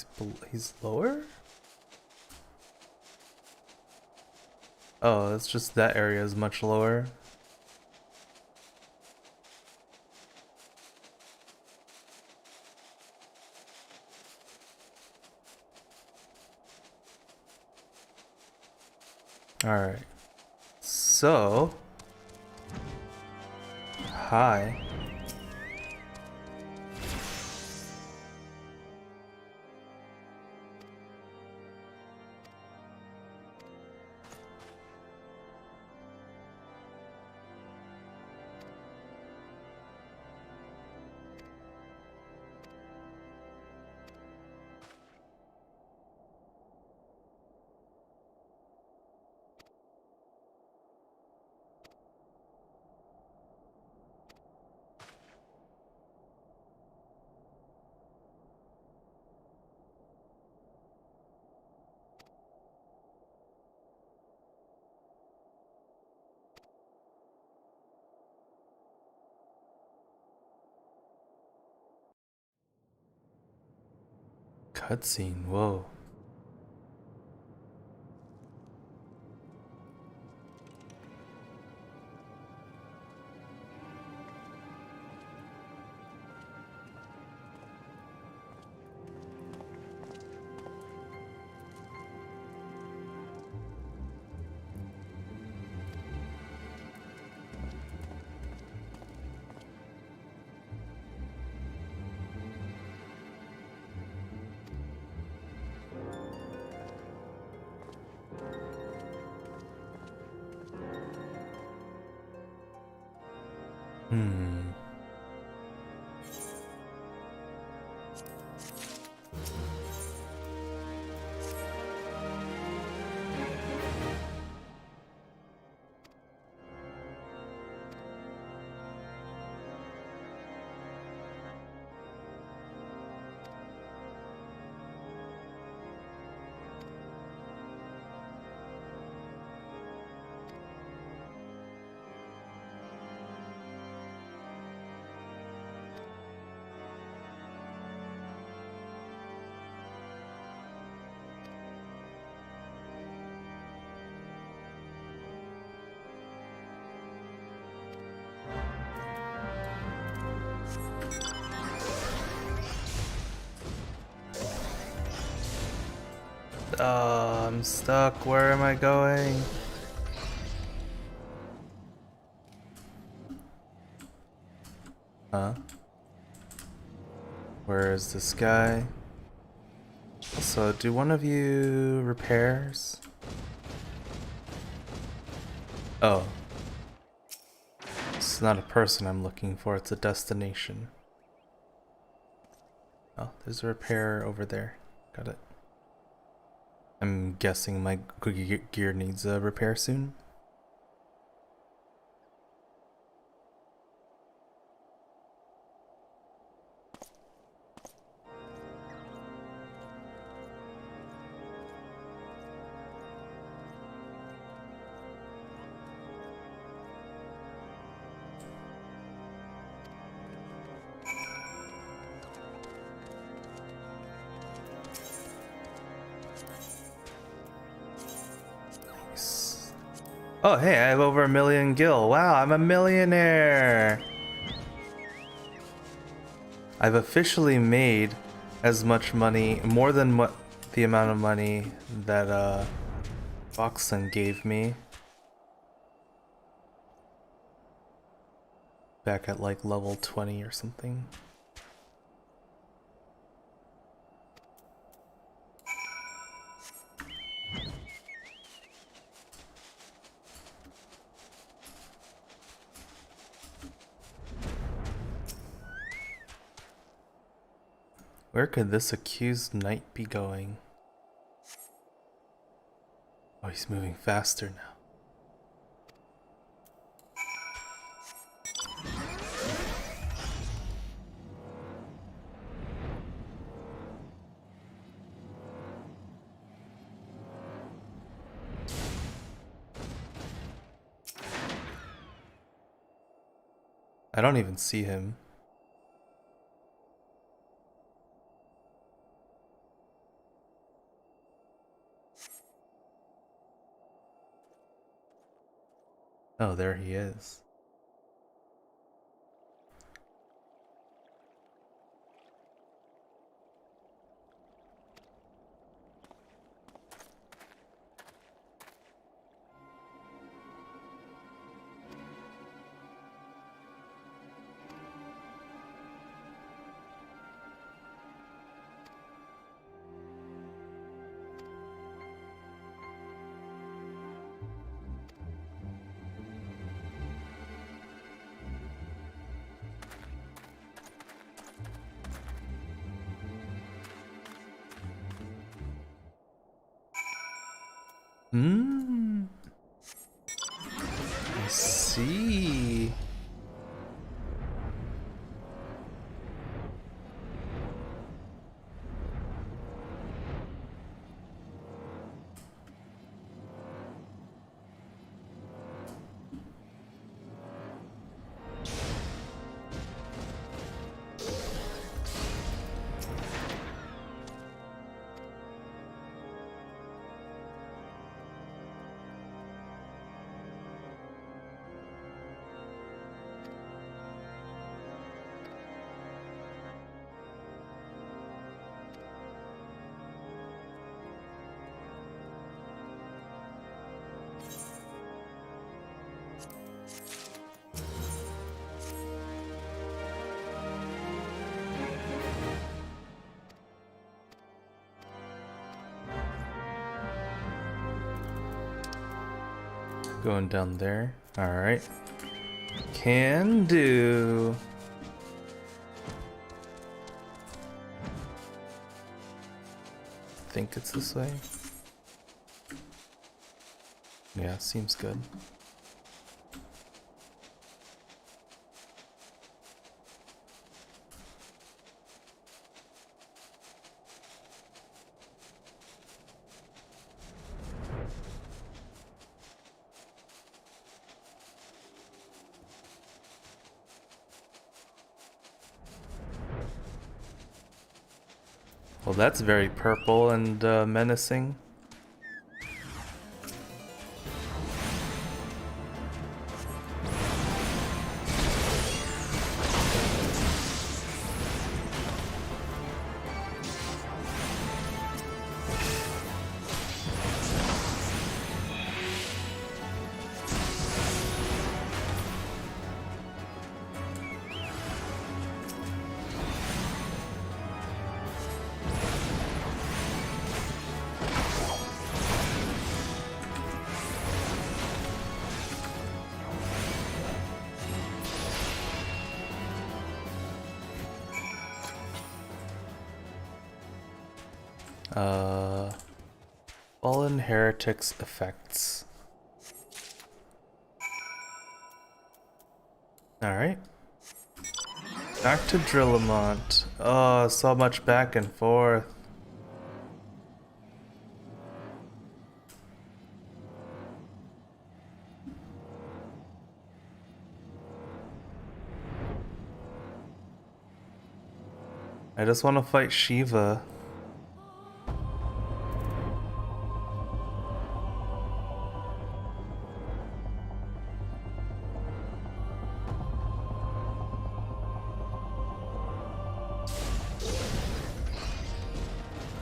he's lower? Oh, it's just that area is much lower. Alright. So... Hi. Cutscene, whoa. I'm stuck. Where am I going? Huh? Where is this guy? Also, do one of you repairs? Oh. It's not a person I'm looking for, it's a destination. Oh, there's a repair over there. Got it. I'm guessing my gear needs a repair soon. Oh, hey, I have over 1 million gil. Wow, I'm a millionaire. I've officially made as much money, more than what the amount of money that Boxon gave me back at like level 20 or something. Where could this accused knight be going? Oh, he's moving faster now. I don't even see him. Oh, there he is. I see. Going down there. Alright. Can do. Think it's this way. Yeah, seems good. Well, that's very purple and menacing. Fallen Heretics effects. Alright. Back to Drillamont. Oh, so much back and forth. I just want to fight Shiva.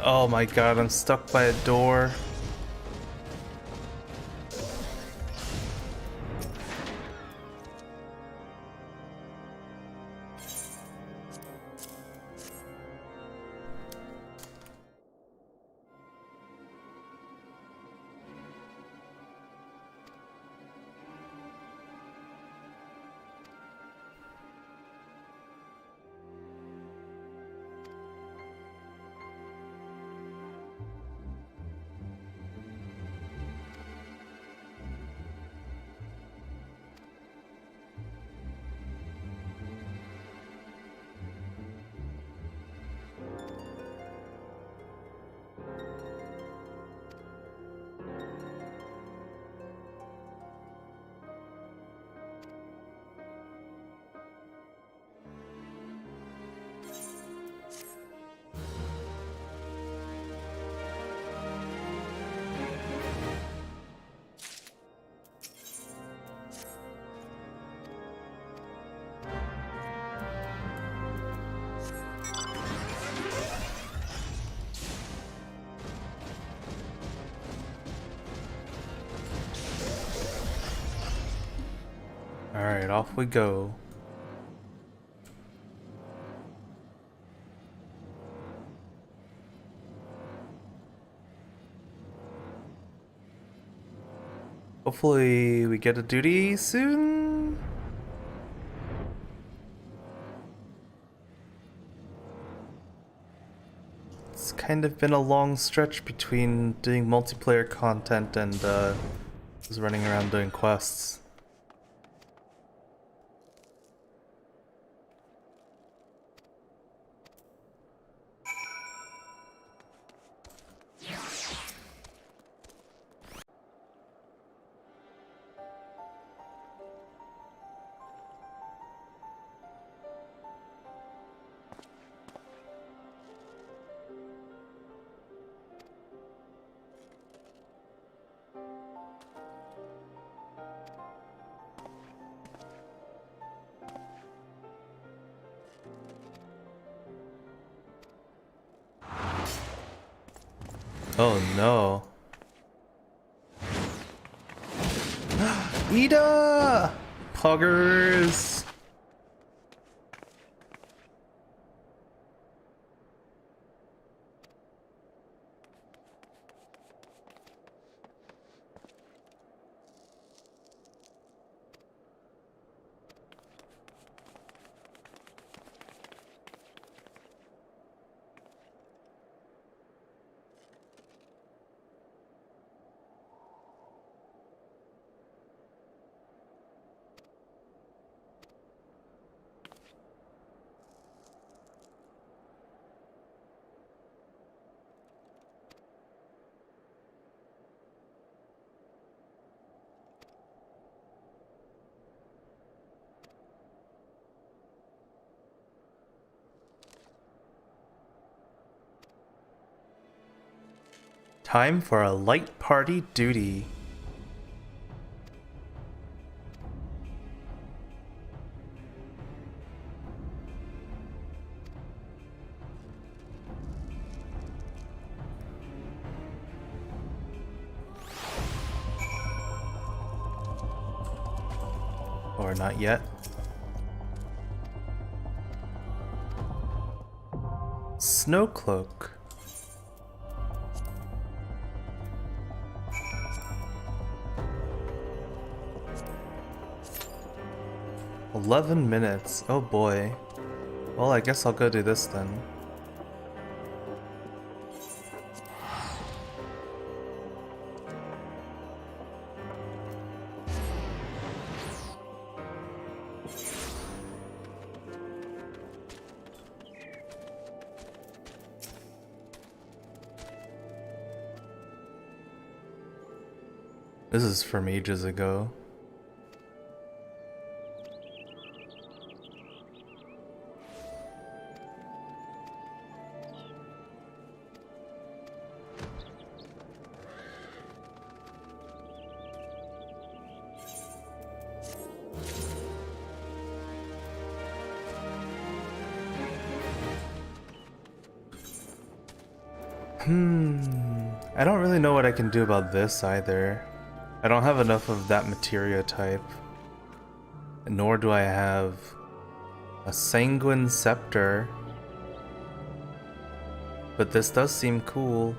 Oh my god, I'm stuck by a door. Alright, off we go. Hopefully we get a duty soon. It's kind of been a long stretch between doing multiplayer content and just running around doing quests. Oh no. Ida! Poggers! Time for a light party duty. Or not yet. Snowcloak. "11 minutes. Oh boy. Well, I guess I'll go do this then. This is from ages ago. I don't really know what I can do about this either. I don't have enough of that materia type. Nor do I have a sanguine scepter. But this does seem cool.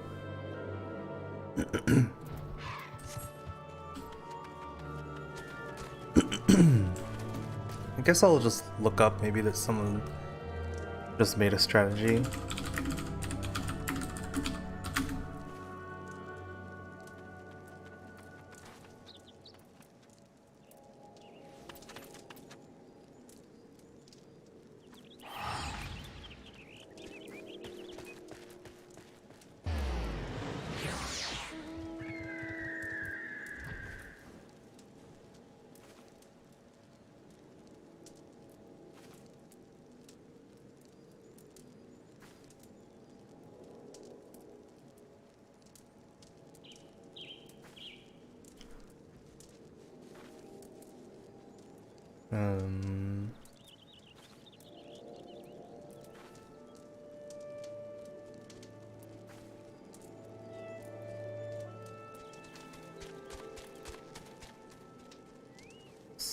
I guess I'll just look up, maybe that someone just made a strategy.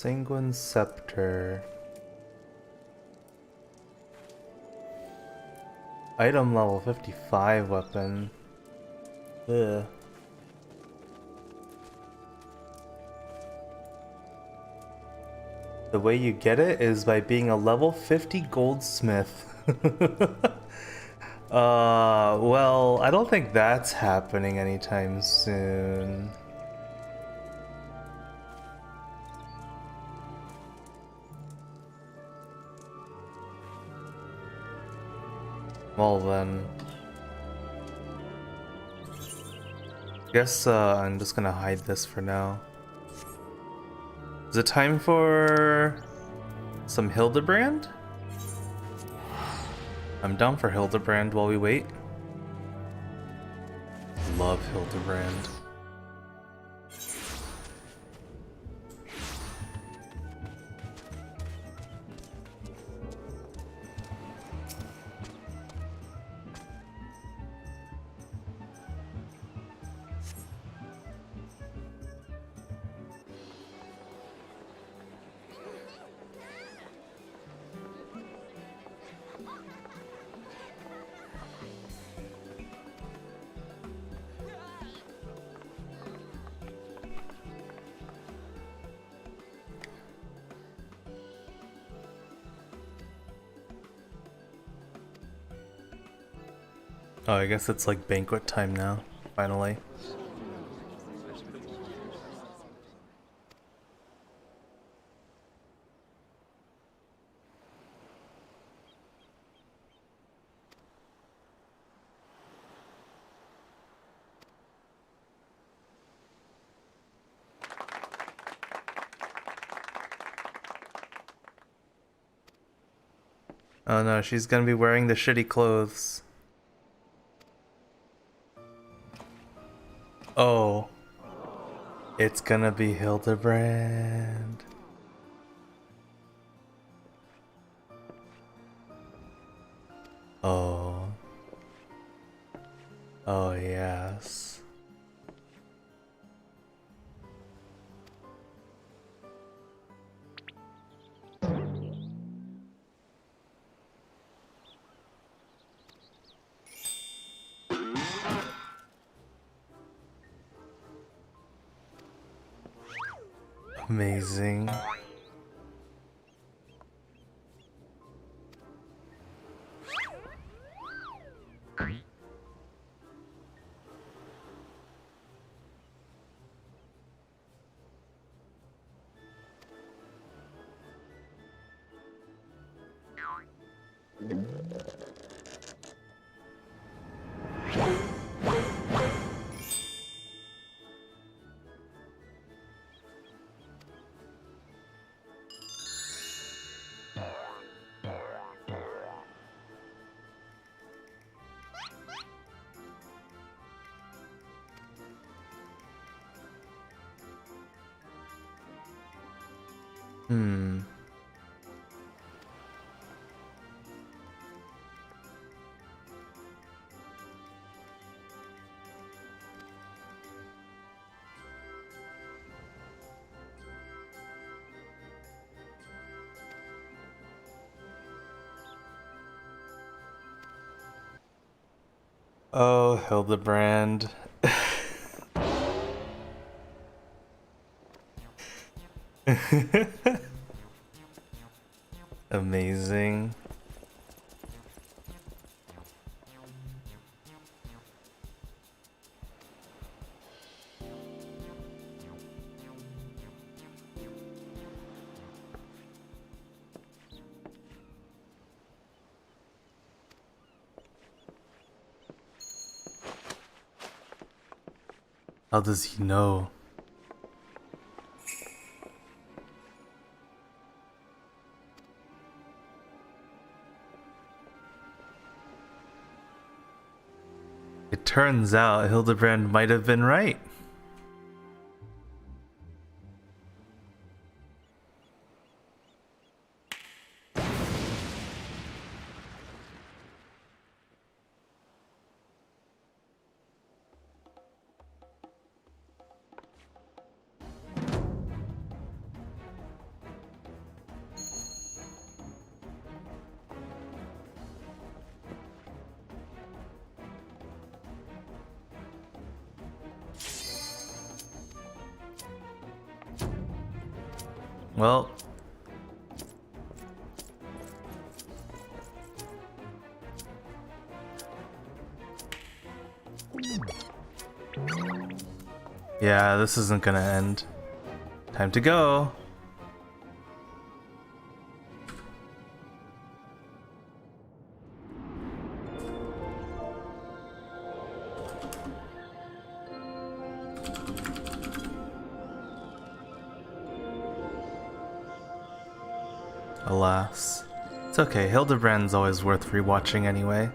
Sanguine Scepter. Item level 55 weapon. Ugh. The way you get it is by being a level 50 goldsmith. Well, I don't think that's happening anytime soon. Well then. Guess I'm just gonna hide this for now. Is it time for some Hildebrand? I'm down for Hildebrand while we wait. Love Hildebrand. Oh, I guess it's like banquet time now, finally. Oh no, she's gonna be wearing the shitty clothes. Oh. It's gonna be Hildebrand. Oh. Oh yes. Amazing. Hmm. Oh, Hildebrand. Amazing. How does he know? It turns out Hildebrand might have been right. Well, yeah, this isn't gonna end. Time to go. Alas. It's okay, Hildebrand's always worth rewatching anyway.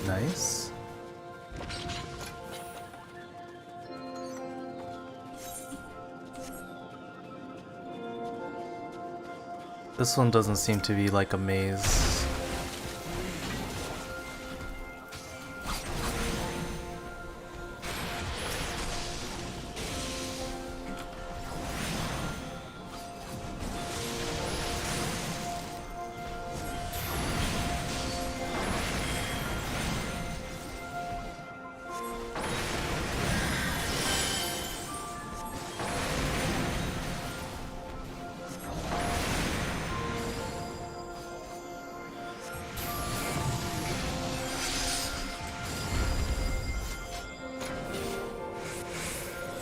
Nice. This one doesn't seem to be like a maze.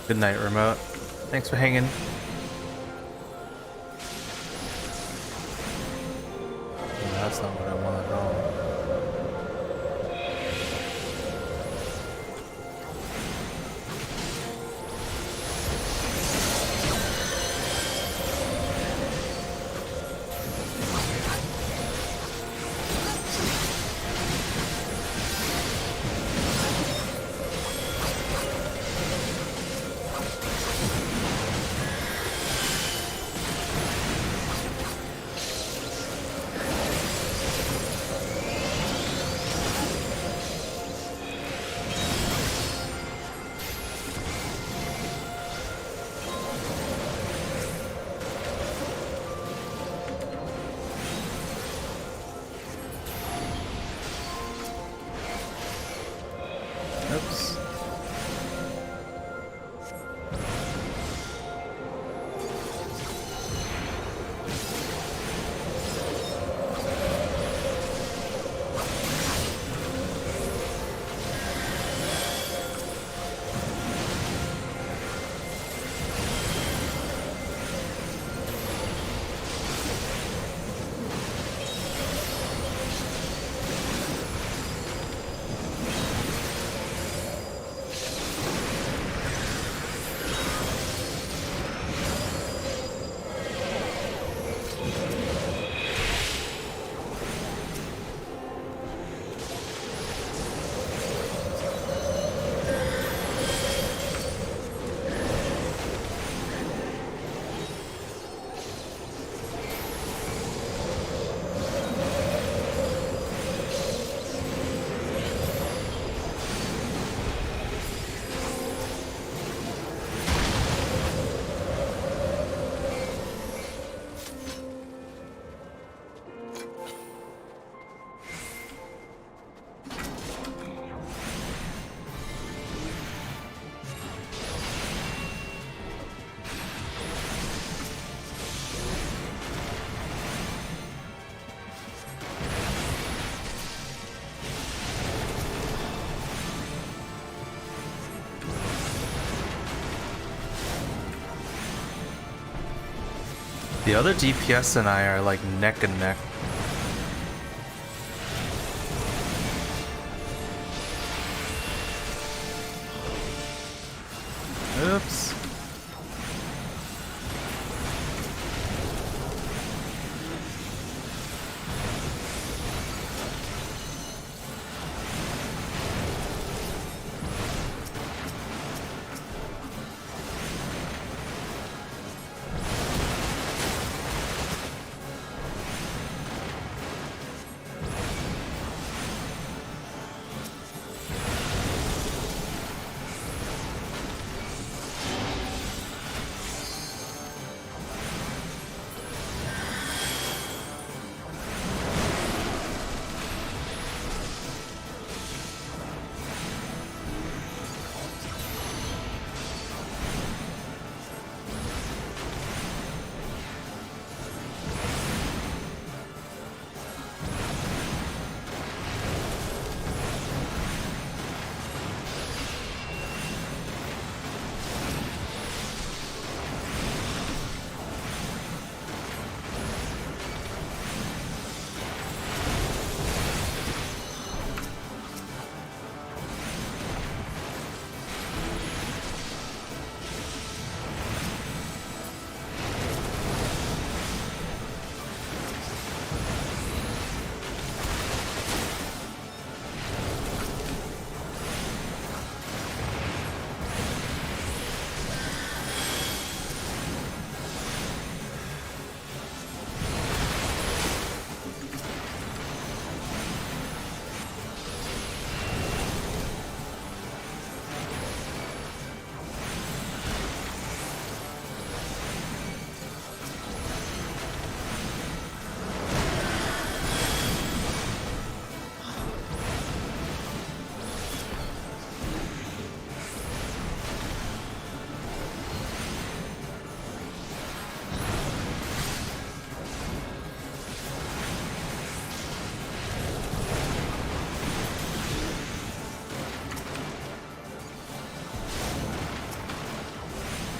Good night, Remote. Thanks for hanging. No, that's not what I want at all. Oops. The other DPS and I are like neck and neck. Oops.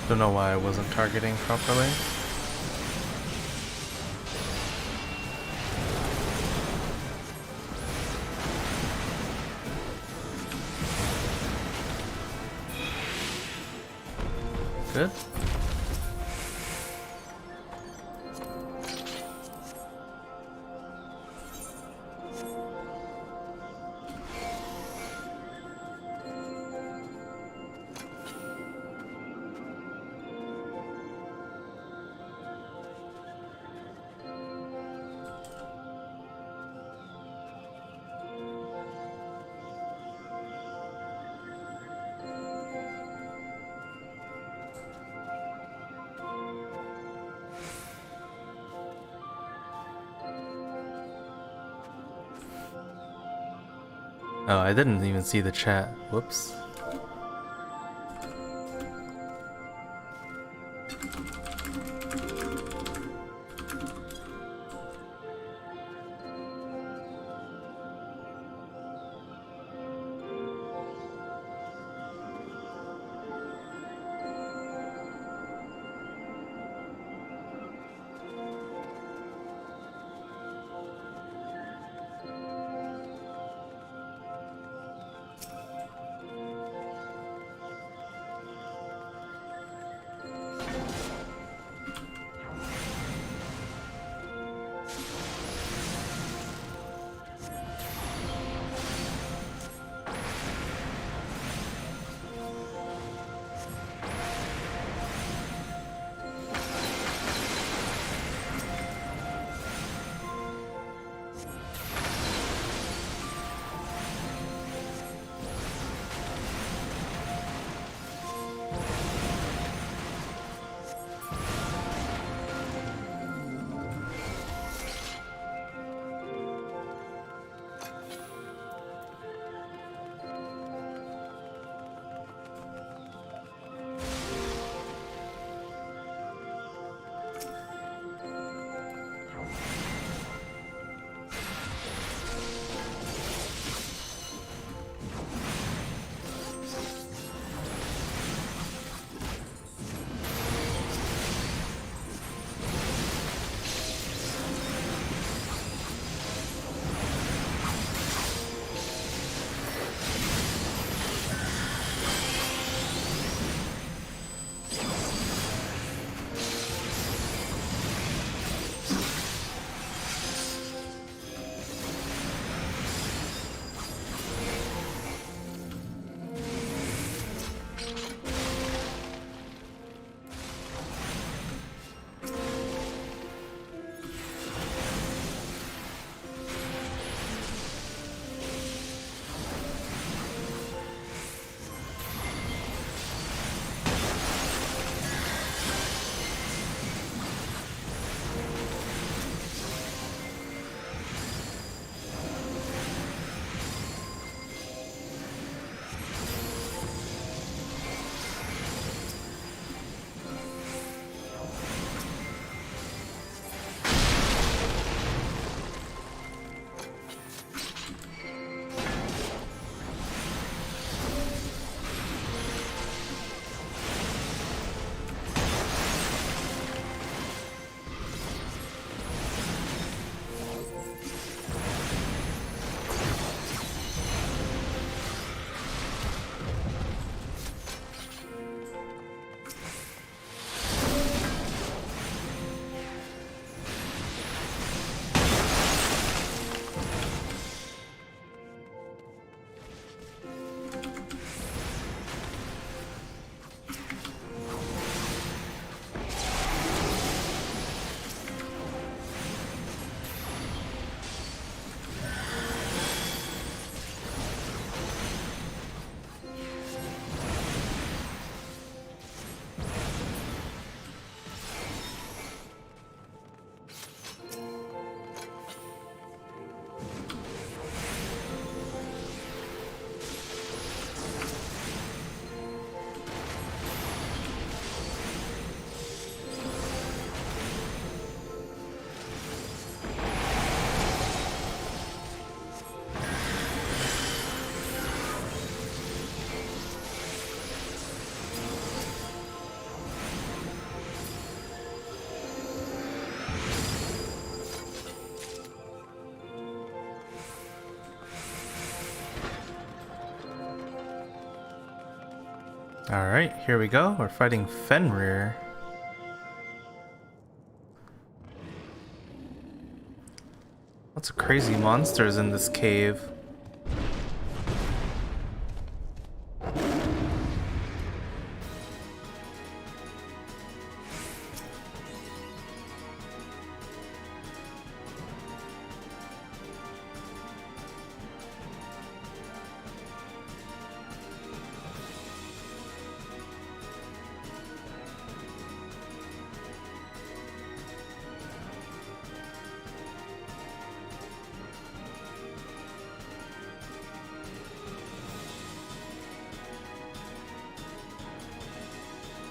Don't know why I wasn't targeting properly. Good. Oh, I didn't even see the chat. Whoops. Alright, here we go. We're fighting Fenrir. Lots of crazy monsters in this cave.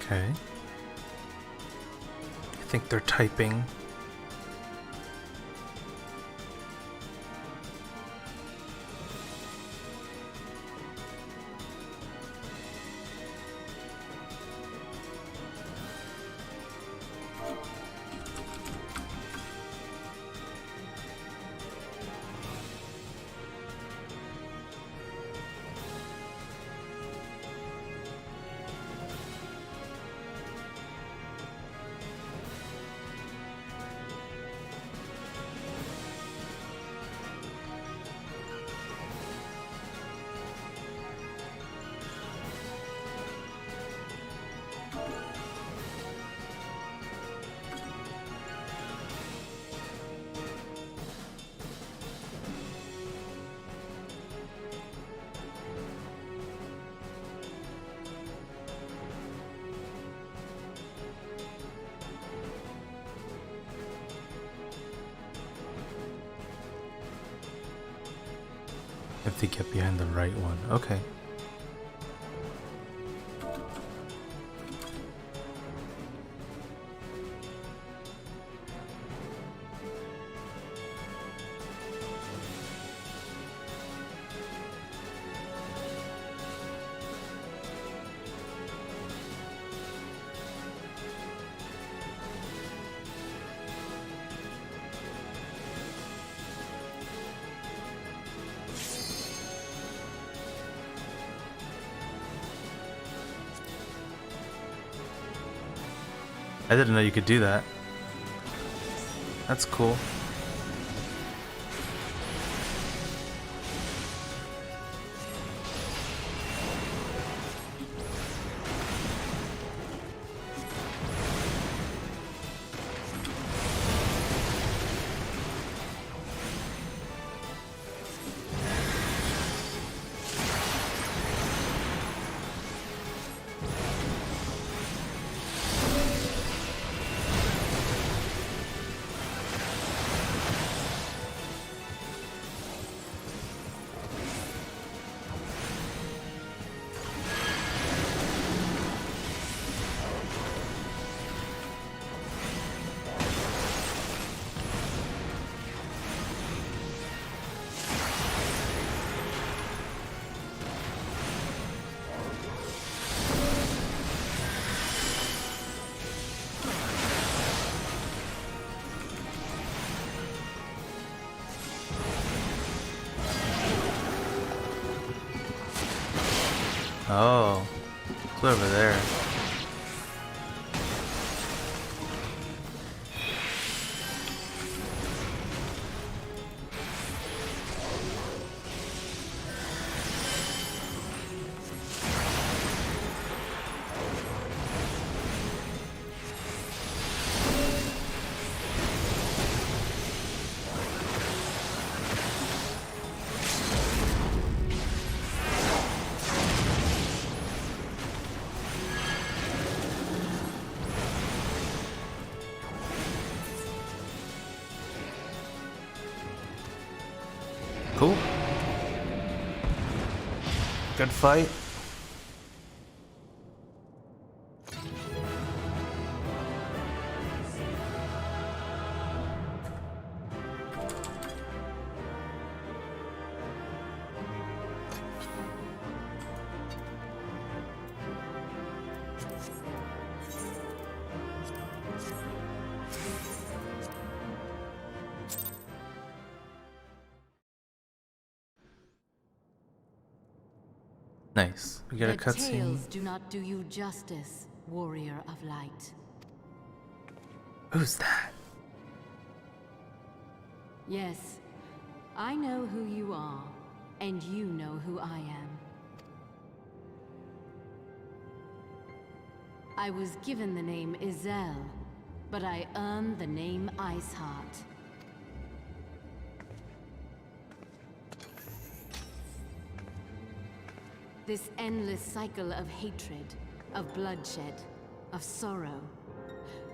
Okay. I think they're typing. If they get behind the right one. Okay. I didn't know you could do that. That's cool. Oh, it's over there. Cool. Good fight. Nice. We get a The cutscene. tales do not do you justice, warrior of light. Who's that? Yes, I know who you are, and you know who I am. I was given the name Izel, but I earned the name Iceheart. This endless cycle of hatred, of bloodshed, of sorrow.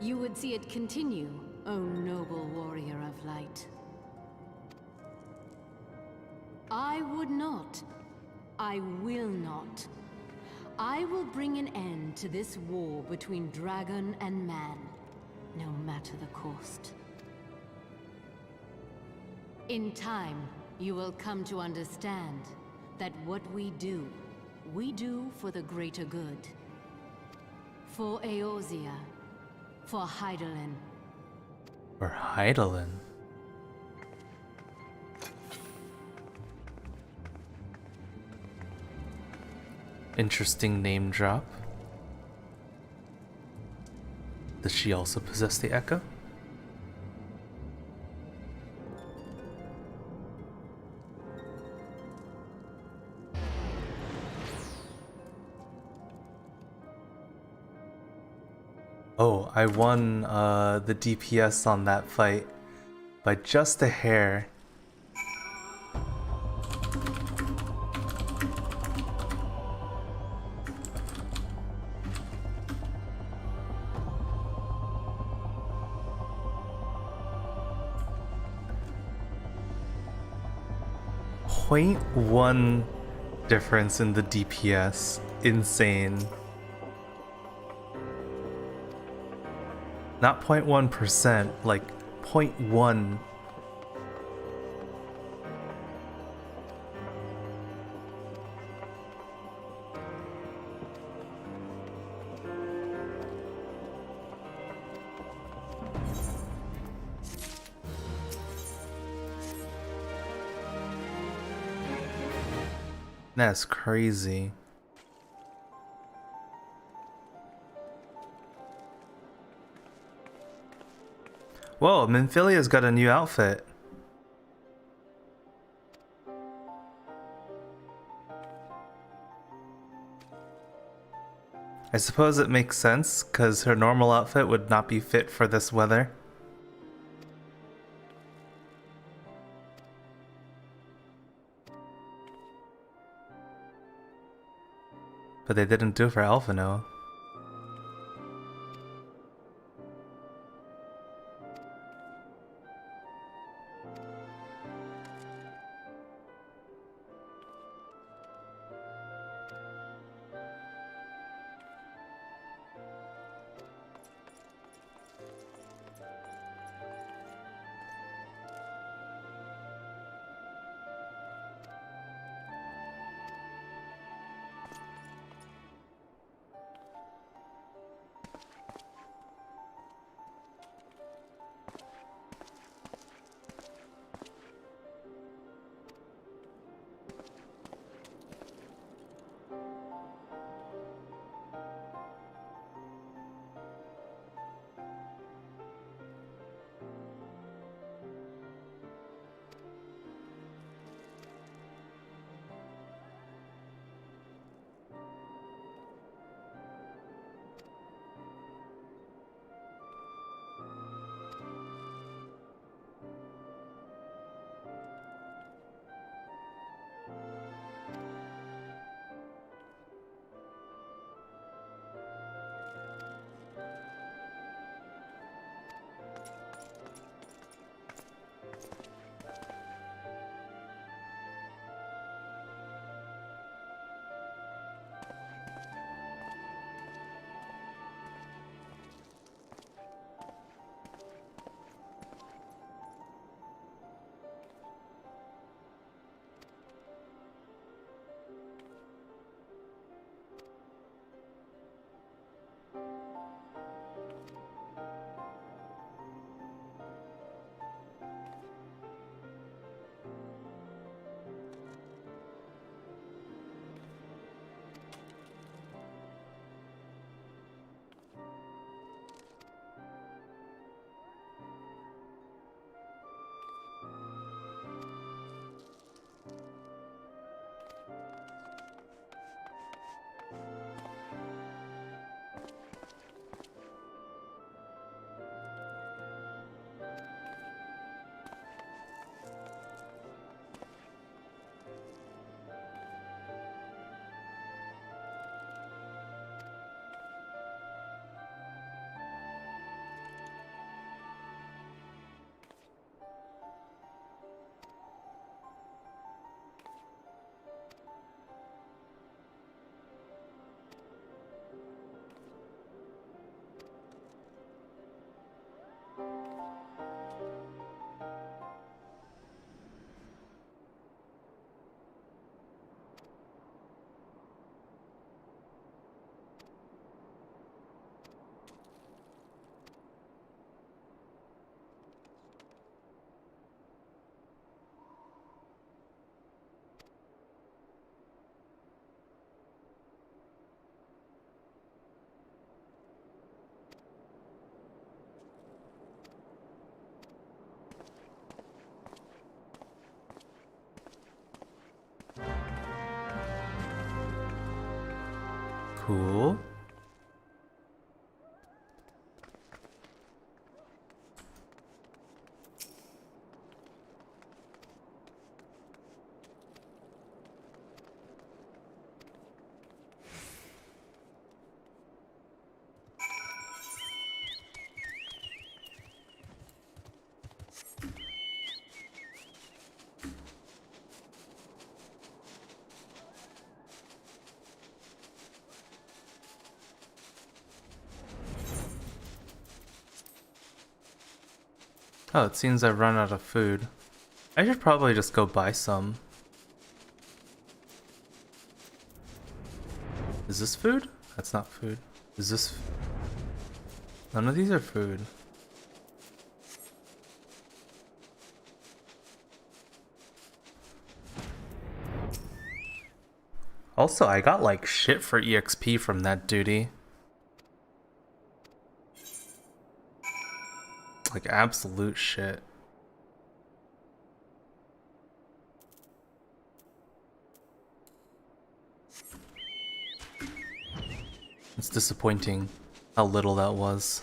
You would see it continue, O noble warrior of light. I would not. I will not. I will bring an end to this war between dragon and man, no matter the cost. In time, you will come to understand that what we do for the greater good. For Eorzea, for Hydaelyn. For Hydaelyn? Interesting name drop. Does she also possess the Echo? Oh, I won the DPS on that fight by just a hair. .1 difference in the DPS. Insane. Not 0.1%, like 0.1. That's crazy. Whoa, Minfilia's got a new outfit. I suppose it makes sense, because her normal outfit would not be fit for this weather. But they didn't do it for Alphino. Cool. Oh, it seems I've run out of food. I should probably just go buy some. Is this food? That's not food. Is this... None of these are food. Also, I got like shit for EXP from that duty. Like absolute shit. It's disappointing how little that was.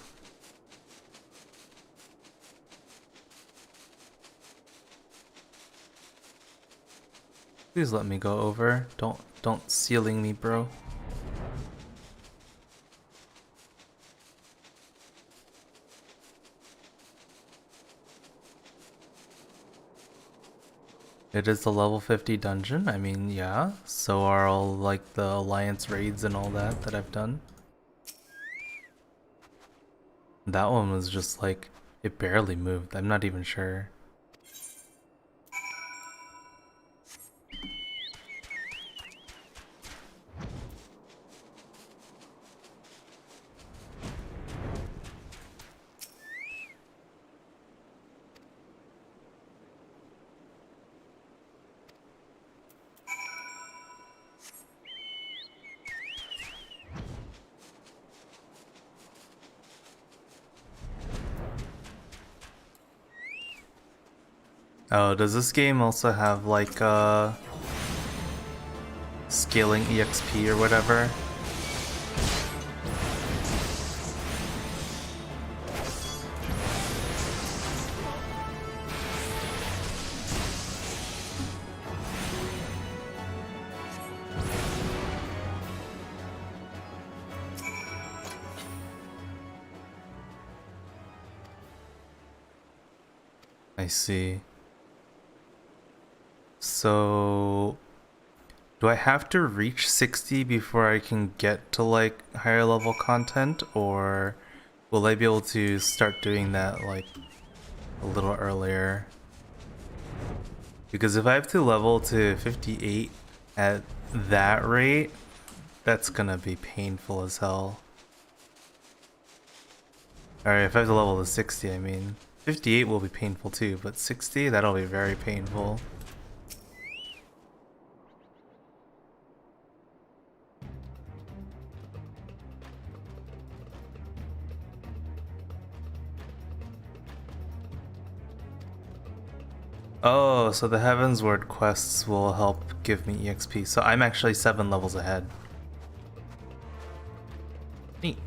Please let me go over. Don't ceiling me, bro. It is the level 50 dungeon. I mean, yeah. So are all like the alliance raids and all that I've done. That one was just like, it barely moved. I'm not even sure. Oh, does this game also have like scaling EXP or whatever? I see. So, do I have to reach 60 before I can get to like higher level content, or will I be able to start doing that like a little earlier? Because if I have to level to 58 at that rate, that's gonna be painful as hell. Alright, if I have to level to 60, I mean. 58 will be painful too, but 60, that'll be very painful. Oh, so the Heavensward quests will help give me EXP. So I'm actually 7 levels ahead. Neat.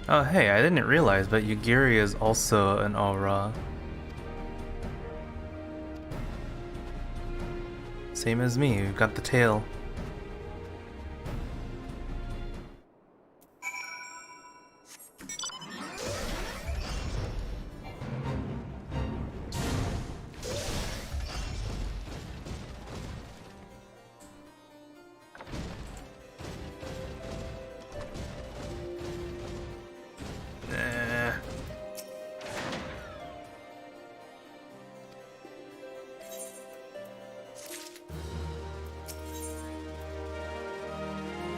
Oh hey, I didn't realize, but Yugiri is also an aura. Same as me, you've got the tail.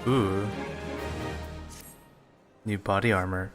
Ooh. New body armor.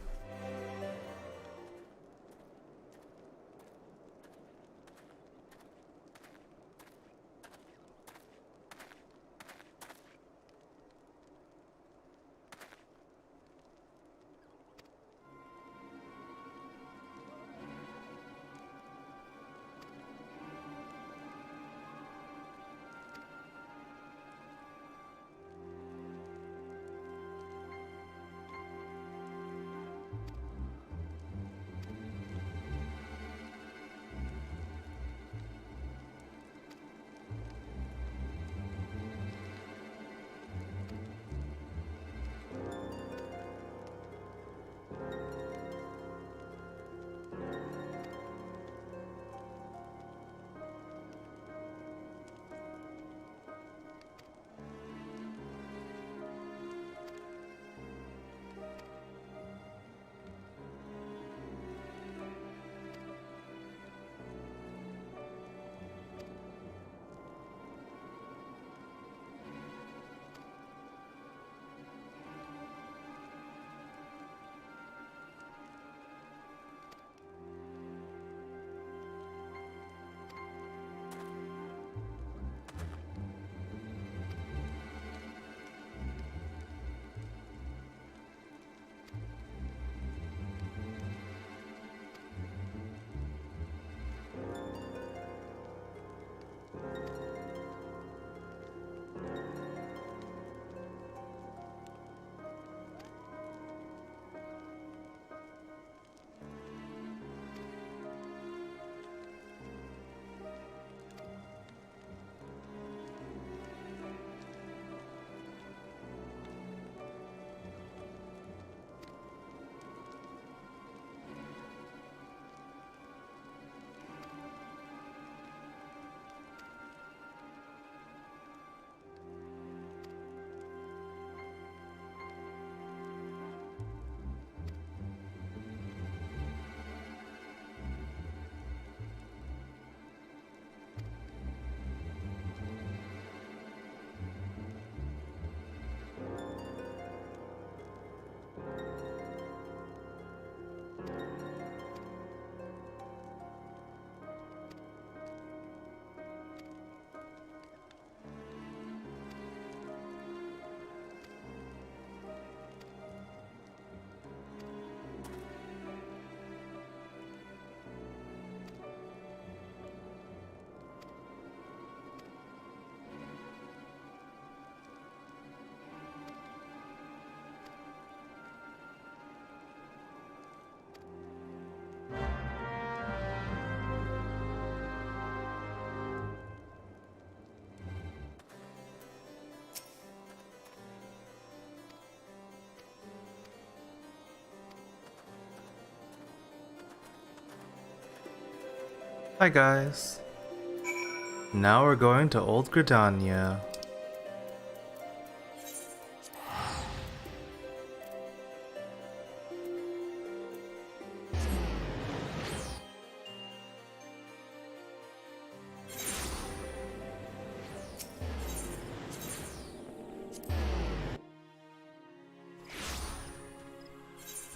Hi guys. Now we're going to Old Gridania.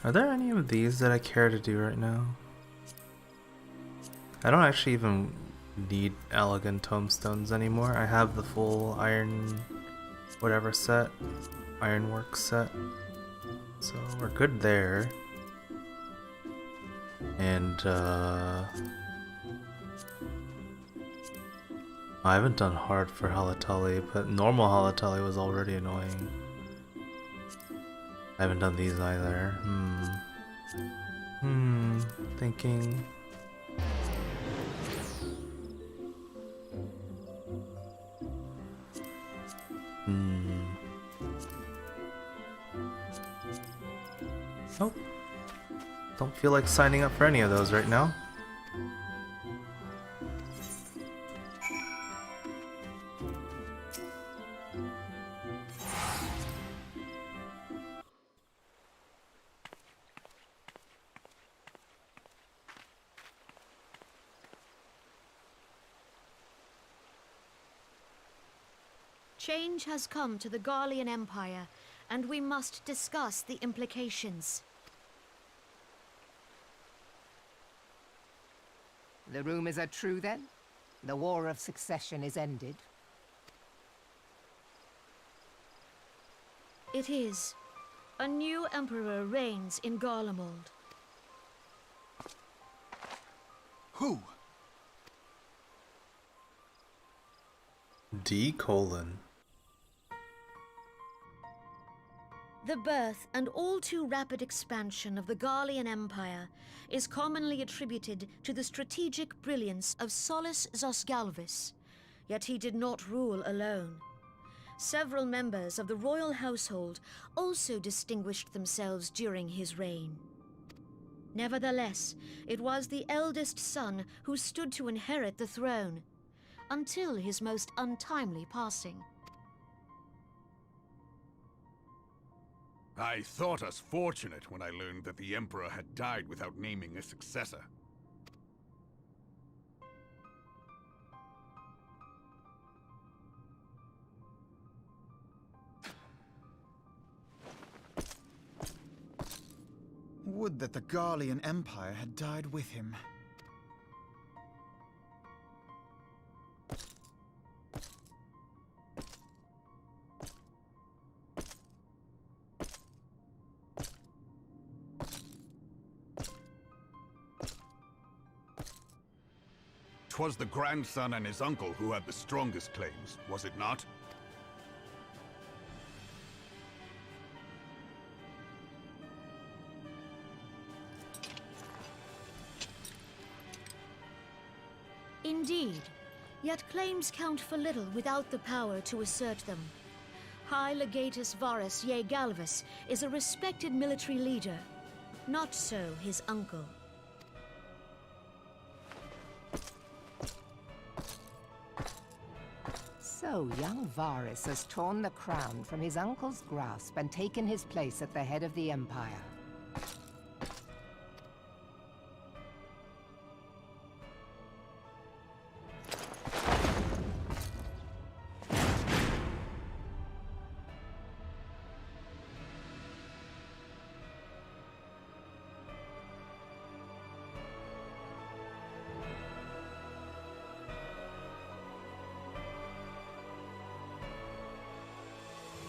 Are there any of these that I care to do right now? I don't actually even need elegant tombstones anymore. I have the full iron whatever set, ironwork set, so we're good there. And I haven't done hard for Halatali, but normal Halatali was already annoying. I haven't done these either. Thinking. Nope. Don't feel like signing up for any of those right now. Change has come to the Garlean Empire, and we must discuss the implications. The rumors are true, then? The War of Succession is ended? It is. A new emperor reigns in Garlemald. Who? D:. The birth and all too rapid expansion of the Garlean Empire is commonly attributed to the strategic brilliance of Solus Zosgalvis, yet he did not rule alone. Several members of the royal household also distinguished themselves during his reign. Nevertheless, it was the eldest son who stood to inherit the throne, until his most untimely passing. I thought us fortunate when I learned that the Emperor had died without naming a successor. Would that the Garlean Empire had died with him. 'Twas the grandson and his uncle who had the strongest claims, was it not? Indeed, yet claims count for little without the power to assert them. High Legatus Varus Ye Galvus is a respected military leader, not so his uncle. So, young Varus has torn the crown from his uncle's grasp and taken his place at the head of the Empire.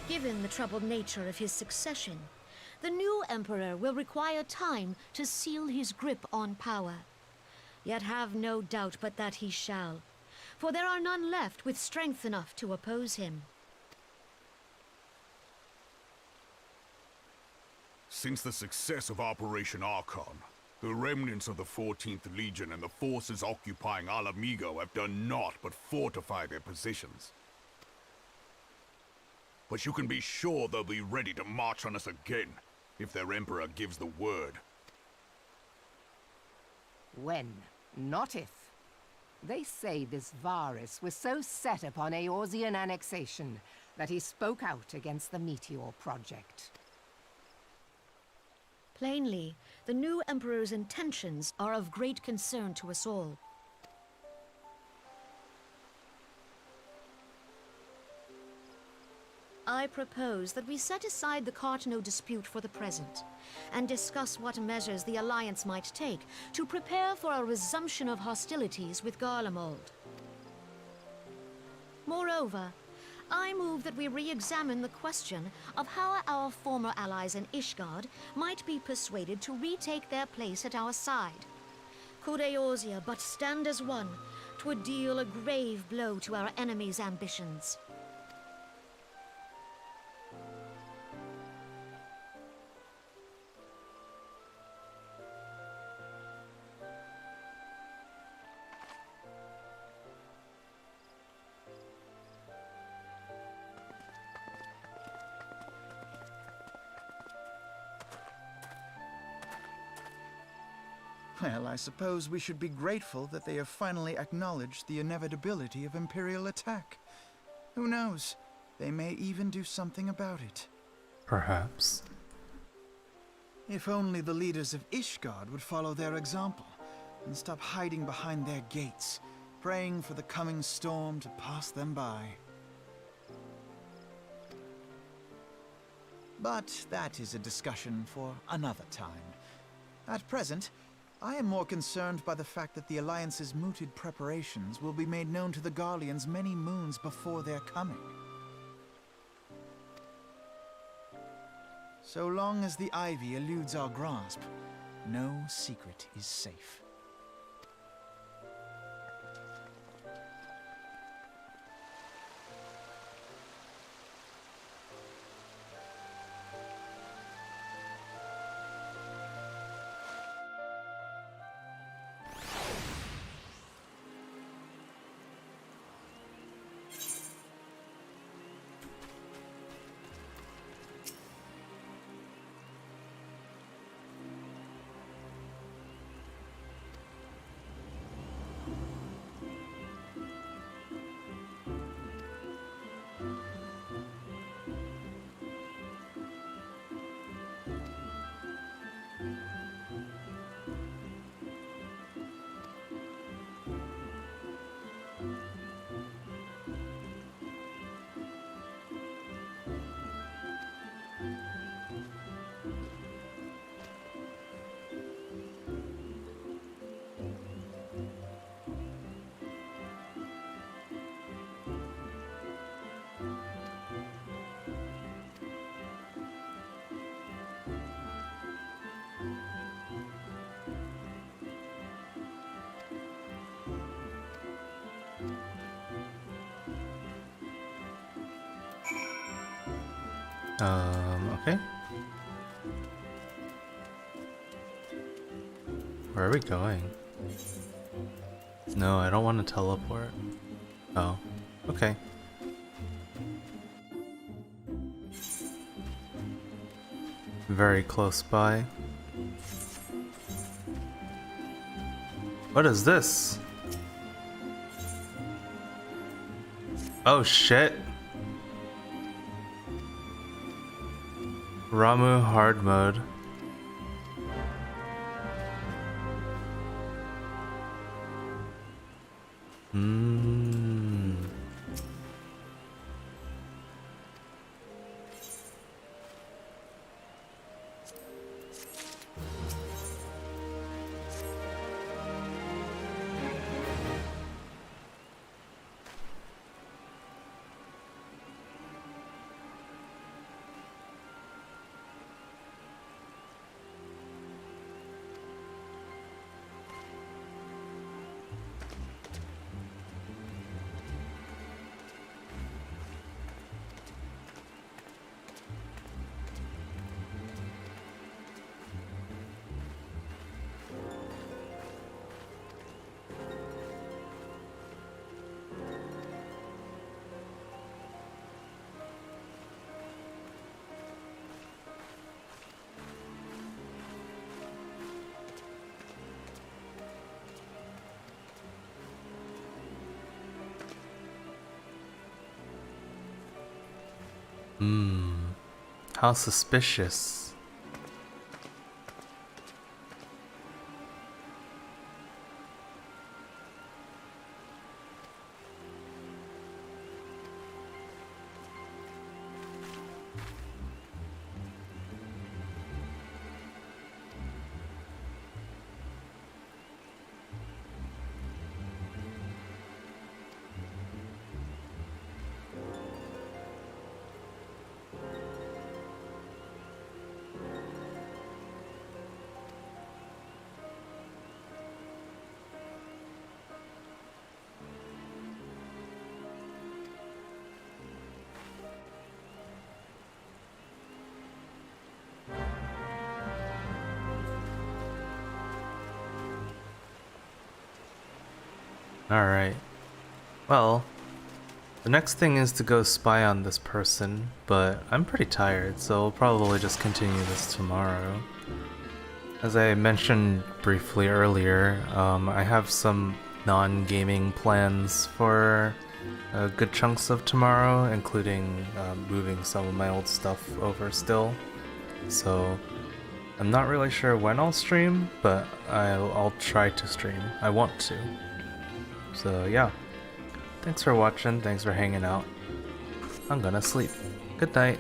Given the troubled nature of his succession, the new emperor will require time to seal his grip on power. Yet have no doubt but that he shall, for there are none left with strength enough to oppose him. Since the success of Operation Archon, the remnants of the 14th Legion and the forces occupying Alamigo have done naught but fortify their positions. But you can be sure they'll be ready to march on us again, if their Emperor gives the word. When, not if. They say this Varus was so set upon Eorzean annexation that he spoke out against the Meteor Project. Plainly, the new Emperor's intentions are of great concern to us all. I propose that we set aside the Cartano dispute for the present, and discuss what measures the Alliance might take to prepare for a resumption of hostilities with Garlemald. Moreover, I move that we re-examine the question of how our former allies in Ishgard might be persuaded to retake their place at our side. Could Eorzea but stand as one, 'twould deal a grave blow to our enemies' ambitions. Well, I suppose we should be grateful that they have finally acknowledged the inevitability of Imperial attack. Who knows? They may even do something about it. Perhaps. If only the leaders of Ishgard would follow their example and stop hiding behind their gates, praying for the coming storm to pass them by. But that is a discussion for another time. At present, I am more concerned by the fact that the Alliance's mooted preparations will be made known to the Garleans many moons before their coming. So long as the ivy eludes our grasp, no secret is safe. Okay. Where are we going? No, I don't want to teleport. Oh, okay. Very close by. What is this? Oh shit. Ramu hard mode. How suspicious. Alright. Well, the next thing is to go spy on this person, but I'm pretty tired, so we'll probably just continue this tomorrow. As I mentioned briefly earlier, I have some non-gaming plans for good chunks of tomorrow, including moving some of my old stuff over still. So I'm not really sure when I'll stream, but I'll try to stream. I want to. So yeah, thanks for watching, thanks for hanging out. I'm gonna sleep. Good night.